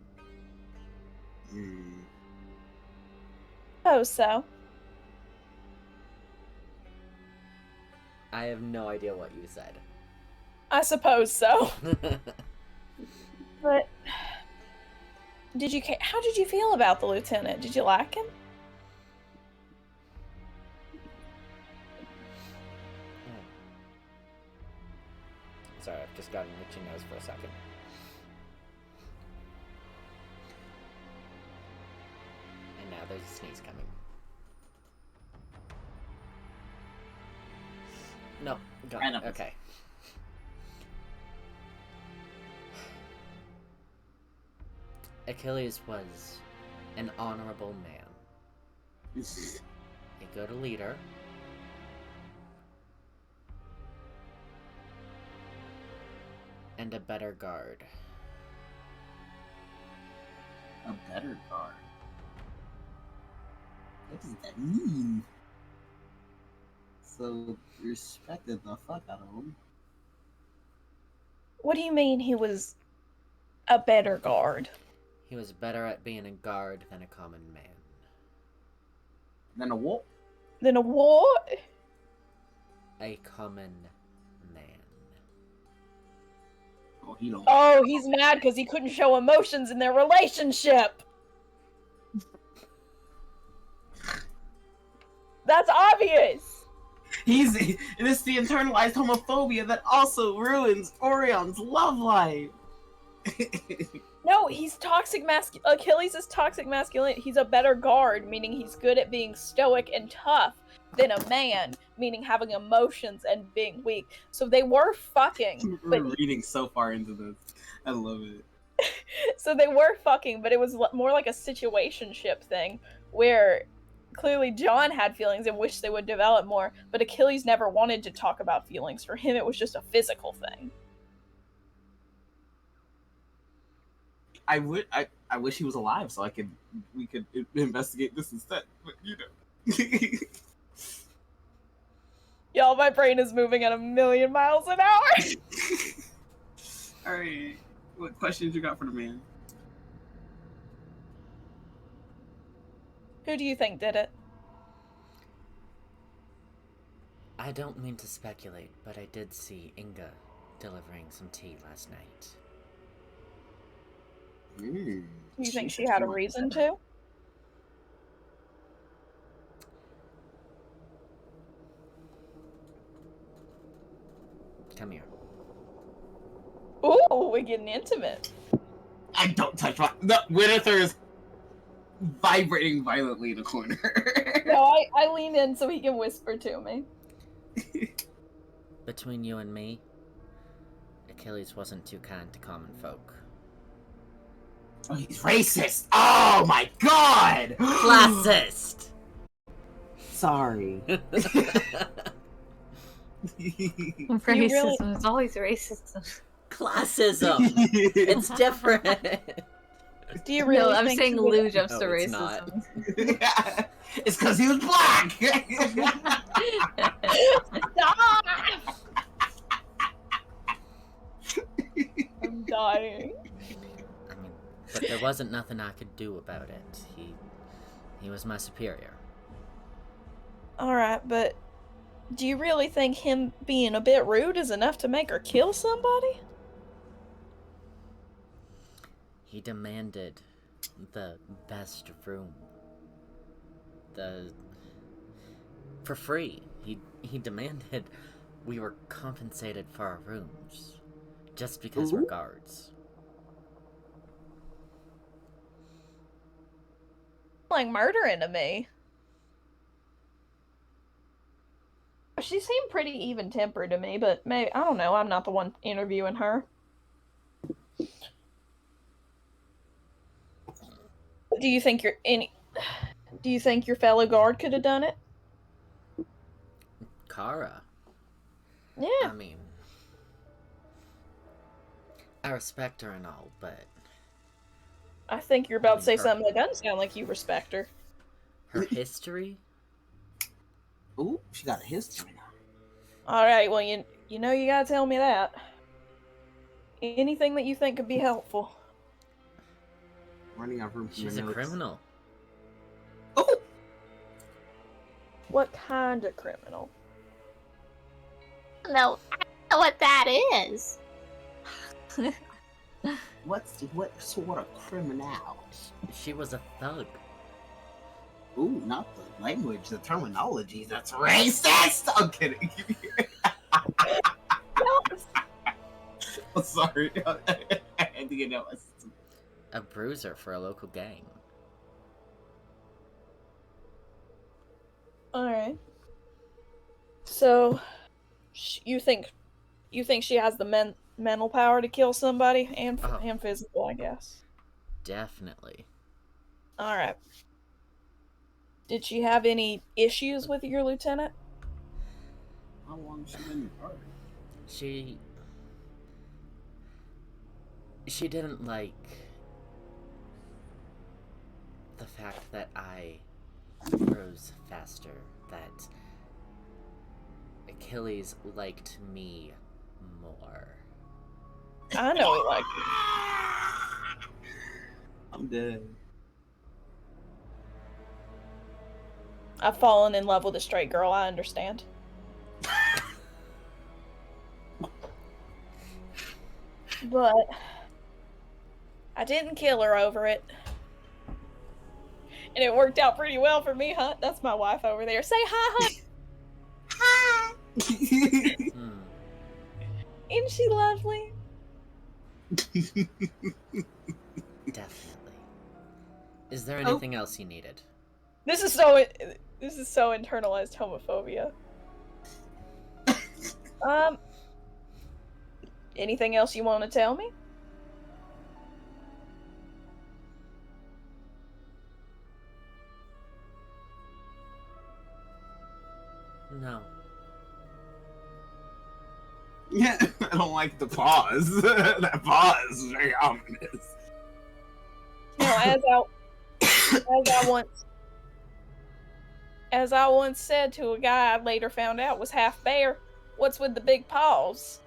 Oh, so. I have no idea what you said. I suppose so. But how did you feel about the lieutenant? Did you like him? Sorry, I've just got an itchy nose for a second. And now there's a sneeze coming. No, got it. Okay. Achilles was an honorable man. A good leader. And a better guard. A better guard? What does that mean? So, you respected the fuck out of him. What do you mean he was A better guard. He was better at being a guard than a common man. Then a what? Then a what? A common man. Oh, he don't. Oh, he's mad because he couldn't show emotions in their relationship. That's obvious. It is the internalized homophobia that also ruins Orion's love life. No, he's toxic Achilles is toxic masculinity. He's a better guard, meaning he's good at being stoic and tough, than a man, meaning having emotions and being weak. So they were fucking. We're reading so far into this. I love it. So they were fucking, but it was more like a situationship thing, where clearly John had feelings and wished they would develop more, but Achilles never wanted to talk about feelings. For him, it was just a physical thing. I wish he was alive so we could investigate this instead. But you know. Y'all, my brain is moving at 1,000,000 miles an hour. All right, what questions you got for the man? Who do you think did it? I don't mean to speculate, but I did see Inga delivering some tea last night. Do you think she had a reason to? Come here. Ooh, we're getting intimate. I don't touch my. No, Wynathyr is vibrating violently in the corner. No, I lean in so he can whisper to me. Between you and me, Achilles wasn't too kind to common folk. Oh, he's racist! Oh my god! Classist! Sorry. Racism is always racism. Classism! It's different! Do you really No, I'm think saying he would- Lou jumps No, to it's racism. It's because he was black! Stop! I'm dying. I mean, but there wasn't nothing I could do about it. He was my superior. Alright, but do you really think him being a bit rude is enough to make her kill somebody? He demanded the best room. For free. He demanded we were compensated for our rooms. Just because we're guards. Like murdering to me. She seemed pretty even-tempered to me, but maybe, I don't know, I'm not the one interviewing her. Do you think your fellow guard could have done it? Kara. Yeah. I mean, I respect her and all, but I think you're about to say something that doesn't sound like you respect her. her history? Ooh, she got a history now. Alright, well, you know you gotta tell me that. Anything that you think could be helpful. Running out of room for She's a criminal. Oh! What kind of criminal? No, I don't know what that is. What sort of criminal? She was a thug. Ooh, not the language, the terminology. That's racist! I'm kidding. I'm sorry. I had to get out my system. A bruiser for a local gang. Alright. So, you think she has the mental power to kill somebody and physical, I guess. Definitely. Alright. Did she have any issues with your lieutenant? How long has she been in the party? She didn't like the fact that I rose faster, that Achilles liked me more. I know he liked I'm dead. I've fallen in love with a straight girl, I understand. But I didn't kill her over it. And it worked out pretty well for me, huh? That's my wife over there. Say hi, Hi. Isn't she lovely? Definitely. Is there anything else you needed? This is so internalized homophobia. Anything else you want to tell me? No. Yeah, I don't like the pause. That pause is very ominous. No, as I once said to a guy I later found out was half bear, what's with the big paws?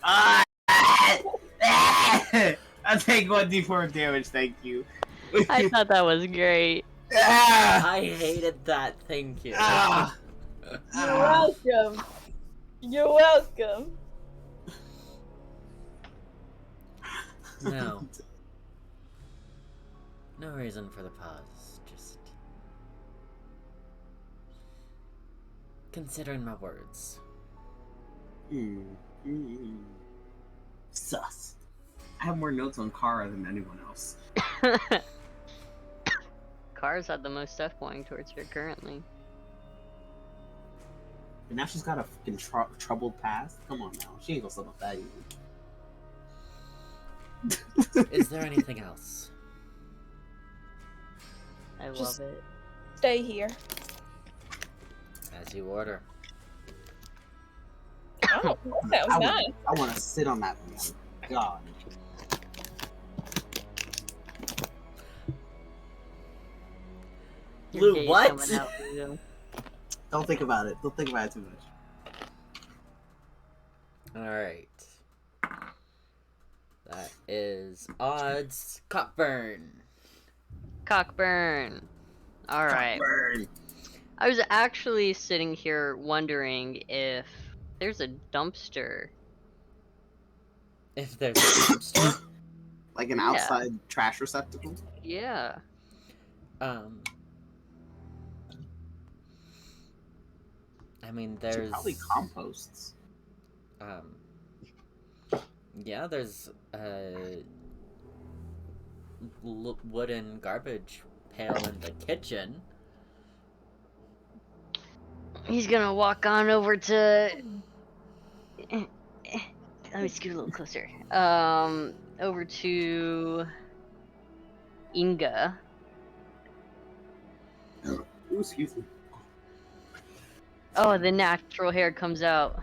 I take 1d4 damage, thank you. I thought that was great. I hated that, thank you. You're welcome. You're welcome. No. No reason for the pause, just... considering my words. Sus. I have more notes on Kara than anyone else. Kara's had the most stuff going towards her currently. And now she's got a fucking troubled past? Come on now, she ain't gonna slip up that easy. Is there anything else? I Just- love it. Stay here. As you order. Oh, that sounds nice. I want to sit on that one. God. Your Lou, gaze what? coming out, Lou. Don't think about it. Don't think about it too much. Alright. That is odds Cockburn. Cockburn. Alright. Burn. I was actually sitting here wondering if there's a dumpster. If there's a dumpster. Like an Yeah. outside trash receptacle? Yeah. I mean, Should there's probably composts. Yeah, there's a wooden garbage pail in the kitchen. He's gonna walk on over to. Let me scoot a little closer. Over to Inga. Ooh, excuse me. Oh, the natural hair comes out.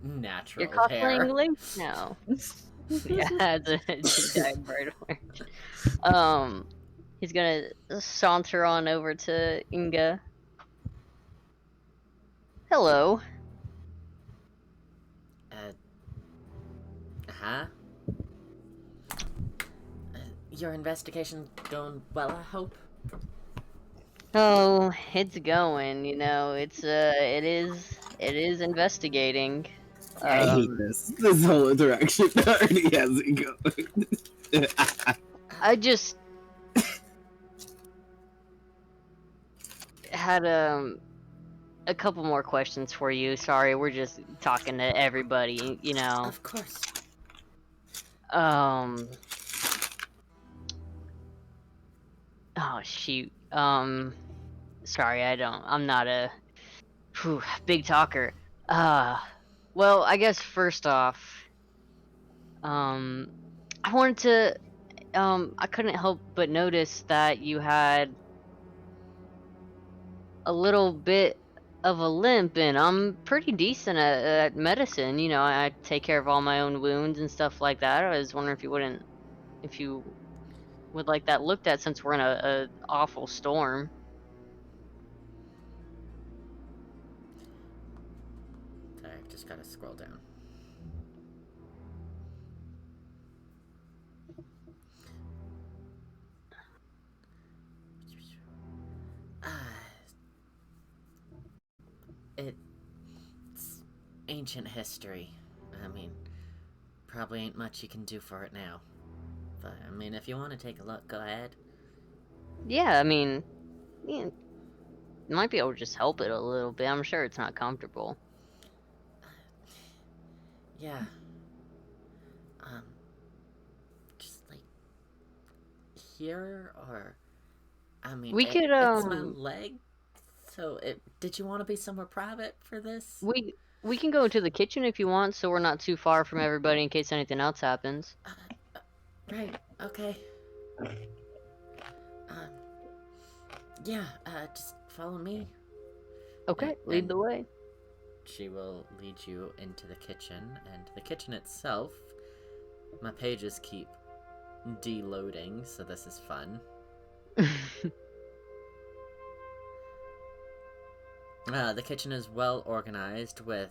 Natural You're hair. cosplaying Link? No. Yeah, it's a dyed bird orange. He's gonna saunter on over to Inga. Hello. Your investigation going well, I hope? Oh, it's going, you know, it is investigating. I hate this. This whole interaction already has it going. I just had a couple more questions for you. Sorry, we're just talking to everybody, you know. Of course. Oh shoot. Sorry, I'm not a big talker. Well, I guess first off, I wanted to, I couldn't help but notice that you had a little bit of a limp, and I'm pretty decent at medicine. You know, I take care of all my own wounds and stuff like that. I was wondering if you would like that looked at, since we're in a awful storm. Sorry, I've just gotta scroll down. It's ancient history. I mean, probably ain't much you can do for it now. But, I mean, if you want to take a look, go ahead. Yeah, I mean, you might be able to just help it a little bit. I'm sure it's not comfortable. Yeah. Just like here, or I mean, We could it's my leg. So, did you want to be somewhere private for this? We can go into the kitchen if you want, so we're not too far from everybody in case anything else happens. Right. Okay. Yeah. Just follow me. Okay, lead the way. She will lead you into the kitchen, and the kitchen itself, my pages keep deloading, so this is fun. The kitchen is well organized with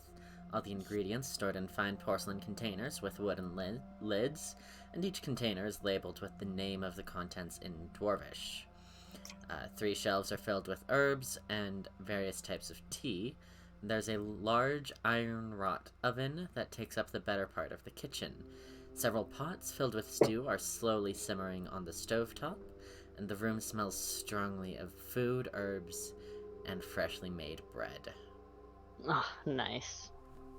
all the ingredients stored in fine porcelain containers with wooden lids, and each container is labeled with the name of the contents in Dwarvish. 3 shelves are filled with herbs and various types of tea. There's a large iron wrought oven that takes up the better part of the kitchen. Several pots filled with stew are slowly simmering on the stovetop, and the room smells strongly of food, herbs, and freshly made bread. Oh, nice.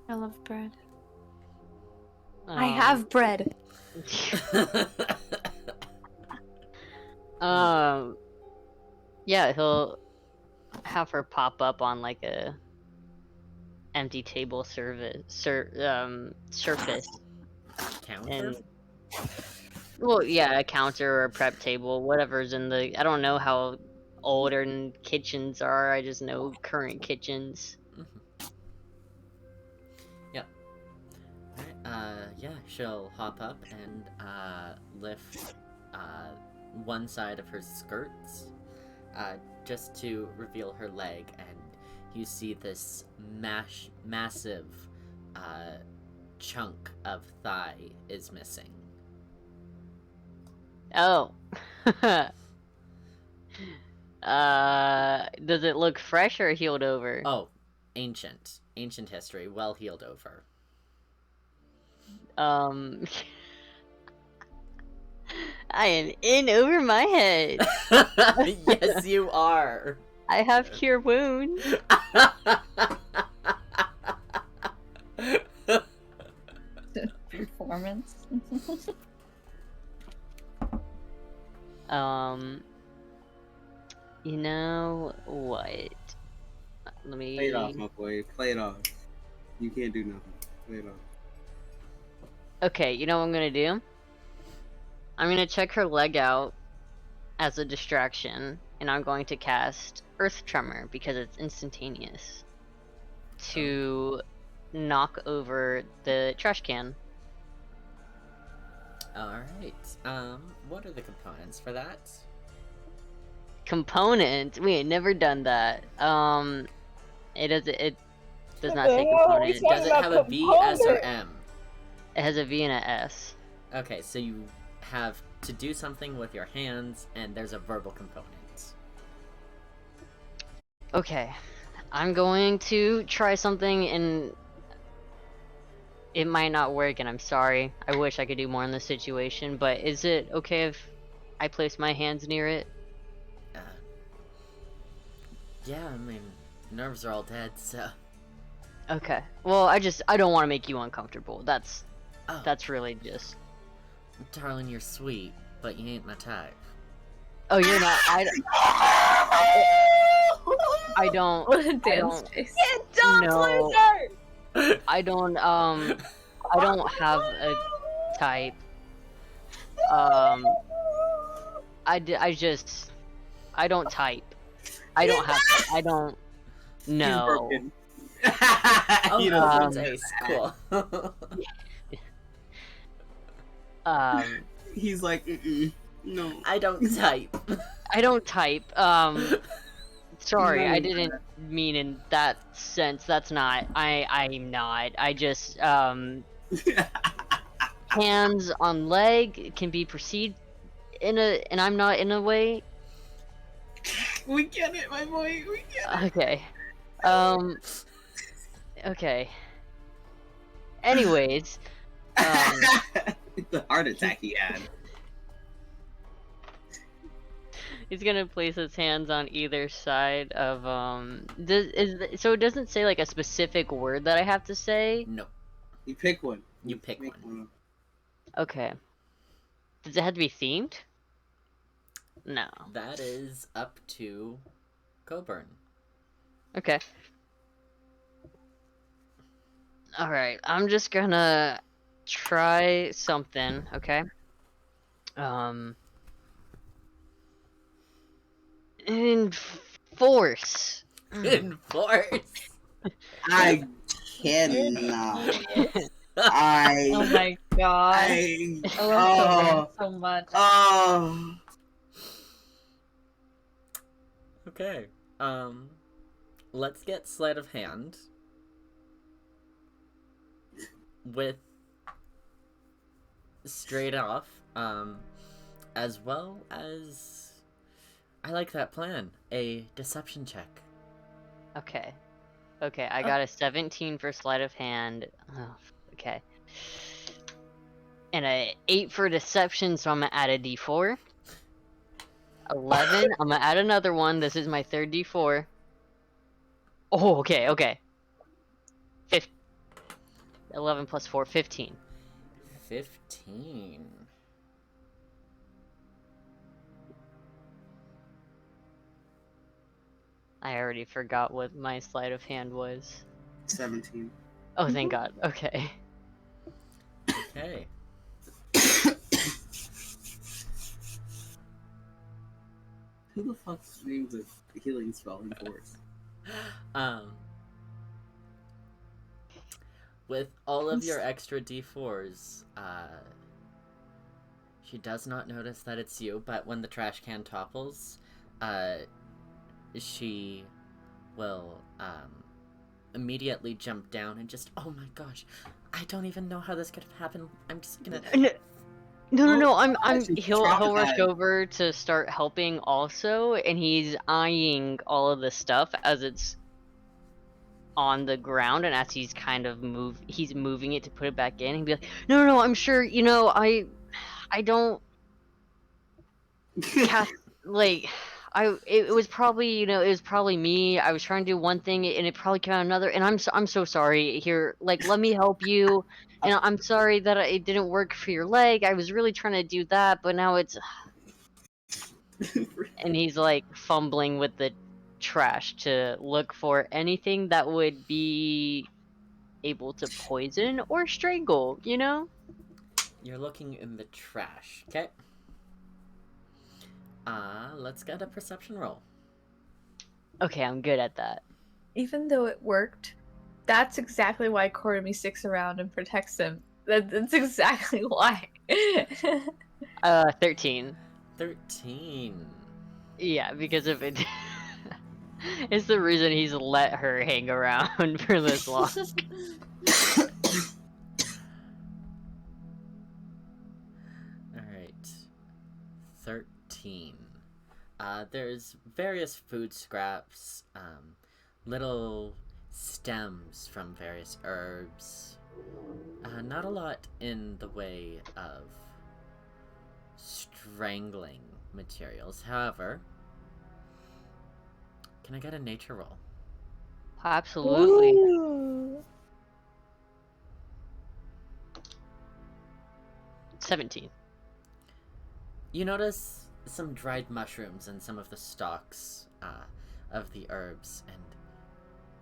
I love bread. I have bread. Yeah, he'll have her pop up on like a empty table surface. Counter? And, well, yeah, a counter or a prep table, whatever's in the. I don't know how older kitchens are. I just know current kitchens. Yep. Alright, yeah, she'll hop up and lift one side of her skirts just to reveal her leg, and you see this massive chunk of thigh is missing. Oh. Does it look fresh or healed over? Oh, ancient history, well healed over. I am in over my head. Yes, you are. I have cure wounds. Performance. You know what? Let me play it off, my boy. Play it off. You can't do nothing. Play it off. Okay, you know what I'm gonna do? I'm gonna check her leg out as a distraction, and I'm going to cast Earth Tremor because it's instantaneous to knock over the trash can. Alright, what are the components for that? Component? We ain't never done that. It does not say component. Does it have a V, S, or M? It has a V and a S. Okay, so you have to do something with your hands, and there's a verbal component. Okay, I'm going to try something, and it might not work, and I'm sorry. I wish I could do more in this situation, but is it okay if I place my hands near it? Yeah, I mean, nerves are all dead, so... Okay. Well, I don't want to make you uncomfortable. That's really just... Darling, you're sweet, but you ain't my type. Oh, you're not... I don't... What a dance face. No. I don't have a type. I don't type. I don't know. Oh, ace. Cool. He's like, no. I don't type. I don't type. Sorry, I didn't mean in that sense. That's not. I'm not. I just hands on leg can be perceived and I'm not in a way. We get it, my boy. We get it. Okay. Okay. Anyways, the heart attack he had. he's gonna place his hands on either side of so it doesn't say like a specific word that I have to say? No. You pick one. You pick Make one. Okay. Does it have to be themed? No. That is up to Coburn. Okay. Alright, I'm just gonna try something, okay? Enforce. Enforce. I cannot. I. Oh my god. I I love so much. Oh. Okay. Let's get sleight of hand. With straight off, as well as I like that plan. A deception check. Okay. Okay, I got a 17 for sleight of hand. Oh, okay. And a 8 for deception, so I'm gonna add a d4. 11, I'm gonna add another one. This is my third d4. Oh, okay, okay. 11 plus 4, 15. 15. I already forgot what my sleight of hand was. 17. Oh, thank God. Okay. Okay. Who the fuck names a healing spell in Force? With all of your extra d4s, she does not notice that it's you, but when the trash can topples, she will, immediately jump down and just, oh my gosh, I don't even know how this could have happened. I'm just gonna... No, I'm Actually, he'll rush traumatized. over to start helping also, and he's eyeing all of the stuff as it's on the ground, and as he's kind of he's moving it to put it back in, he'd be like, no, I'm sure, you know, I don't cast, like, it was probably, you know, it was probably me. I was trying to do one thing and it probably came out another, and I'm so sorry. Here, like, let me help you. And I'm sorry that it didn't work for your leg. I was really trying to do that, but now it's... And he's like fumbling with the trash to look for anything that would be able to poison or strangle, you know? You're looking in the trash, okay? Let's get a perception roll. Okay, I'm good at that. Even though it worked, that's exactly why Korimi sticks around and protects him. That's exactly why. 13. 13. Yeah, because of it. It's the reason he's let her hang around for this long. Alright. 13. There's various food scraps, little stems from various herbs. Not a lot in the way of strangling materials. However, can I get a nature roll? Absolutely. Ooh. 17. You notice some dried mushrooms and some of the stalks of the herbs, and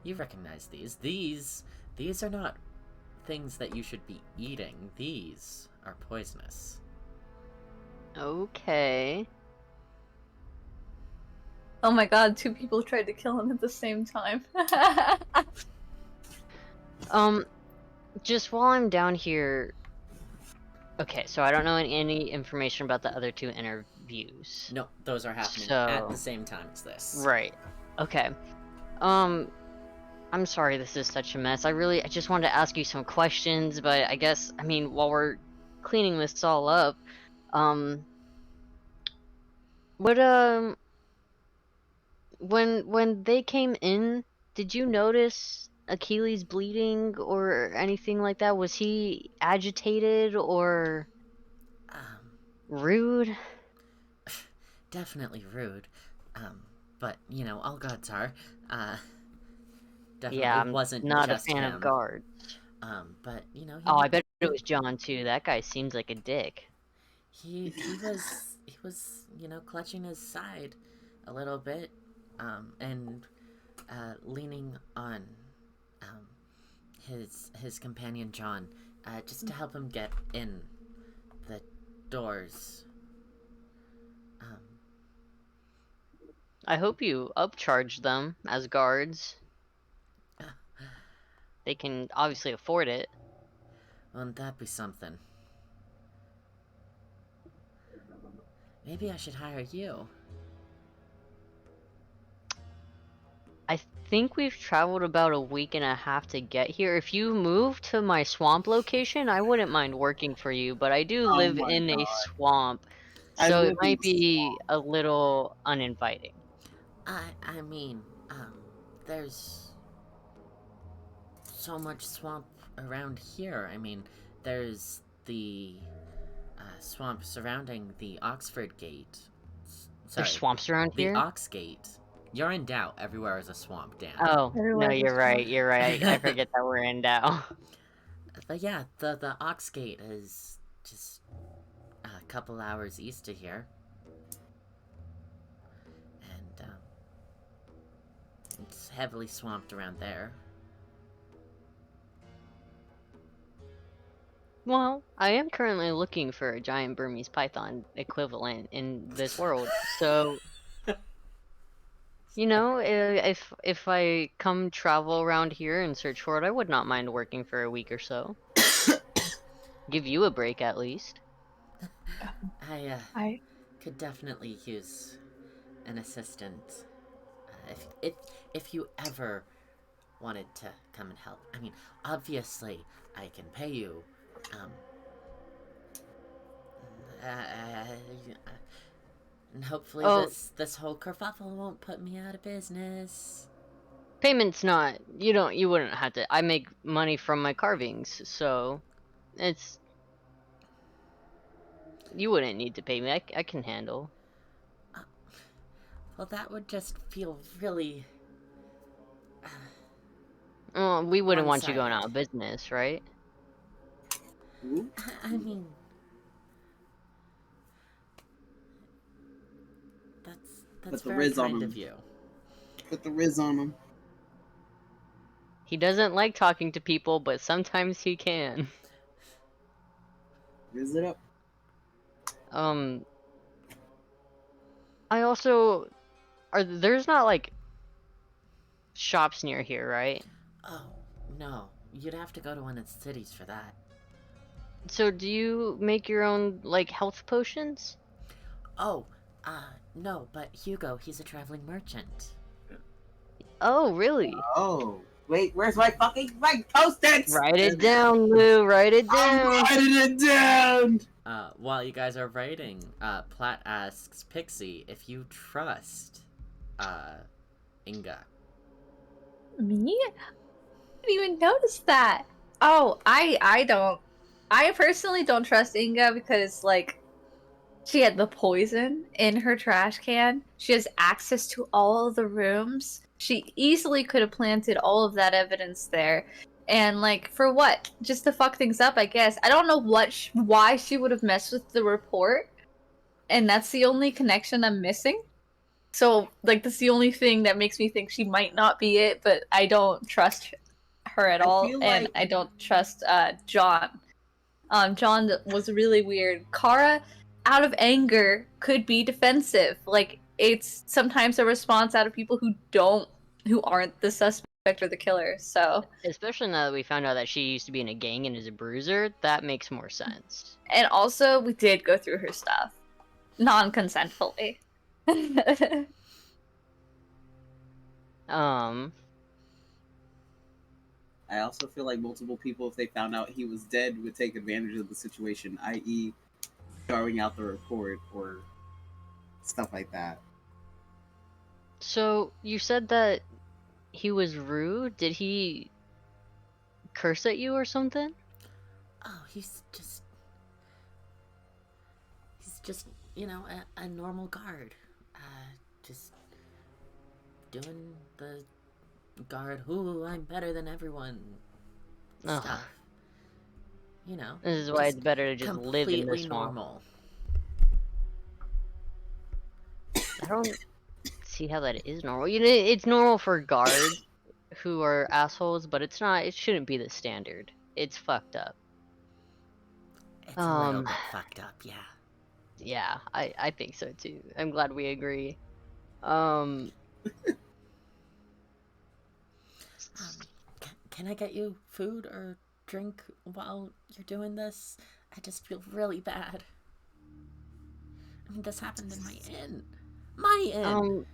you recognize these. These are not things that you should be eating. These are poisonous. Okay. Oh my god, 2 people tried to kill him at the same time. Just while I'm down here... Okay, so I don't know any information about the other 2 interviews. No, those are happening So- at the same time as this. Right. Okay. I'm sorry this is such a mess. I just wanted to ask you some questions, but I guess, I mean, while we're cleaning this all up, when they came in, did you notice Achilles bleeding or anything like that? Was he agitated or rude? Definitely rude. But, you know, all gods are. Definitely Yeah, I'm wasn't not a just fan him. of guards. But, you know, Oh, I bet it was John too. That guy seems like a dick. he was, you know, clutching his side a little bit, and leaning on his companion John, just to help him get in the doors. I hope you upcharge them as guards. They can obviously afford it. Wouldn't that be something? Maybe I should hire you. I think we've traveled about a week and a half to get here. If you move to my swamp location, I wouldn't mind working for you, but I do Oh live my in a God. swamp, I so it live in might the be a little uninviting. I mean, there's so much swamp around here. I mean, there's the swamp surrounding the Oxford Gate. There's Sorry, swamps around the here? Ox Gate. You're in doubt. Everywhere is a swamp, Dan. Oh, no, Everywhere's a you're right, swamp. you're right. I forget that we're in Dow. But yeah, the Ox Gate is just a couple hours east of here. And, it's heavily swamped around there. Well, I am currently looking for a giant Burmese python equivalent in this world, so you know, if I come travel around here and search for it, I would not mind working for a week or so. Give you a break at least. I could definitely use an assistant. If you ever wanted to come and help. I mean, obviously, I can pay you. And hopefully Oh, this whole kerfuffle won't put me out of business. payment's not. You wouldn't have to. I make money from my carvings, so it's. You wouldn't need to pay me. I can handle. Well, that would just feel really. We wouldn't want you going One-sided. out of business, right? I mean, that's Put the very Riz on kind him. of you. Put the Riz on him. He doesn't like talking to people, but sometimes he can. Riz it up. I also there's not like shops near here, right? Oh, no. You'd have to go to one of the cities for that. So do you make your own like health potions? Oh, no, but Hugo, he's a traveling merchant. Oh, really? Oh. Wait, where's my post-its? Write it down, Lou. Write it down. I'm writing it down! While you guys are writing, Platt asks Pixie if you trust, Inga. Me? I didn't even notice that. Oh, I don't. I personally don't trust Inga because, like, she had the poison in her trash can. She has access to all of the rooms. She easily could have planted all of that evidence there. And, like, for what? Just to fuck things up, I guess. I don't know why she would have messed with the report. And that's the only connection I'm missing. So, like, that's the only thing that makes me think she might not be it, but I don't trust her at all. And I don't trust John. John was really weird. Kara, out of anger, could be defensive. Like, it's sometimes a response out of people who aren't the suspect or the killer. So, Especially now that we found out that she used to be in a gang and is a bruiser, that makes more sense. and also we did go through her stuff non-consentfully. I also feel like multiple people, if they found out he was dead, would take advantage of the situation, i.e., throwing out the report or stuff like that. So you said that he was rude. Did he curse at you or something? Oh, he's just, you know, a normal guard. Just doing the guard, ooh, I'm better than everyone Ugh. stuff. You know. This is why it's better to just live in completely this normal. I don't see how that is normal. You know, it's normal for guards who are assholes, but it's not. It shouldn't be the standard. It's fucked up. It's a little bit fucked up, yeah. Yeah, I think so too. I'm glad we agree. Can I get you food or drink while you're doing this? I just feel really bad. I mean, this happened in my inn. My inn!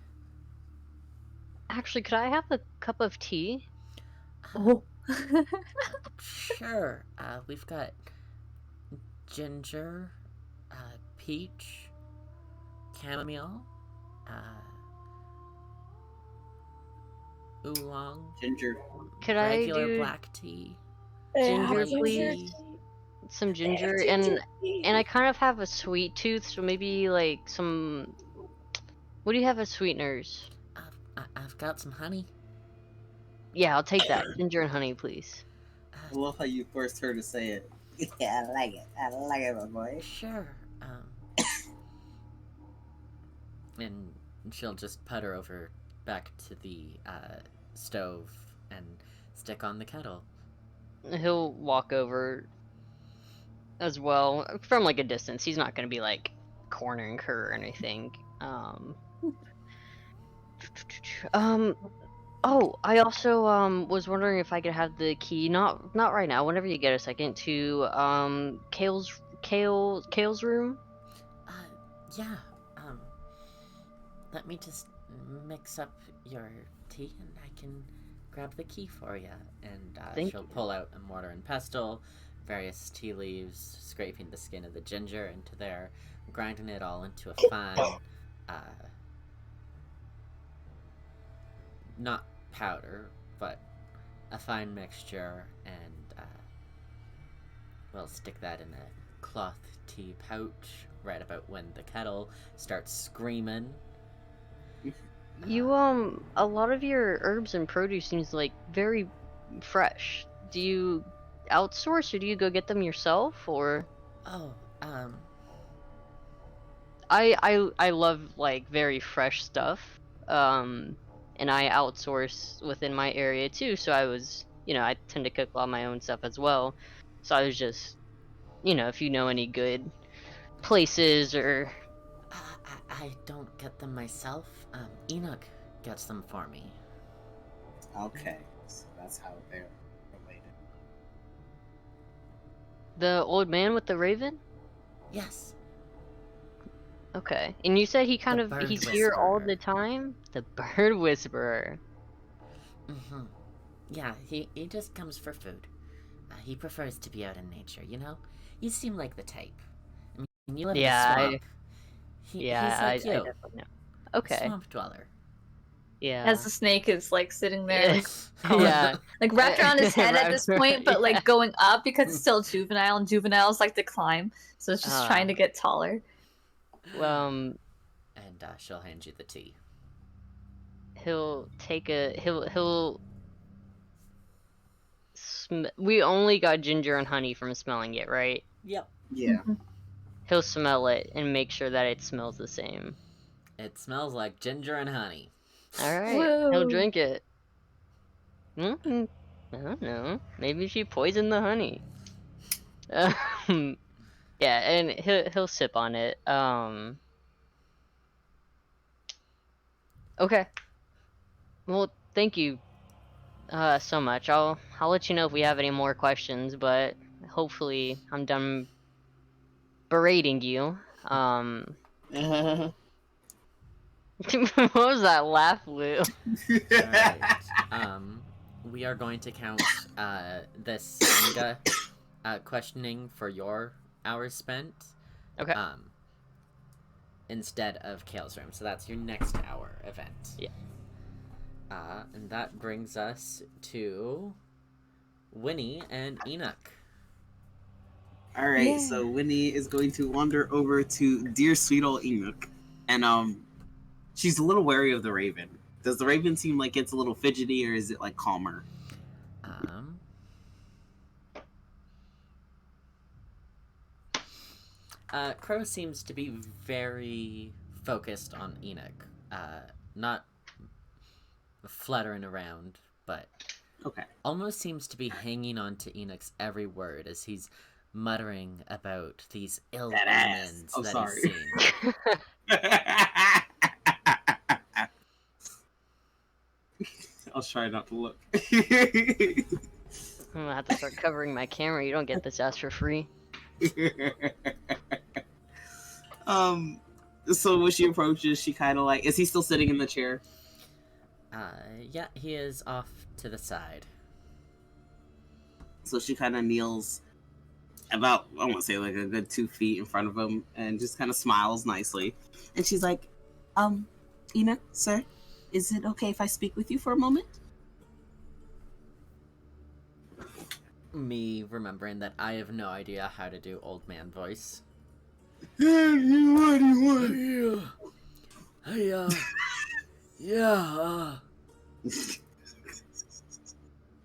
Actually, could I have a cup of tea? Oh. Sure. We've got ginger, peach, chamomile, oolong, Ginger. Could I regular do black tea, ginger, white please? tea. Some ginger, and I kind of have a sweet tooth, so maybe like some. What do you have as sweeteners? I've got some honey. Yeah, I'll take that. Ginger and honey, please. I love how you first heard her say it. Yeah, I like it. I like it, my boy. Sure. And she'll just putter over back to the stove and stick on the kettle. He'll walk over as well from like a distance. He's not gonna be like cornering her or anything. Oh, I also was wondering if I could have the key, not right now, whenever you get a second, to Kale's room. Yeah. Let me just mix up your tea and I can grab the key for you. And she'll pull out a mortar and pestle, various tea leaves, scraping the skin of the ginger into there, grinding it all into a fine, not powder, but a fine mixture, and we'll stick that in a cloth tea pouch right about when the kettle starts screaming. You a lot of your herbs and produce seems like very fresh. Do you outsource or do you go get them yourself, or? I love like very fresh stuff. And I outsource within my area too, so I tend to cook a lot of my own stuff as well. So I was just, if you know any good places or... I don't get them myself. Enoch gets them for me. Okay, so that's how they're related. The old man with the raven? Yes. Okay, and you said he's here all the time? The bird whisperer. Mm-hmm. Yeah, he just comes for food. He prefers to be out in nature, you know? You seem like the type. I mean, you live in a swamp. He's like I you. definitely know. Okay. Swamp dweller. Yeah. As the snake is like sitting there, like, yeah, like wrapped around his head at this point, but like going up because it's still juvenile, and juveniles like to climb, so it's just trying to get taller. And she'll hand you the tea. We only got ginger and honey from smelling it, right? Yep. Yeah. Mm-hmm. He'll smell it and make sure that it smells the same. It smells like ginger and honey. Alright, he'll drink it. I don't know. Maybe she poisoned the honey. Yeah, and he'll sip on it. Okay. Well, thank you so much. I'll let you know if we have any more questions, but hopefully I'm done berating you. What was that laugh, Lou? Alright. We are going to count this Inga questioning for your hours spent. Okay. Instead of Kale's room. So that's your next hour event. Yeah. And that brings us to Winnie and Enoch. All right, so Winnie is going to wander over to dear sweet old Enoch, and she's a little wary of the Raven. Does the Raven seem like it's a little fidgety, or is it like calmer? Crow seems to be very focused on Enoch. Not fluttering around, but okay. Almost seems to be hanging on to Enoch's every word as he's muttering about these ill omens that he's seeing. I'll try not to look. I'm gonna have to start covering my camera. You don't get this ass for free. So when she approaches, she kind of like, is he still sitting in the chair? Yeah, he is off to the side. So she kind of kneels about, I want to say like a good 2 feet in front of him and just kind of smiles nicely. And she's like, Enoch, sir, is it okay if I speak with you for a moment? Me remembering that I have no idea how to do old man voice. What do you want? Yeah.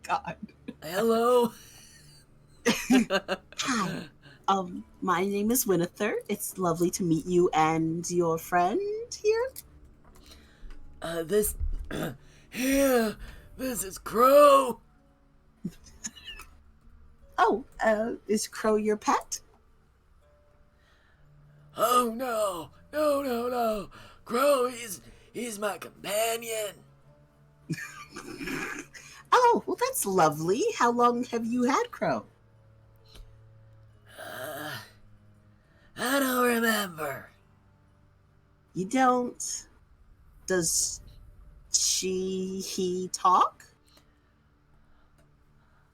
God. Hello. Hi. My name is Wynathyr. It's lovely to meet you and your friend here. This is Crow. Oh, is Crow your pet? Oh no. Crow, he's my companion. Oh, well, that's lovely. How long have you had Crow? I don't remember. You don't? Does he talk?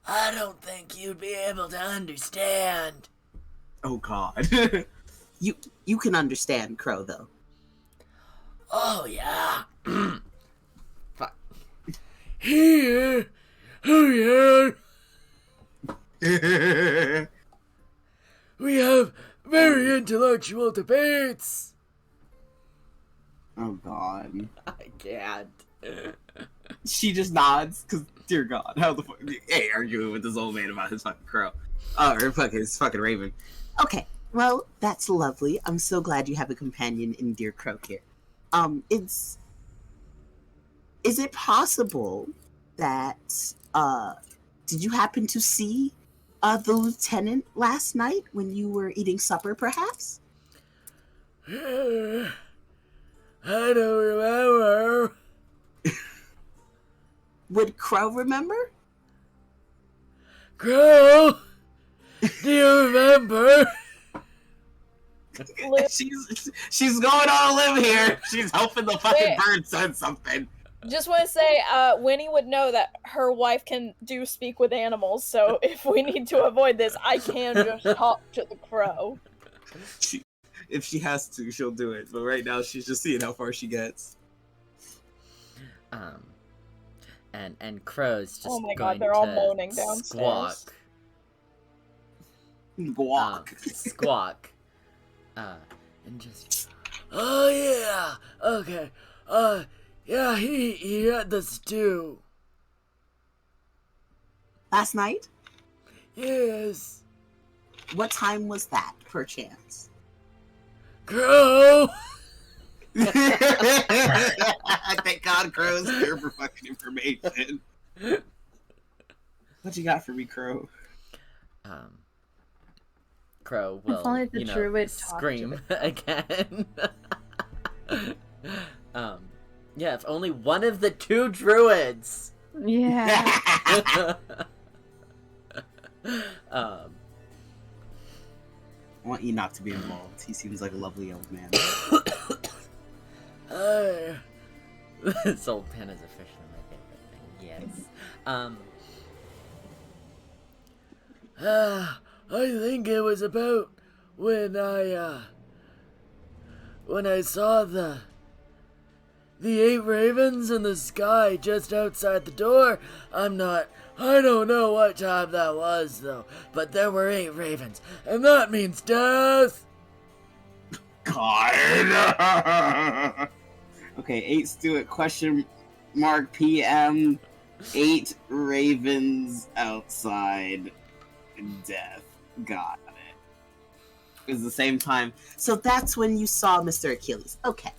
I don't think you'd be able to understand. Oh God. You can understand Crow, though. Oh yeah. Fuck. Here. Oh yeah. We have very intellectual debates. Oh God. I can't. She just nods, because, dear God, how the fuck, hey, arguing with this old man about his fucking crow. Oh, or his fucking raven. Okay, well, that's lovely. I'm so glad you have a companion in Dear Crow here. Is it possible that, did you happen to see, the lieutenant last night when you were eating supper, perhaps? I don't remember. Would Crow remember? Crow, do you remember? She's going on a limb here. She's hoping the fucking bird said something. Just want to say, Winnie would know that her wife can speak with animals, so if we need to avoid this, I can just talk to the crow. If she has to, she'll do it. But right now, she's just seeing how far she gets. And Crow's just oh my going God, they're all to moaning downstairs. Squawk. And just, oh yeah, okay, yeah, he had the stew. Last night? Yes. What time was that, perchance? Crow! Thank God Crow's here for fucking information. What you got for me, Crow? Crow will, If only the druid scream again. Yeah, if only one of the two druids. Yeah. I want Enoch to be involved. He seems like a lovely old man. This old pen is officially my favorite thing. Yes. I think it was about when I saw the the 8 ravens in the sky just outside the door. I don't know what time that was, though, but there were 8 ravens, and that means death! God! Okay, 8 Stewart, question mark PM, 8 ravens outside, death. Got it. It was the same time. So that's when you saw Mr. Achilles. Okay.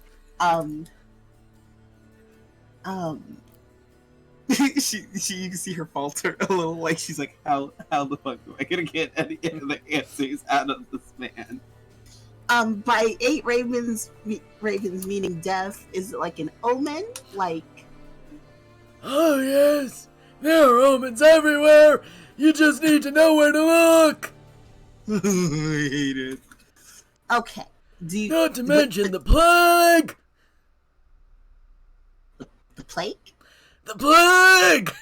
she you can see her falter a little, like she's like, how the fuck am I gonna get any of the answers out of this man? By 8 ravens meaning death, is it like an omen? Like, Oh yes, there are omens everywhere. You just need to know where to look. I hate it. okay. Do you, Not to mention the plague. the plague? The plague.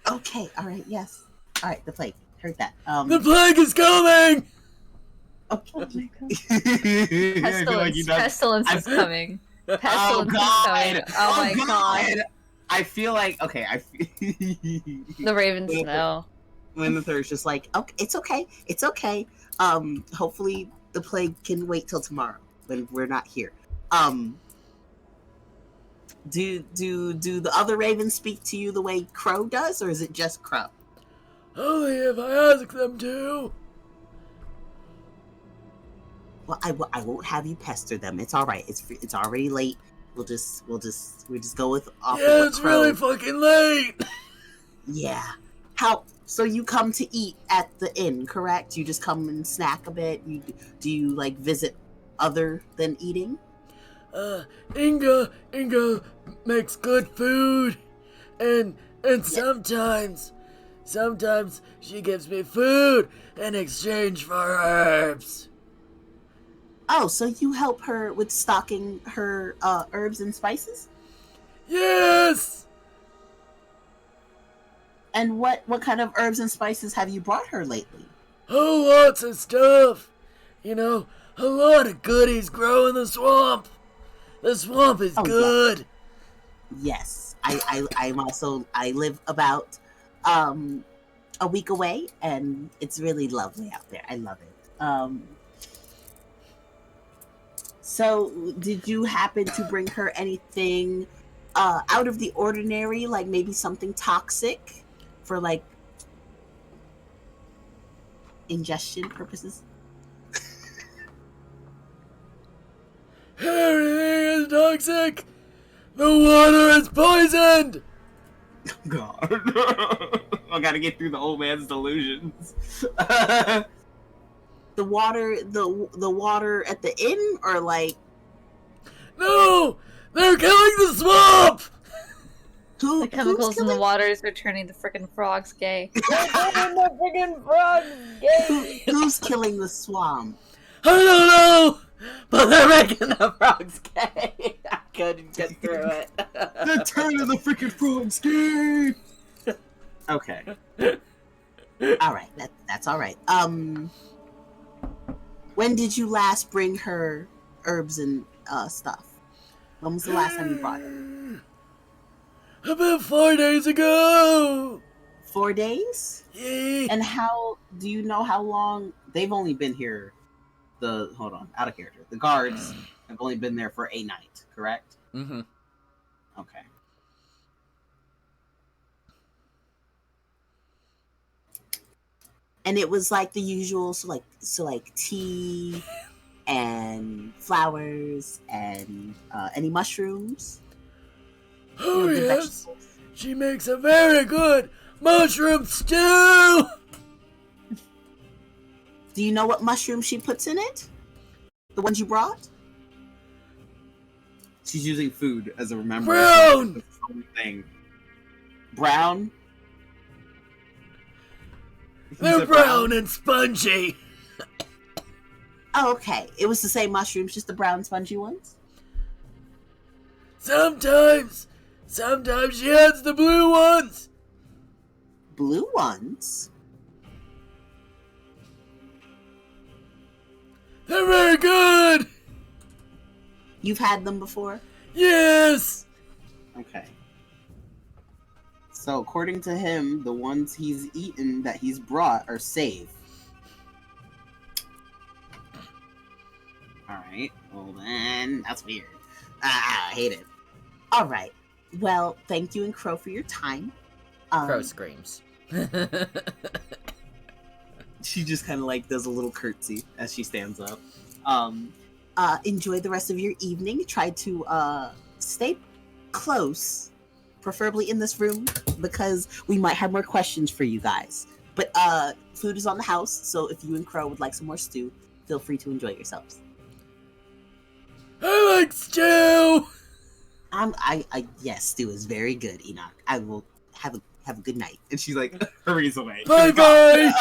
Okay, alright, yes. Alright, the plague. Heard that. The plague is coming. Okay. Oh my god. I feel like you know- Pestilence is coming. Oh Pestilence is god! coming. Oh my god. I feel like The ravens know. Wynathyr is just like, okay, it's okay. It's okay. Hopefully the plague can wait till tomorrow when we're not here. Do the other ravens speak to you the way Crow does, or is it just Crow? Only if I ask them to. Well, I won't have you pester them. It's all right. It's already late. We'll just go with off of Yeah, what it's Crow. really fucking late. Yeah. How? So you come to eat at the inn, correct? You just come and snack a bit. Do you like visit other than eating? Inga makes good food, and sometimes she gives me food in exchange for herbs. Oh, so you help her with stocking her herbs and spices? Yes. And what kind of herbs and spices have you brought her lately? Oh, lots of stuff. You know, a lot of goodies grow in the swamp. The swamp is good. Yes. I'm also, I live about a week away, and it's really lovely out there. I love it. So did you happen to bring her anything out of the ordinary, like maybe something toxic for like ingestion purposes? Everything is toxic. The water is poisoned. God. I gotta get through the old man's delusions. The water at the inn, or like No, they're killing the swamp. The chemicals in the waters are turning the frickin' frogs gay. Who's killing the swamp? I don't know, but they're making the frogs gay. I couldn't get through it. The turn of the freaking frogs gay. Okay. All right, that's all right. When did you last bring her herbs and stuff? When was the last time you brought her? About 4 days ago. 4 days? Yeah. And how do you know how long they've only been here? Hold on, out of character. The guards have only been there for a night, correct? Mm-hmm. Okay. And it was like the usual, so like tea and flowers and any mushrooms. Oh, Good yes. vegetables. She makes a very good mushroom stew. Do you know what mushroom she puts in it? The ones you brought? She's using food as a remembrance. Brown. Thing. Brown? They're brown and spongy. Oh, okay. It was the same mushrooms, just the brown spongy ones? Sometimes she adds the blue ones. Blue ones? They're very good. You've had them before? Yes! Okay. So according to him, the ones he's eaten that he's brought are safe. Alright. Well then, that's weird. I hate it. Alright. Well, thank you and Crow for your time. Crow screams. She just kind of like does a little curtsy as she stands up. Enjoy the rest of your evening. Try to stay close, preferably in this room, because we might have more questions for you guys. But food is on the house, so if you and Crow would like some more stew, feel free to enjoy yourselves. I like stew! Yes, stew is very good, Enoch. I will have a good night. And she like hurries away. Bye bye!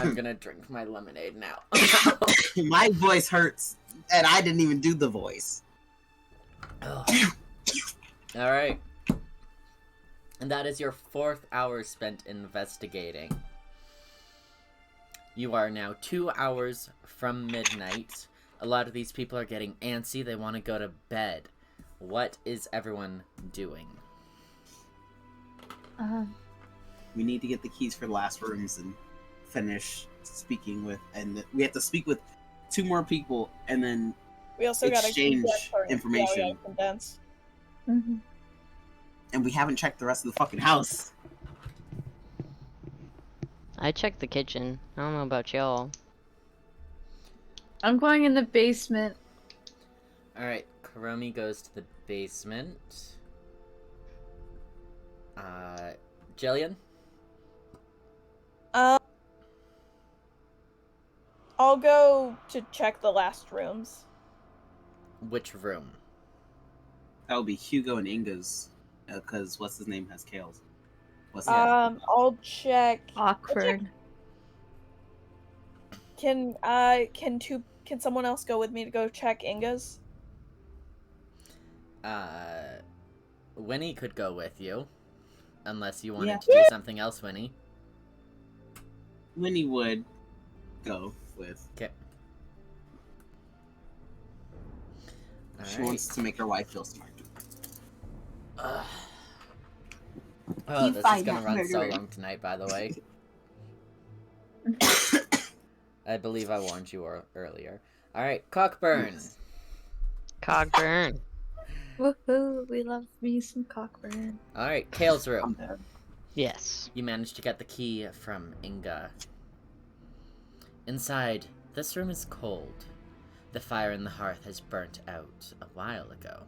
I'm gonna drink my lemonade now. My voice hurts, and I didn't even do the voice. Alright. And that is your 4th hour spent investigating. You are now 2 hours from midnight. A lot of these people are getting antsy. They want to go to bed. What is everyone doing? We need to get the keys for the last rooms and finish speaking with, and we have to speak with 2 more people, and then We also exchange got information. Yeah, condense. Mm-hmm. And we haven't checked the rest of the fucking house. I checked the kitchen. I don't know about y'all. I'm going in the basement. Alright, Korimi goes to the basement. Gillian? I'll go to check the last rooms. Which room? That would be Hugo and Inga's, because what's his name has Kales. What's he has? I'll check. Awkward. Can someone else go with me to go check Inga's? Winnie could go with you. Unless you wanted Yeah. to do something else, Winnie. Winnie would go with. Okay. She wants to make her wife feel smart. Oh, You this is find gonna that run so murderer. long tonight, by the way. I believe I warned you earlier. Alright, Cockburn. Yes. Cockburn. Woohoo! We love me some Cockburn. Alright, Kale's I'm room. dead. Yes. You managed to get the key from Inga. Inside, this room is cold. The fire in the hearth has burnt out a while ago.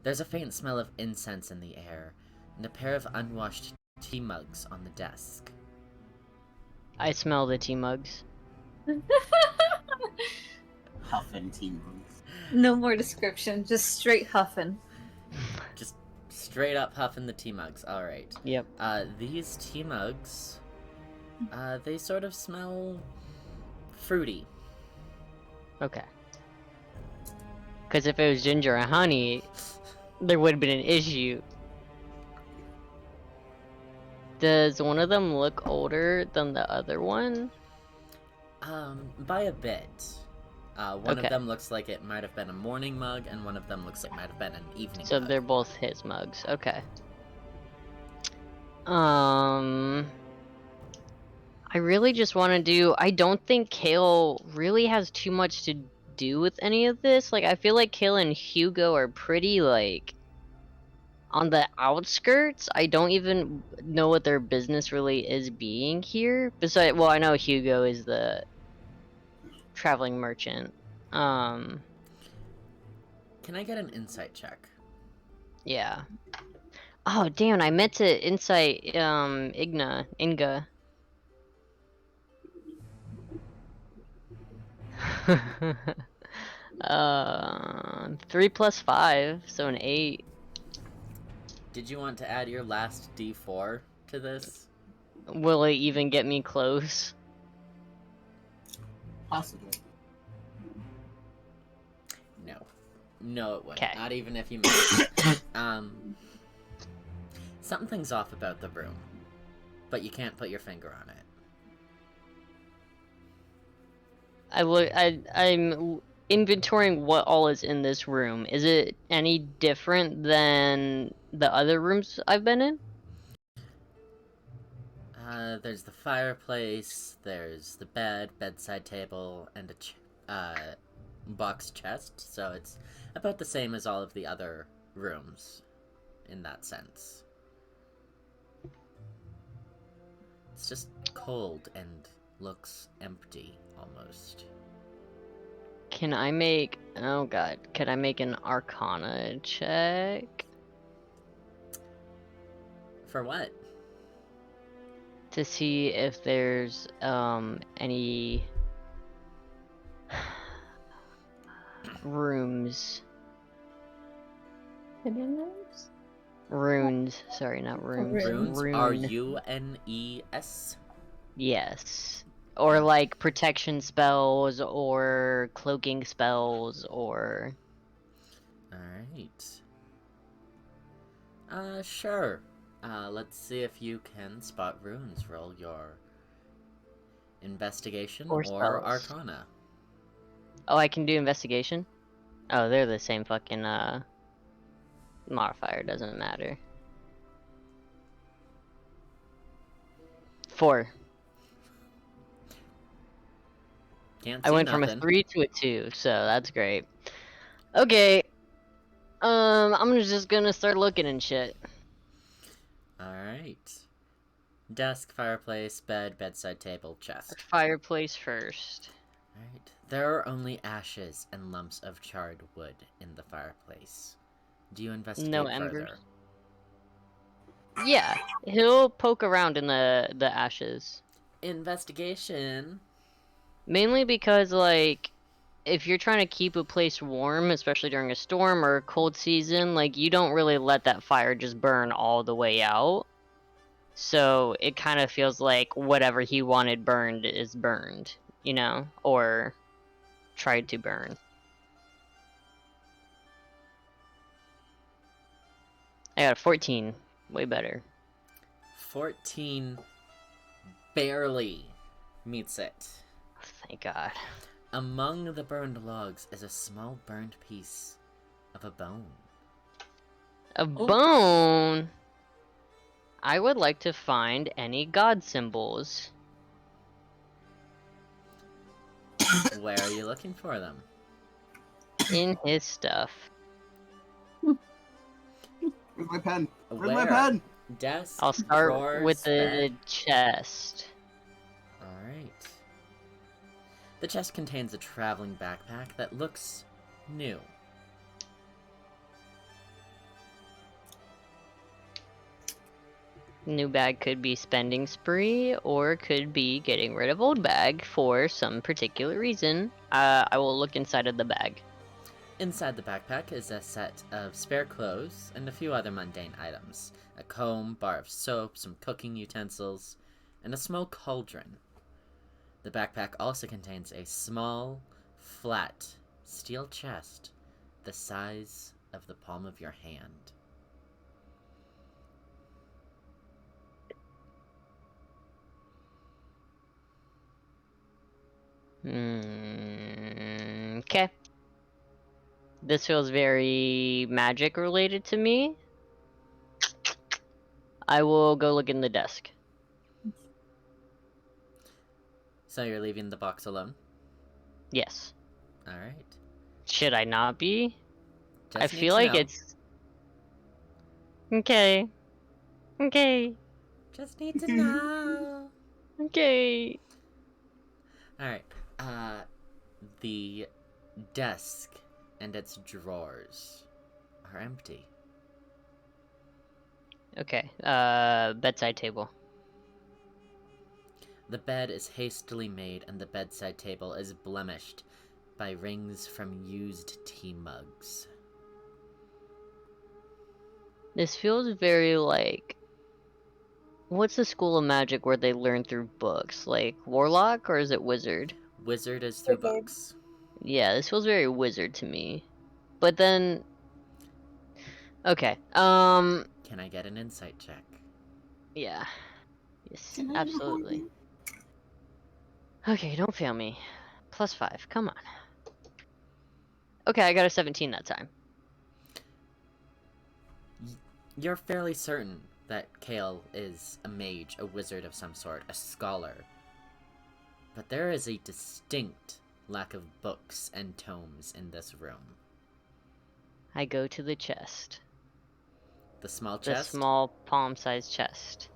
There's a faint smell of incense in the air, and a pair of unwashed tea mugs on the desk. I smell the tea mugs. Huffing tea mugs. No more description, just straight huffing. Just straight up huffing the tea mugs. Alright. Yep. These tea mugs, they sort of smell fruity. Okay. Because if it was ginger and honey, there would have been an issue. Does one of them look older than the other one? By a bit. One Okay. of them looks like it might have been a morning mug, and one of them looks like it might have been an evening So mug. they're both his mugs. Okay. I really just want to do... I don't think Kale really has too much to do with any of this. Like, I feel like Kale and Hugo are pretty, like, on the outskirts. I don't even know what their business really is being here. Besides, well, I know Hugo is the traveling merchant. Can I get an insight check? Yeah. Oh, damn, I meant to insight, Inga. 3 plus 5, so an 8. Did you want to add your last D4 to this? Will it even get me close? Possibly. No. No, it wouldn't. 'Kay. Not even if you made something's off about the room, but you can't put your finger on it. I'm inventorying what all is in this room. Is it any different than the other rooms I've been in? There's the fireplace, there's the bed, bedside table, and a box chest, so it's about the same as all of the other rooms in that sense. It's just cold and looks empty, almost. Can I make... Oh god. Can I make an Arcana check? For what? To see if there's, any... rooms. Hidden rooms? Runes. Sorry, not rooms. Runes? Rune. R-U-N-E-S? Yes. Or like protection spells, or cloaking spells, or... Alright. Sure. Let's see if you can spot runes. Roll your investigation Or or spells. arcana. Oh, I can do investigation? Oh, they're the same fucking, modifier, doesn't matter. 4. Can't I see went from a nothing. 3 to a 2, so that's great. Okay. I'm just gonna start looking and shit. Alright. Desk, fireplace, bed, bedside table, chest. Fireplace first. Alright. There are only ashes and lumps of charred wood in the fireplace. Do you investigate No further? embers. Yeah, he'll poke around in the ashes. Investigation. Mainly because, like, if you're trying to keep a place warm, especially during a storm or a cold season, like, you don't really let that fire just burn all the way out. So it kind of feels like whatever he wanted burned is burned, you know? Or tried to burn. I got a 14. Way better. 14 barely meets it. Thank God. Among the burned logs is a small burned piece of a bone. A bone? I would like to find any god symbols. Where are you looking for them? In his stuff. Where's my pen? Where's Where? my pen? Desk, I'll start drawers, with the bed. chest. Alright. The chest contains a traveling backpack that looks new. New bag could be spending spree, or could be getting rid of old bag for some particular reason. I will look inside of the bag. Inside the backpack is a set of spare clothes and a few other mundane items. A comb, bar of soap, some cooking utensils, and a small cauldron. The backpack also contains a small, flat, steel chest the size of the palm of your hand. Okay. This feels very magic related to me. I will go look in the desk. So you're leaving the box alone? Yes. Alright. Should I not be? Just I need feel to like know. it's... Okay. Okay. Just need to know. Okay. Alright. The desk and its drawers are empty. Okay. Bedside table. The bed is hastily made and the bedside table is blemished by rings from used tea mugs. This feels very like... What's the school of magic where they learn through books? Like Warlock, or is it Wizard? Wizard is through Wizard. books. Yeah, this feels very Wizard to me. But then... Okay, Can I get an insight check? yeah. Yes, Can I absolutely. Okay, don't fail me. +5. Come on. Okay, I got a 17 that time. You're fairly certain that Kale is a mage, a wizard of some sort, a scholar. But there is a distinct lack of books and tomes in this room. I go to the chest. The small The chest? small palm-sized chest.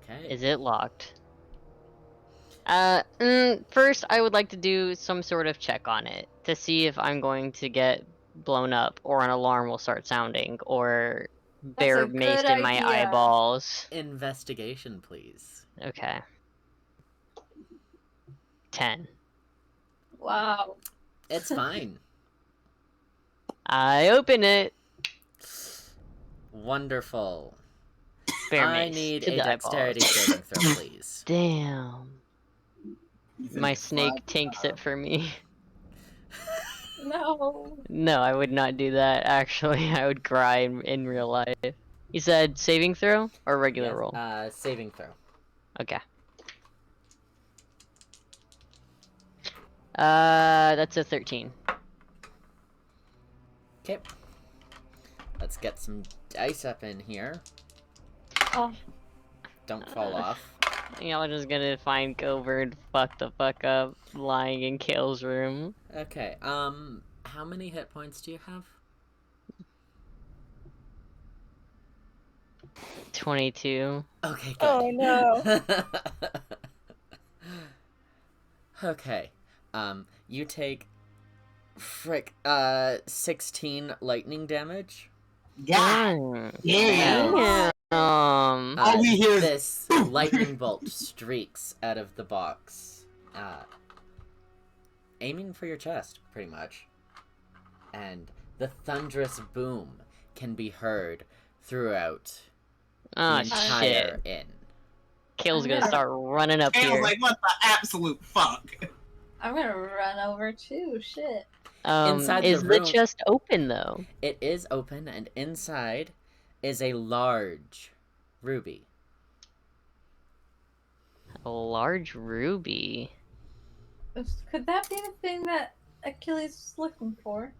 Okay. Is it locked? First, I would like to do some sort of check on it to see if I'm going to get blown up, or an alarm will start sounding, or bear good maced in my idea. eyeballs. Investigation, please. Okay. 10. Wow. It's fine. I open it. Wonderful. Bear I mace need to a the dexterity eyeballs. saving throw, please. Damn. Even My if snake five- tanks it for me. No. No, I would not do that, actually. I would cry in real life. You said saving throw or regular Yes, roll? saving throw. Okay. That's a 13. Okay. Let's get some dice up in here. Oh. Don't fall off. Y'all are just gonna find Coburn fuck the fuck up, lying in Kale's room. Okay, how many hit points do you have? 22. Okay, good. Oh no. Okay, you take 16 lightning damage. Yeah. Mm. Yeah. Damn. All we hear is This lightning bolt streaks out of the box, aiming for your chest, pretty much. And the thunderous boom can be heard throughout Oh, the entire shit. inn. Kale's gonna start running up I was here. like, what the absolute fuck? I'm gonna run over too. Shit. Inside Is the the room- chest open, though? It is open, and inside is a large ruby. A large ruby. Could that be the thing that Achilles was looking for?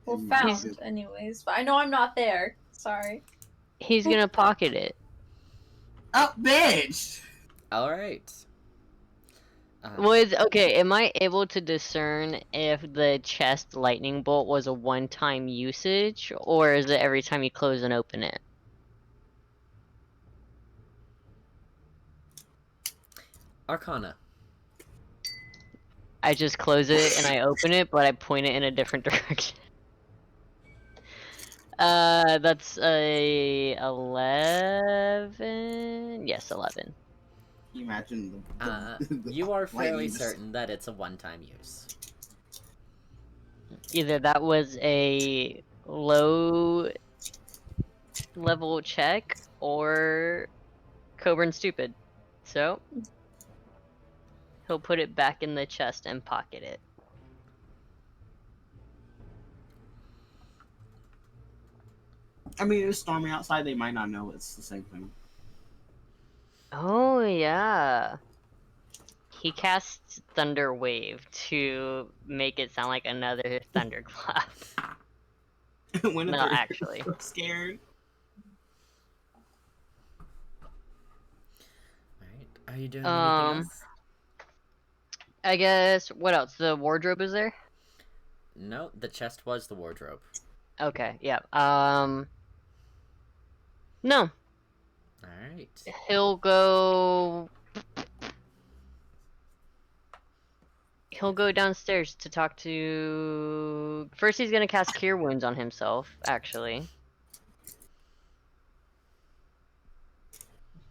Well, found, anyways. But I know I'm not there. Sorry. He's gonna pocket it. Oh, bitch! Alright. Okay, am I able to discern if the chest lightning bolt was a one-time usage, or is it every time you close and open it? Arcana. I just close it and I open it, but I point it in a different direction. That's a 11. Yes, 11. Can you imagine the You are fairly lightning certain that it's a one-time use. Either that was a low level check or Coburn's stupid. So he'll put it back in the chest and pocket it. I mean, it's storming outside. They might not know it's the same thing. Oh yeah. He casts Thunder Wave to make it sound like another thunderclap. Wynathyr No, is actually. so scared. Alright. Are you doing anything else? I guess what else? The wardrobe is there? No, the chest was the wardrobe. Okay, yeah. No. Alright. He'll go downstairs to talk to... First he's gonna cast Cure Wounds on himself, actually.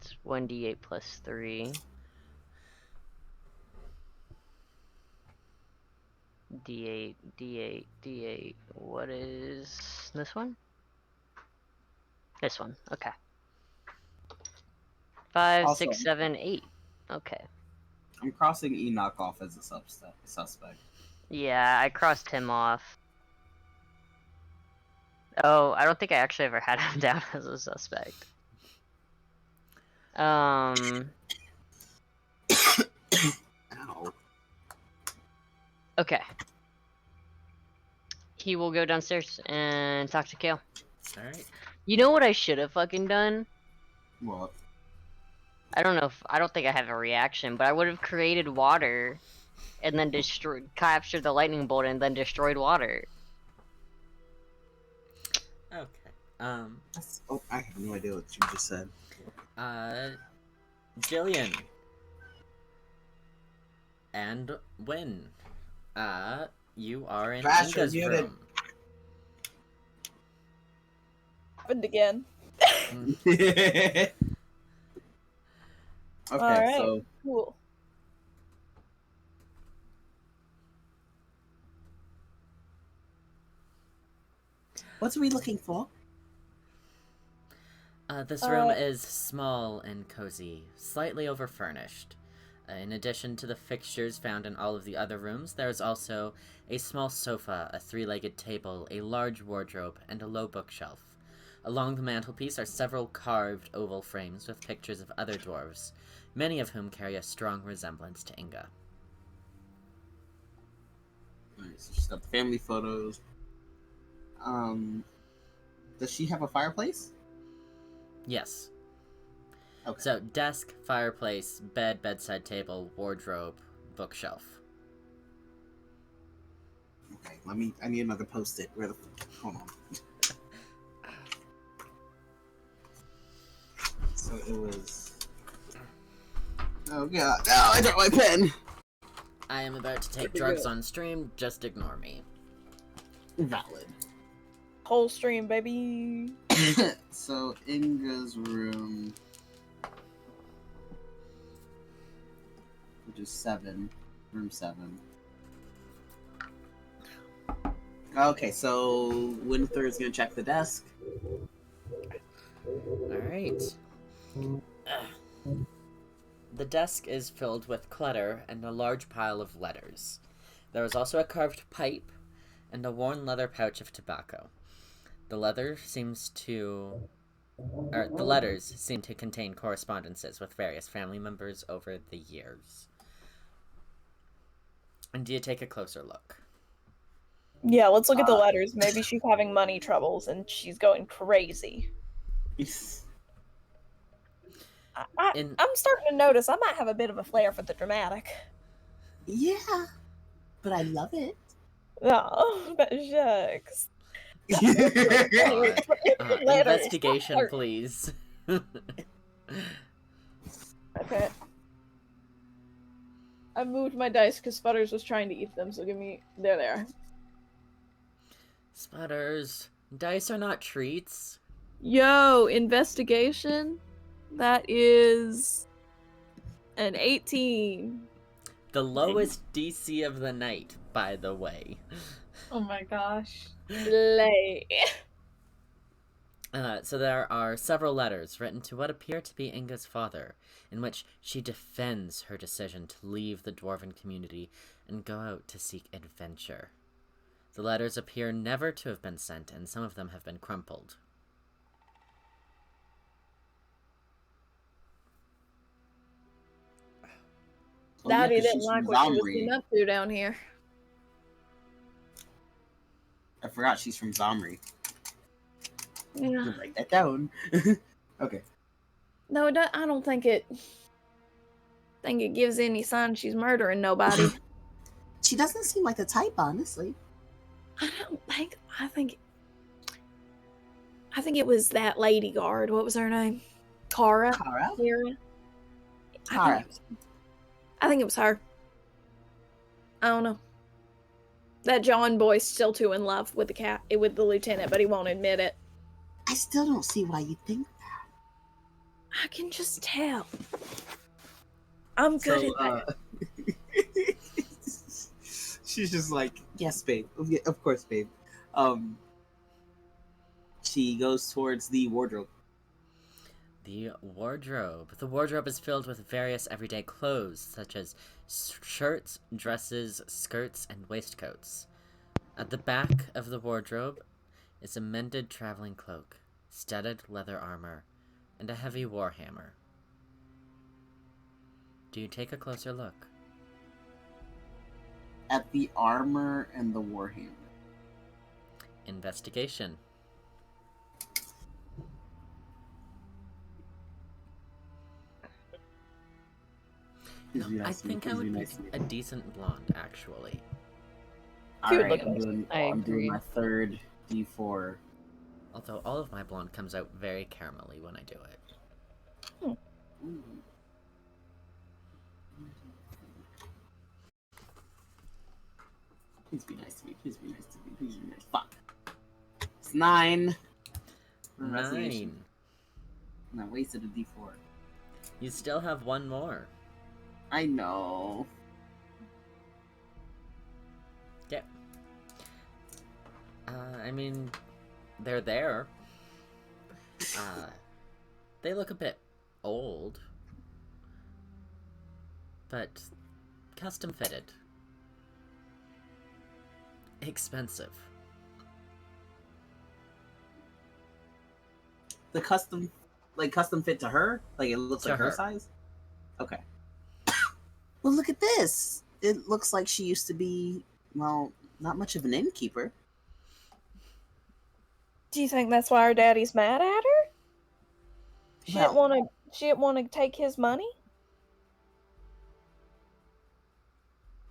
It's 1d8 plus 3. D8, D8, D8. What is this one? This one, okay. 5, Also- 6, 7, 8. Okay. I'm crossing Enoch off as a suspect. Yeah, I crossed him off. Oh, I don't think I actually ever had him down as a suspect. Ow. Okay. He will go downstairs and talk to Kale. All right. You know what I should have fucking done? What? I don't think I have a reaction, but I would have created water and then captured the lightning bolt and then destroyed water. Okay. Oh, I have no idea what you just said. Gillian. And Wynn. You are in Thrash, Inga's you're muted. room. Happened again. Okay, Alright. so Cool. What are we looking for? This room is small and cozy, slightly overfurnished. In addition to the fixtures found in all of the other rooms, there is also a small sofa, a three-legged table, a large wardrobe, and a low bookshelf. Along the mantelpiece are several carved oval frames with pictures of other dwarves, many of whom carry a strong resemblance to Inga. Alright, so she's got the family photos. Does she have a fireplace? Yes. Okay. So, desk, fireplace, bed, bedside table, wardrobe, bookshelf. Okay, I need another post-it. Hold on. So it was... Oh god, no, I dropped my pen! I am about to take drugs on stream, just ignore me. Valid. Whole stream, baby. So, Inga's room... which is 7. Room 7. Okay, so Wynathyr is gonna check the desk. Alright. The desk is filled with clutter and a large pile of letters. There is also a carved pipe and a worn leather pouch of tobacco. The letters seem to contain correspondences with various family members over the years. And do you take a closer look? Yeah, let's look at the letters. Maybe she's having money troubles and she's going crazy. I'm starting to notice I might have a bit of a flair for the dramatic. Yeah, but I love it. Oh, but shucks. Investigation, please. Okay. I moved my dice because Sputters was trying to eat them, so give me... There they are. Sputters, dice are not treats. Yo, investigation? That is... an 18. The lowest DC of the night, by the way. Oh my gosh. Slay. So there are several letters written to what appear to be Inga's father, in which she defends her decision to leave the dwarven community and go out to seek adventure. The letters appear never to have been sent, and some of them have been crumpled. Daddy didn't like what she was getting up to down here. I forgot she's from Zomri. Yeah. Write that down. Okay. No, I don't think it gives any sign she's murdering nobody. She doesn't seem like the type, honestly. I think it was that lady guard. What was her name? Kara? Kara? Kara. I think it was her. I don't know. That John boy's still too in love with the lieutenant, but he won't admit it. I still don't see why you think that. I can just tell. I'm good at that. She's just like, yes, babe. Of course, babe. She goes towards the wardrobe. The wardrobe. The wardrobe is filled with various everyday clothes, such as shirts, dresses, skirts, and waistcoats. At the back of the wardrobe is a mended traveling cloak, studded leather armor, and a heavy warhammer. Do you take a closer look? at the armor and the warhammer. Investigation. I think I would be a decent blonde, actually. Alright, I I'm doing agree. my third D4. Although all of my blonde comes out very caramelly when I do it. Ooh. Please be nice to me. Please be nice to me. Please be nice. Fuck. It's 9. 9. And I wasted a D4. You still have one more. I know. Yeah. I mean, they're there. They look a bit old, but custom fitted. Expensive. The custom fit to her? Like it looks To like her her. size? Okay. Well, look at this. It looks like she used to be, well, not much of an innkeeper. Do you think that's why her daddy's mad at her? She didn't Well, want to take his money?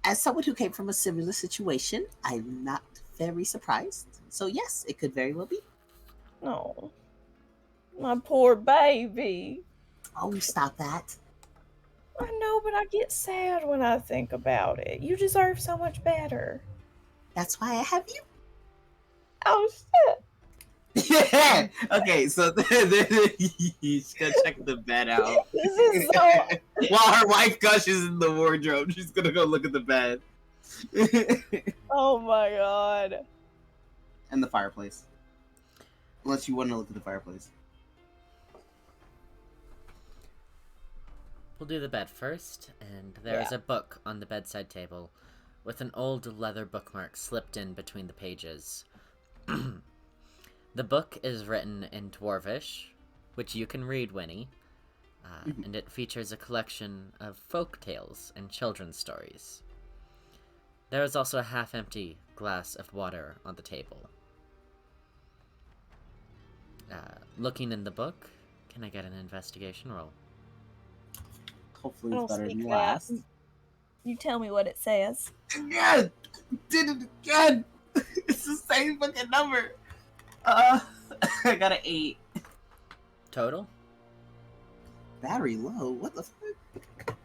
as someone who came from a similar situation, I'm not very surprised. So yes, it could very well be. No. My poor baby. Oh, stop that. I know, but I get sad when I think about it. You deserve so much better. That's why I have you. Oh, shit. Yeah. Okay, so she's gonna check the bed out. This is so... While her wife gushes in the wardrobe, she's gonna go look at the bed. Oh my god. And the fireplace. Unless you want to look at the fireplace. We'll do the bed first, and there's a book on the bedside table with an old leather bookmark slipped in between the pages. The book is written in Dwarvish, which you can read, Winnie, and it features a collection of folk tales and children's stories. There is also a half-empty glass of water on the table. Looking in the book, can I get an investigation roll? Hopefully I it's don't better speak than that. last. You tell me what it says. Again! Did it again! It's the same fucking number! I got an 8. Total? Battery low? What the fuck?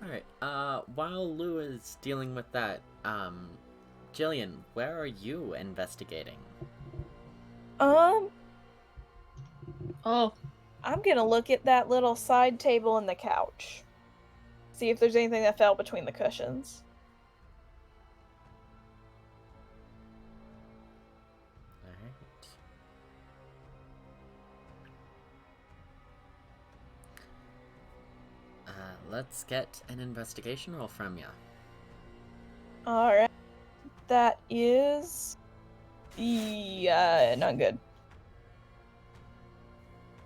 Alright, while Lou is dealing with that, Gillian, where are you investigating? Oh, I'm gonna look at that little side table and the couch. See if there's anything that fell between the cushions. Alright. Let's get an investigation roll from you. Alright. That is... yeah, not good.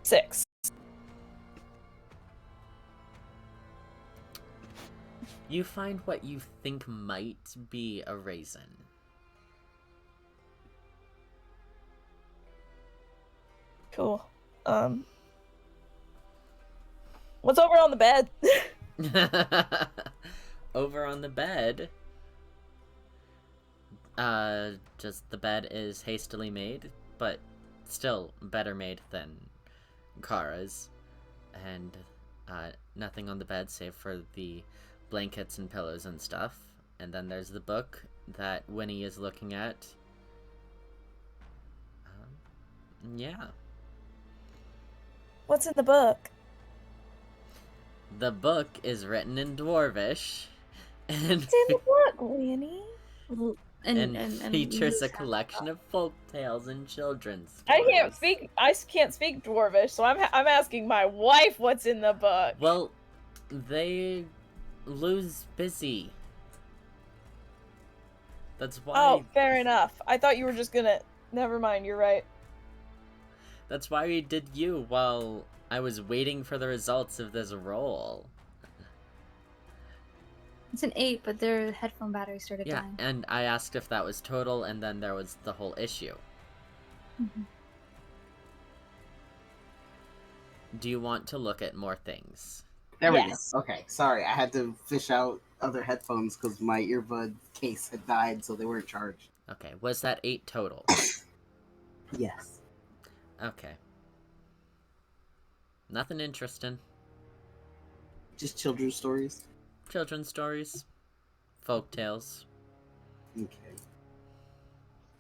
6. You find what you think might be a raisin. Cool. What's over on the bed? Over on the bed, just the bed is hastily made, but still better made than Kara's, and nothing on the bed save for the blankets and pillows and stuff. And then there's the book that Winnie is looking at. Yeah. What's in the book? The book is written in Dwarvish, and What's in the book, Winnie? and features a collection of folk tales and children's I stories. can't speak Dwarvish, so I'm asking my wife what's in the book. Well, they lose busy. That's why. Oh, fair enough. I thought you were just gonna... Never mind, you're right. That's why we did you while I was waiting for the results of this roll. It's an 8, but their headphone battery started Yeah, dying. and I asked if that was total, and then there was the whole issue. Mm-hmm. Do you want to look at more things? There Yes. we go. Okay, sorry, I had to fish out other headphones because my earbud case had died, so they weren't charged. Okay, was that 8 total? Yes. Okay. Nothing interesting. Just children's stories. Children's stories. Folk tales. Okay.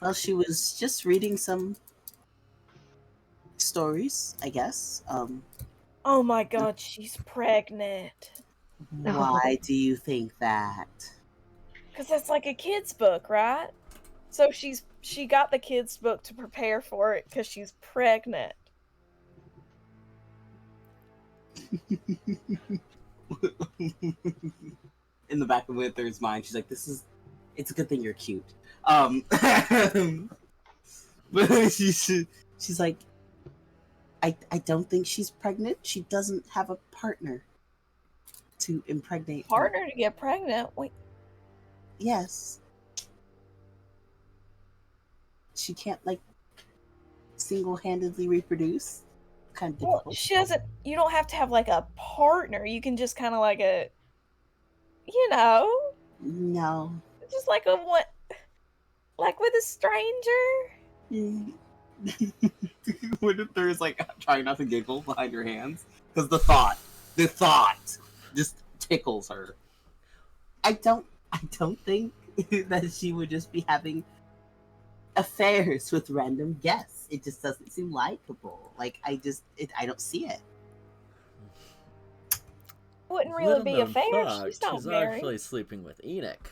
Well, she was just reading some stories, I guess. Oh my god, she's pregnant. Why do you think that? Because that's like a kid's book, right? So she got the kid's book to prepare for it because she's pregnant. In the back of Wynathyrs' mind, she's like, it's a good thing you're cute. But She's like, I don't think she's pregnant. She doesn't have a partner to impregnate her. Partner to get pregnant? Wait, Yes. She can't, like, single-handedly reproduce. Kind of well, difficult. she doesn't. You don't have to have like a partner. You can just kind of like No. just like a what, like with a stranger. Mm. Wynathyr like trying not to giggle behind her hands because the thought just tickles her. I don't think that she would just be having affairs with random guests. It just doesn't seem likable. Like, I don't see it. Wouldn't really be a fair. She's not married. actually sleeping with Enoch.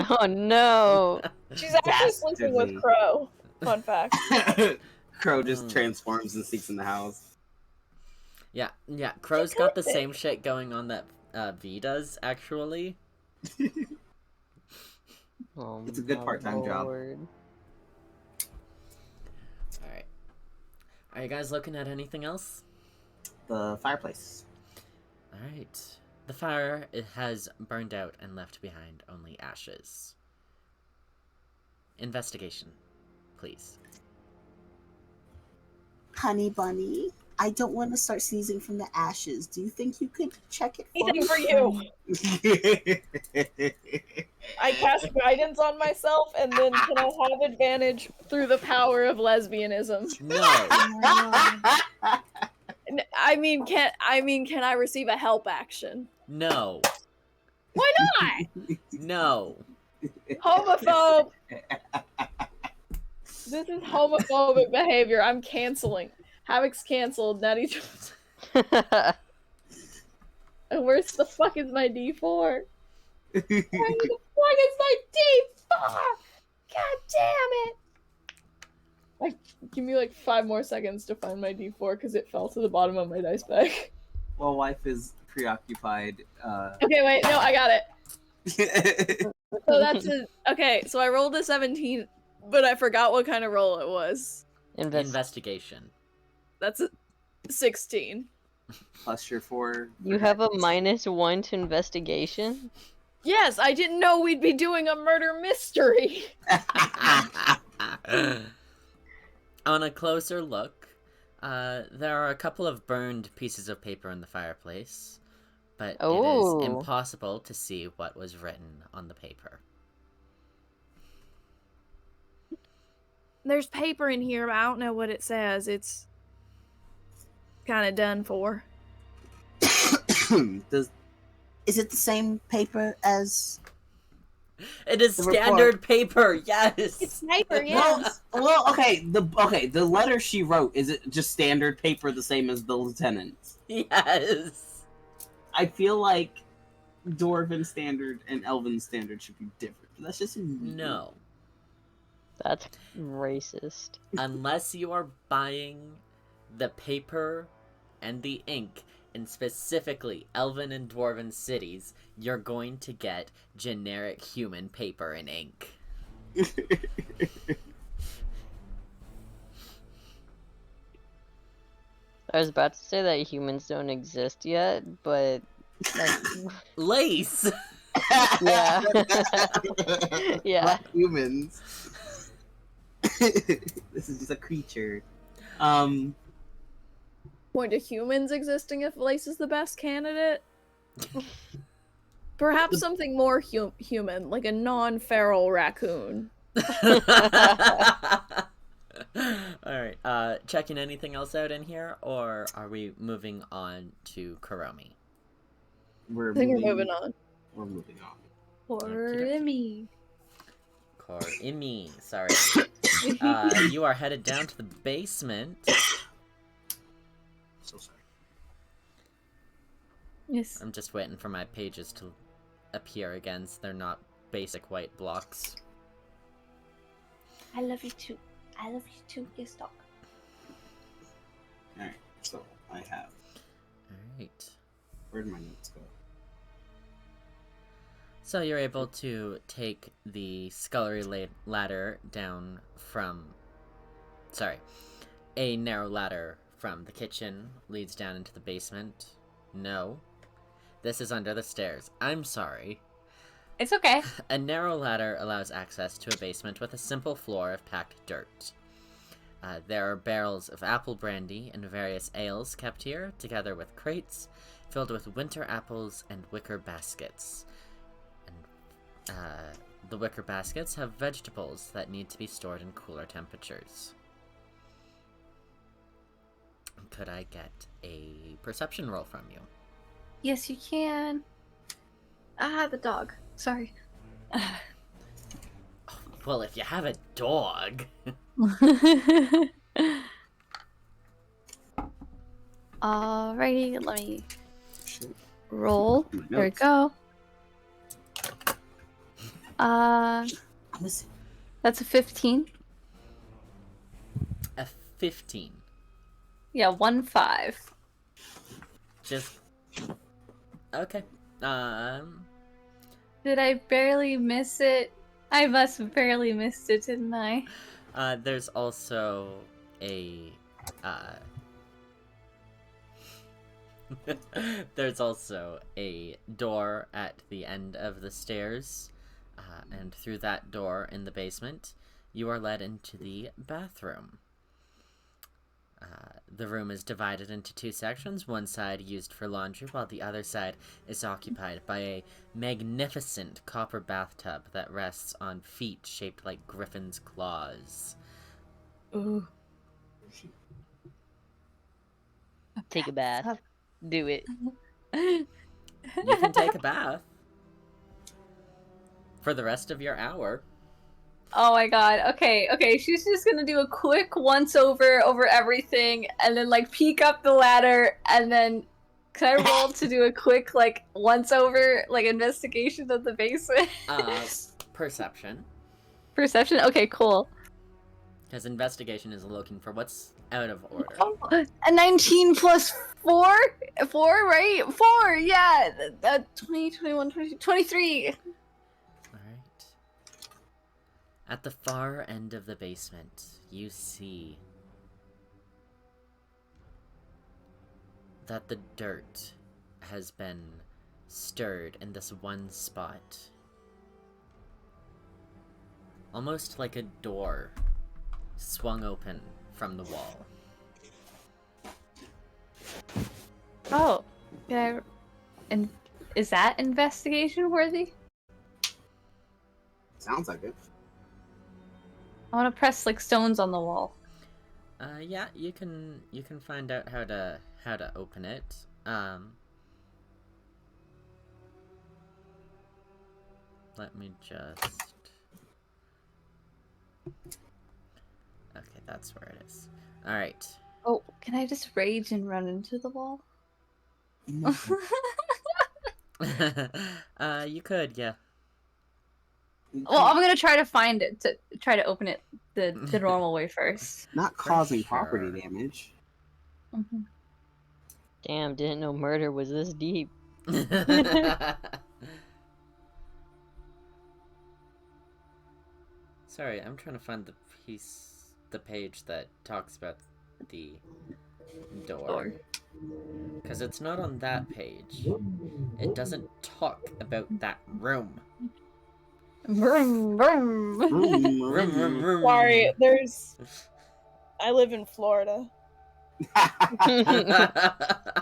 Oh no! She's actually sleeping with Dastardly. Crow. Fun fact. Crow just transforms and sneaks in the house. Yeah, Crow's got the same shit going on that V does, actually. Oh, It's a good my part-time job. lord. Alright. Are you guys looking at anything else? The fireplace. Alright. The fire, it has burned out and left behind only ashes. Investigation, please. Honey bunny, I don't want to start sneezing from the ashes. Do you think you could check it for Anything me? for you. I cast guidance on myself, and then can I have advantage through the power of lesbianism? No! Can I receive a help action? No! Why not? No! Homophobe. This is homophobic behavior. I'm canceling. Havoc's canceled. Natty. And where's the fuck is my D4? Where the fuck is my D4? God damn it! Give me like 5 more seconds to find my D4 because it fell to the bottom of my dice bag. Well, wife is preoccupied. Okay, wait, no, I got it. So that's okay. So I rolled a 17, but I forgot what kind of roll it was. Investigation. That's a 16. Plus your 4. You have a -1 to investigation? Yes, I didn't know we'd be doing a murder mystery. On a closer look, there are a couple of burned pieces of paper in the fireplace, but it is impossible to see what was written on the paper. There's paper in here, but I don't know what it says. It's kind of done for. Is it the same paper as? It is The standard paper, yes! It's paper, yeah. Well, okay. The letter she wrote, is it just standard paper, the same as the lieutenant's? Yes! I feel like Dwarven standard and Elven standard should be different. That's just No. That's racist. Unless you are buying the paper and the ink in specifically Elven and Dwarven cities, you're going to get generic human paper and ink. I was about to say that humans don't exist yet, but like, Lace! yeah. Yeah. Black humans. This is just a creature. Point to humans existing if Lace is the best candidate? Perhaps something more human, like a non-feral raccoon. Alright, checking anything else out in here, or are we moving on to Korimi? We're I think we're moving on. We're moving on. Korimi. Korimi, sorry. You are headed down to the basement. So sorry. Yes. I'm just waiting for my pages to appear again, so they're not basic white blocks. I love you too. I love you too. Yes, dog. Alright, so I have. Alright. Where'd my notes go? So you're able to take the scullery ladder down from... Sorry. A narrow ladder from the kitchen leads down into the basement. No. This is under the stairs. I'm sorry. It's okay. A narrow ladder allows access to a basement with a simple floor of packed dirt. There are barrels of apple brandy and various ales kept here, together with crates filled with winter apples and wicker baskets. And the wicker baskets have vegetables that need to be stored in cooler temperatures. Could I get a perception roll from you? Yes, you can. Ah, the dog. Sorry. Well, if you have a dog... Alrighty, let me Shit. roll. My There we notes. go. Listen, That's a 15. A 15. Yeah, 1-5. Just... Okay. Did I barely miss it? I must have barely missed it, didn't I? There's also a, there's also a door at the end of the stairs, and through that door in the basement, you are led into the bathroom. The room is divided into two sections, one side used for laundry, while the other side is occupied by a magnificent copper bathtub that rests on feet shaped like griffin's claws. Ooh. Take a bath. Do it. You can take a bath for the rest of your hour. Oh my god. Okay, she's just gonna do a quick once over everything and then like peek up the ladder and then can I roll to do a quick like once over like investigation of the basement? Perception. Perception? Okay, cool. Because investigation is looking for what's out of order. Oh, a 19 plus 4? 4, right? 4, yeah. 20, 21, 22, 23. Alright. At the far end of the basement, you see that the dirt has been stirred in this one spot. Almost like a door swung open from the wall. Oh. Can I... And is that investigation worthy? Sounds like it. I want to press like stones on the wall. Yeah, you can find out how to open it. Let me just... Okay, that's where it is. Alright. Oh, can I just rage and run into the wall? no. You could, yeah. Well, I'm gonna try to find it to try to open it the normal way first. Not causing sure. property damage. Mm-hmm. Damn, didn't know murder was this deep. Sorry, I'm trying to find the page that talks about the door. Because it's not on that page. It doesn't talk about that room. Vroom, vroom. Vroom, vroom, vroom. Sorry, I live in Florida.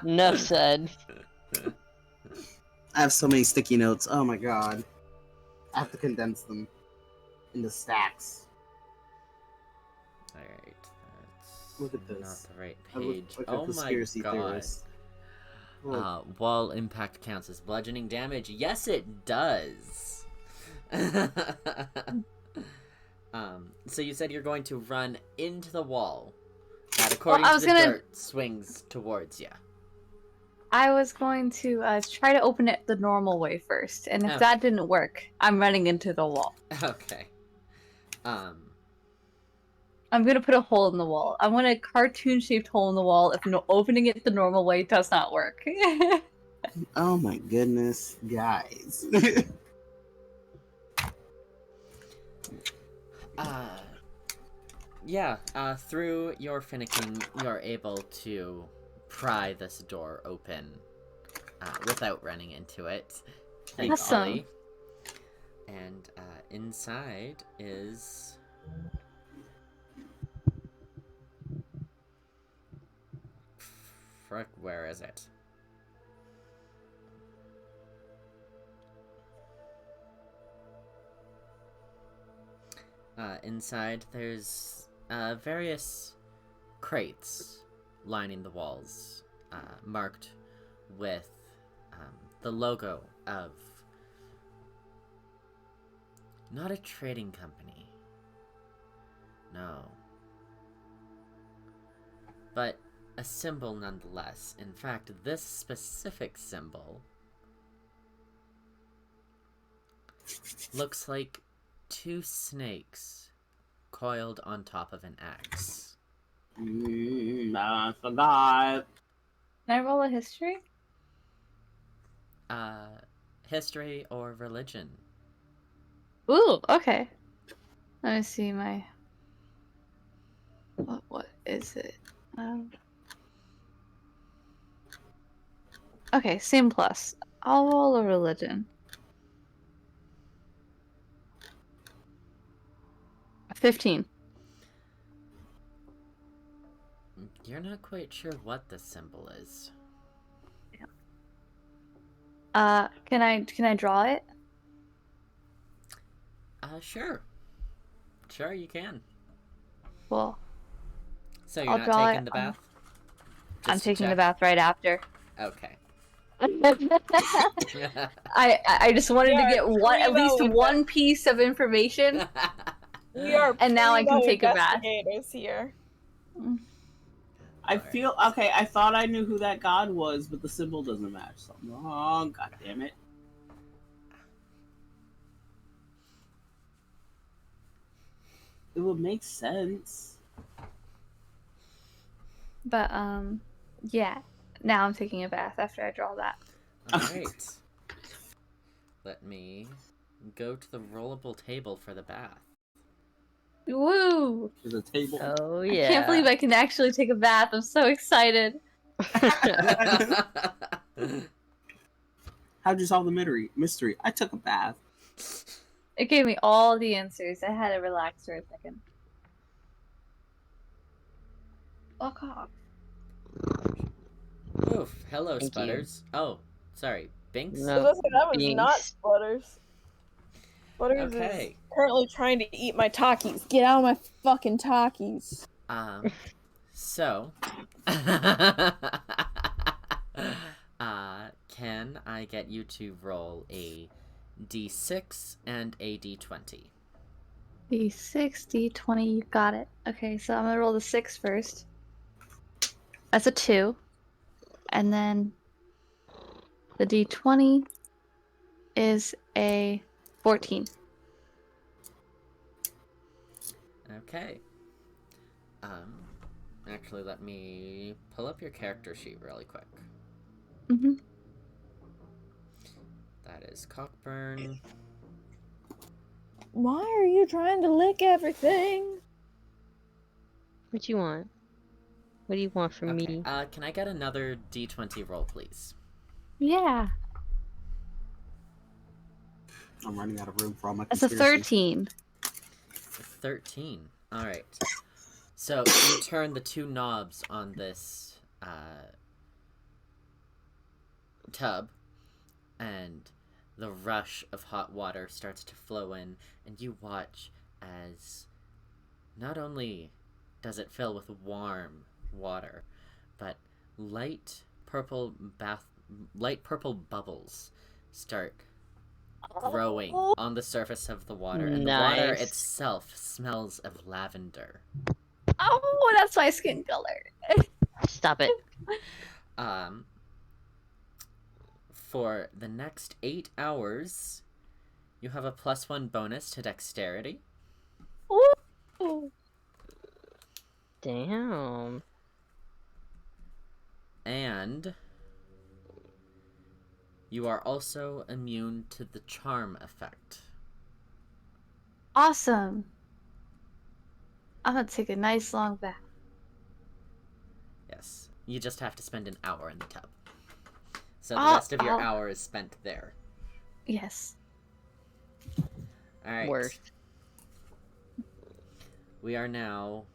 Enough said. I have so many sticky notes. Oh my god. I have to condense them into stacks. Alright, that's Look at this. not the right I look page. like a Oh my conspiracy god. theorist. Look. Wall impact counts as bludgeoning damage. Yes, it does. So you said you're going to run into the wall. That, according to the dirt, swings towards you. I was going to try to open it the normal way first, and if that didn't work, I'm running into the wall. Okay. I'm gonna put a hole in the wall. I want a cartoon-shaped hole in the wall if opening it the normal way does not work. Oh my goodness, guys. Through your finicking, you're able to pry this door open without running into it. Awesome. And inside is... Frick, where is it? Inside, there's various crates lining the walls, marked with the logo of not a trading company, no, but a symbol nonetheless. In fact, this specific symbol looks like two snakes coiled on top of an axe. I forgot. Can I roll a history? History or religion? Ooh, okay. Let me see my... What is it? Okay, same plus. I'll roll a religion. 15. You're not quite sure what the symbol is. Can I draw it? Sure. Sure, you can. Well, So you're I'll not draw taking it the bath? I'm Just to taking the check? bath right after. Okay. I just wanted to get at least one piece of information, We are and now I can primo take a bath. investigators here. I feel okay. I thought I knew who that god was, but the symbol doesn't match. Something wrong. God damn it! It would make sense. But yeah. Now I'm taking a bath after I draw that. Alright. Let me go to the rollable table for the bath. Woo! There's a table. Oh I yeah. can't believe I can actually take a bath. I'm so excited. How'd you solve the mystery? I took a bath. It gave me all the answers. I had to relax for a second. Fuck off. Oof. Hello, Thank Sputters. Oh, sorry. Binks? No. Listen, that was Binks. not Sputters. Sputters Okay. is currently trying to eat my Takis. Get out of my fucking Takis. So... can I get you to roll a d6 and a d20? D6, D20, you got it. Okay, so I'm gonna roll the 6 first. That's a 2. And then the D20 is a 14. Okay. Actually, let me pull up your character sheet really quick. Mm-hmm. That is Coburn. Why are you trying to lick everything? What you want? What do you want from Okay. me? Can I get another D20 roll, please? Yeah. I'm running out of room for all my It's a conspiracies. 13. 13. All right. So you turn the two knobs on this tub, and the rush of hot water starts to flow in, and you watch as not only does it fill with warm water, but light purple bubbles start growing on the surface of the water, and the water Nice. itself smells of lavender. Oh, that's my skin color. Stop it. For the next 8 hours, you have a +1 bonus to dexterity. Ooh. Damn. And you are also immune to the charm effect. Awesome. I'm gonna take a nice long bath. Yes. You just have to spend an hour in the tub. So the rest of your I'll- hour is spent there. Yes. Alright. Worth. We are now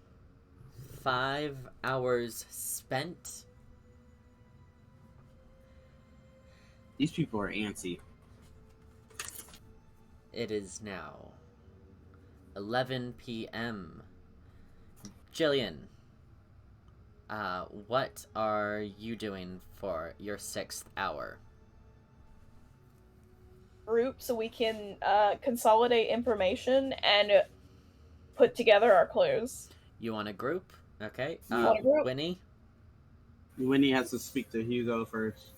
5 hours spent. These people are antsy. It is now 11 p.m. Gillian, what are you doing for your 6th hour? Group so we can consolidate information and put together our clues. You want a group? Okay. Want a group? Winnie? Winnie has to speak to Hugo first.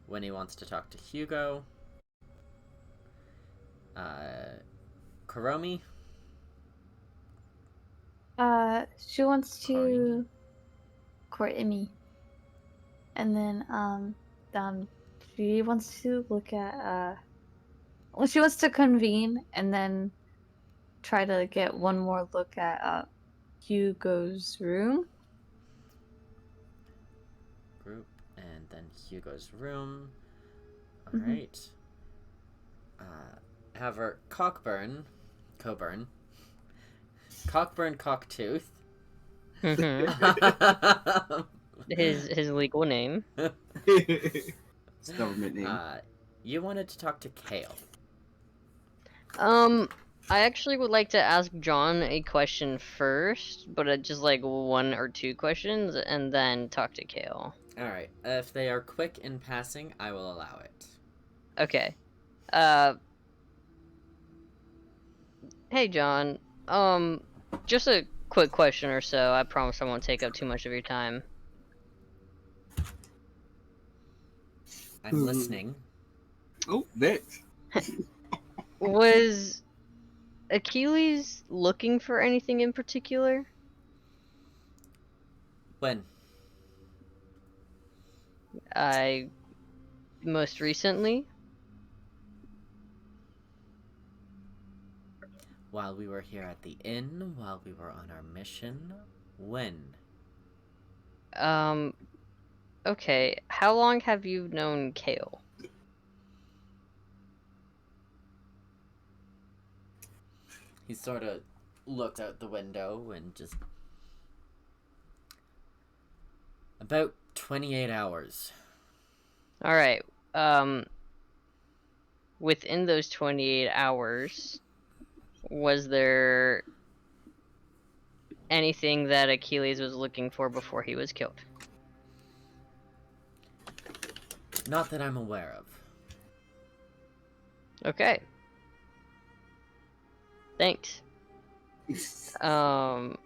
Winnie wants to talk to Hugo. Korimi? She wants to court Emmy. And then, she wants to look at, well, she wants to convene and then try to get one more look at, Hugo's room. Group, and then Hugo's room. Mhm. Alright. However, Coburn Crocktooth. Mm-hmm. His legal name. It's government name. You wanted to talk to Kale. I actually would like to ask John a question first, but just like 1 or 2 questions, and then talk to Kale. Alright, if they are quick in passing, I will allow it. Okay. Hey John. Just a quick question or so. I promise I won't take up too much of your time. I'm listening. Oh, bitch. Was Achilles looking for anything in particular? When? Most recently? While we were here at the inn, while we were on our mission. When? Okay. How long have you known Kale? He sort of looked out the window and just... About 28 hours. Alright, within those 28 hours, was there anything that Achilles was looking for before he was killed? Not that I'm aware of. Okay. Thanks. And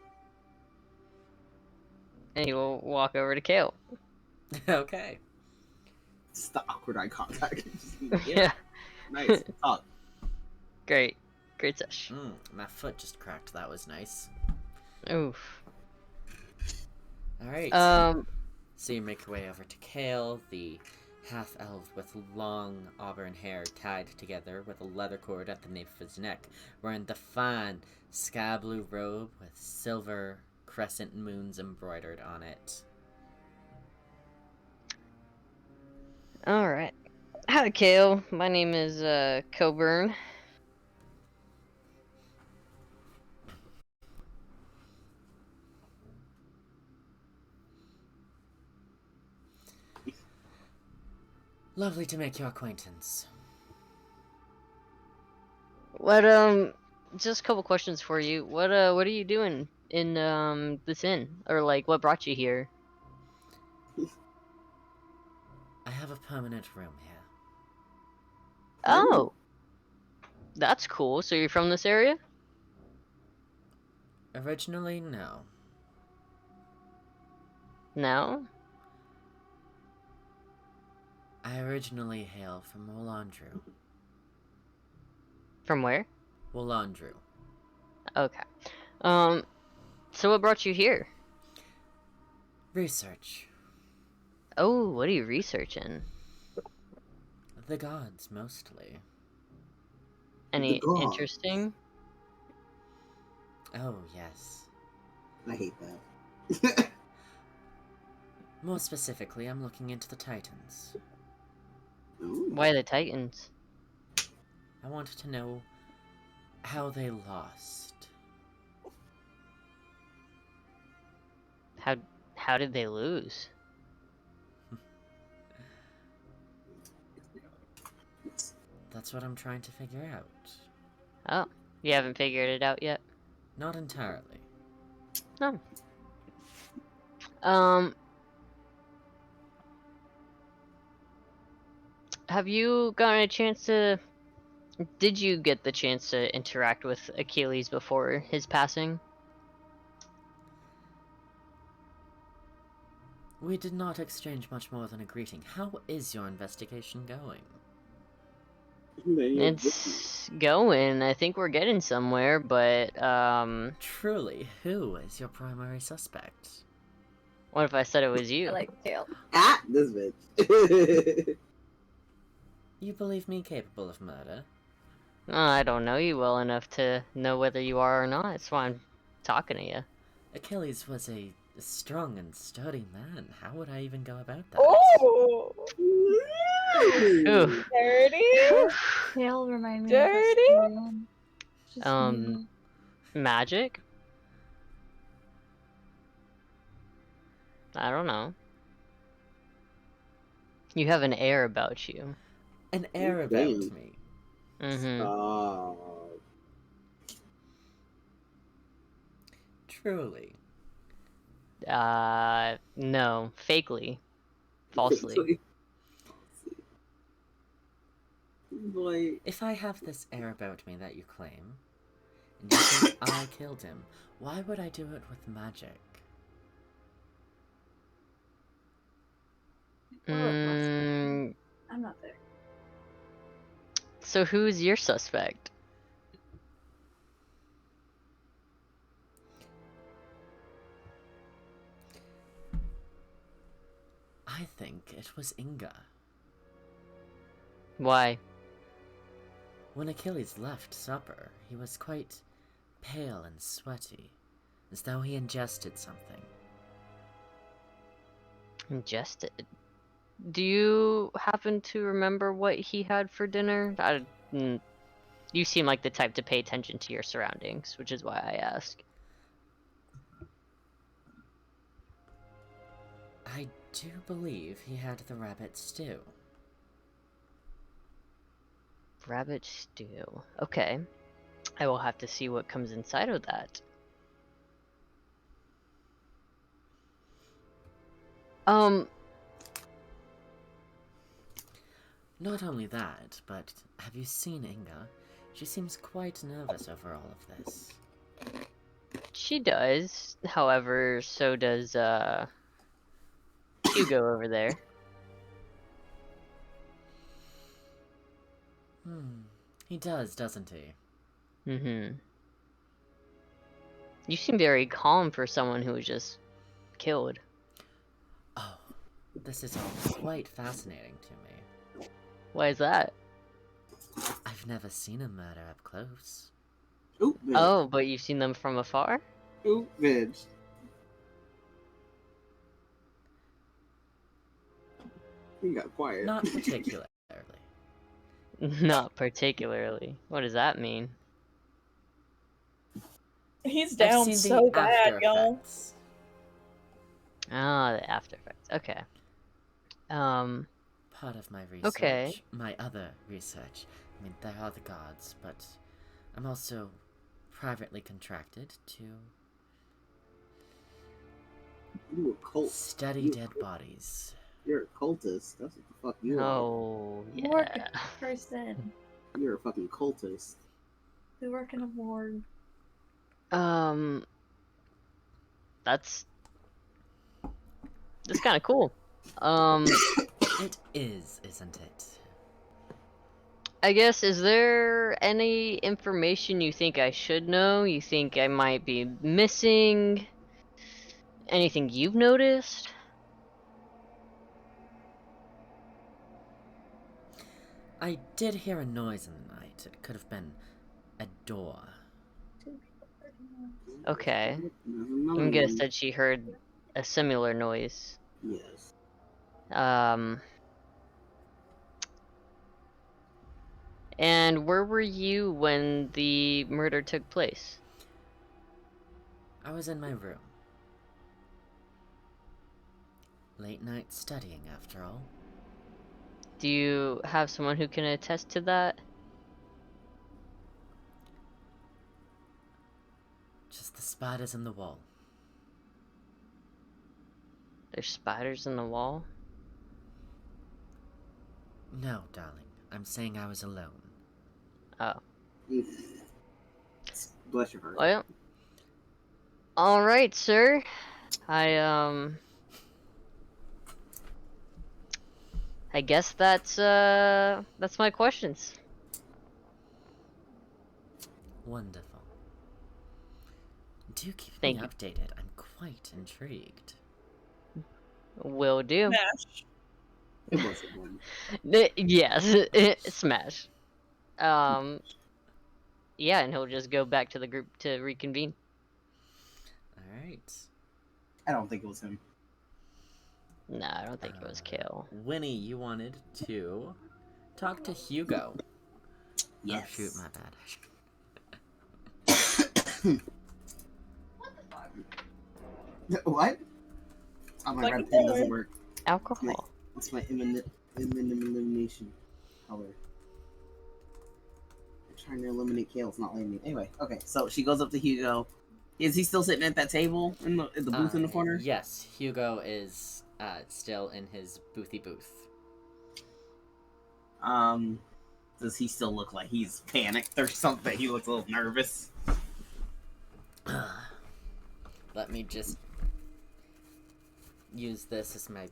he will walk over to Kale. Okay. It's the awkward eye contact. Yeah. Nice. Talk. Great. Great sesh. My foot just cracked. That was nice. Oof. Alright. So you make your way over to Kale, the half-elf with long auburn hair tied together with a leather cord at the nape of his neck, wearing the fine sky blue robe with silver crescent moons embroidered on it. Alright. Hi, Kale. My name is Coburn. Lovely to make your acquaintance. What just a couple questions for you. What are you doing in this inn? Or like what brought you here? I have a permanent room here. Oh. That's cool. So you're from this area? Originally, no. No? I originally hail from Wolandrew. From where? Wolandrew. Okay. So what brought you here? Research. Oh, what are you researching? The gods, mostly. Any gods. interesting? Oh, yes. I hate that. More specifically, I'm looking into the Titans. Ooh. Why the Titans? I wanted to know how they lost. How did they lose? That's what I'm trying to figure out. Oh, you haven't figured it out yet? Not entirely. No. Have you gotten a chance to... Did you get the chance to interact with Achilles before his passing? We did not exchange much more than a greeting. How is your investigation going? It's going. I think we're getting somewhere, but, Truly, who is your primary suspect? what if I said it was you? I like Kale. Ah, this bitch. You believe me capable of murder? I don't know you well enough to know whether you are or not. That's why I'm talking to you. Achilles was a strong and sturdy man. How would I even go about that? Oh! Ooh. Dirty! Kale remind me Dirty? of a story. Just me. Magic? I don't know. You have an air about you. An air about Damn. me. Mm-hmm. Truly. No. Fakely. Falsely. Boy. If I have this air about me that you claim, and you think I killed him, why would I do it with magic? Mm, I'm not there. so who's your suspect? I think it was Inga. Why? When Achilles left supper, he was quite pale and sweaty, as though he ingested something. Ingested. Do you happen to remember what he had for dinner? You seem like the type to pay attention to your surroundings, which is why I ask. I do believe he had the rabbit stew. Rabbit stew. Okay. I will have to see what comes inside of that. Not only that, but have you seen Inga? She seems quite nervous over all of this. She does. However, so does, Hugo over there. He does, doesn't he? Mm-hmm. You seem very calm for someone who was just killed. Oh, this is all quite fascinating to me. Why is that? I've never seen a murder up close. Ooh, bitch. Oh, but you've seen them from afar? Ooh, bitch. You got quiet. Not particularly. Not particularly. What does that mean? He's I've down seen so the bad, after y'all. effects. Ah, the after effects. Okay. Part of my research. Okay. My other research. I mean, there are the gods, but I'm also privately contracted to You a cult. study dead bodies. You're a cultist. That's what the fuck you are. Oh, Morgue yeah. person. You're a fucking cultist. We work in a morgue. That's kind of cool. It is, isn't it? I guess, is there any information you think I should know? You think I might be missing? Anything you've noticed? I did hear a noise in the night. It could have been a door. Okay. There's another Inga one. said she heard a similar noise. Yes. And where were you when the murder took place? I was in my room. Late night studying, after all. Do you have someone who can attest to that? Just the spiders in the wall. There's spiders in the wall? No, darling. I'm saying I was alone. Oh. Bless your heart. Well. Alright, sir. I guess that's my questions. Wonderful. Do keep Thank me you. updated. I'm quite intrigued. Will do. Smash. It wasn't one. Yes, smash. Yeah, and he'll just go back to the group to reconvene. Alright. I don't think it was him. Nah, I don't think it was Kale. Winnie, you wanted to talk to Hugo. Yes. Oh, shoot, my bad. What? Oh, my Like red a pen boy. doesn't work. Alcohol. It's my elimination color. I'm trying to eliminate Kale. It's not letting me. Anyway, okay. So she goes up to Hugo. Is he still sitting at that table in the booth in the corner? Yes, Hugo is still in his boothy booth. Does he still look like he's panicked or something? He looks a little nervous. Let me just use this as my...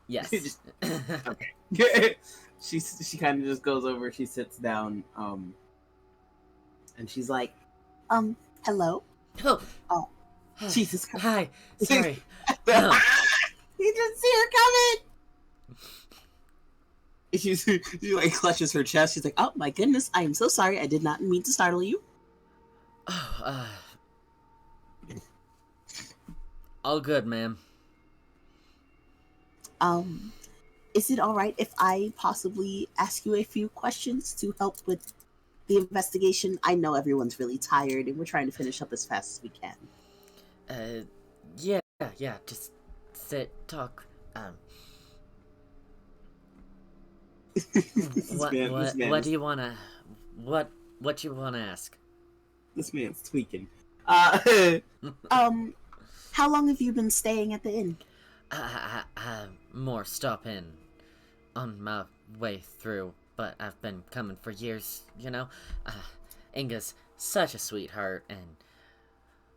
Yes. Okay. She kind of just goes over, she sits down, and she's like, Hello? Oh. Jesus Christ. Hi. Sorry. You didn't see her coming! She like clutches her chest. She's like, Oh my goodness, I am so sorry. I did not mean to startle you. Oh, all good, ma'am. Is it alright if I possibly ask you a few questions to help with the investigation? I know everyone's really tired and we're trying to finish up as fast as we can. Yeah, just sit, talk, what do you wanna, what you wanna ask? This man's tweaking. How long have you been staying at the inn? More stop in on my way through, but I've been coming for years, you know? Inga's such a sweetheart and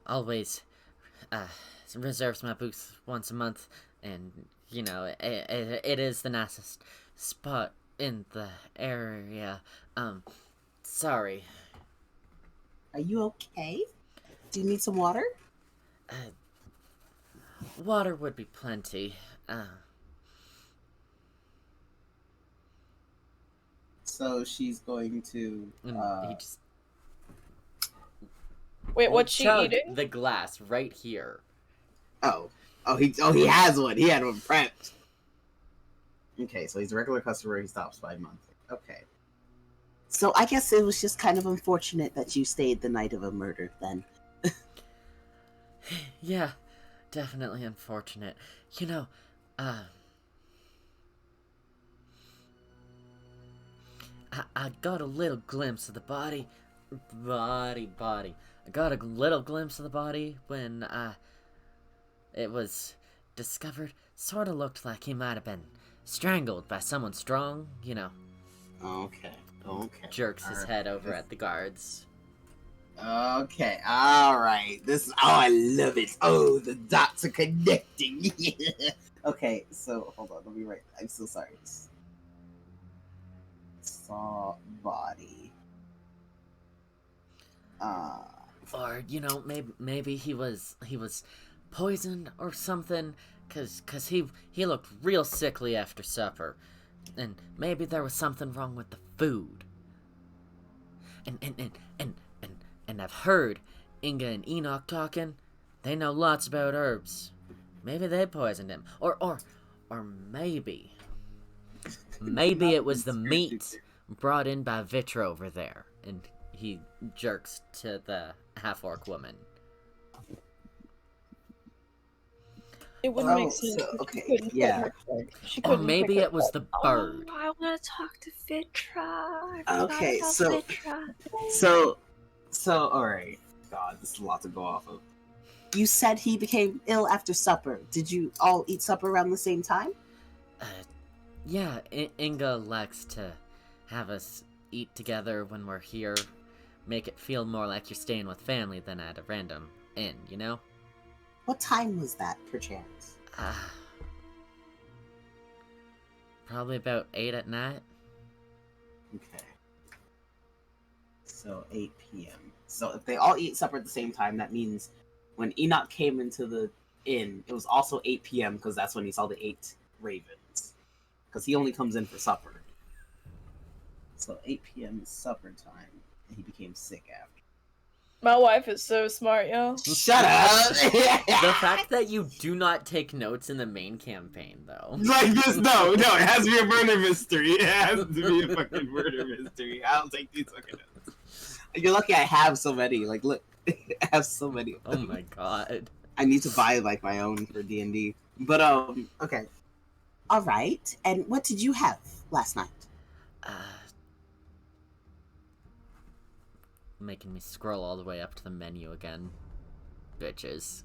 always, reserves my booth once a month, and, you know, it is the nicest spot in the area. Sorry. Are you okay? Do you need some water? Water would be plenty. So she's going to. He just Wait, what's she chug eating? the glass right here. Oh. he has one. He had one prepped. Okay, so he's a regular customer. He stops by monthly. Okay. So I guess it was just kind of unfortunate that you stayed the night of a murder then. Yeah, definitely unfortunate. You know, I got a little glimpse of the body. I got a little glimpse of the body when, it was discovered. Sort of looked like he might have been strangled by someone strong, you know. Okay. Jerks his head over at the guards. Okay, alright. I love it. Oh, the dots are connecting. Okay, so, hold on, let me write. I'm so sorry. Saw body. Or, you know, maybe he was poisoned or something, cause he looked real sickly after supper. And maybe there was something wrong with the food. And I've heard Inga and Enoch talking. They know lots about herbs. Maybe they poisoned him. Or maybe it was the meat brought in by Vitra over there. And he jerks to the half-orc woman. It wouldn't make sense. So, okay, yeah. Or maybe it was the bird. Oh, I want to talk to Vitra. Okay, so, alright. God, this is a lot to go off of. You said he became ill after supper. Did you all eat supper around the same time? Yeah, Inga likes to have us eat together when we're here. Make it feel more like you're staying with family than at a random inn, you know? What time was that, perchance? Probably about 8 at night. Okay. So, 8 p.m. So, if they all eat supper at the same time, that means when Enoch came into the inn, it was also 8 p.m. because that's when he saw the 8 ravens. Because he only comes in for supper. So, 8 p.m. is supper time, and he became sick after. My wife is so smart, yo. Shut up! The fact that you do not take notes in the main campaign, though. Like this, no, it has to be a murder mystery. It has to be a fucking murder mystery. I'll take these fucking notes. You're lucky I have so many. Like, look, I have so many. Oh my god. I need to buy, like, my own for D&D. But, okay. Alright, and what did you have last night? Making me scroll all the way up to the menu again. Bitches.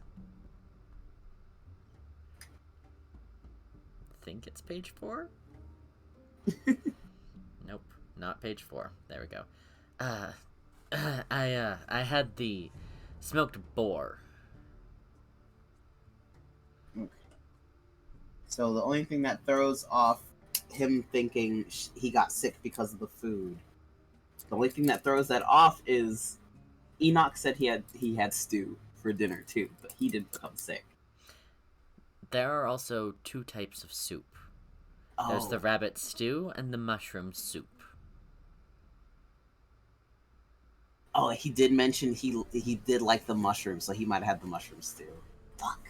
Think it's page 4? Nope, not page 4. There we go. I had the smoked boar. Okay. So the only thing that throws off him thinking he got sick because of the food, the only thing that throws that off is Enoch said he had stew for dinner too, but he didn't become sick. There are also 2 types of soup. Oh. There's the rabbit stew and the mushroom soup. Oh, he did mention he did like the mushrooms, so he might have had the mushroom stew. Fuck.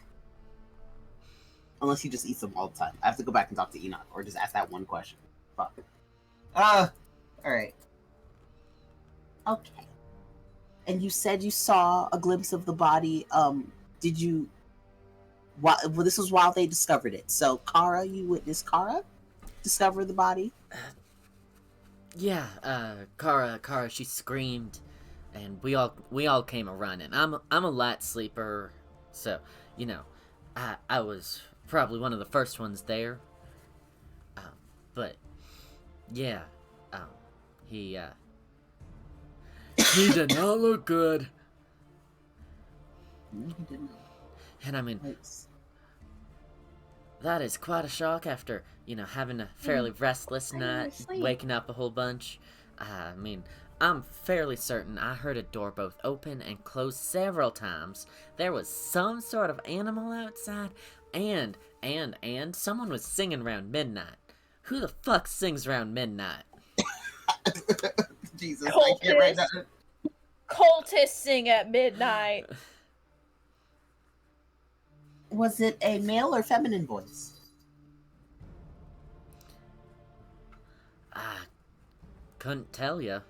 Unless he just eats them all the time. I have to go back and talk to Enoch, or just ask that one question. Fuck. Alright. Okay. And you said you saw a glimpse of the body. Did you... Well, this was while they discovered it. So, Kara, you witnessed Kara discover the body? Yeah, Kara, she screamed, and we all came a running. I'm a light sleeper, so, you know, I was probably one of the first ones there. But, yeah, he did not look good. He didn't. And I mean, Nice. that is quite a shock after, you know, having a fairly restless night, asleep. waking up a whole bunch. I mean, I'm fairly certain I heard a door both open and close several times. There was some sort of animal outside, and someone was singing around midnight. Who the fuck sings around midnight? Jesus, I can't write that. Cultists sing at midnight. Was it a male or feminine voice? I couldn't tell you.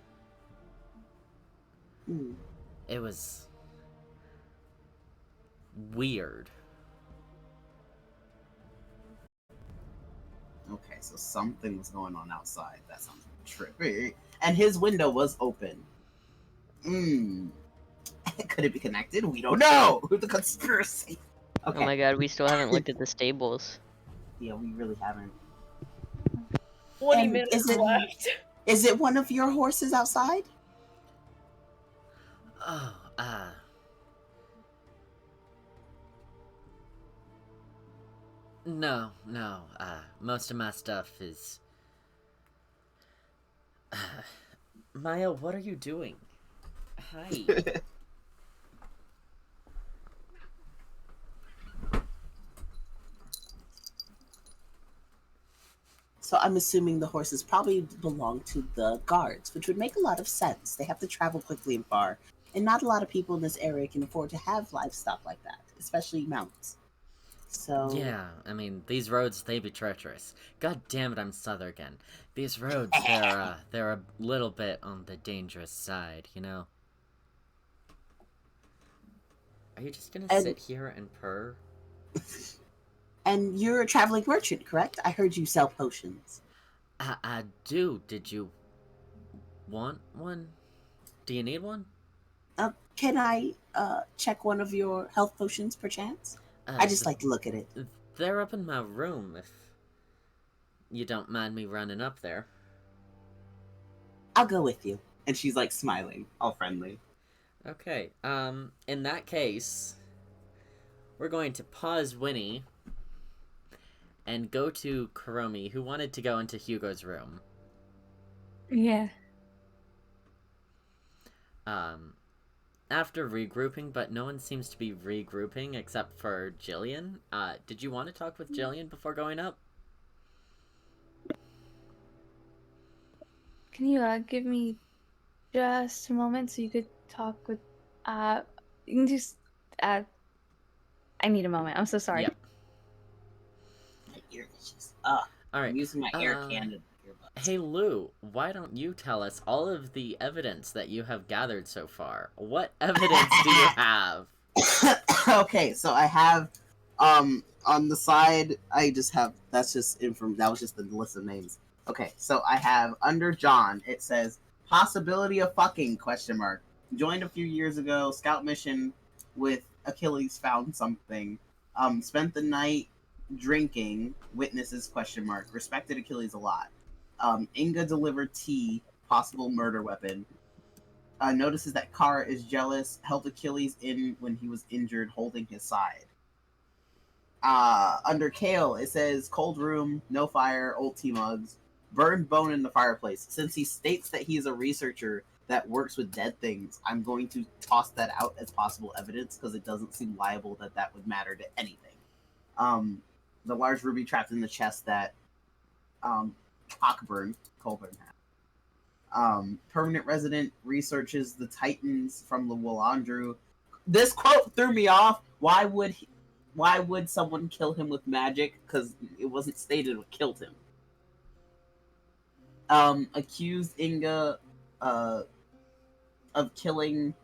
Hmm. It was weird. Okay, so something was going on outside. That sounds trippy. And his window was open. Could it be connected? We don't know. The conspiracy. Okay. Oh my god, we still haven't looked at the stables. Yeah, we really haven't. 20 And minutes is it- left. Is it one of your horses outside? Oh, no, most of my stuff is... Maya, what are you doing? Hi. So I'm assuming the horses probably belong to the guards, which would make a lot of sense. They have to travel quickly and far, and not a lot of people in this area can afford to have livestock like that, especially mounts. So Yeah, I mean, these roads, they be treacherous. God damn it, I'm Southern again. These roads, they're a little bit on the dangerous side, you know? Are you just gonna sit here and purr? And you're a traveling merchant, correct? I heard you sell potions. I do. Did you want one? Do you need one? Can I check one of your health potions, perchance? I just like to look at it. They're up in my room, if you don't mind me running up there. I'll go with you. And she's like smiling, all friendly. Okay, in that case, we're going to pause Winnie and go to Korimi, who wanted to go into Hugo's room. Yeah. After regrouping, but no one seems to be regrouping except for Gillian. Did you want to talk with Gillian before going up? Can you give me just a moment so you could talk with you can just I need a moment. I'm so sorry. Yep. My ear itches. Alright. I'm using my Air Canada earbuds. Hey Lou, why don't you tell us all of the evidence that you have gathered so far? What evidence do you have? Okay, so I have on the side I just have that was just the list of names. Okay, so I have under John it says possibility of fucking ? Joined a few years ago, scout mission with Achilles, found something. Spent the night drinking, witnesses ? Respected Achilles a lot. Inga delivered tea, possible murder weapon. Notices that Kara is jealous, helped Achilles in when he was injured, holding his side. Under Kale, it says cold room, no fire, old tea mugs, burned bone in the fireplace. Since he states that he is a researcher that works with dead things, I'm going to toss that out as possible evidence because it doesn't seem liable that would matter to anything. The large ruby trapped in the chest that Coburn had. Permanent resident researches the Titans from the Willandru. This quote threw me off. Why would someone kill him with magic? Because it wasn't stated what killed him. Accused Inga of killing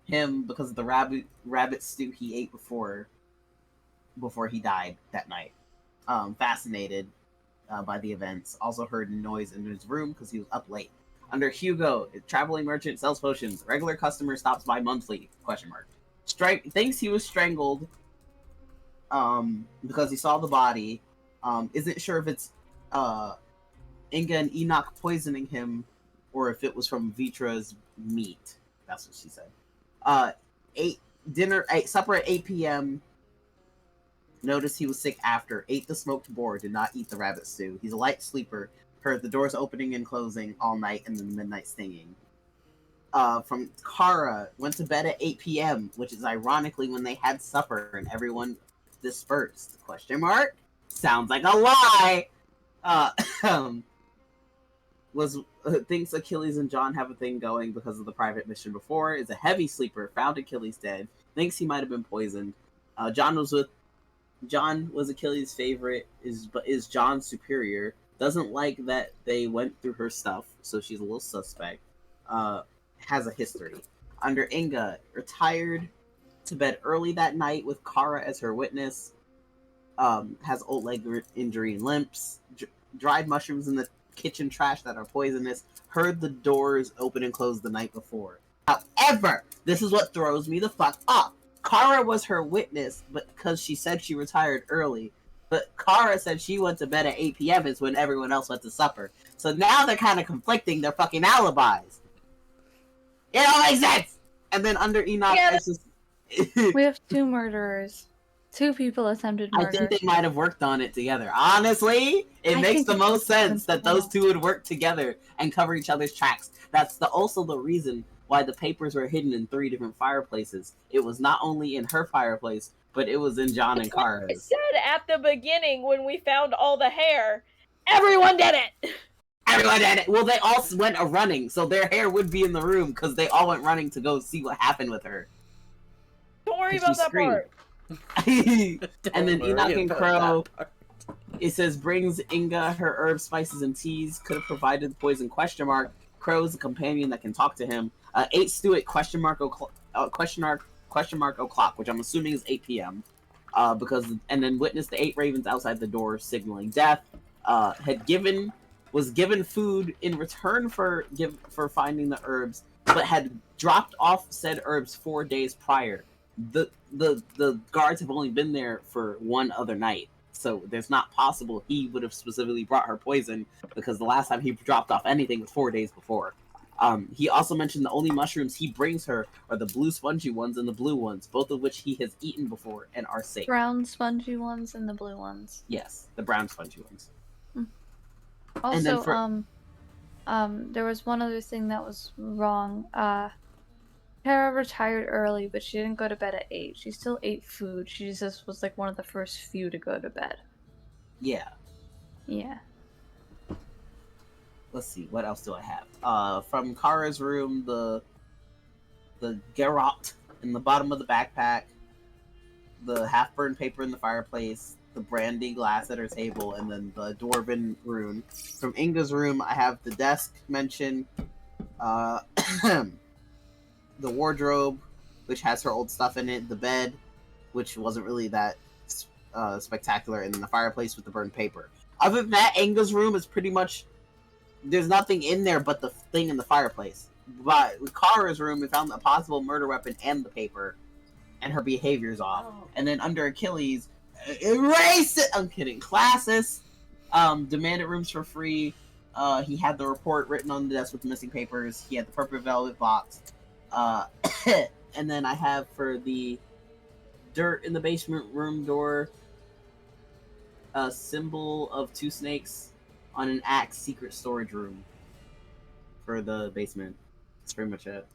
him because of the rabbit stew he ate before he died that night. Fascinated by the events. Also heard noise in his room because he was up late. Under Hugo, traveling merchant, sells potions. Regular customer, stops by monthly? ? Thinks he was strangled because he saw the body. Isn't sure if it's Inga and Enoch poisoning him or if it was from Vitra's meat. That's what she said. Supper at 8 p.m. Noticed he was sick after. Ate the smoked boar. Did not eat the rabbit stew. He's a light sleeper. Heard the doors opening and closing all night and the midnight stinging. From Kara, went to bed at 8 p.m., which is ironically when they had supper and everyone dispersed? ? Sounds like a lie! Thinks Achilles and John have a thing going because of the private mission before. Is a heavy sleeper. Found Achilles dead. Thinks he might have been poisoned. John was with John was Achilles' favorite, is John's superior. Doesn't like that they went through her stuff, so she's a little suspect. Has a history. Under Inga, retired to bed early that night with Kara as her witness. Has old leg injury and limps. Dried mushrooms in the kitchen trash that are poisonous. Heard the doors open and close the night before. However, this is what throws me the fuck off. Kara was her witness, but because she said she retired early. But Kara said she went to bed at 8 p.m. is when everyone else went to supper. So now they're kind of conflicting their fucking alibis. It all makes sense! And then under Enoch, it's just... We have 2 murderers. 2 people attempted murder. I think they might have worked on it together. Honestly, it makes the most sense that those 2 would work together and cover each other's tracks. That's also the reason why the papers were hidden in 3 different fireplaces. It was not only in her fireplace, but it was in John and Kara's. I said at the beginning when we found all the hair, everyone did it! Everyone did it! Well, they all went running, so their hair would be in the room because they all went running to go see what happened with her. Don't worry about that part. And then Enoch and Crow, it says, brings Inga her herbs, spices, and teas. Could have provided the poison, ? Crow's a companion that can talk to him. 8 stew at ? O'clock, which I'm assuming is 8 p.m. And then witnessed the 8 ravens outside the door signaling death. Was given food in return for finding the herbs, but had dropped off said herbs 4 days prior. The guards have only been there for one other night, so there's not possible he would have specifically brought her poison because the last time he dropped off anything was 4 days before. He also mentioned the only mushrooms he brings her are the blue spongy ones and the blue ones, both of which he has eaten before and are safe. Brown spongy ones and the blue ones. Yes, the brown spongy ones. Also, there was one other thing that was wrong. Kara retired early, but she didn't go to bed at 8. She still ate food. She just was like one of the first few to go to bed. Yeah. Yeah. Let's see, what else do I have? From Kara's room, the garrote in the bottom of the backpack, the half-burned paper in the fireplace, the brandy glass at her table, and then the dwarven rune. From Inga's room, I have the desk mentioned, the wardrobe, which has her old stuff in it, the bed, which wasn't really that spectacular, and then the fireplace with the burned paper. Other than that, Inga's room is pretty much... There's nothing in there but the thing in the fireplace. But with Kara's room, we found a possible murder weapon and the paper, and her behavior's off. Oh. And then under Achilles, erase it! I'm kidding. Classes, demanded rooms for free. He had the report written on the desk with the missing papers. He had the purple velvet box. And then I have for the dirt in the basement room door, a symbol of 2 snakes on an axe secret storage room for the basement. That's pretty much it.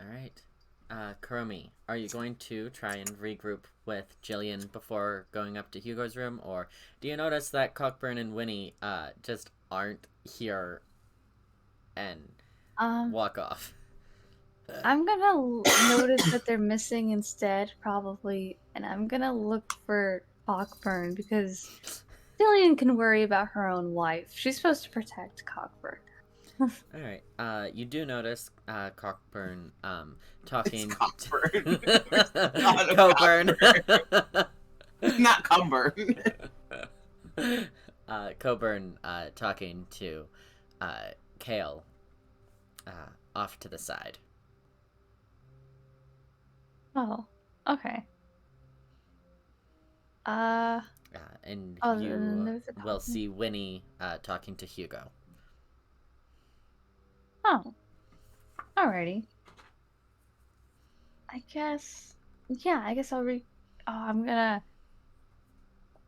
Alright. Korimi, are you going to try and regroup with Gillian before going up to Hugo's room, or do you notice that Coburn and Winnie just aren't here and walk off? I'm gonna notice that they're missing instead, probably, and I'm gonna look for Cockburn because Gillian can worry about her own wife. She's supposed to protect Cockburn. Alright, you do notice Cockburn talking... It's Cockburn. Coburn. Not Cumburn. Coburn talking to Kale off to the side. Oh, okay. And you will see Winnie talking to Hugo. Oh, alrighty. I guess I'll read. Oh,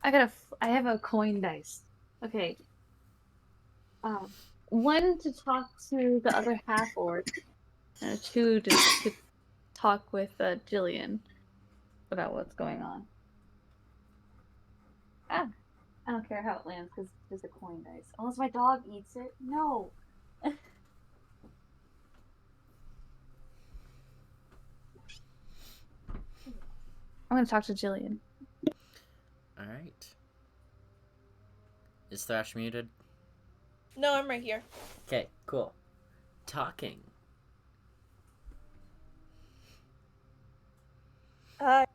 I have a coin dice. Okay. 1 to talk to the other half orc, and 2 to talk with Gillian about what's going on. I don't care how it lands because it's a coin dice. Unless my dog eats it. No. I'm gonna talk to Gillian. Alright. Is Thrash muted? No, I'm right here. Okay, cool. Talking. Hi.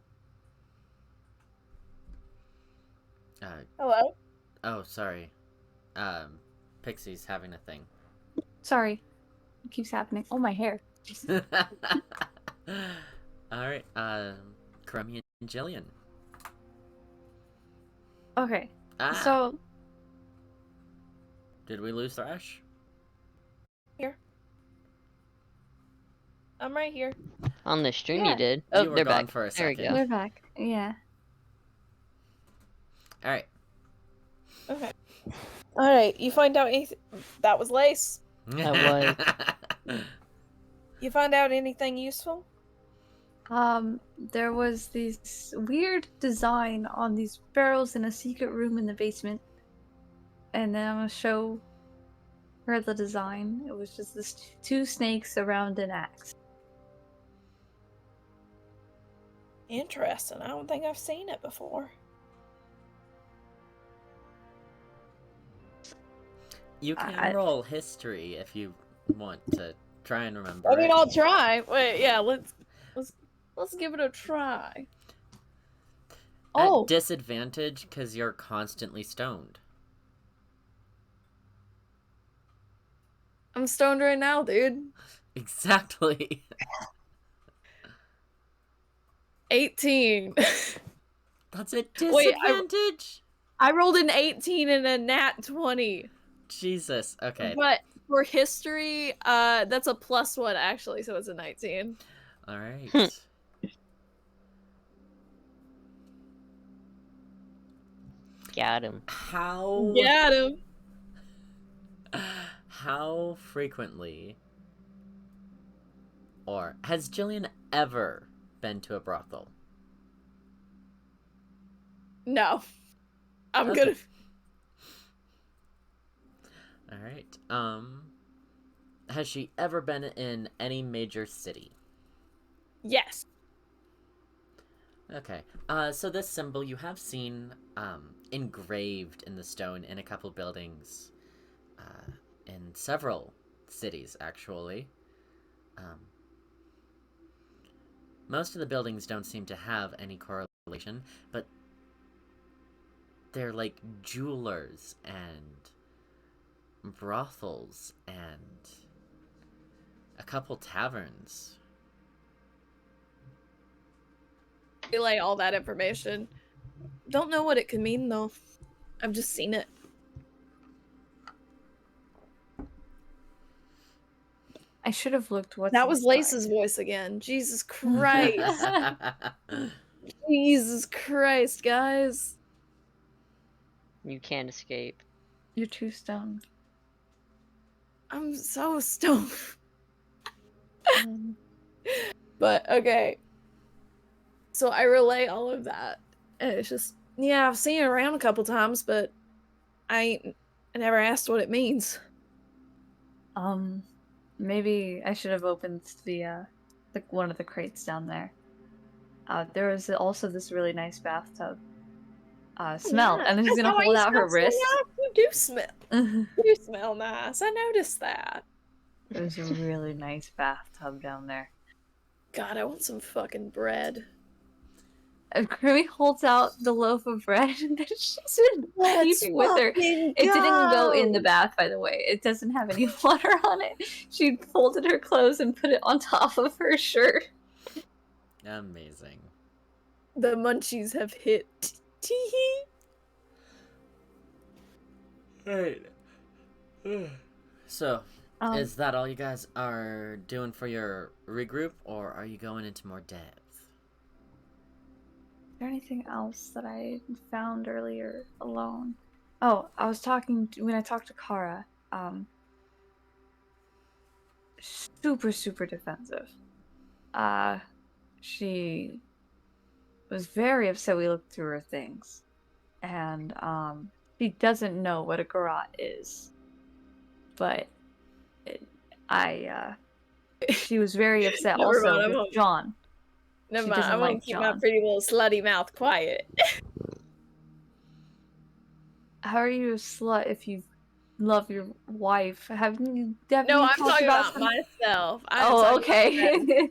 Hello? Oh, sorry. Pixie's having a thing. Sorry. It keeps happening. Oh, my hair. Alright, Korimi and Gillian. Okay. Ah! So, Did we lose Thrash? Here. I'm right here. On the stream, Yeah. you did. You Oh, were they're gone back. for a There we second. go. we're back. Yeah. Alright. Okay. Alright, you find out anything. That was Lace. That You find out anything useful? There was this weird design on these barrels in a secret room in the basement. And then I'm gonna show her the design. It was just this two snakes around an axe. Interesting. I don't think I've seen it before. You can I- roll history if you want to try and remember. I mean, it. I'll try. Wait, yeah, let's give it a try. At Oh, disadvantage because you're constantly stoned. I'm stoned right now, dude. Exactly. 18. That's a Wait, disadvantage? I rolled an 18 and a nat 20. Jesus. Okay. But for history, that's a +1 actually, so it's a 19. All right. Got him. How Got him. how frequently or has Gillian ever been to a brothel? No. I'm Okay. gonna. All right. Has she ever been in any major city? Yes. Okay. So this symbol you have seen engraved in the stone in a couple buildings in several cities, actually. Most of the buildings don't seem to have any correlation, but they're like jewelers and brothels and a couple taverns. Relay all that information. Don't know what it could mean though. I've just seen it. I should have looked what That was Lace's voice again. Jesus Christ. Jesus Christ, guys. You can't escape. You're too stoned. I'm so stoned. But okay. So I relay all of that. And it's just, yeah, I've seen it around a couple times, but I never asked what it means. Maybe I should have opened the one of the crates down there. There was also this really nice bathtub. Smell, and then she's gonna hold out her wrist. You do smell. You do smell nice. I noticed that. There's a really nice bathtub down there. God, I want some fucking bread. And Korimi holds out the loaf of bread, and then she's been keeping with her. It didn't go in the bath, by the way. It doesn't have any water on it. She folded her clothes and put it on top of her shirt. Amazing. The munchies have hit. Tee-hee. Right. So, Um, is that all you guys are doing for your regroup, or are you going into more depth? Is there anything else that I found earlier alone? Oh, I was talking when I talked to Kara. Super defensive. She was very upset we looked through her things, and she doesn't know what a garrote is, but she was very upset Never also mind, with John. Never She mind, doesn't I'm gonna like keep my John. pretty little slutty mouth quiet. How are you a slut if you love your wife? Haven't you No, I'm talked talking about some- myself. Oh, okay.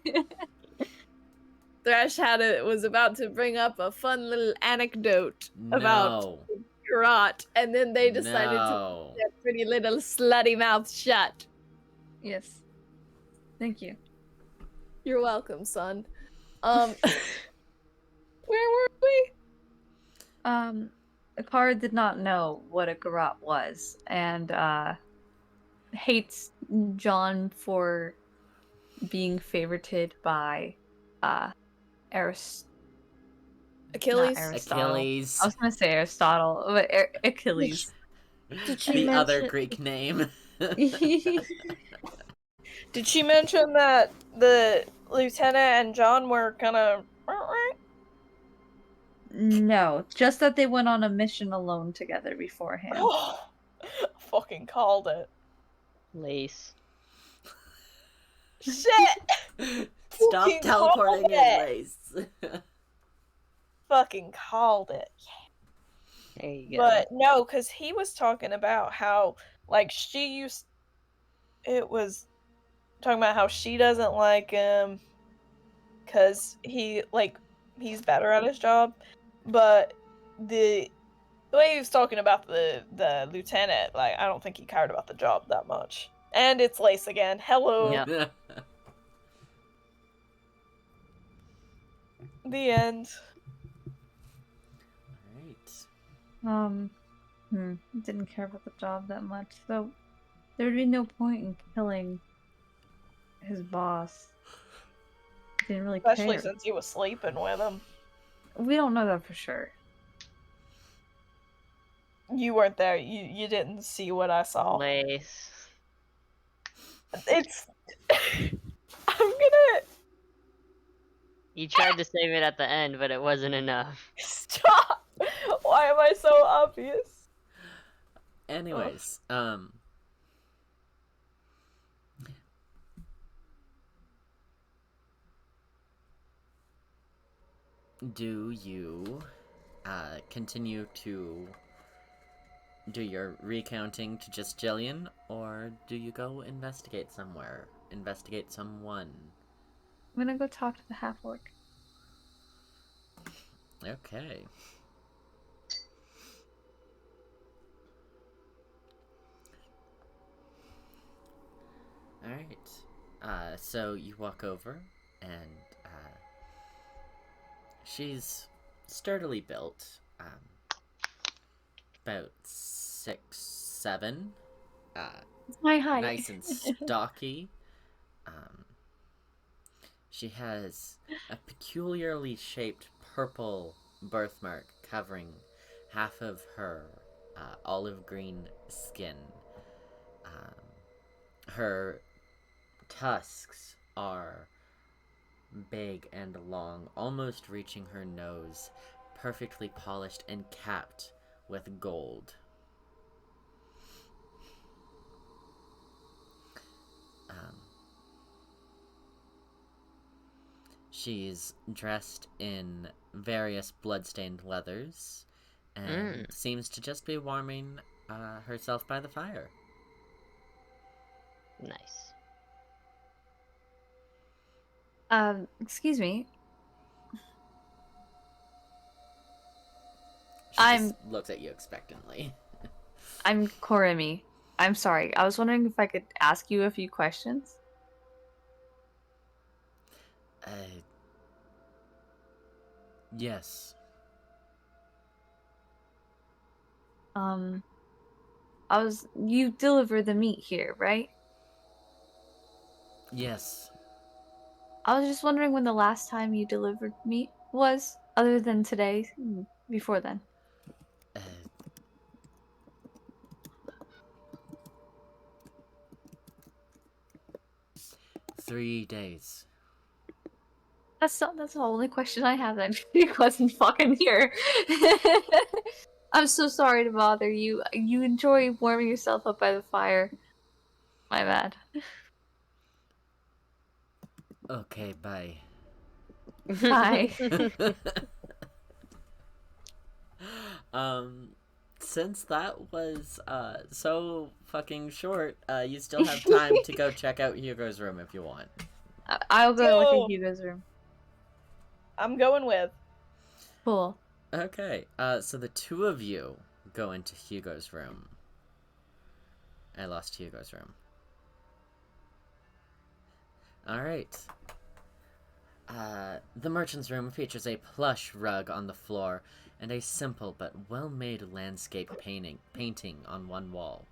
Thrash was about to bring up a fun little anecdote about Garrot, and then they decided to keep their pretty little slutty mouth shut. Yes. Thank you. You're welcome, son. Where were we? Akara did not know what a garrote was, and hates John for being favorited by Achilles. Achilles. I was gonna say Aristotle, but Achilles. Did she the mention... other Greek name. Did she mention that the lieutenant and John were kind of... No, just that they went on a mission alone together beforehand. Oh, fucking called it. Lace. Shit! Stop teleporting in, Lace. Fucking called it. Yeah. There you go. But no, because he was talking about how, like, it was talking about how she doesn't like him because he's better at his job. But the way he was talking about the lieutenant, like, I don't think he cared about the job that much. And it's Lace again. Hello. Yeah. The end. Alright. Didn't care about the job that much, so there would be no point in killing his boss. Didn't really Especially care. since he was sleeping with him. We don't know that for sure. You weren't there. You didn't see what I saw. Lace. It's... I'm gonna... You tried to save it at the end, but it wasn't enough. Stop! Why am I so obvious? Anyways, do you continue to do your recounting to just Gillian, or do you go investigate somewhere? Investigate someone? I'm gonna go talk to the half-orc. Okay. Alright. So you walk over, and she's sturdily built. About 6'7". My height. Nice and stocky. She has a peculiarly shaped purple birthmark covering half of her olive green skin. Her tusks are big and long, almost reaching her nose, perfectly polished and capped with gold. She's dressed in various blood-stained leathers and seems to just be warming herself by the fire. Nice. Excuse me. She just looks at you expectantly. I'm Korimi. I'm sorry. I was wondering if I could ask you a few questions. Yes. You deliver the meat here, right? Yes. I was just wondering when the last time you delivered meat was, other than today, before then. 3 days. That's the only question I have. That he wasn't fucking here. I'm so sorry to bother you. You enjoy warming yourself up by the fire. My bad. Okay, bye. Bye. since that was so fucking short, you still have time to go check out Hugo's room if you want. I'll go look Yo. at Hugo's room. I'm going with. Cool. Okay, so the two of you go into Hugo's room. I lost Hugo's room. Alright. The merchant's room features a plush rug on the floor and a simple but well-made landscape painting on one wall.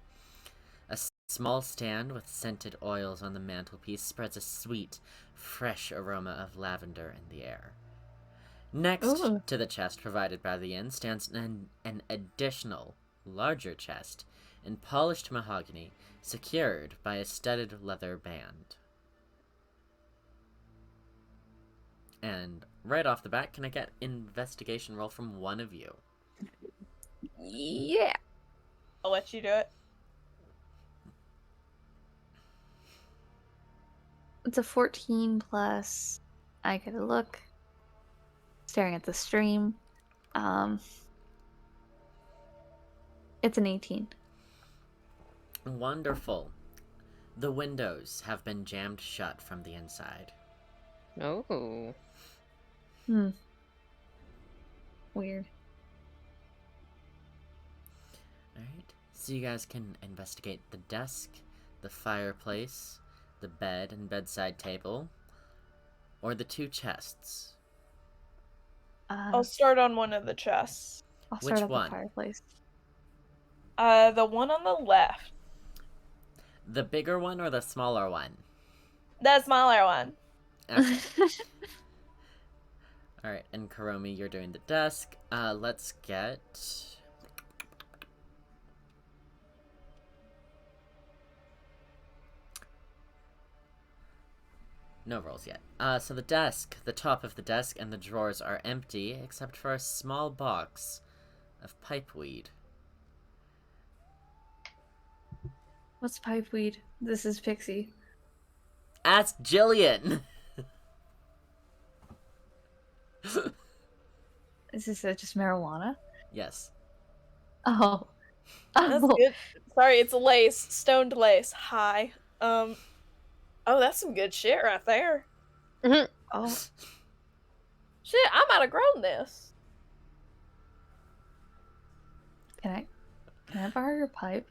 A small stand with scented oils on the mantelpiece spreads a sweet, fresh aroma of lavender in the air. Next to the chest provided by the inn stands an additional, larger chest in polished mahogany, secured by a studded leather band. And right off the bat, can I get investigation roll from one of you? Yeah. I'll let you do it. It's a 14 plus. I get a look. Staring at the stream. It's an 18. Wonderful. The windows have been jammed shut from the inside. Oh. Weird. Alright, so you guys can investigate the desk, the fireplace, the bed and bedside table, or the two chests. I'll start on one of the chests. I'll start Which at one? the fireplace. The one on the left. The bigger one or the smaller one? The smaller one. Okay. Alright, and Korimi, you're doing the desk. Let's get... No rolls yet. So the desk, the top of the desk and the drawers are empty, except for a small box of pipeweed. What's pipeweed? This is Pixie. Ask Gillian! Is this just marijuana? Yes. Oh. That's good. Sorry, it's lace. Stoned lace. Hi. Oh, that's some good shit right there. Oh. Shit, I might have grown this. Can I borrow your pipe?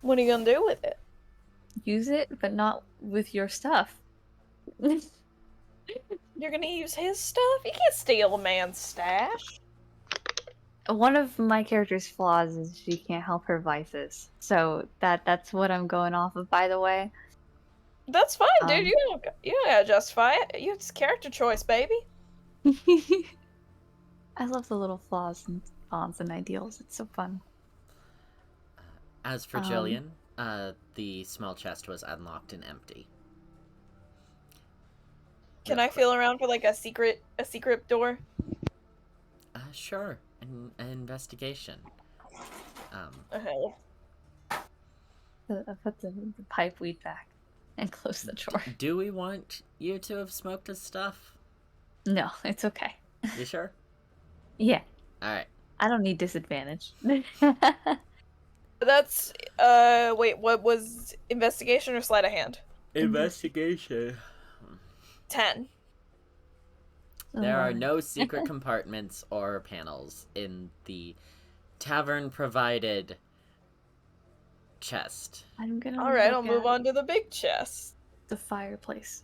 What are you gonna do with it? Use it, but not with your stuff. You're gonna use his stuff? You can't steal a man's stash. One of my character's flaws is she can't help her vices. So that's what I'm going off of, by the way. That's fine, dude. You don't gotta justify it. It's character choice, baby. I love the little flaws and bonds and ideals. It's so fun. As for Gillian, the small chest was unlocked and empty. Can I feel around for like a secret door? Sure. An investigation. Okay. I put the pipe weed back and close the drawer. Do we want you to have smoked his stuff? No, it's okay. You sure? Yeah. Alright. I don't need disadvantage. That's wait, what was investigation or sleight of hand? Investigation. 10. There are no secret compartments or panels in the tavern-provided chest. I'm gonna. Alright, I'll move on to the big chest. The fireplace.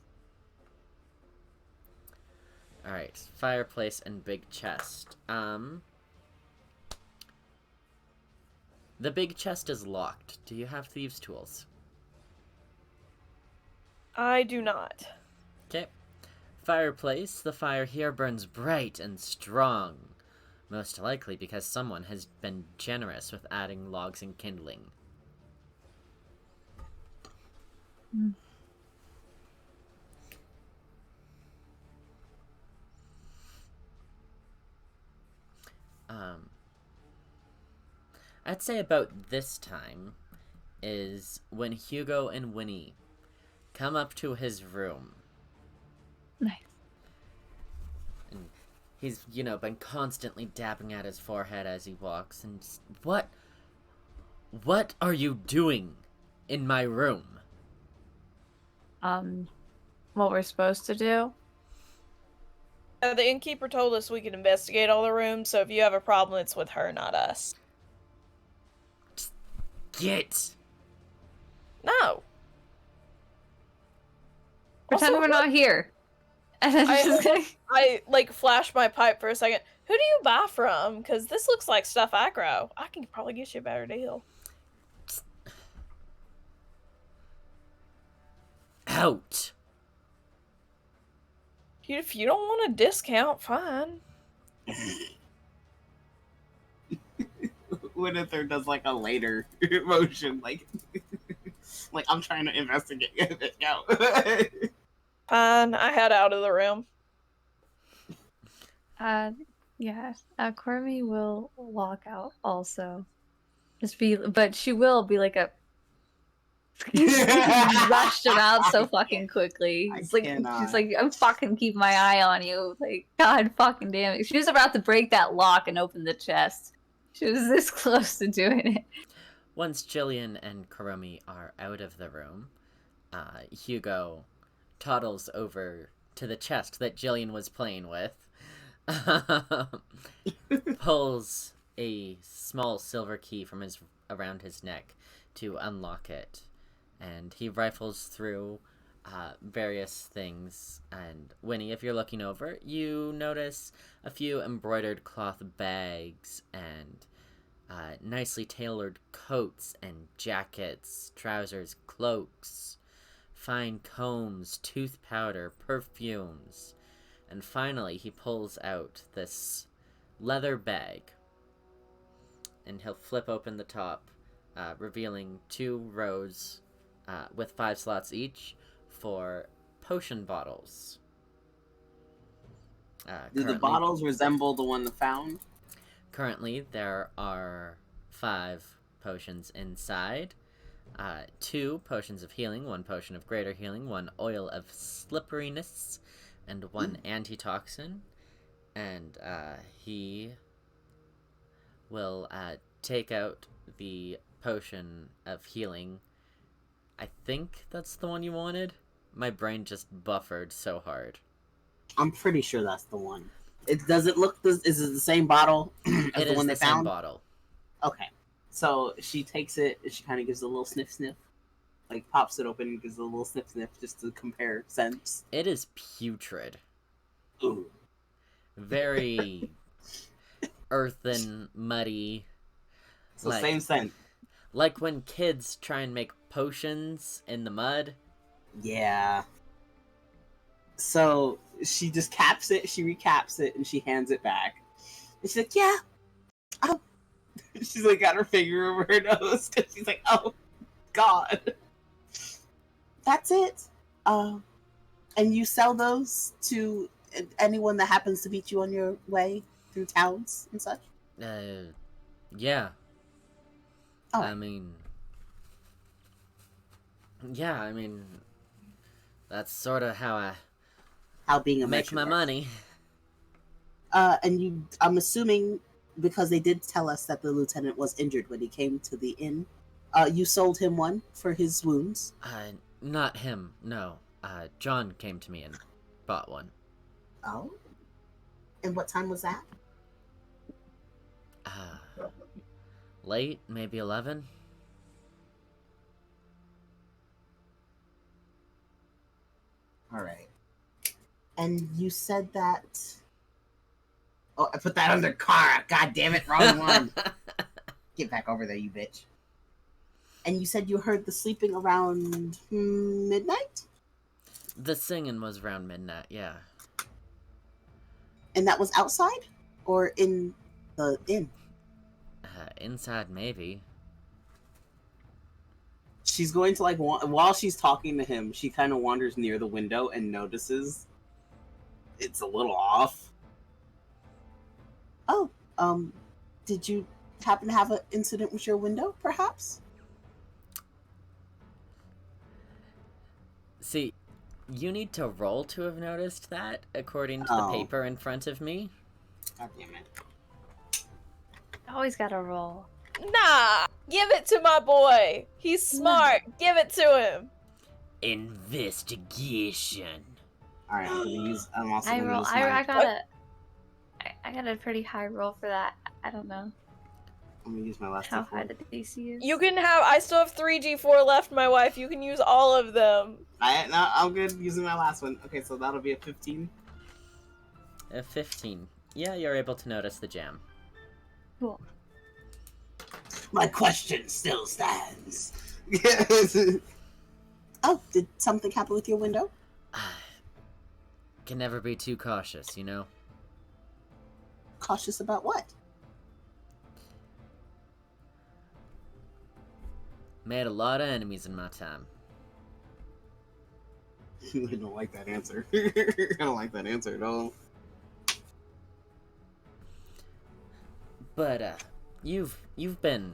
Alright, fireplace and big chest. The big chest is locked. Do you have thieves' tools? I do not. Okay. Fireplace. The fire here burns bright and strong. Most likely because someone has been generous with adding logs and kindling. I'd say about this time is when Hugo and Winnie come up to his room. Nice. And He's, been constantly dabbing at his forehead as he walks, and what are you doing in my room? What we're supposed to do? The innkeeper told us we could investigate all the rooms, so if you have a problem, it's with her, not us. Just get. No. Pretend Also, we're not here. And then I flash my pipe for a second. Who do you buy from? Because this looks like stuff I grow. I can probably get you a better deal. Out. If you don't want a discount, fine. Wynathyr does like a later motion, like I'm trying to investigate it out. Fine, I head out of the room. Yeah. Korimi will walk out also. But she will be like a rushed him out so fucking quickly. She's like, I'm fucking keeping my eye on you. Like, God fucking damn it. She was about to break that lock and open the chest. She was this close to doing it. Once Gillian and Korimi are out of the room, Hugo toddles over to the chest that Gillian was playing with, pulls a small silver key from around his neck to unlock it, and he rifles through various things. And Winnie, if you're looking over, you notice a few embroidered cloth bags and nicely tailored coats and jackets, trousers, cloaks, fine combs, tooth powder, perfumes. And finally, he pulls out this leather bag, and he'll flip open the top, revealing 2 rows with 5 slots each for potion bottles. Do the bottles resemble the one found? Currently, there are 5 potions inside. 2 potions of healing, 1 potion of greater healing, 1 oil of slipperiness, and 1 antitoxin. And he will take out the potion of healing. I think that's the one you wanted. My brain just buffered so hard. I'm pretty sure that's the one. Does it look? Is it the same bottle as the one they found? It is the same bottle. Okay, so she takes it and she kind of gives a little sniff, like pops it open and gives a little sniff, just to compare scents. It is putrid. Ooh. Very earthen, muddy. So same scent. Like when kids try and make potions in the mud. Yeah. So she just caps it, she recaps it, and she hands it back. And she's like, yeah. Oh. She's like got her finger over her nose because she's like, oh, God. That's it. And you sell those to anyone that happens to meet you on your way through towns and such? Yeah. Oh. I mean, that's sort of how being a make my money. And I'm assuming, because they did tell us that the lieutenant was injured when he came to the inn, you sold him one for his wounds? Not him, no. John came to me and bought one. Oh? And what time was that? Late, maybe 11. All right. And you said that... Oh, I put that under Kara. God damn it, wrong one. Get back over there, you bitch. And you said you heard the sleeping around midnight? The singing was around midnight, yeah. And that was outside? Or in the inn? Inside, maybe. She's going to, while she's talking to him, she kind of wanders near the window and notices it's a little off. Oh, did you happen to have an incident with your window, perhaps? See, you need to roll to have noticed that, according to the paper in front of me. God damn it. Always gotta roll. Nah, give it to my boy. He's smart. Give it to him. Investigation. Alright, I'm gonna use. I'm also I gonna roll. use I my. got a pretty high roll for that. I don't know I'm gonna use my last how high D4. the DC is. You can have. I still have 3 G4 left, my wife. You can use all of them. I'm good using my last one. Okay, so that'll be a 15. A 15. Yeah, you're able to notice the jam. Cool. My question still stands. Oh, did something happen with your window? Can never be too cautious, you know? Cautious about what? Made a lot of enemies in my time. I don't like that answer. I don't like that answer at all. But, you've been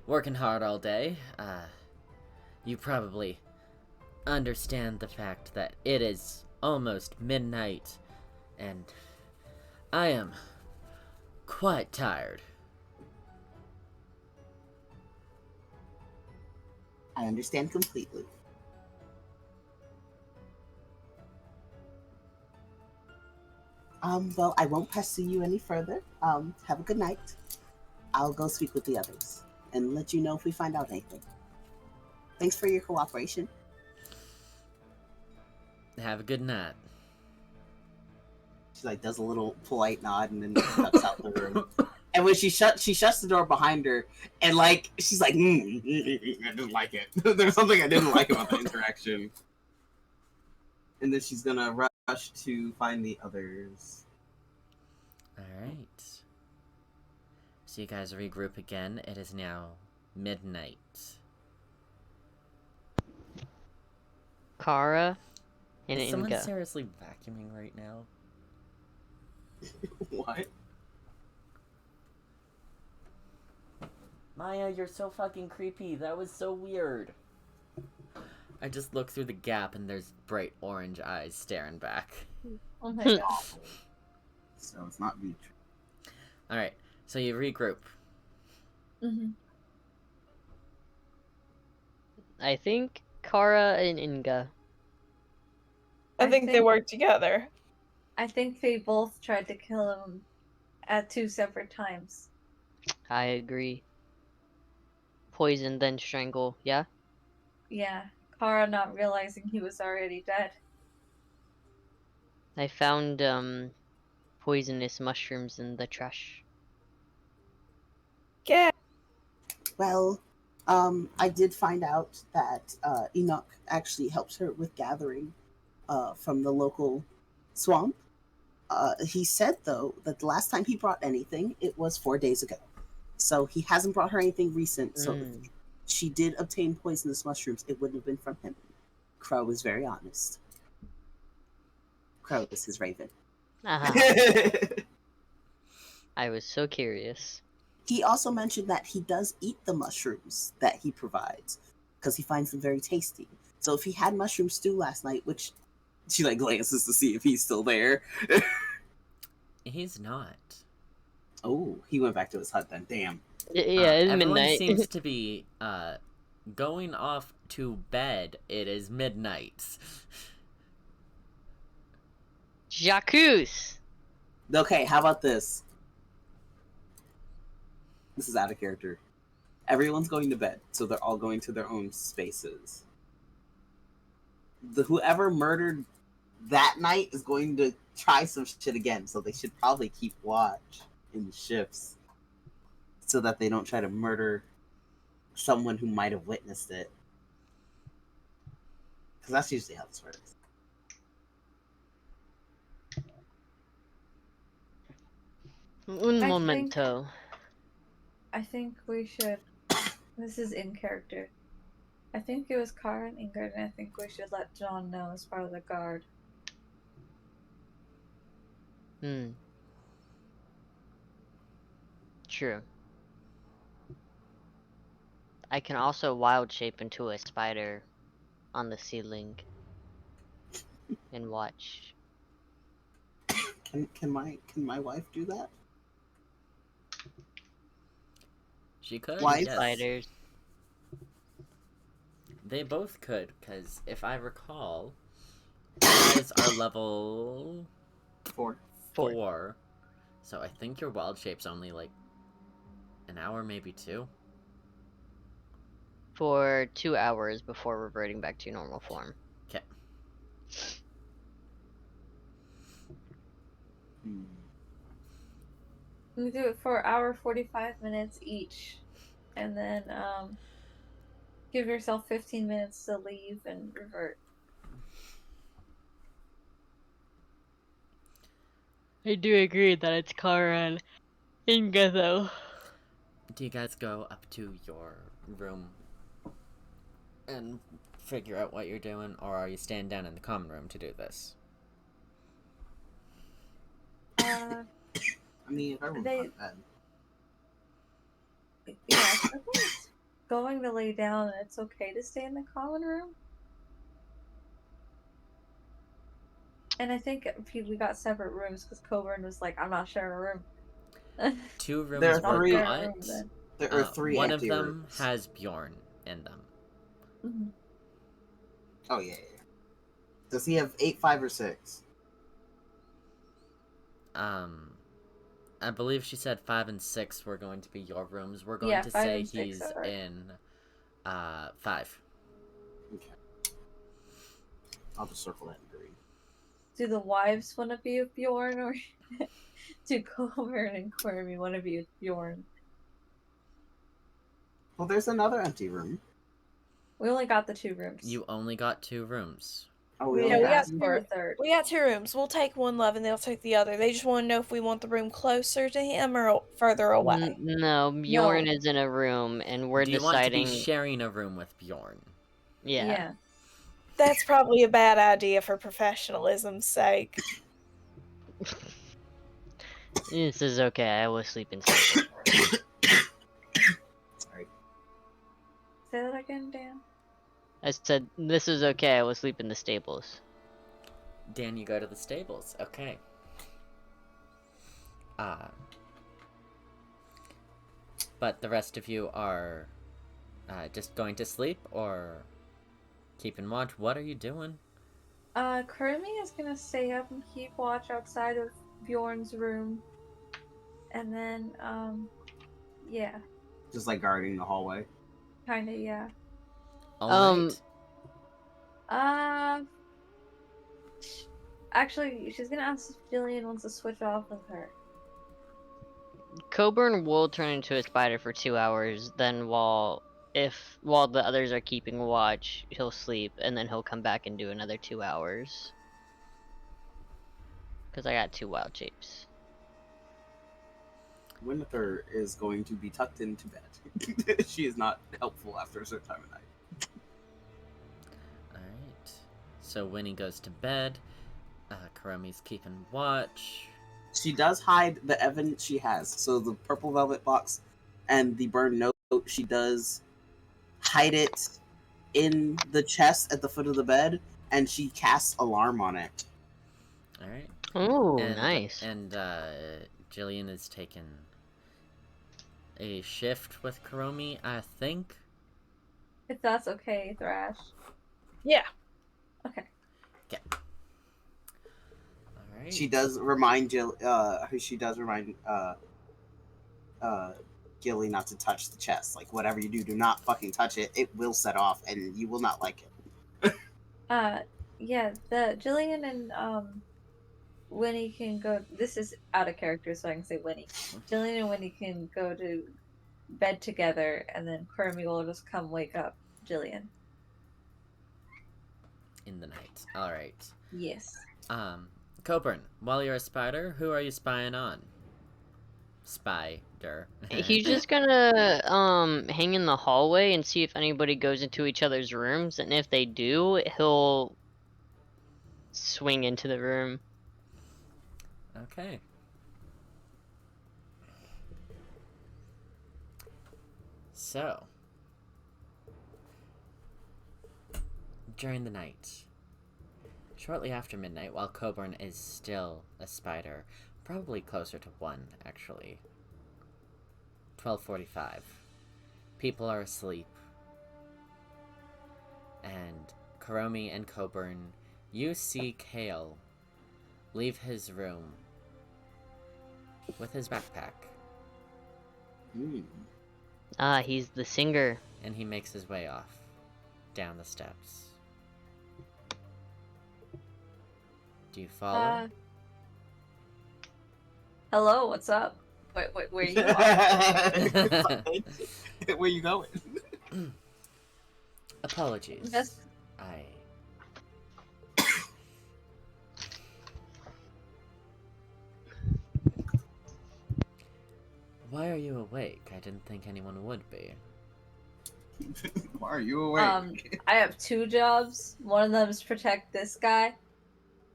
working hard all day. You probably understand the fact that it is almost midnight, and I am quite tired. I understand completely. Well, I won't pester you any further. Have a good night. I'll go speak with the others and let you know if we find out anything. Thanks for your cooperation. Have a good night. She like does a little polite nod and then ducks out the room. And when she shuts the door behind her, and like she's like, I didn't like it. There's something I didn't like about the interaction. And then she's gonna rush to find the others. Alright. So you guys regroup again. It is now midnight. Kara and Is someone Inga. seriously vacuuming right now? What? Maya, you're so fucking creepy. That was so weird. I just look through the gap and there's bright orange eyes staring back. Oh my god. So it's not Beach. Alright, so you regroup. Mm-hmm. I think Kara and Inga. I think they work together. I think they both tried to kill him at 2 separate times. I agree. Poison, then strangle, yeah? Yeah, Kara not realizing he was already dead. I found, poisonous mushrooms in the trash. Yeah. Well, I did find out that Enoch actually helps her with gathering from the local swamp. He said, though, that the last time he brought anything, it was 4 days ago. So he hasn't brought her anything recent. So if she did obtain poisonous mushrooms, it wouldn't have been from him. Crow is very honest. Crow is his raven. Uh-huh. I was so curious. He also mentioned that he does eat the mushrooms that he provides because he finds them very tasty. So if he had mushroom stew last night, which she like glances to see if he's still there. He's not. Oh, he went back to his hut then. Damn. Yeah, it's everyone midnight. seems to be going off to bed. It is midnight. Jacques! Okay, how about this? This is out of character. Everyone's going to bed, so they're all going to their own spaces. Whoever murdered that night is going to try some shit again, so they should probably keep watch in shifts so that they don't try to murder someone who might have witnessed it. Because that's usually how this works. Un momento. I think we should. This is in character. I think it was Kara and Ingrid, and I think we should let John know as part of the guard. True. I can also wild shape into a spider on the ceiling and watch. Can my wife do that? She could. Wife? Yes. Spiders. They both could, because if I recall, you guys are level 4. 4. So I think your wild shape's only like an hour, maybe 2. For 2 hours before reverting back to normal form. Okay. We do it for an hour 45 minutes each, and then give yourself 15 minutes to leave and revert. I do agree that it's Kara and Inga though. Do you guys go up to your room and figure out what you're doing, or are you staying down in the common room to do this? I mean, if everyone's They- not bad. Yeah, if everyone's going to lay down, it's okay to stay in the common room. And I think we got separate rooms because Coburn was like, "I'm not sharing a room." 2 rooms There are Not were three- sharing a got. room, then. There are 3 One of empty them rooms. has Bjorn in them. Mhm. Oh yeah. Does he have 8, 5, or 6? I believe she said 5 and 6 were going to be your rooms. We're going Yeah, to 5 say and 6 he's are- in 5. Okay. I'll just circle that in green. Do the wives want to be with Bjorn, or do Coburn and Korimi want to be with Bjorn? Well, there's another empty room. We only got the 2 rooms. You only got 2 rooms. Oh, we Yeah, only we got- got- for a third. We got 2 rooms. We'll take one love and they'll take the other. They just want to know if we want the room closer to him or further away. No, Bjorn is in a room, and we're Do you deciding. want to be sharing a room with Bjorn? Yeah. That's probably a bad idea for professionalism's sake. This is okay. I will sleep in stable. Sorry. Say that again, Dan. I said this is okay. I will sleep in the stables. Dan, you go to the stables. Okay. But the rest of you are just going to sleep or keeping watch? What are you doing? Korimi is gonna stay up and keep watch outside of Bjorn's room. And then, yeah. Just like guarding the hallway. Kinda, yeah. All night? Actually, she's gonna ask if Gillian wants to switch off with her. Coburn will turn into a spider for 2 hours. Then while the others are keeping watch, he'll sleep, and then he'll come back and do another 2 hours. Because I got 2 wild shapes. Wynathyr is going to be tucked into bed. She is not helpful after a certain time of night. Alright. So Winnie goes to bed. Kuromi's keeping watch. She does hide the evidence she has. So the purple velvet box and the burned note, she does hide it in the chest at the foot of the bed, and she casts alarm on it. Alright. Ooh, And, nice. And Gillian is taking a shift with Kuromi, I think. If that's okay, Thrash. Yeah. Okay. Alright. She does remind Gilly not to touch the chest. Like, whatever you do not fucking touch it. It will set off, and you will not like it. Yeah, the Gillian and Winnie can go. This is out of character, so I can say Winnie. Gillian and Winnie can go to bed together, and then Korimi will just come wake up Gillian. In the night. Alright. Yes. Coburn, while you're a spider, who are you spying on? Spider. He's just gonna hang in the hallway and see if anybody goes into each other's rooms, and if they do, he'll swing into the room. Okay. So, during the night, shortly after midnight, while Coburn is still a spider, probably closer to 1, actually. 12:45. People are asleep. And Korimi and Coburn, you see Kale leave his room with his backpack. Ah, he's the singer. And he makes his way off down the steps. Do you follow? Hello, what's up? Wait, where are you going? Where you going? Apologies. Yes. Why are you awake? I didn't think anyone would be. Why are you awake? I have 2 jobs. One of them is protect this guy.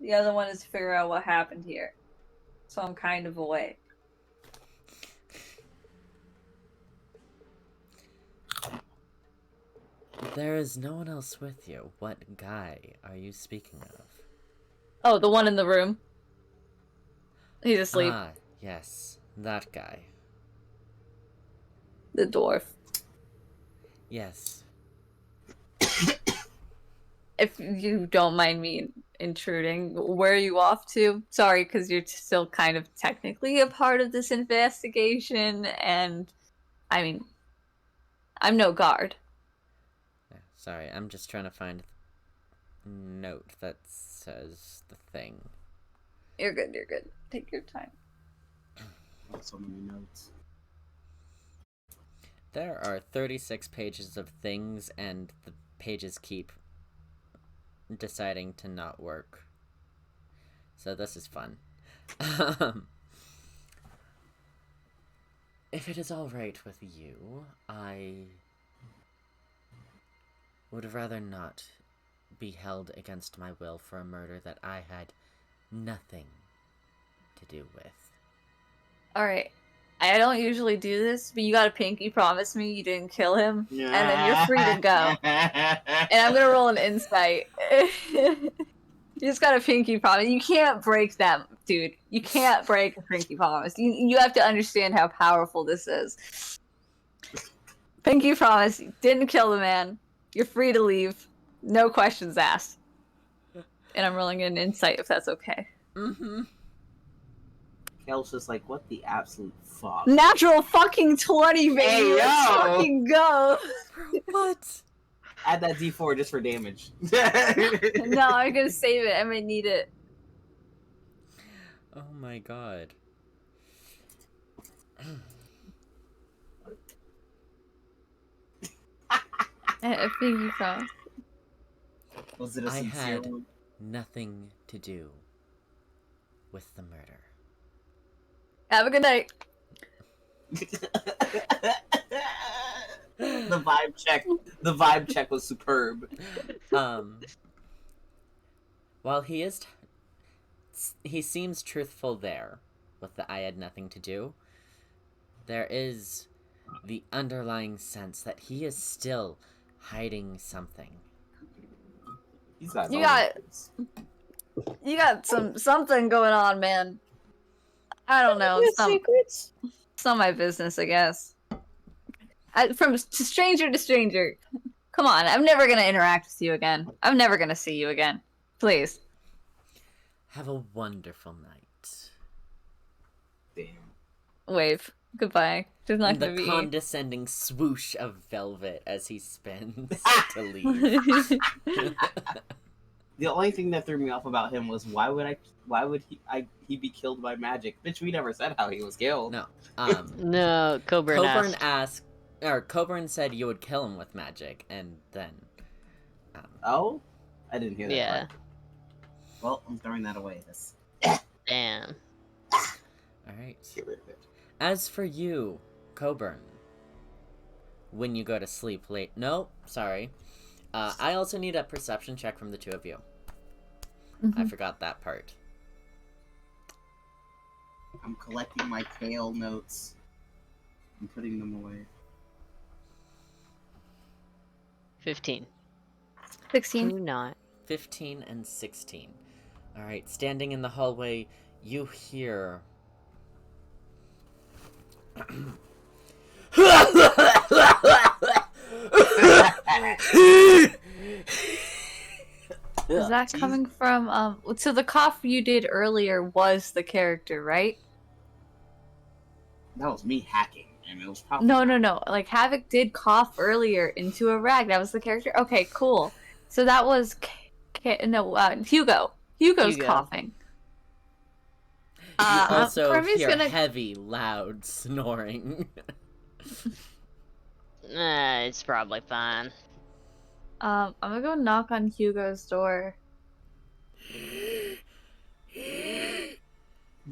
The other one is figure out what happened here. So I'm kind of awake. There is no one else with you. What guy are you speaking of? Oh, the one in the room. He's asleep. Ah, yes. That guy. The dwarf. Yes. If you don't mind me intruding, where are you off to? Sorry, because you're still kind of technically a part of this investigation, and I mean, I'm no guard. Sorry, I'm just trying to find a note that says the thing. You're good, you're good. Take your time. So many notes. There are 36 pages of things, and the pages keep deciding to not work. So this is fun. If it is all right with you, I would rather not be held against my will for a murder that I had nothing to do with. Alright. I don't usually do this, but you gotta pinky promise me you didn't kill him, and then you're free to go. And I'm gonna roll an insight. You just gotta pinky promise. You can't break them, dude. You can't break a pinky promise. You have to understand how powerful this is. Pinky promise, you didn't kill the man. You're free to leave. No questions asked. And I'm rolling an insight if that's okay. Mm-hmm. Kale's just like, what the absolute fuck? Natural fucking 20, baby! Hey, Let's yo! fucking go! What? Add that D4 just for damage. No, I'm gonna save it. I might need it. Oh my god. I think you saw. Was it a I sincere had one? nothing to do with the murder. Have a good night. The vibe check was superb. While he seems truthful there with the I had nothing to do, there is the underlying sense that he is still hiding something. He's got You got something going on, man. I don't know. Secrets? It's not my business, I guess. From stranger to stranger. Come on, I'm never gonna interact with you again. I'm never gonna see you again. Please. Have a wonderful night. Damn. Wave. Goodbye. There's not The gonna be. condescending swoosh of velvet as he spins to leave. The only thing that threw me off about him was why would he be killed by magic? Bitch, we never said how he was killed. No. No, Coburn asked. Coburn said you would kill him with magic, and then. Oh, I didn't hear that. Yeah. Part. Well, I'm throwing that away. Damn. All right. Get rid of it. As for you, Coburn, when you go to sleep late. No, sorry. I also need a perception check from the two of you. I forgot that part. I'm collecting my tail notes. I'm putting them away. 15. 16. Do not. 15 and 16. All right, standing in the hallway, you hear... Is that coming from, so the cough you did earlier was the character, right? That was me hacking, and it was probably No. Like, Havoc did cough earlier into a rag. That was the character? Okay, cool. So that was... Hugo. Hugo's Hugo. coughing. You also Korimi's hear gonna... heavy, loud snoring. It's probably fine. I'm gonna go knock on Hugo's door.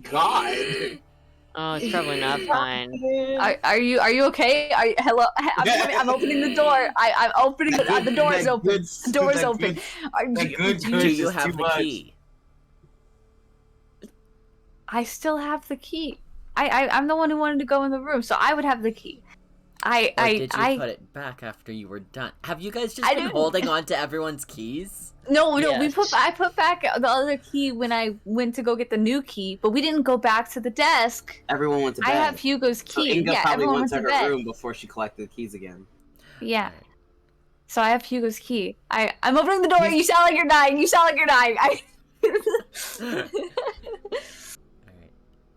God. Oh, it's probably not fine. Are you okay? Hello? I'm opening the door. I'm opening the door is open. The door is open. Do you have the key? I still have the key. I'm the one who wanted to go in the room, so I would have the key. Or did you put it back after you were done? Have you guys just been holding on to everyone's keys? No, Yes. I put back the other key when I went to go get the new key, but we didn't go back to the desk. Everyone went to bed. I have Hugo's So key. Inga Yeah, probably everyone went went to to her bed. room before she collected the keys again. Yeah. So I have Hugo's key. I'm opening the door. You sound like you're dying. You sound like you're dying. Alright.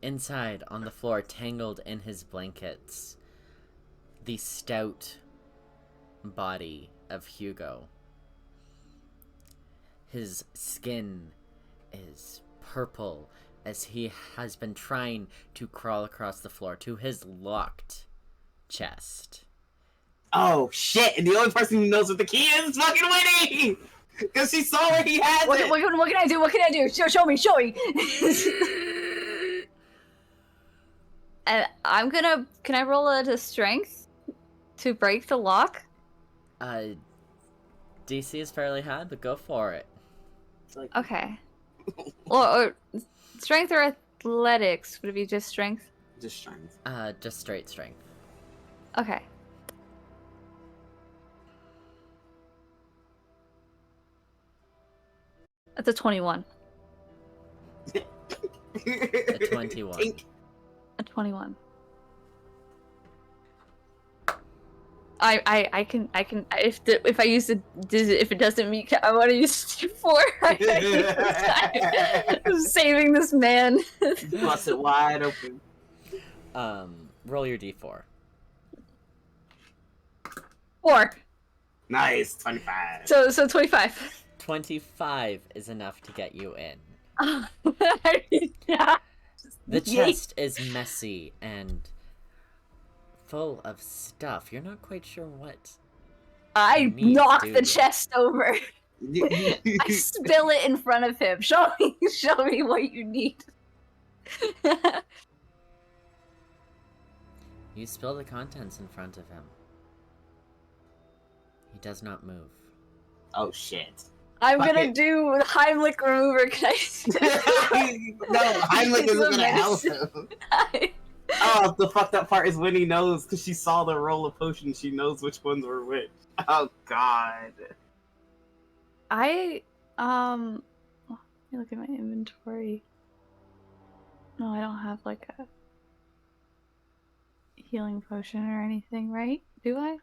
Inside, on the floor, tangled in his blankets, the stout body of Hugo. His skin is purple as he has been trying to crawl across the floor to his locked chest. Oh shit! And the only person who knows what the key is fucking Winnie, because she saw where he has it. What can I do? What can I do? Show me. And I'm gonna. Can I roll a strength to break the lock? DC is fairly high, but go for it. Like, Okay. or strength or athletics? Would it be just strength? just strength. Just straight strength. Okay. That's a 21. A 21. Pink. A 21. I can if I use it if it doesn't meet I want to use 4. I'm saving this man. Bust it wide open. Roll your d4. 4. Nice, 25. So 25. 25 is enough to get you in. Yeah. The chest is messy and full of stuff. You're not quite sure what. I needs knock to- the chest over. I spill it in front of him. Show me what you need. You spill the contents in front of him. He does not move. Oh shit. I'm Fuck gonna it. do Heimlich remover. Can No, Heimlich isn't gonna help him. Oh, the fucked up part is Winnie knows because she saw the roll of potions. She knows which ones were which. Oh god. Let me look at my inventory. No, I don't have like a healing potion or anything, right? Do I?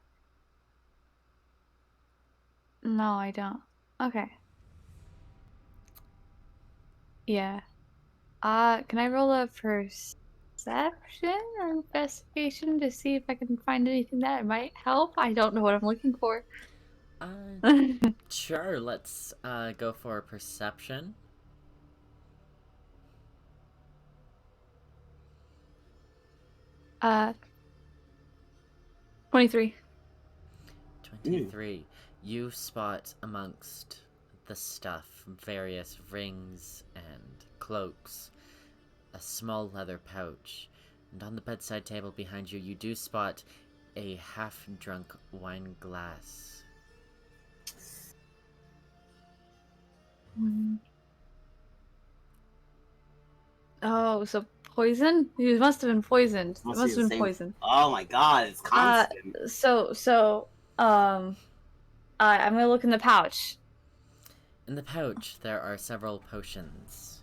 No, I don't. Okay. Yeah. Can I roll a perception or investigation to see if I can find anything that might help? I don't know what I'm looking for. Sure, let's go for a perception. Uh, 23. 23. You spot amongst the stuff, various rings and cloaks, a small leather pouch, and on the bedside table behind you, you do spot a half-drunk wine glass. Oh, so poison? He must have been poisoned. It Must must be have the been same- poisoned. Oh my god, it's constant. I'm gonna look in the pouch. In the pouch, there are several potions.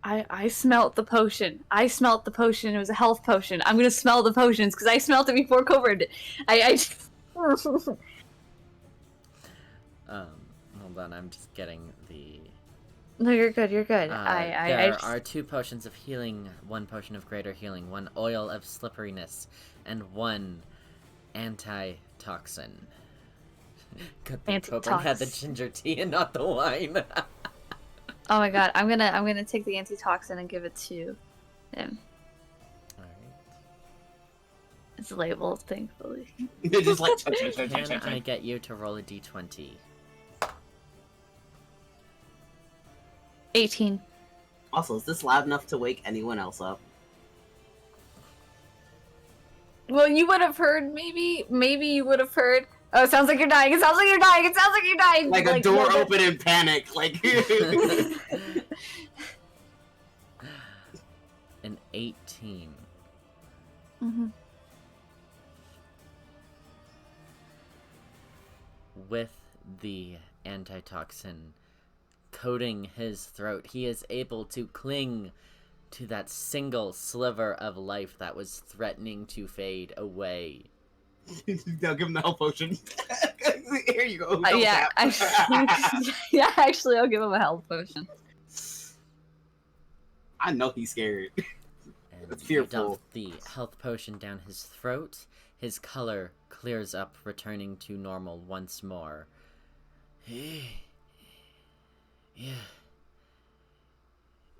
I smelt the potion. I smelt the potion. It was a health potion. I'm gonna smell the potions because I smelt it before Coburn did. Hold on, I'm just getting the... No, you're good. You're good. There are 2 potions of healing, 1 potion of greater healing, 1 oil of slipperiness, and 1 anti-toxin. Good thing Coburn had the ginger tea and not the wine. Oh my god, I'm gonna take the antitoxin and give it to him. Alright. It's labeled, thankfully. They're just like, Can I get you to roll a d20? 18. Also, is this loud enough to wake anyone else up? Well, you would have heard, maybe you would have heard. Oh, it sounds like you're dying. It sounds like you're dying. It sounds like you're dying. Like a door open in panic. Like An 18. Mm-hmm. With the antitoxin coating his throat, he is able to cling to that single sliver of life that was threatening to fade away. They'll give him the health potion. Here you go. Yeah, actually, I'll give him a health potion. I know he's scared. And It's you fearful. dump the health potion down his throat. His color clears up, returning to normal once more. Yeah.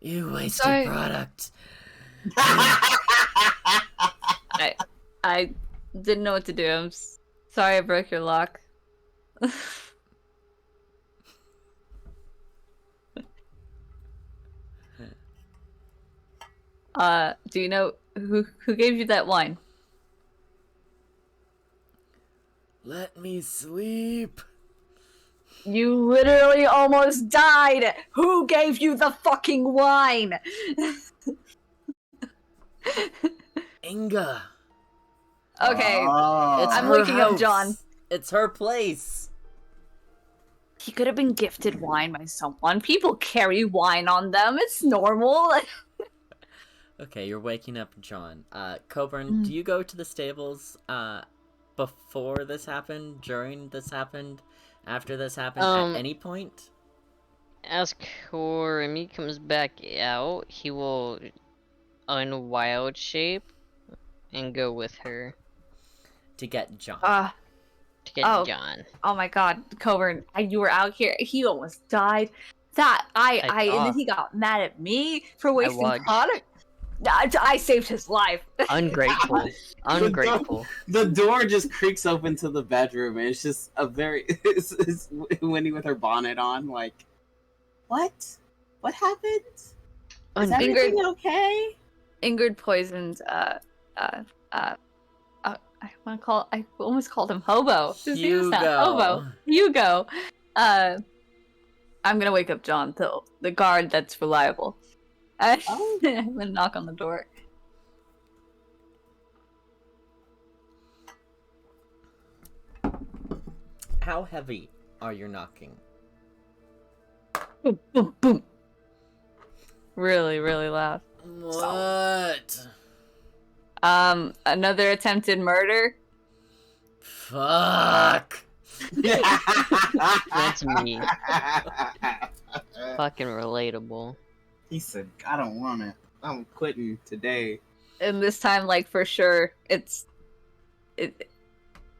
You wasted Sorry. product. I didn't know what to do. I'm sorry I broke your lock. Do you know who gave you that wine? Let me sleep. You literally almost died. Who gave you the fucking wine? Inga. Okay, Oh. I'm her looking up house. John. It's her place. He could have been gifted wine by someone. People carry wine on them. It's normal. Okay, you're waking up John. Coburn, do you go to the stables before this happened, during this happened, after this happened, at any point? As Korimi comes back out, he will unwild shape and go with her To get John. to get John. Oh my god, Coburn, you were out here. He almost died. That and then he got mad at me for wasting watched. product. I saved his life. Ungrateful. Ungrateful. The door just creaks open to the bedroom, and it's just a very it's Winnie with her bonnet on, like, what? What happened? Is everything okay? Ingrid poisoned. I almost called him Hobo. His name is not Hobo. Hugo. I'm gonna wake up John, though. The guard that's reliable. I'm gonna knock on the door. How heavy are you knocking? Boom, boom, boom. Really, really loud. What? Another attempted murder. Fuck. That's me. Fucking relatable. He said, I don't want it. I'm quitting today. And this time, like, for sure,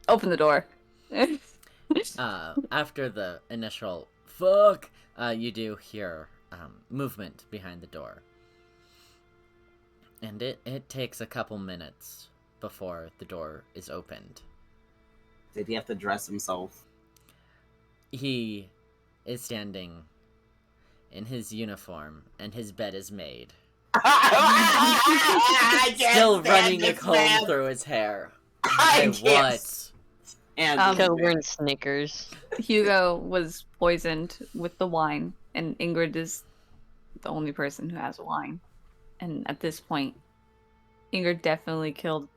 open the door. After the initial fuck, you do hear movement behind the door. And it takes a couple minutes before the door is opened. Did he have to dress himself? He is standing in his uniform, and his bed is made. Still running a comb through his hair. What? And Coburn Snickers. Hugo was poisoned with the wine, and Ingrid is the only person who has wine. And at this point, Ingrid definitely killed,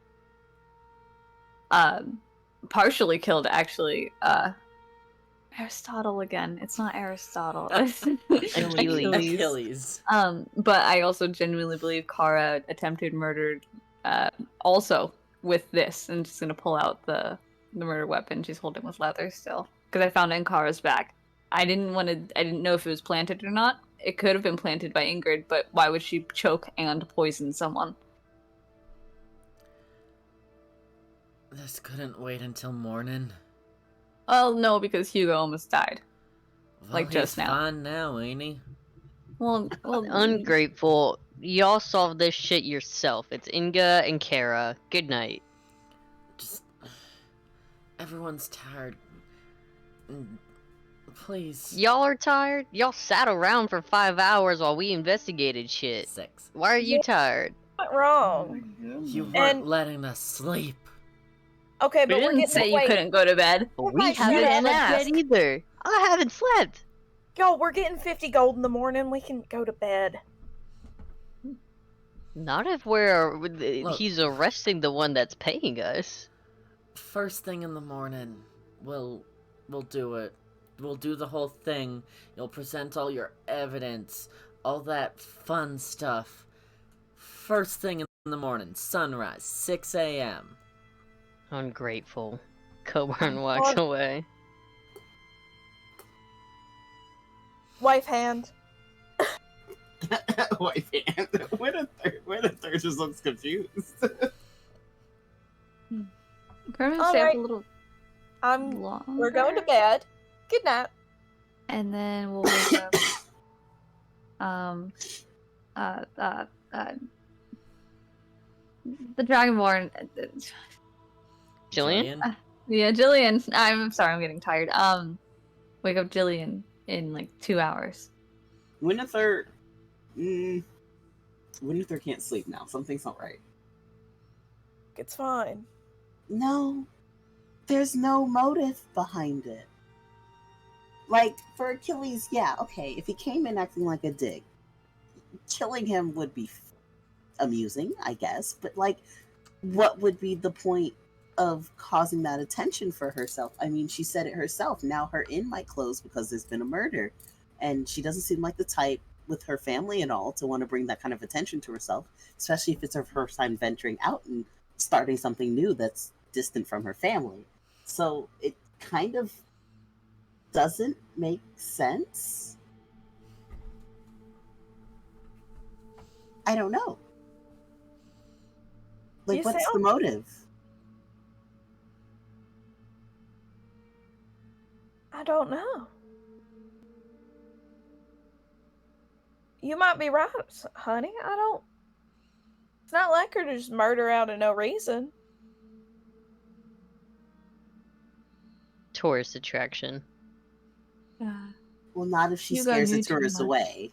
partially killed, actually, Aristotle again. It's not Aristotle. Achilles. But I also genuinely believe Kara attempted murder, also with this, and just gonna pull out the murder weapon she's holding with leather still, because I found it in Kara's bag. I didn't know if it was planted or not. It could have been planted by Ingrid, but why would she choke and poison someone? This couldn't wait until morning. Well, no, because Hugo almost died. Well, Like just he's now. fine now, ain't he? Well, Ungrateful. Y'all solve this shit yourself. It's Inga and Kara. Good night. Just... Everyone's tired. Please. Y'all are tired? Y'all sat around for 5 hours while we investigated shit. 6. Why are you tired? Not wrong. You weren't And- letting us sleep. Okay, we but we're didn't getting say you wait, couldn't go to bed. Oh We my haven't God. slept yet either. I haven't slept. Y'all, we're getting 50 gold in the morning. We can go to bed. Not if he's arresting the one that's paying us. First thing in the morning, we'll do it. We'll do the whole thing. You'll present all your evidence, all that fun stuff. First thing in the morning, sunrise, 6 a.m. Ungrateful. Coburn walks away. Wife hand. Wife hand. Wynathyr just looks confused. Kermit All stay up right. a little longer. We're going to bed. Good night. And then we'll wake up. The Dragonborn. Gillian? Yeah, Gillian. I'm sorry, I'm getting tired. Wake up Gillian in like 2 hours. Wynathyr can't sleep now. Something's not right. It's fine. No, there's no motive behind it. Like, for Achilles, yeah, okay, if he came in acting like a dick, killing him would be amusing, I guess, but, like, what would be the point of causing that attention for herself? I mean, she said it herself. Now her inn might close because there's been a murder, and she doesn't seem like the type, with her family and all, to want to bring that kind of attention to herself, especially if it's her first time venturing out and starting something new that's distant from her family. So it kind of doesn't make sense. I don't know. Like, You what's sound- the motive? I don't know. You might be right, honey. I don't. It's not like her to just murder out of no reason. Tourist attraction. Well, not if she Hugo scares knew the too tourists much. away.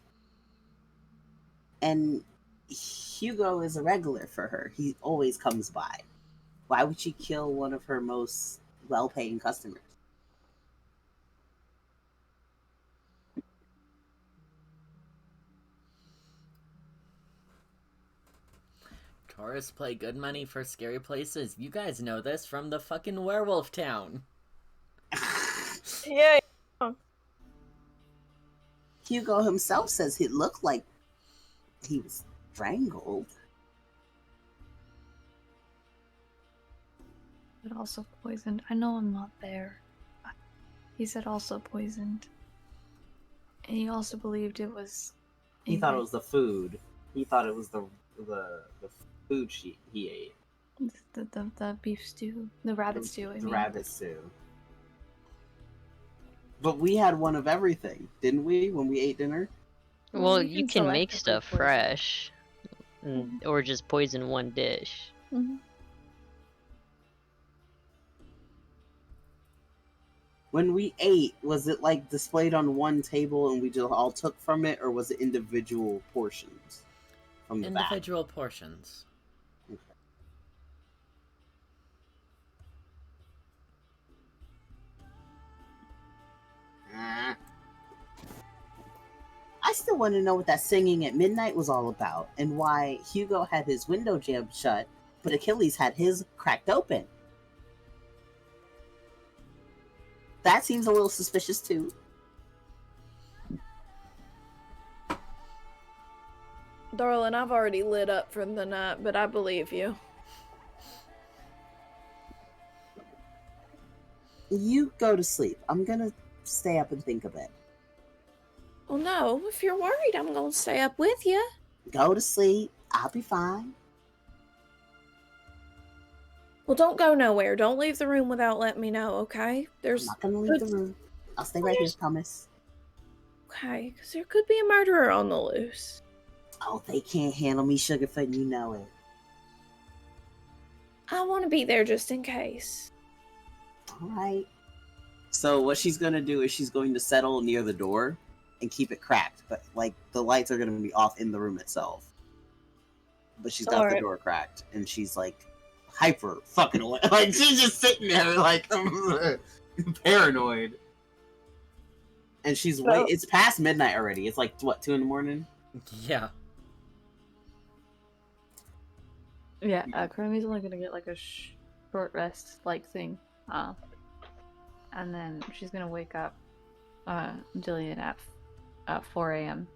And Hugo is a regular for her. He always comes by. Why would she kill one of her most well-paying customers? Tourists play good money for scary places. You guys know this from the fucking werewolf town. Yeah. Hugo himself says he looked like he was strangled. But also poisoned. I know I'm not there. He said also poisoned. And he also believed it was... He thought it was the food. He thought it was the food he ate. The beef stew. The rabbit stew, I The mean. rabbit stew. But we had one of everything, didn't we, when we ate dinner? Well, you you can can make selectively stuff poison. fresh. Or just poison one dish. Mhm. When we ate, was it like displayed on one table and we just all took from it, or was it individual portions from the back? Individual portions. I still want to know what that singing at midnight was all about, and why Hugo had his window jammed shut, but Achilles had his cracked open. That seems a little suspicious too. Darling, I've already lit up for the night, but I believe you. You go to sleep. I'm gonna stay up and think a bit. Well, no, if you're worried, I'm gonna stay up with you. Go to sleep. I'll be fine. Well, don't go nowhere. Don't leave the room without letting me know, okay? I'm not gonna leave the room. I'll stay right here, promise. Okay, because there could be a murderer on the loose. Oh, they can't handle me, Sugarfoot, you know it. I want to be there just in case. Alright. So what she's gonna do is she's going to settle near the door and keep it cracked, but like the lights are gonna be off in the room itself. But she's got the door cracked, and she's like hyper fucking away. Like she's just sitting there like paranoid. And she's it's past midnight already. It's like what, 2 a.m? Yeah. Yeah, Korimi's only gonna get like a short rest like thing. And then she's gonna wake up Gillian at 4 a.m.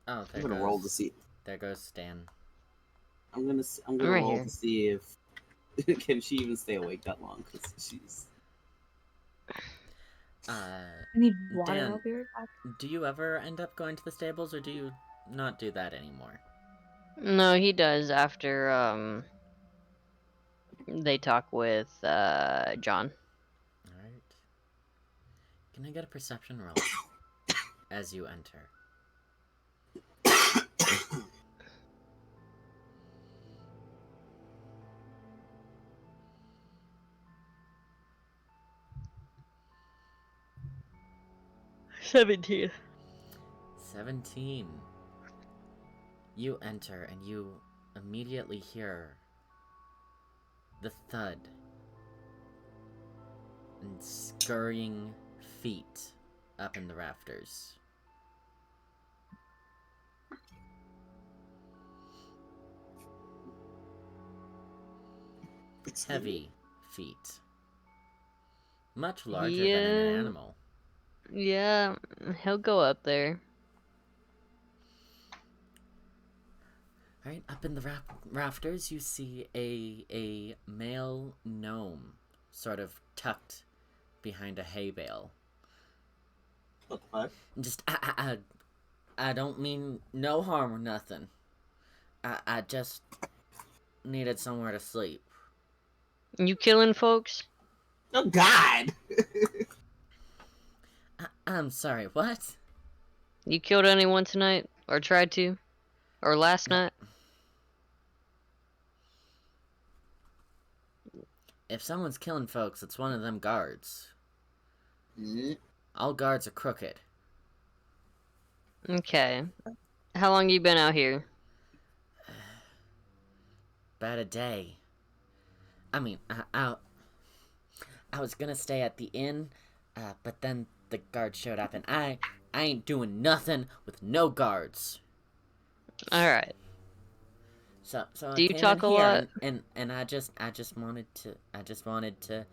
Oh, I'm gonna roll to see. There goes Stan. I'm gonna right roll here to see if can she even stay awake that long, because she's. I need water. Dan, I'll be right back. do you ever end up going to the stables, or do you not do that anymore? No, he does after they talk with John. Alright. Can I get a perception roll as you enter? $17. 17. You enter and you immediately hear the thud and scurrying feet up in the rafters. Heavy feet. Much larger than an animal. Yeah, he'll go up there. Right up in the rafters, you see a male gnome, sort of tucked behind a hay bale. What the fuck? Just I don't mean no harm or nothing. I just needed somewhere to sleep. You killing folks? Oh God! I'm sorry. What? You killed anyone tonight, or tried to, or last night? If someone's killing folks, it's one of them guards. Mm-hmm. All guards are crooked. Okay. How long you been out here? About a day. I mean, I was gonna stay at the inn, but then the guard showed up, and I ain't doing nothing with no guards. All right. So Do I you came talk in a here lot? and I just wanted to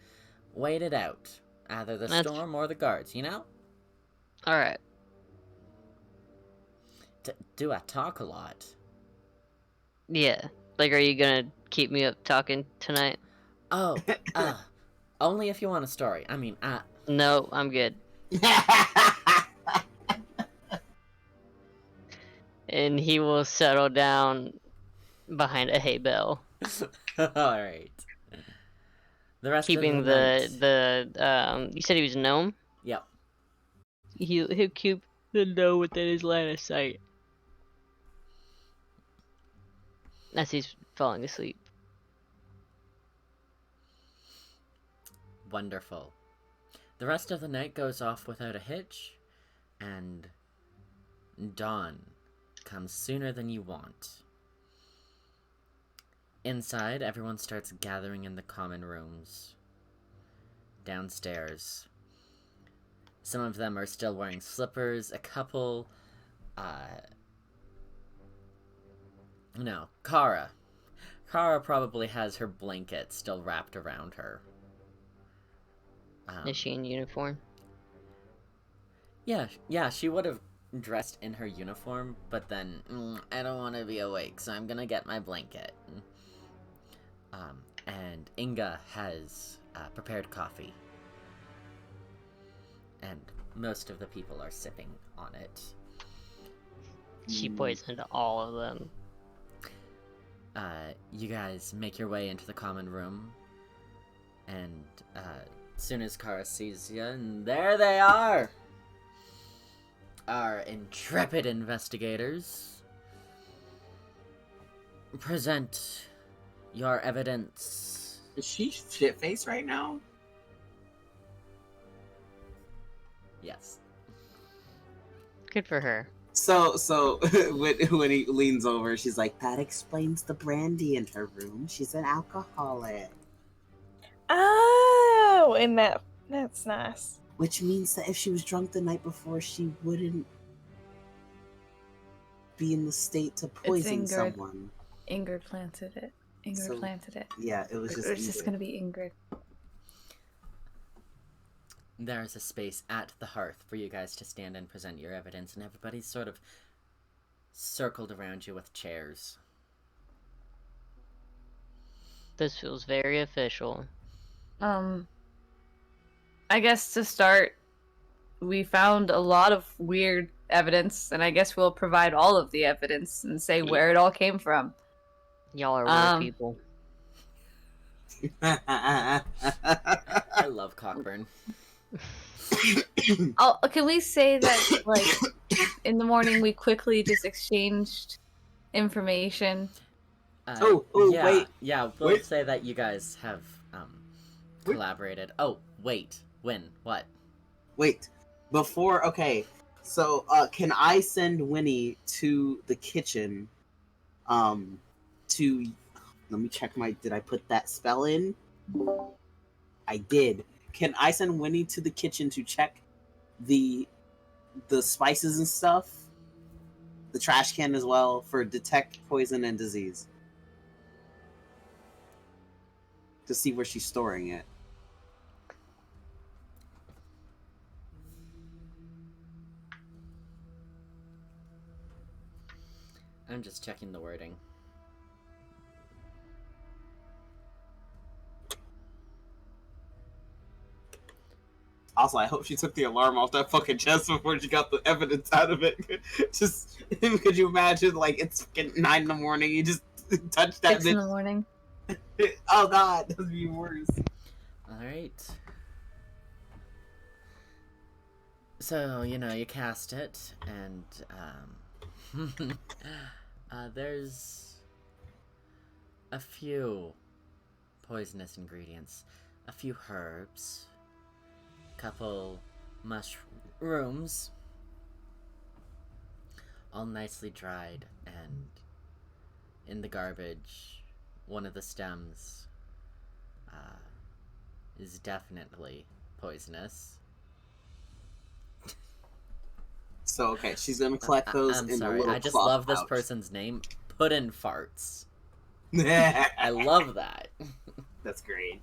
wait it out, either the storm or the guards, you know? All right. Do I talk a lot? Yeah. Like, are you gonna keep me up talking tonight? Oh, only if you want a story. I mean, No, I'm good. And he will settle down behind a hay bale. All right. The rest Keeping of the night. you said he was a gnome? Yep. He'll keep the gnome within his line of sight. As he's falling asleep. Wonderful. The rest of the night goes off without a hitch, and dawn comes sooner than you want. Inside, everyone starts gathering in the common rooms. Downstairs, some of them are still wearing slippers. A couple No, Kara. Kara probably has her blanket still wrapped around her. Is she in uniform? Yeah, she would have dressed in her uniform, but then, I don't want to be awake, so I'm gonna get my blanket. And Inga has prepared coffee. And most of the people are sipping on it. She poisoned all of them. You guys make your way into the common room, and as soon as Kara sees you, and there they are! Our intrepid investigators. Present your evidence. Is she shit-faced right now? Yes. Good for her. So when he leans over, she's like, "That explains the brandy in her room. She's an alcoholic." Oh, and that's nice. Which means that if she was drunk the night before, she wouldn't be in the state to poison someone. Ingrid planted it. Planted it. Yeah, it was just gonna be Ingrid. There's a space at the hearth for you guys to stand and present your evidence, and everybody's sort of circled around you with chairs. This feels very official. I guess to start, we found a lot of weird evidence, and I guess we'll provide all of the evidence and say where it all came from. Y'all are weird people. I love Coburn. Can we say that, like, in the morning we quickly just exchanged information? Wait. Yeah, we'll say that you guys have collaborated. Oh, wait. When? What? Wait. Before, okay. So, can I send Winnie to the kitchen? Let me check did I put that spell in? I did. Can I send Winnie to the kitchen to check the spices and stuff? The trash can as well, for detect poison and disease. To see where she's storing it. I'm just checking the wording. Also, I hope she took the alarm off that fucking chest before she got the evidence out of it. Just, could you imagine, like, it's fucking 9 in the morning, you just touch that 6 in the morning. Oh god, that would be worse. Alright. So, you cast it, and, there's a few poisonous ingredients, a few herbs, couple mushrooms, all nicely dried, and in the garbage, one of the stems is definitely poisonous. So, okay, she's gonna collect those I'm in sorry, a little I just cloth love this pouch. person's name, Puddin' Farts. I love that. That's great.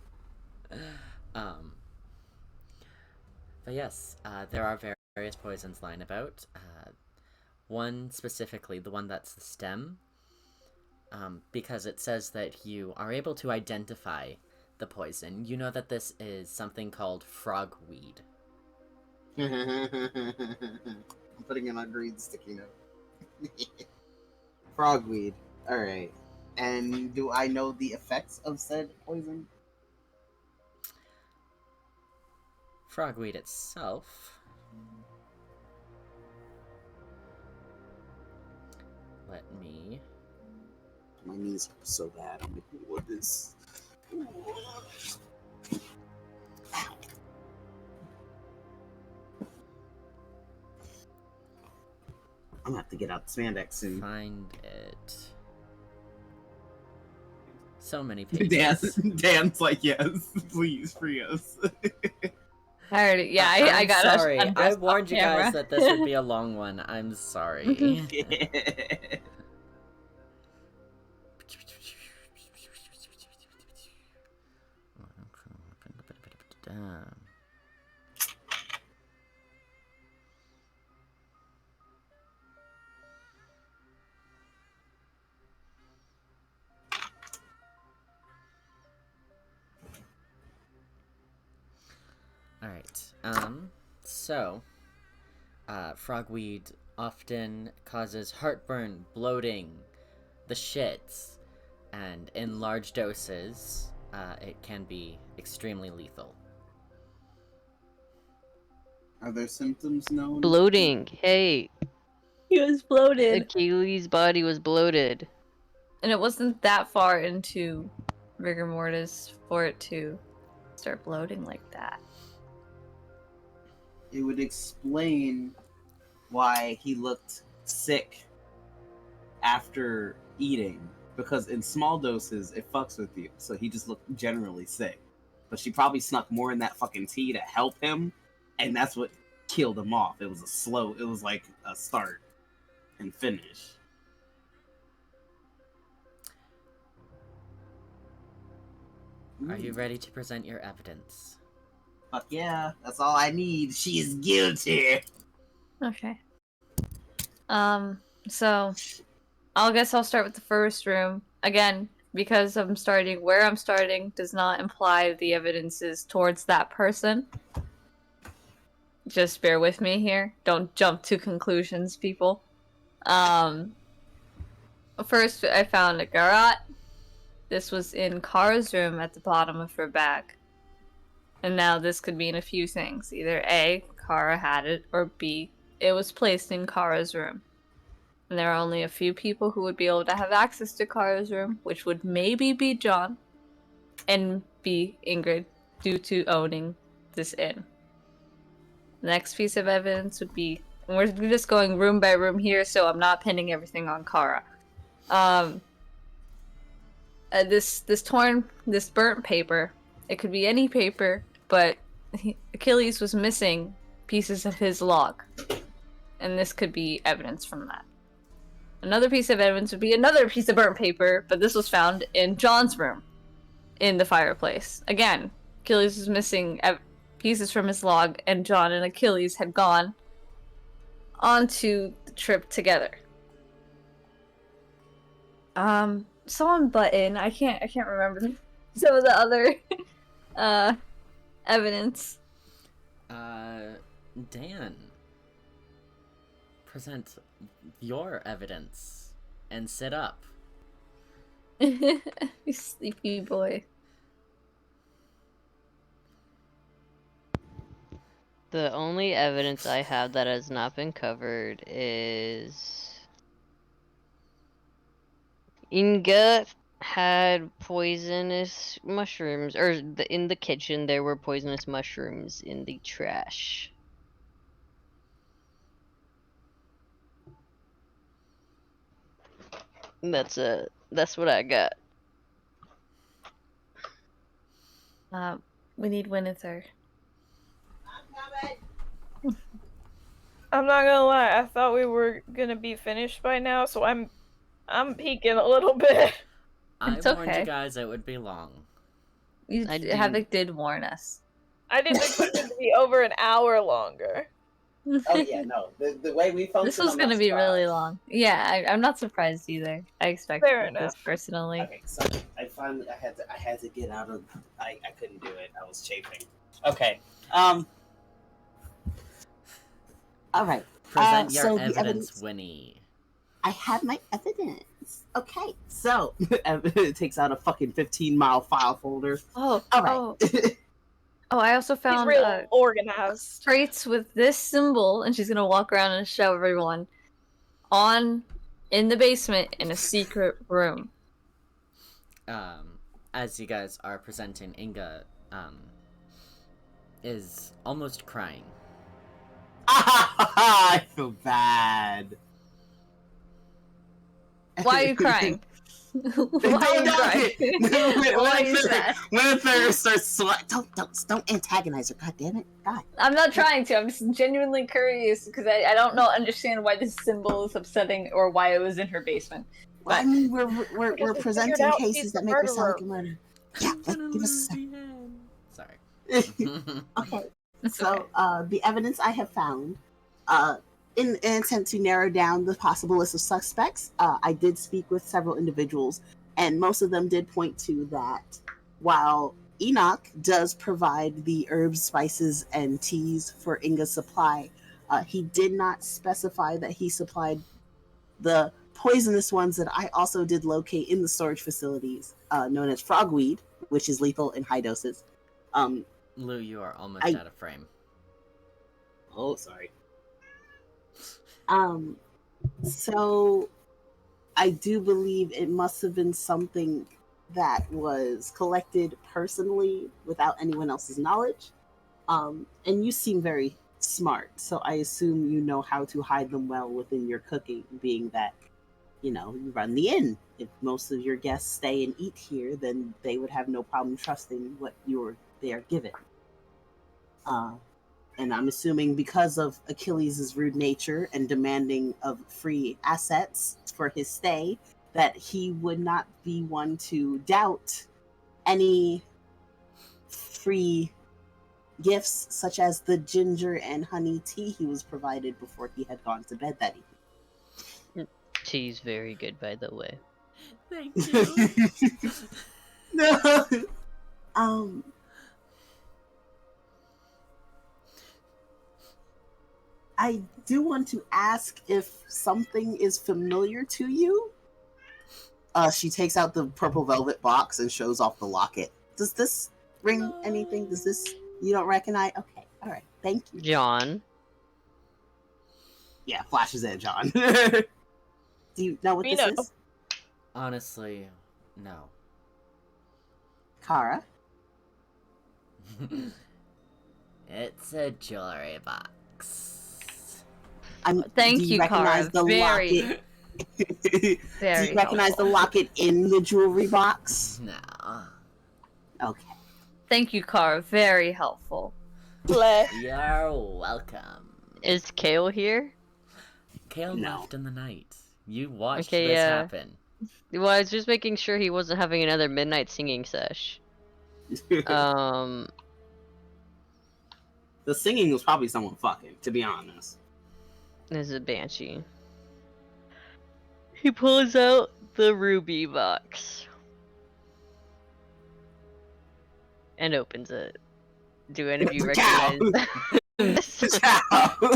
But yes, there are various poisons lying about. One specifically, the one that's the stem, because it says that you are able to identify the poison. You know that this is something called frogweed. I'm putting it on green sticky note. Frogweed. Alright. And do I know the effects of said poison? Frogweed itself. Let me... My knees are so bad. I'm like, what is... I'm gonna have to get out the spandex soon. Find it. So many pages. Dan's like, yes, please free us. I already, yeah, I got sorry. I warned you guys that this would be a long one. I'm sorry. Alright, so, frogweed often causes heartburn, bloating, the shits, and in large doses, it can be extremely lethal. Are there symptoms known? Bloating. Hey, He was bloated. Achilles' body was bloated. And it wasn't that far into rigor mortis for it to start bloating like that. It would explain why he looked sick after eating, because in small doses it fucks with you, so he just looked generally sick. But she probably snuck more in that fucking tea to help him, and that's what killed him off. It was like a start and finish. Are you ready to present your evidence? Fuck yeah, that's all I need. She is guilty. Okay. So I'll start with the first room. Again, because I'm starting where I'm starting does not imply the evidence is towards that person. Just bear with me here. Don't jump to conclusions, people. First I found a garrote. This was in Kara's room at the bottom of her bag. And now this could mean a few things. Either A, Kara had it, or B, it was placed in Kara's room. And there are only a few people who would be able to have access to Kara's room, which would maybe be John, and B, Ingrid, due to owning this inn. The next piece of evidence would be, and we're just going room by room here, so I'm not pinning everything on Kara. This burnt paper, it could be any paper, but Achilles was missing pieces of his log. And this could be evidence from that. Another piece of evidence would be another piece of burnt paper, but this was found in John's room, in the fireplace. Again, Achilles was missing pieces from his log, and John and Achilles had gone onto the trip together. Someone butt in. I can't remember some of the other evidence. Dan, present your evidence and sit up. You sleepy boy. The only evidence I have that has not been covered is Inga had poisonous mushrooms, or in the kitchen there were poisonous mushrooms in the trash. That's what I got. We need Wynathyr. I'm not gonna lie, I thought we were gonna be finished by now, so I'm peeking a little bit. I It's warned okay. you guys it would be long. Havoc did warn us. I didn't expect it to be over an hour longer. Oh yeah, no. The way we function. This was gonna be really long. Yeah, I'm not surprised either. I expected Fair this enough. personally. Okay, so I had to get out of. I couldn't do it. I was chafing. Okay. All right. Present your so the evidence, evidence- Winnie. I have my evidence. Okay, so it takes out a fucking 15-mile file folder. Oh, All right. I also He's found real organized. crates with this symbol, and she's gonna walk around and show everyone in the basement in a secret room. As you guys are presenting, Inga, is almost crying. I feel bad. Why are you crying? Why are you crying? Why is that? Wynathyr starts sweating. Don't antagonize her. God damn it. God. I'm not trying to. I'm just genuinely curious because I don't understand why this symbol is upsetting or why it was in her basement. Well, I mean, we're Because we presenting figured out cases he's that the make her sound murderer. like a murder. Yeah, give us a second. Sorry. Okay. It's So, okay. the evidence I have found, in an attempt to narrow down the possible list of suspects, I did speak with several individuals, and most of them did point to that while Enoch does provide the herbs, spices, and teas for Inga's supply, he did not specify that he supplied the poisonous ones that I also did locate in the storage facilities, known as frogweed, which is lethal in high doses. Lou, you are almost out of frame. Oh, sorry. So I do believe it must have been something that was collected personally without anyone else's knowledge. And you seem very smart, so I assume you know how to hide them well within your cooking, being that, you know, you run the inn. If most of your guests stay and eat here, then they would have no problem trusting what they are given. And I'm assuming because of Achilles' rude nature and demanding of free assets for his stay, that he would not be one to doubt any free gifts, such as the ginger and honey tea he was provided before he had gone to bed that evening. Tea's very good, by the way. Thank you. No. I do want to ask if something is familiar to you. She takes out the purple velvet box and shows off the locket. Does this ring anything? Does this you don't recognize? Okay, all right, thank you, John. Yeah, flashes at John. Do you know what this is? Honestly, no. Kara? It's a jewelry box. Thank do you, recognize Kara. the Very, locket? very Do you recognize helpful. the locket in the jewelry box? No. Okay. Thank you, Kara. Very helpful. You're welcome. Is Kale here? Kale No. left in the night. You watched Okay, this yeah. happen. Well, I was just making sure he wasn't having another midnight singing sesh. The singing was probably someone fucking, to be honest. This is a banshee. He pulls out the ruby box. And opens it. Do any of you recognize?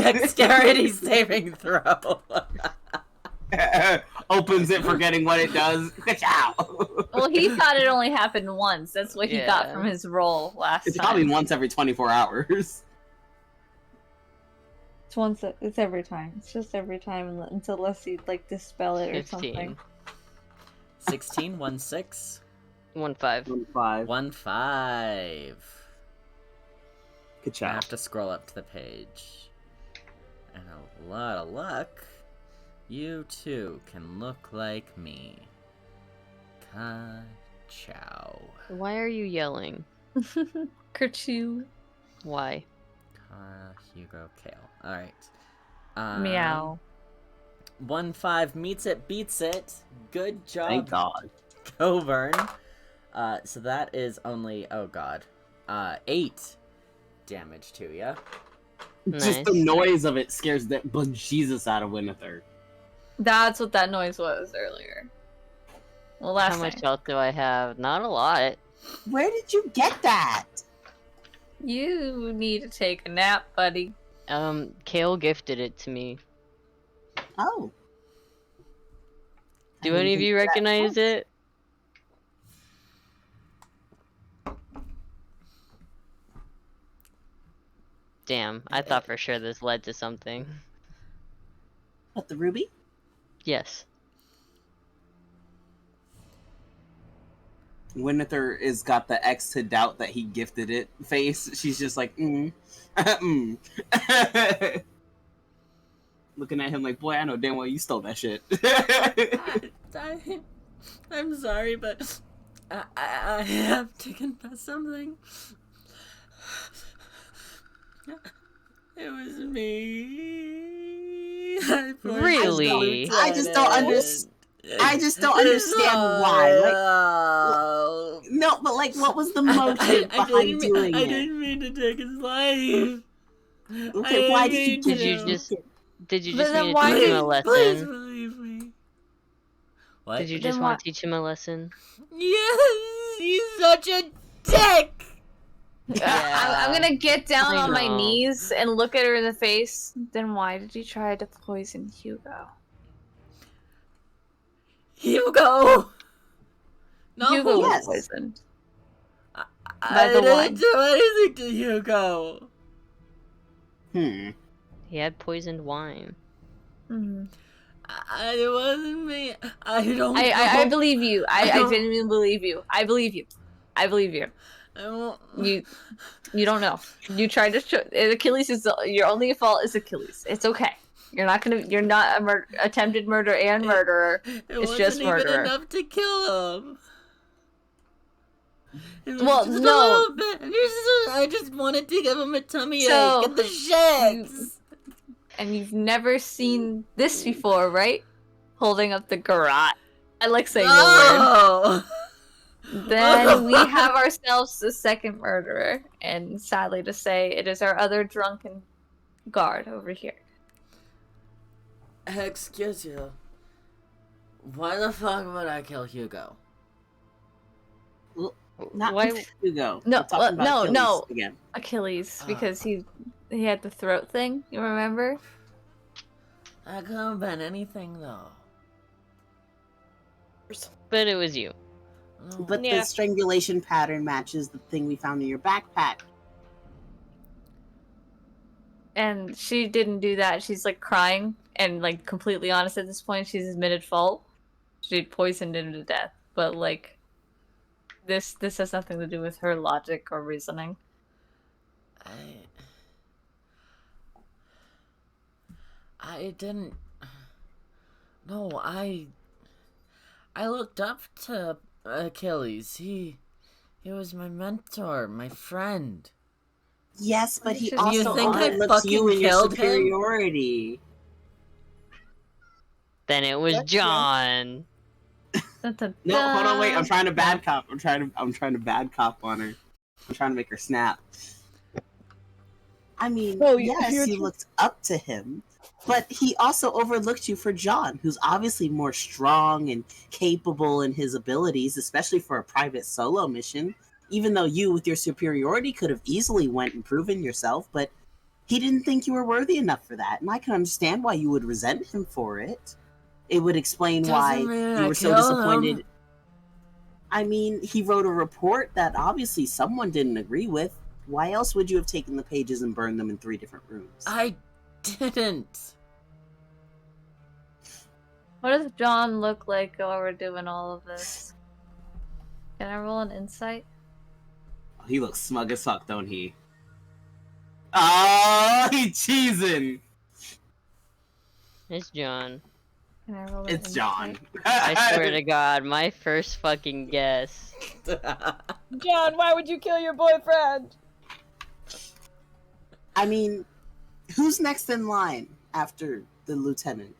Dexterity saving throw. Opens it, forgetting what it does. Well, he thought it only happened once. That's what he got Yeah. from his roll last It's time. probably once every 24 hours. It's every time. It's just every time unless you like dispel it or 15. something. 16, 1, 6. 1, 5. 5. 1, 5. Good I job. have to scroll up to the page. And a lot of luck. You too can look like me. Ka-chow. Why are you yelling? Kerchoo. Why? Hugo Kale. Alright. Meow. 1, 5 meets it, beats it. Good job, Thank God. Coburn. So that is only, oh god, 8 damage to you. Just the Nice. noise of it scares the bejesus out of Wynathyr. That's what that noise was earlier. Well, last How much night. health do I have? Not a lot. Where did you get that? You need to take a nap, buddy. Kale gifted it to me. Oh. I Do didn't any of think you that recognize was- it? Damn, I thought for sure this led to something. What, the ruby? Yes. Wynathyr is got the X to doubt that he gifted it face. She's just like, mm. Looking at him like, boy, I know damn well you stole that shit. I'm sorry, but I have to confess something. It was me. I forged the Really? I just don't lieutenant. understand. I just don't understand why. Like, Oh. no, but like, what was the motive behind doing I it? didn't mean to take his life. Okay, why did you Did you just But then need to why teach did- him a Please lesson? believe me. What? Did you Then just why- want to teach him a lesson? Yes, he's such a dick. I'm gonna get down I on my know. knees and look at her in the face. Then why did you try to poison Hugo? Hugo. No. Hugo was Yes. poisoned. I the didn't wine. do anything to Hugo. He had poisoned wine. It wasn't me. I don't. I believe you. I don't- genuinely believe you. I believe you. I believe you. I don't. You don't know. You tried to show Achilles is your only fault is Achilles. It's okay. You're not a attempted murder and murderer. It It's wasn't just even murderer. enough to kill him. It was Well, just no. a little bit. I just wanted to give him a tummy So, ache and the shits. And you've never seen this before, right? Holding up the garrote. I like saying the Oh. word. Then we have ourselves the second murderer, and sadly to say, it is our other drunken guard over here. Excuse you. Why the fuck would I kill Hugo? Not Why? Hugo. No, We're talking about no, Achilles no. Again. Achilles, Ah. because he had the throat thing. You remember? That could have been anything though. But it was you. No. But Yeah. the strangulation pattern matches the thing we found in your backpack. And she didn't do that. She's like crying and like completely honest at this point. She's admitted fault. She poisoned him to death. But like, this has nothing to do with her logic or reasoning. I didn't. No, I looked up to Achilles. He was my mentor, my friend. Yes, but he You also think I overlooks you fucking and your killed him? superiority. Then it was That's true. John. No, hold on, wait. I'm trying to bad cop. I'm trying to bad cop on her. I'm trying to make her snap. I mean, Oh, yes, you're you looked up to him, but he also overlooked you for John, who's obviously more strong and capable in his abilities, especially for a private solo mission. Even though you, with your superiority, could have easily went and proven yourself, but he didn't think you were worthy enough for that, and I can understand why you would resent him for it. It would explain why Doesn't mean you I were so killed disappointed. him. I mean, he wrote a report that obviously someone didn't agree with. Why else would you have taken the pages and burned them in 3 different rooms? I didn't. What does John look like while we're doing all of this? Can I roll an insight? He looks smug as fuck, don't he? Oh, he cheesing. It's John. Can I roll an It's John. insight? I swear to God, my first fucking guess. John, why would you kill your boyfriend? I mean, who's next in line after the lieutenant?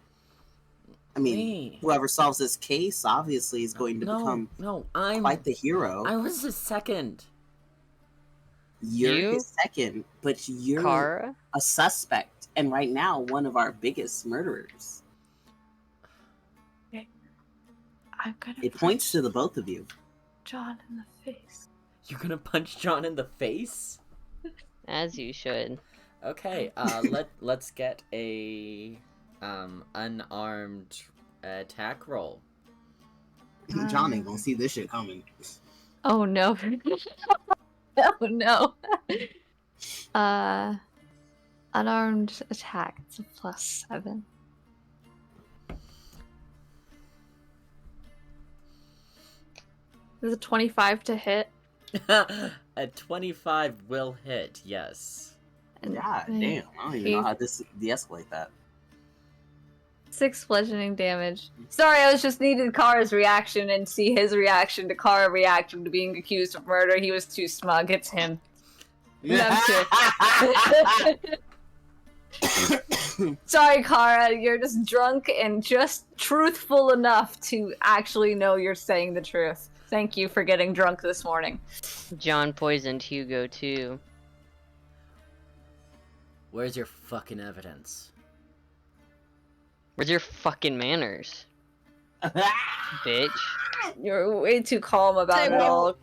I mean, Me. whoever solves this case obviously is going to become I'm quite the hero. I was the second. You're You? his second, but you're Kara? a suspect, and right now one of our biggest murderers. I'm gonna It points to the both of you. John in the face. You're gonna punch John in the face? As you should. Okay, let's get a unarmed attack roll. John ain't gonna see this shit coming. Oh no. Oh no. Unarmed attack. It's a +7. Is it 25 to hit? A 25 will hit, yes. And God then damn, I don't even know how to de-escalate that. 6 bludgeoning damage. Sorry, I was just needed Kara's reaction and see his reaction to Kara reacting to being accused of murder. He was too smug. It's him. No, I'm kidding. Sorry, Kara, you're just drunk and just truthful enough to actually know you're saying the truth. Thank you for getting drunk this morning. John poisoned Hugo too. Where's your fucking evidence? Where's your fucking manners, bitch? You're way too calm about Say it what? all.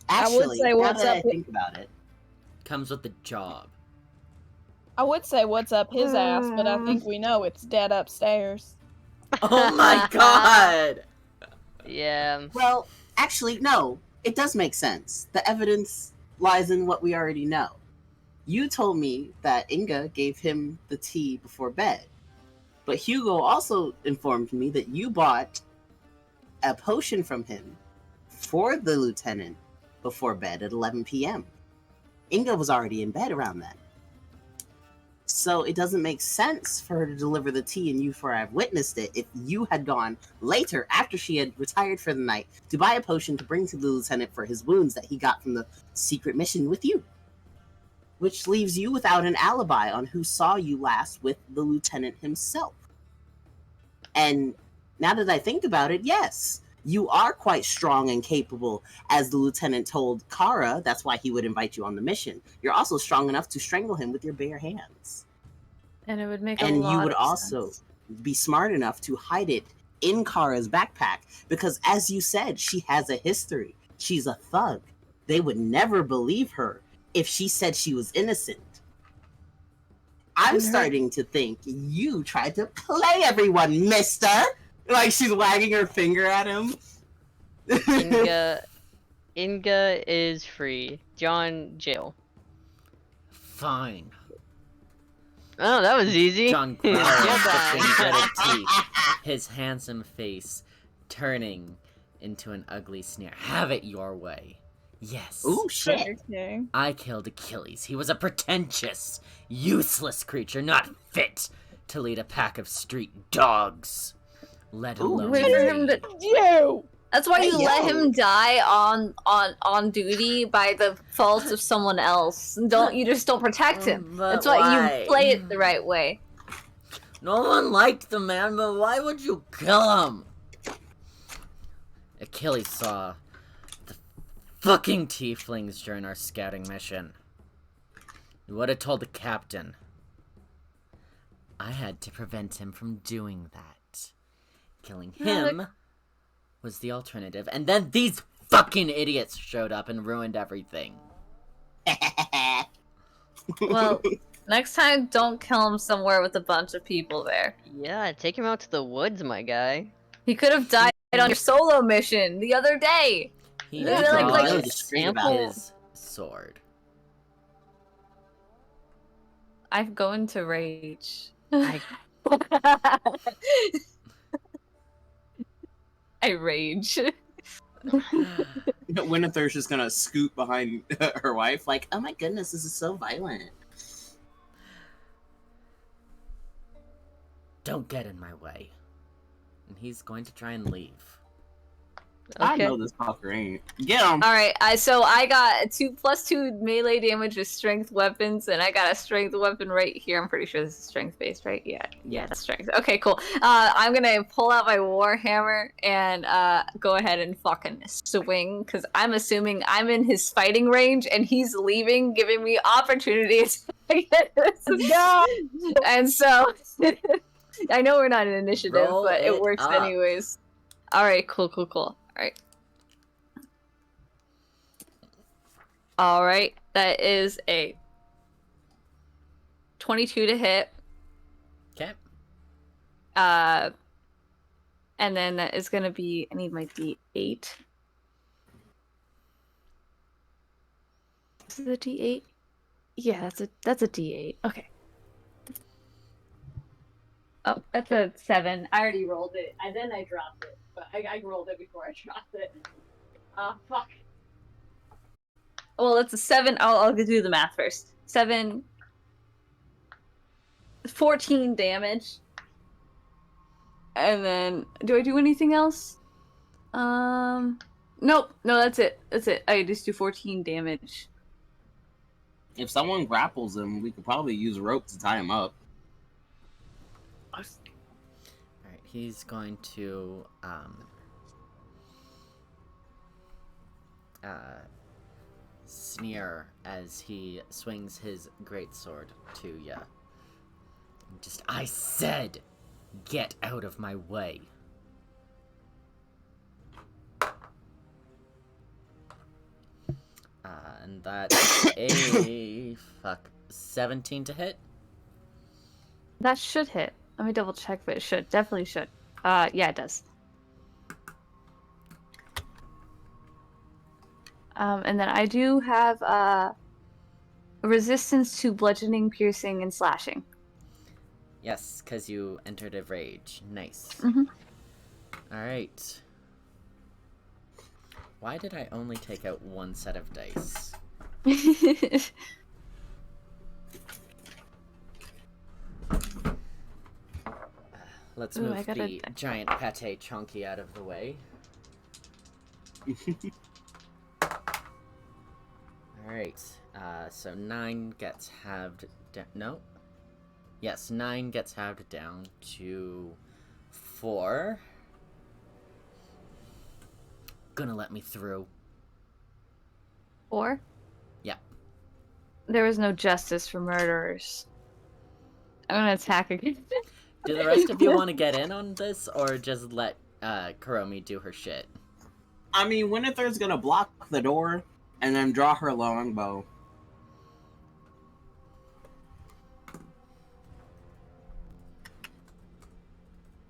Actually, I would say now what's that up. I think about it, Comes with the job. I would say what's up his ass, but I think we know it's dead upstairs. Oh my god! Yeah. well, actually, no. It does make sense. The evidence lies in what we already know. You told me that Inga gave him the tea before bed. But Hugo also informed me that you bought a potion from him for the lieutenant before bed at 11 p.m. Inga was already in bed around then. So it doesn't make sense for her to deliver the tea and you for I've witnessed it if you had gone later after she had retired for the night to buy a potion to bring to the lieutenant for his wounds that he got from the secret mission with you. Which leaves you without an alibi on who saw you last with the lieutenant himself. And now that I think about it, yes, you are quite strong and capable, as the lieutenant told Kara. That's why he would invite you on the mission. You're also strong enough to strangle him with your bare hands. And it would make And a lot you would of also sense. be smart enough to hide it in Kara's backpack, because as you said, she has a history. She's a thug. They would never believe her if she said she was innocent. I'm starting to think you tried to play everyone, mister! Like she's wagging her finger at him. Inga is free. John, jail. Fine. Oh, that was easy. John growls Goodbye. between gritted teeth, his handsome face turning into an ugly sneer. Have it your way. Yes. Ooh, shit. Okay. I killed Achilles. He was a pretentious, useless creature, not fit to lead a pack of street dogs. Let alone Wait for him me. to. You! That's why Hey, you let yo. him die on duty by the fault of someone else. You just don't protect him. But That's why why? you play it the right way. No one liked the man, but why would you kill him? Achilles saw the fucking tieflings during our scouting mission. You would have told the captain. I had to prevent him from doing that. Killing him was the alternative, and then these fucking idiots showed up and ruined everything. Well, next time, don't kill him somewhere with a bunch of people there. Yeah, take him out to the woods, my guy. He could have died on your solo mission the other day. He Yeah, brought like really his discreet about it. sword. I go into rage. I- I rage. Wynathyr just gonna scoot behind her wife, like, Oh my goodness, this is so violent. Don't get in my way. And he's going to try and leave. I Okay. know this fucker ain't. Get him! Alright, so I got +2 melee damage with strength weapons, and I got a strength weapon right here. I'm pretty sure this is strength based, right? Yeah, that's strength. Okay, cool. I'm gonna pull out my warhammer and go ahead and fucking swing, because I'm assuming I'm in his fighting range and he's leaving, giving me opportunities to get this. No! And so I know we're not an initiative, Roll but it it works up. anyways. Alright, cool. Alright. Alright, that is a 22 to hit. Okay. And then that is gonna be, I need my D8. Is it a D8? Yeah, that's a D8. Okay. Oh, that's a 7. I already rolled it, and then I dropped it. But I rolled it before I dropped it. Fuck. Well, it's a 7. I'll do the math first. 7. 14 damage. And then, do I do anything else? Nope. No, that's it. I just do 14 damage. If someone grapples him, we could probably use a rope to tie him up. Alright, he's going to, sneer as he swings his greatsword to ya. Just, I said, get out of my way. And that's a 17 to hit. That should hit. Let me double check, but it should. Definitely should. Yeah, it does. And then I do have resistance to bludgeoning, piercing, and slashing. Yes, because you entered a rage. Nice. Mm-hmm. Alright. Why did I only take out one set of dice? Let's move the giant pate chunky out of the way. Alright, so 9 gets halved down. No? Yes, 9 gets halved down to 4. Gonna let me through. 4? Yeah. There was no justice for murderers. I'm gonna attack again. Do the rest of you want to get in on this, or just let Korimi do her shit? I mean, Wynathyr gonna block the door and then draw her longbow.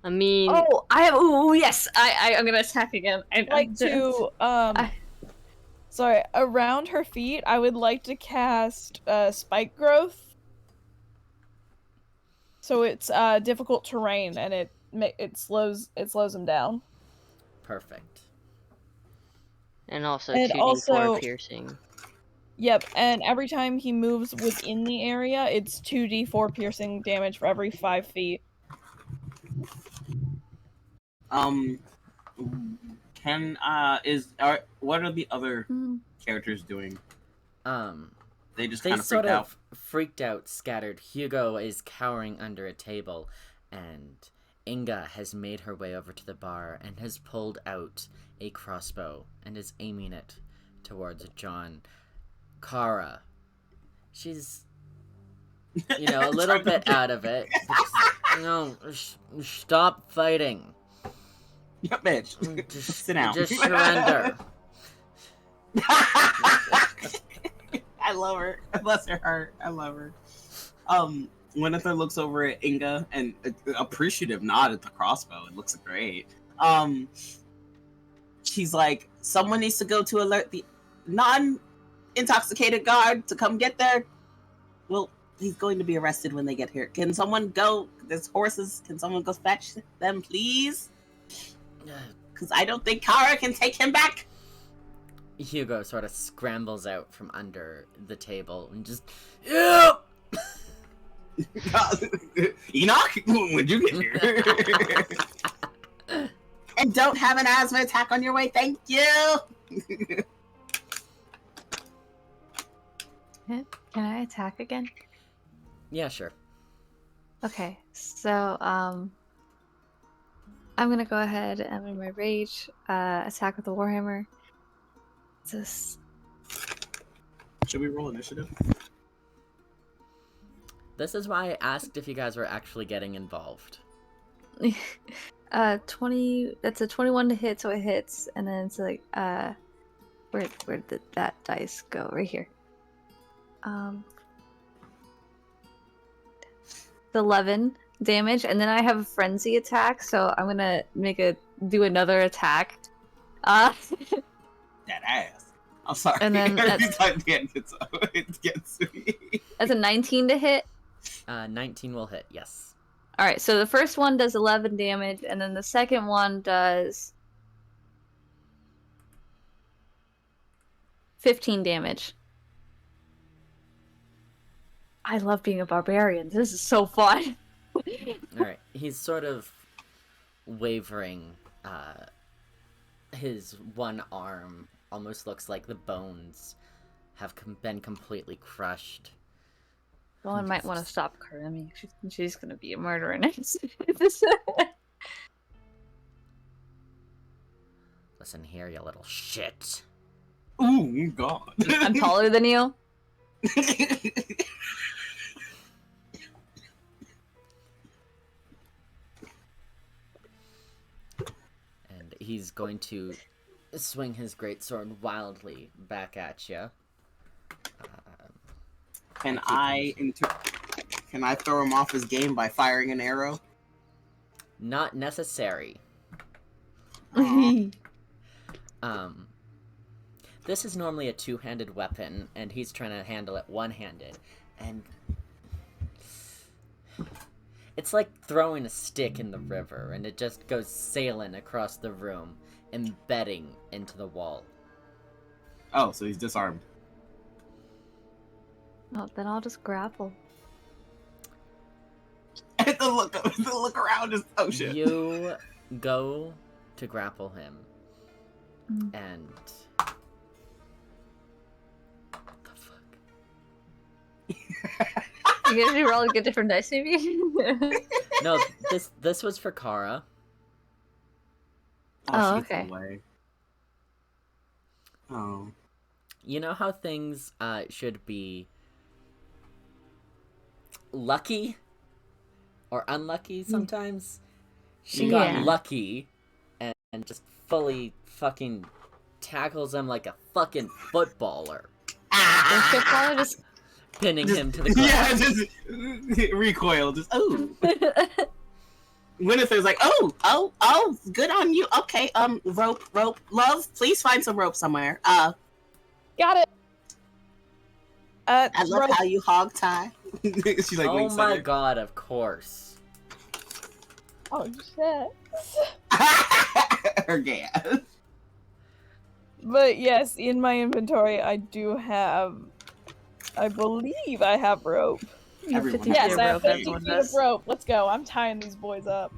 I mean... Oh, I have... Ooh, yes! I'm gonna attack again. I'd like to, sorry, around her feet, I would like to cast, Spike Growth. So it's, difficult terrain, and it slows him down. Perfect. And also 2d4 piercing. Yep, and every time he moves within the area, it's 2d4 piercing damage for every 5 feet. What are the other characters doing? They just kind of sort of freaked out, scattered. Hugo is cowering under a table, and Inga has made her way over to the bar and has pulled out a crossbow and is aiming it towards John. Kara, she's, a little bit out of it. No, stop fighting. Yeah, bitch. Just sit down. Just surrender. I love her. Bless her heart. I love her. Wynathyr looks over at Inga and appreciative nod at the crossbow. It looks great. She's like, someone needs to go to alert the non-intoxicated guard to come get there. Well, he's going to be arrested when they get here. Can someone go? There's horses. Can someone go fetch them, please? Because I don't think Kara can take him back. Hugo sort of scrambles out from under the table and just, yeah! Enoch, when'd you get here? And don't have an asthma attack on your way, thank you! Can I attack again? Yeah, sure. Okay, so, I'm gonna go ahead and in my rage, attack with the Warhammer. This... Should we roll initiative? This is why I asked if you guys were actually getting involved. 20, that's a 21 to hit, so it hits, and then it's like, where did that dice go? Right here. It's 11 damage, and then I have a frenzy attack, so I'm gonna do another attack. That ass. I'm sorry. And then it gets me. That's a 19 to hit. 19 will hit, yes. Alright, so the first one does 11 damage, and then the second one does 15 damage. I love being a barbarian. This is so fun. Alright, he's sort of wavering. His one arm almost looks like the bones have been completely crushed. Someone might want to stop Korimi. She's gonna be a murderer next. Listen here, you little shit. Oh, God. I'm taller than you. And he's going to swing his greatsword wildly back at you. Can I throw him off his game by firing an arrow? Not necessary. This is normally a two-handed weapon, and he's trying to handle it one-handed. And it's like throwing a stick in the river, and it just goes sailing across the room, embedding into the wall. Oh, so he's disarmed. Oh, then I'll just grapple. the look around is oh shit. You go to grapple him, and what the fuck? You guys roll like a different dice, maybe? No, this was for Kara. Oh, she gets okay. away. Oh. You know how things should be lucky or unlucky sometimes? She got lucky and just fully fucking tackles him like a fucking footballer. The footballer just Pinning him to the ground. Yeah, just recoil. Just Wynathyr like, oh, good on you. Okay, rope, love. Please find some rope somewhere. Got it. I love how you hog tie. She's like, oh my god, of course. Oh shit. Her gas. But yes, in my inventory, I do have. I believe I have rope. Everyone Yes, I have rope, 50 everyone feet of does. rope. Let's go. I'm tying these boys up.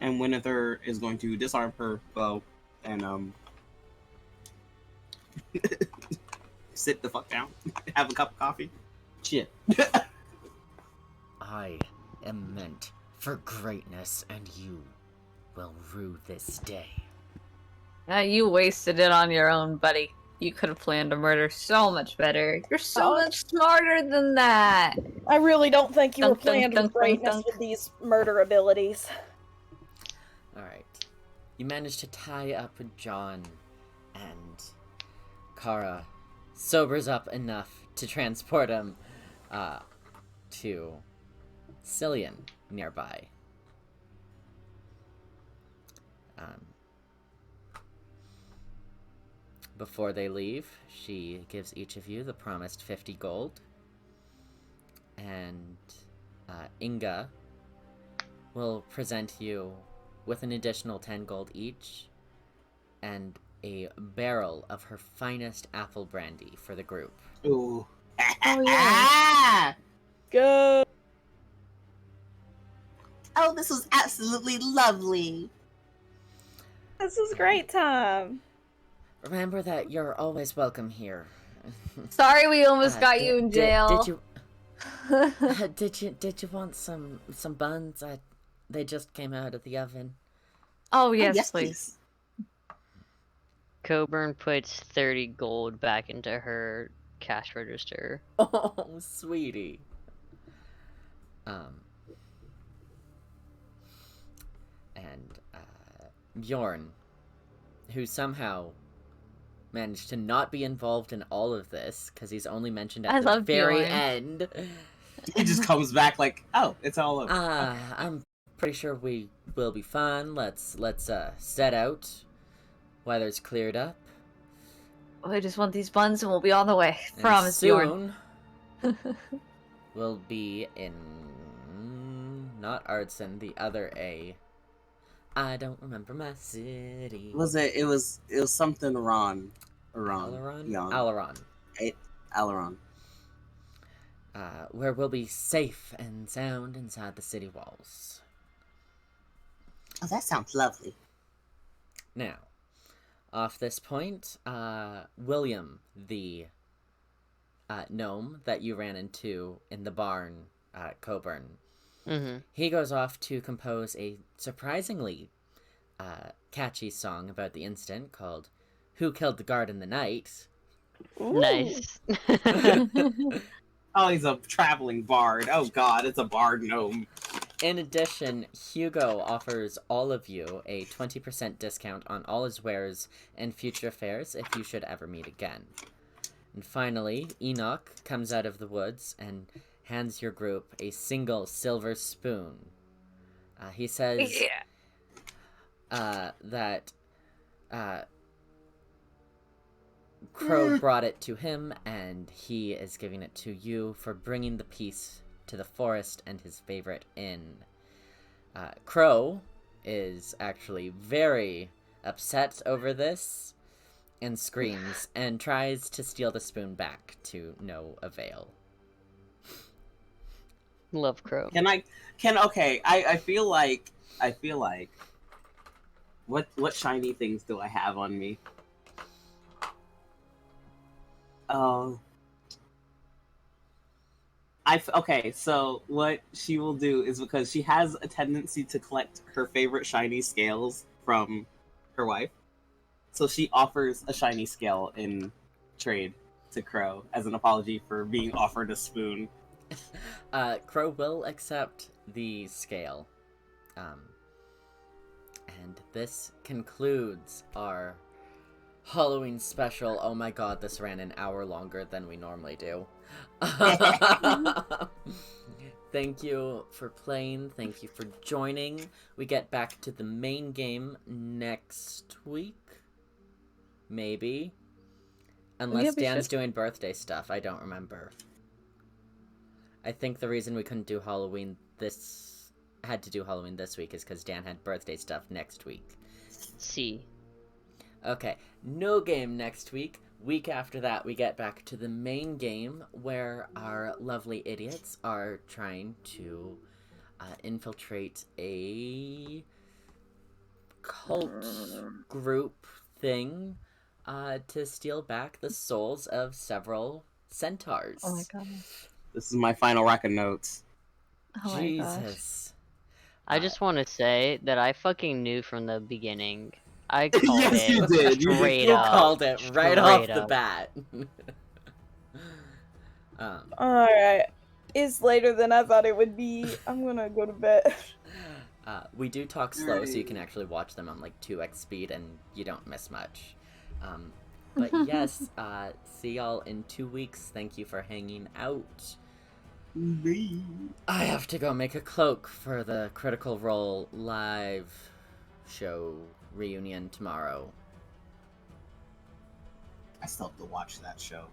And Wynathyr is going to disarm her bow and sit the fuck down, have a cup of coffee. Shit. I am meant for greatness, and you will rue this day. You wasted it on your own, buddy. You could have planned a murder so much better. You're so much smarter than that. I really don't think you were Dunk, dunk, planned dunk, with greatness dunk. with these murder abilities. Alright. You managed to tie up John, and Kara sobers up enough to transport him to Cillian nearby. Before they leave, she gives each of you the promised 50 gold. And Inga will present you with an additional 10 gold each and a barrel of her finest apple brandy for the group. Ooh. Oh yeah. Good. Oh, this was absolutely lovely. This was great time. Remember that you're always welcome here. Sorry we almost got you in jail. Did you want some buns? They just came out of the oven. Oh, yes, yes, please. Coburn puts 30 gold back into her cash register. Oh, sweetie. And Bjorn, who somehow managed to not be involved in all of this because he's only mentioned at the very Bjorn. end. He just comes back like, oh, it's all over. I'm pretty sure we will be fine. Let's set out. Weather's cleared up. I just want these buns and we'll be on the way. And Promise, Bjorn. soon we'll be in not Ardson, the other A. I don't remember my city. It was something Ron. Alaron? Young. Alaron. Alaron. Where we'll be safe and sound inside the city walls. Oh, that sounds lovely. Now, Off this point, William, the gnome that you ran into in the barn at Coburn, he goes off to compose a surprisingly catchy song about the incident called "Who Killed the Guard in the Night." Ooh. Nice. Oh, he's a traveling bard. Oh god, it's a bard gnome. In addition, Hugo offers all of you a 20% discount on all his wares and future fairs if you should ever meet again. And finally, Enoch comes out of the woods and hands your group a single silver spoon. He says that Crow brought it to him, and he is giving it to you for bringing the peace to the forest and his favorite inn. Crow is actually very upset over this and screams and tries to steal the spoon back to no avail. Love Crow. I feel like what shiny things do I have on me? Okay, so what she will do is, because she has a tendency to collect her favorite shiny scales from her wife, so she offers a shiny scale in trade to Crow as an apology for being offered a spoon. Crow will accept the scale. And this concludes our Halloween special. Oh my god, this ran an hour longer than we normally do. Thank you for playing. Thank you for joining. We get back to the main game next week. Maybe. Unless Dan's doing birthday stuff. I don't remember. I think the reason we couldn't do Halloween this week is because Dan had birthday stuff next week. See. Okay, no game next week. Week after that, we get back to the main game where our lovely idiots are trying to infiltrate a cult group thing to steal back the souls of several centaurs. Oh my god. This is my final rack of notes. Oh Jesus. I just want to say that I fucking knew from the beginning. I called Yes, it you did. straight You up. called it right off the up. bat. Alright. It's later than I thought it would be. I'm gonna go to bed. We do talk slow, so you can actually watch them on like 2x speed and you don't miss much. But yes, see y'all in 2 weeks. Thank you for hanging out. I have to go make a cloak for the Critical Role live show reunion tomorrow. I still have to watch that show.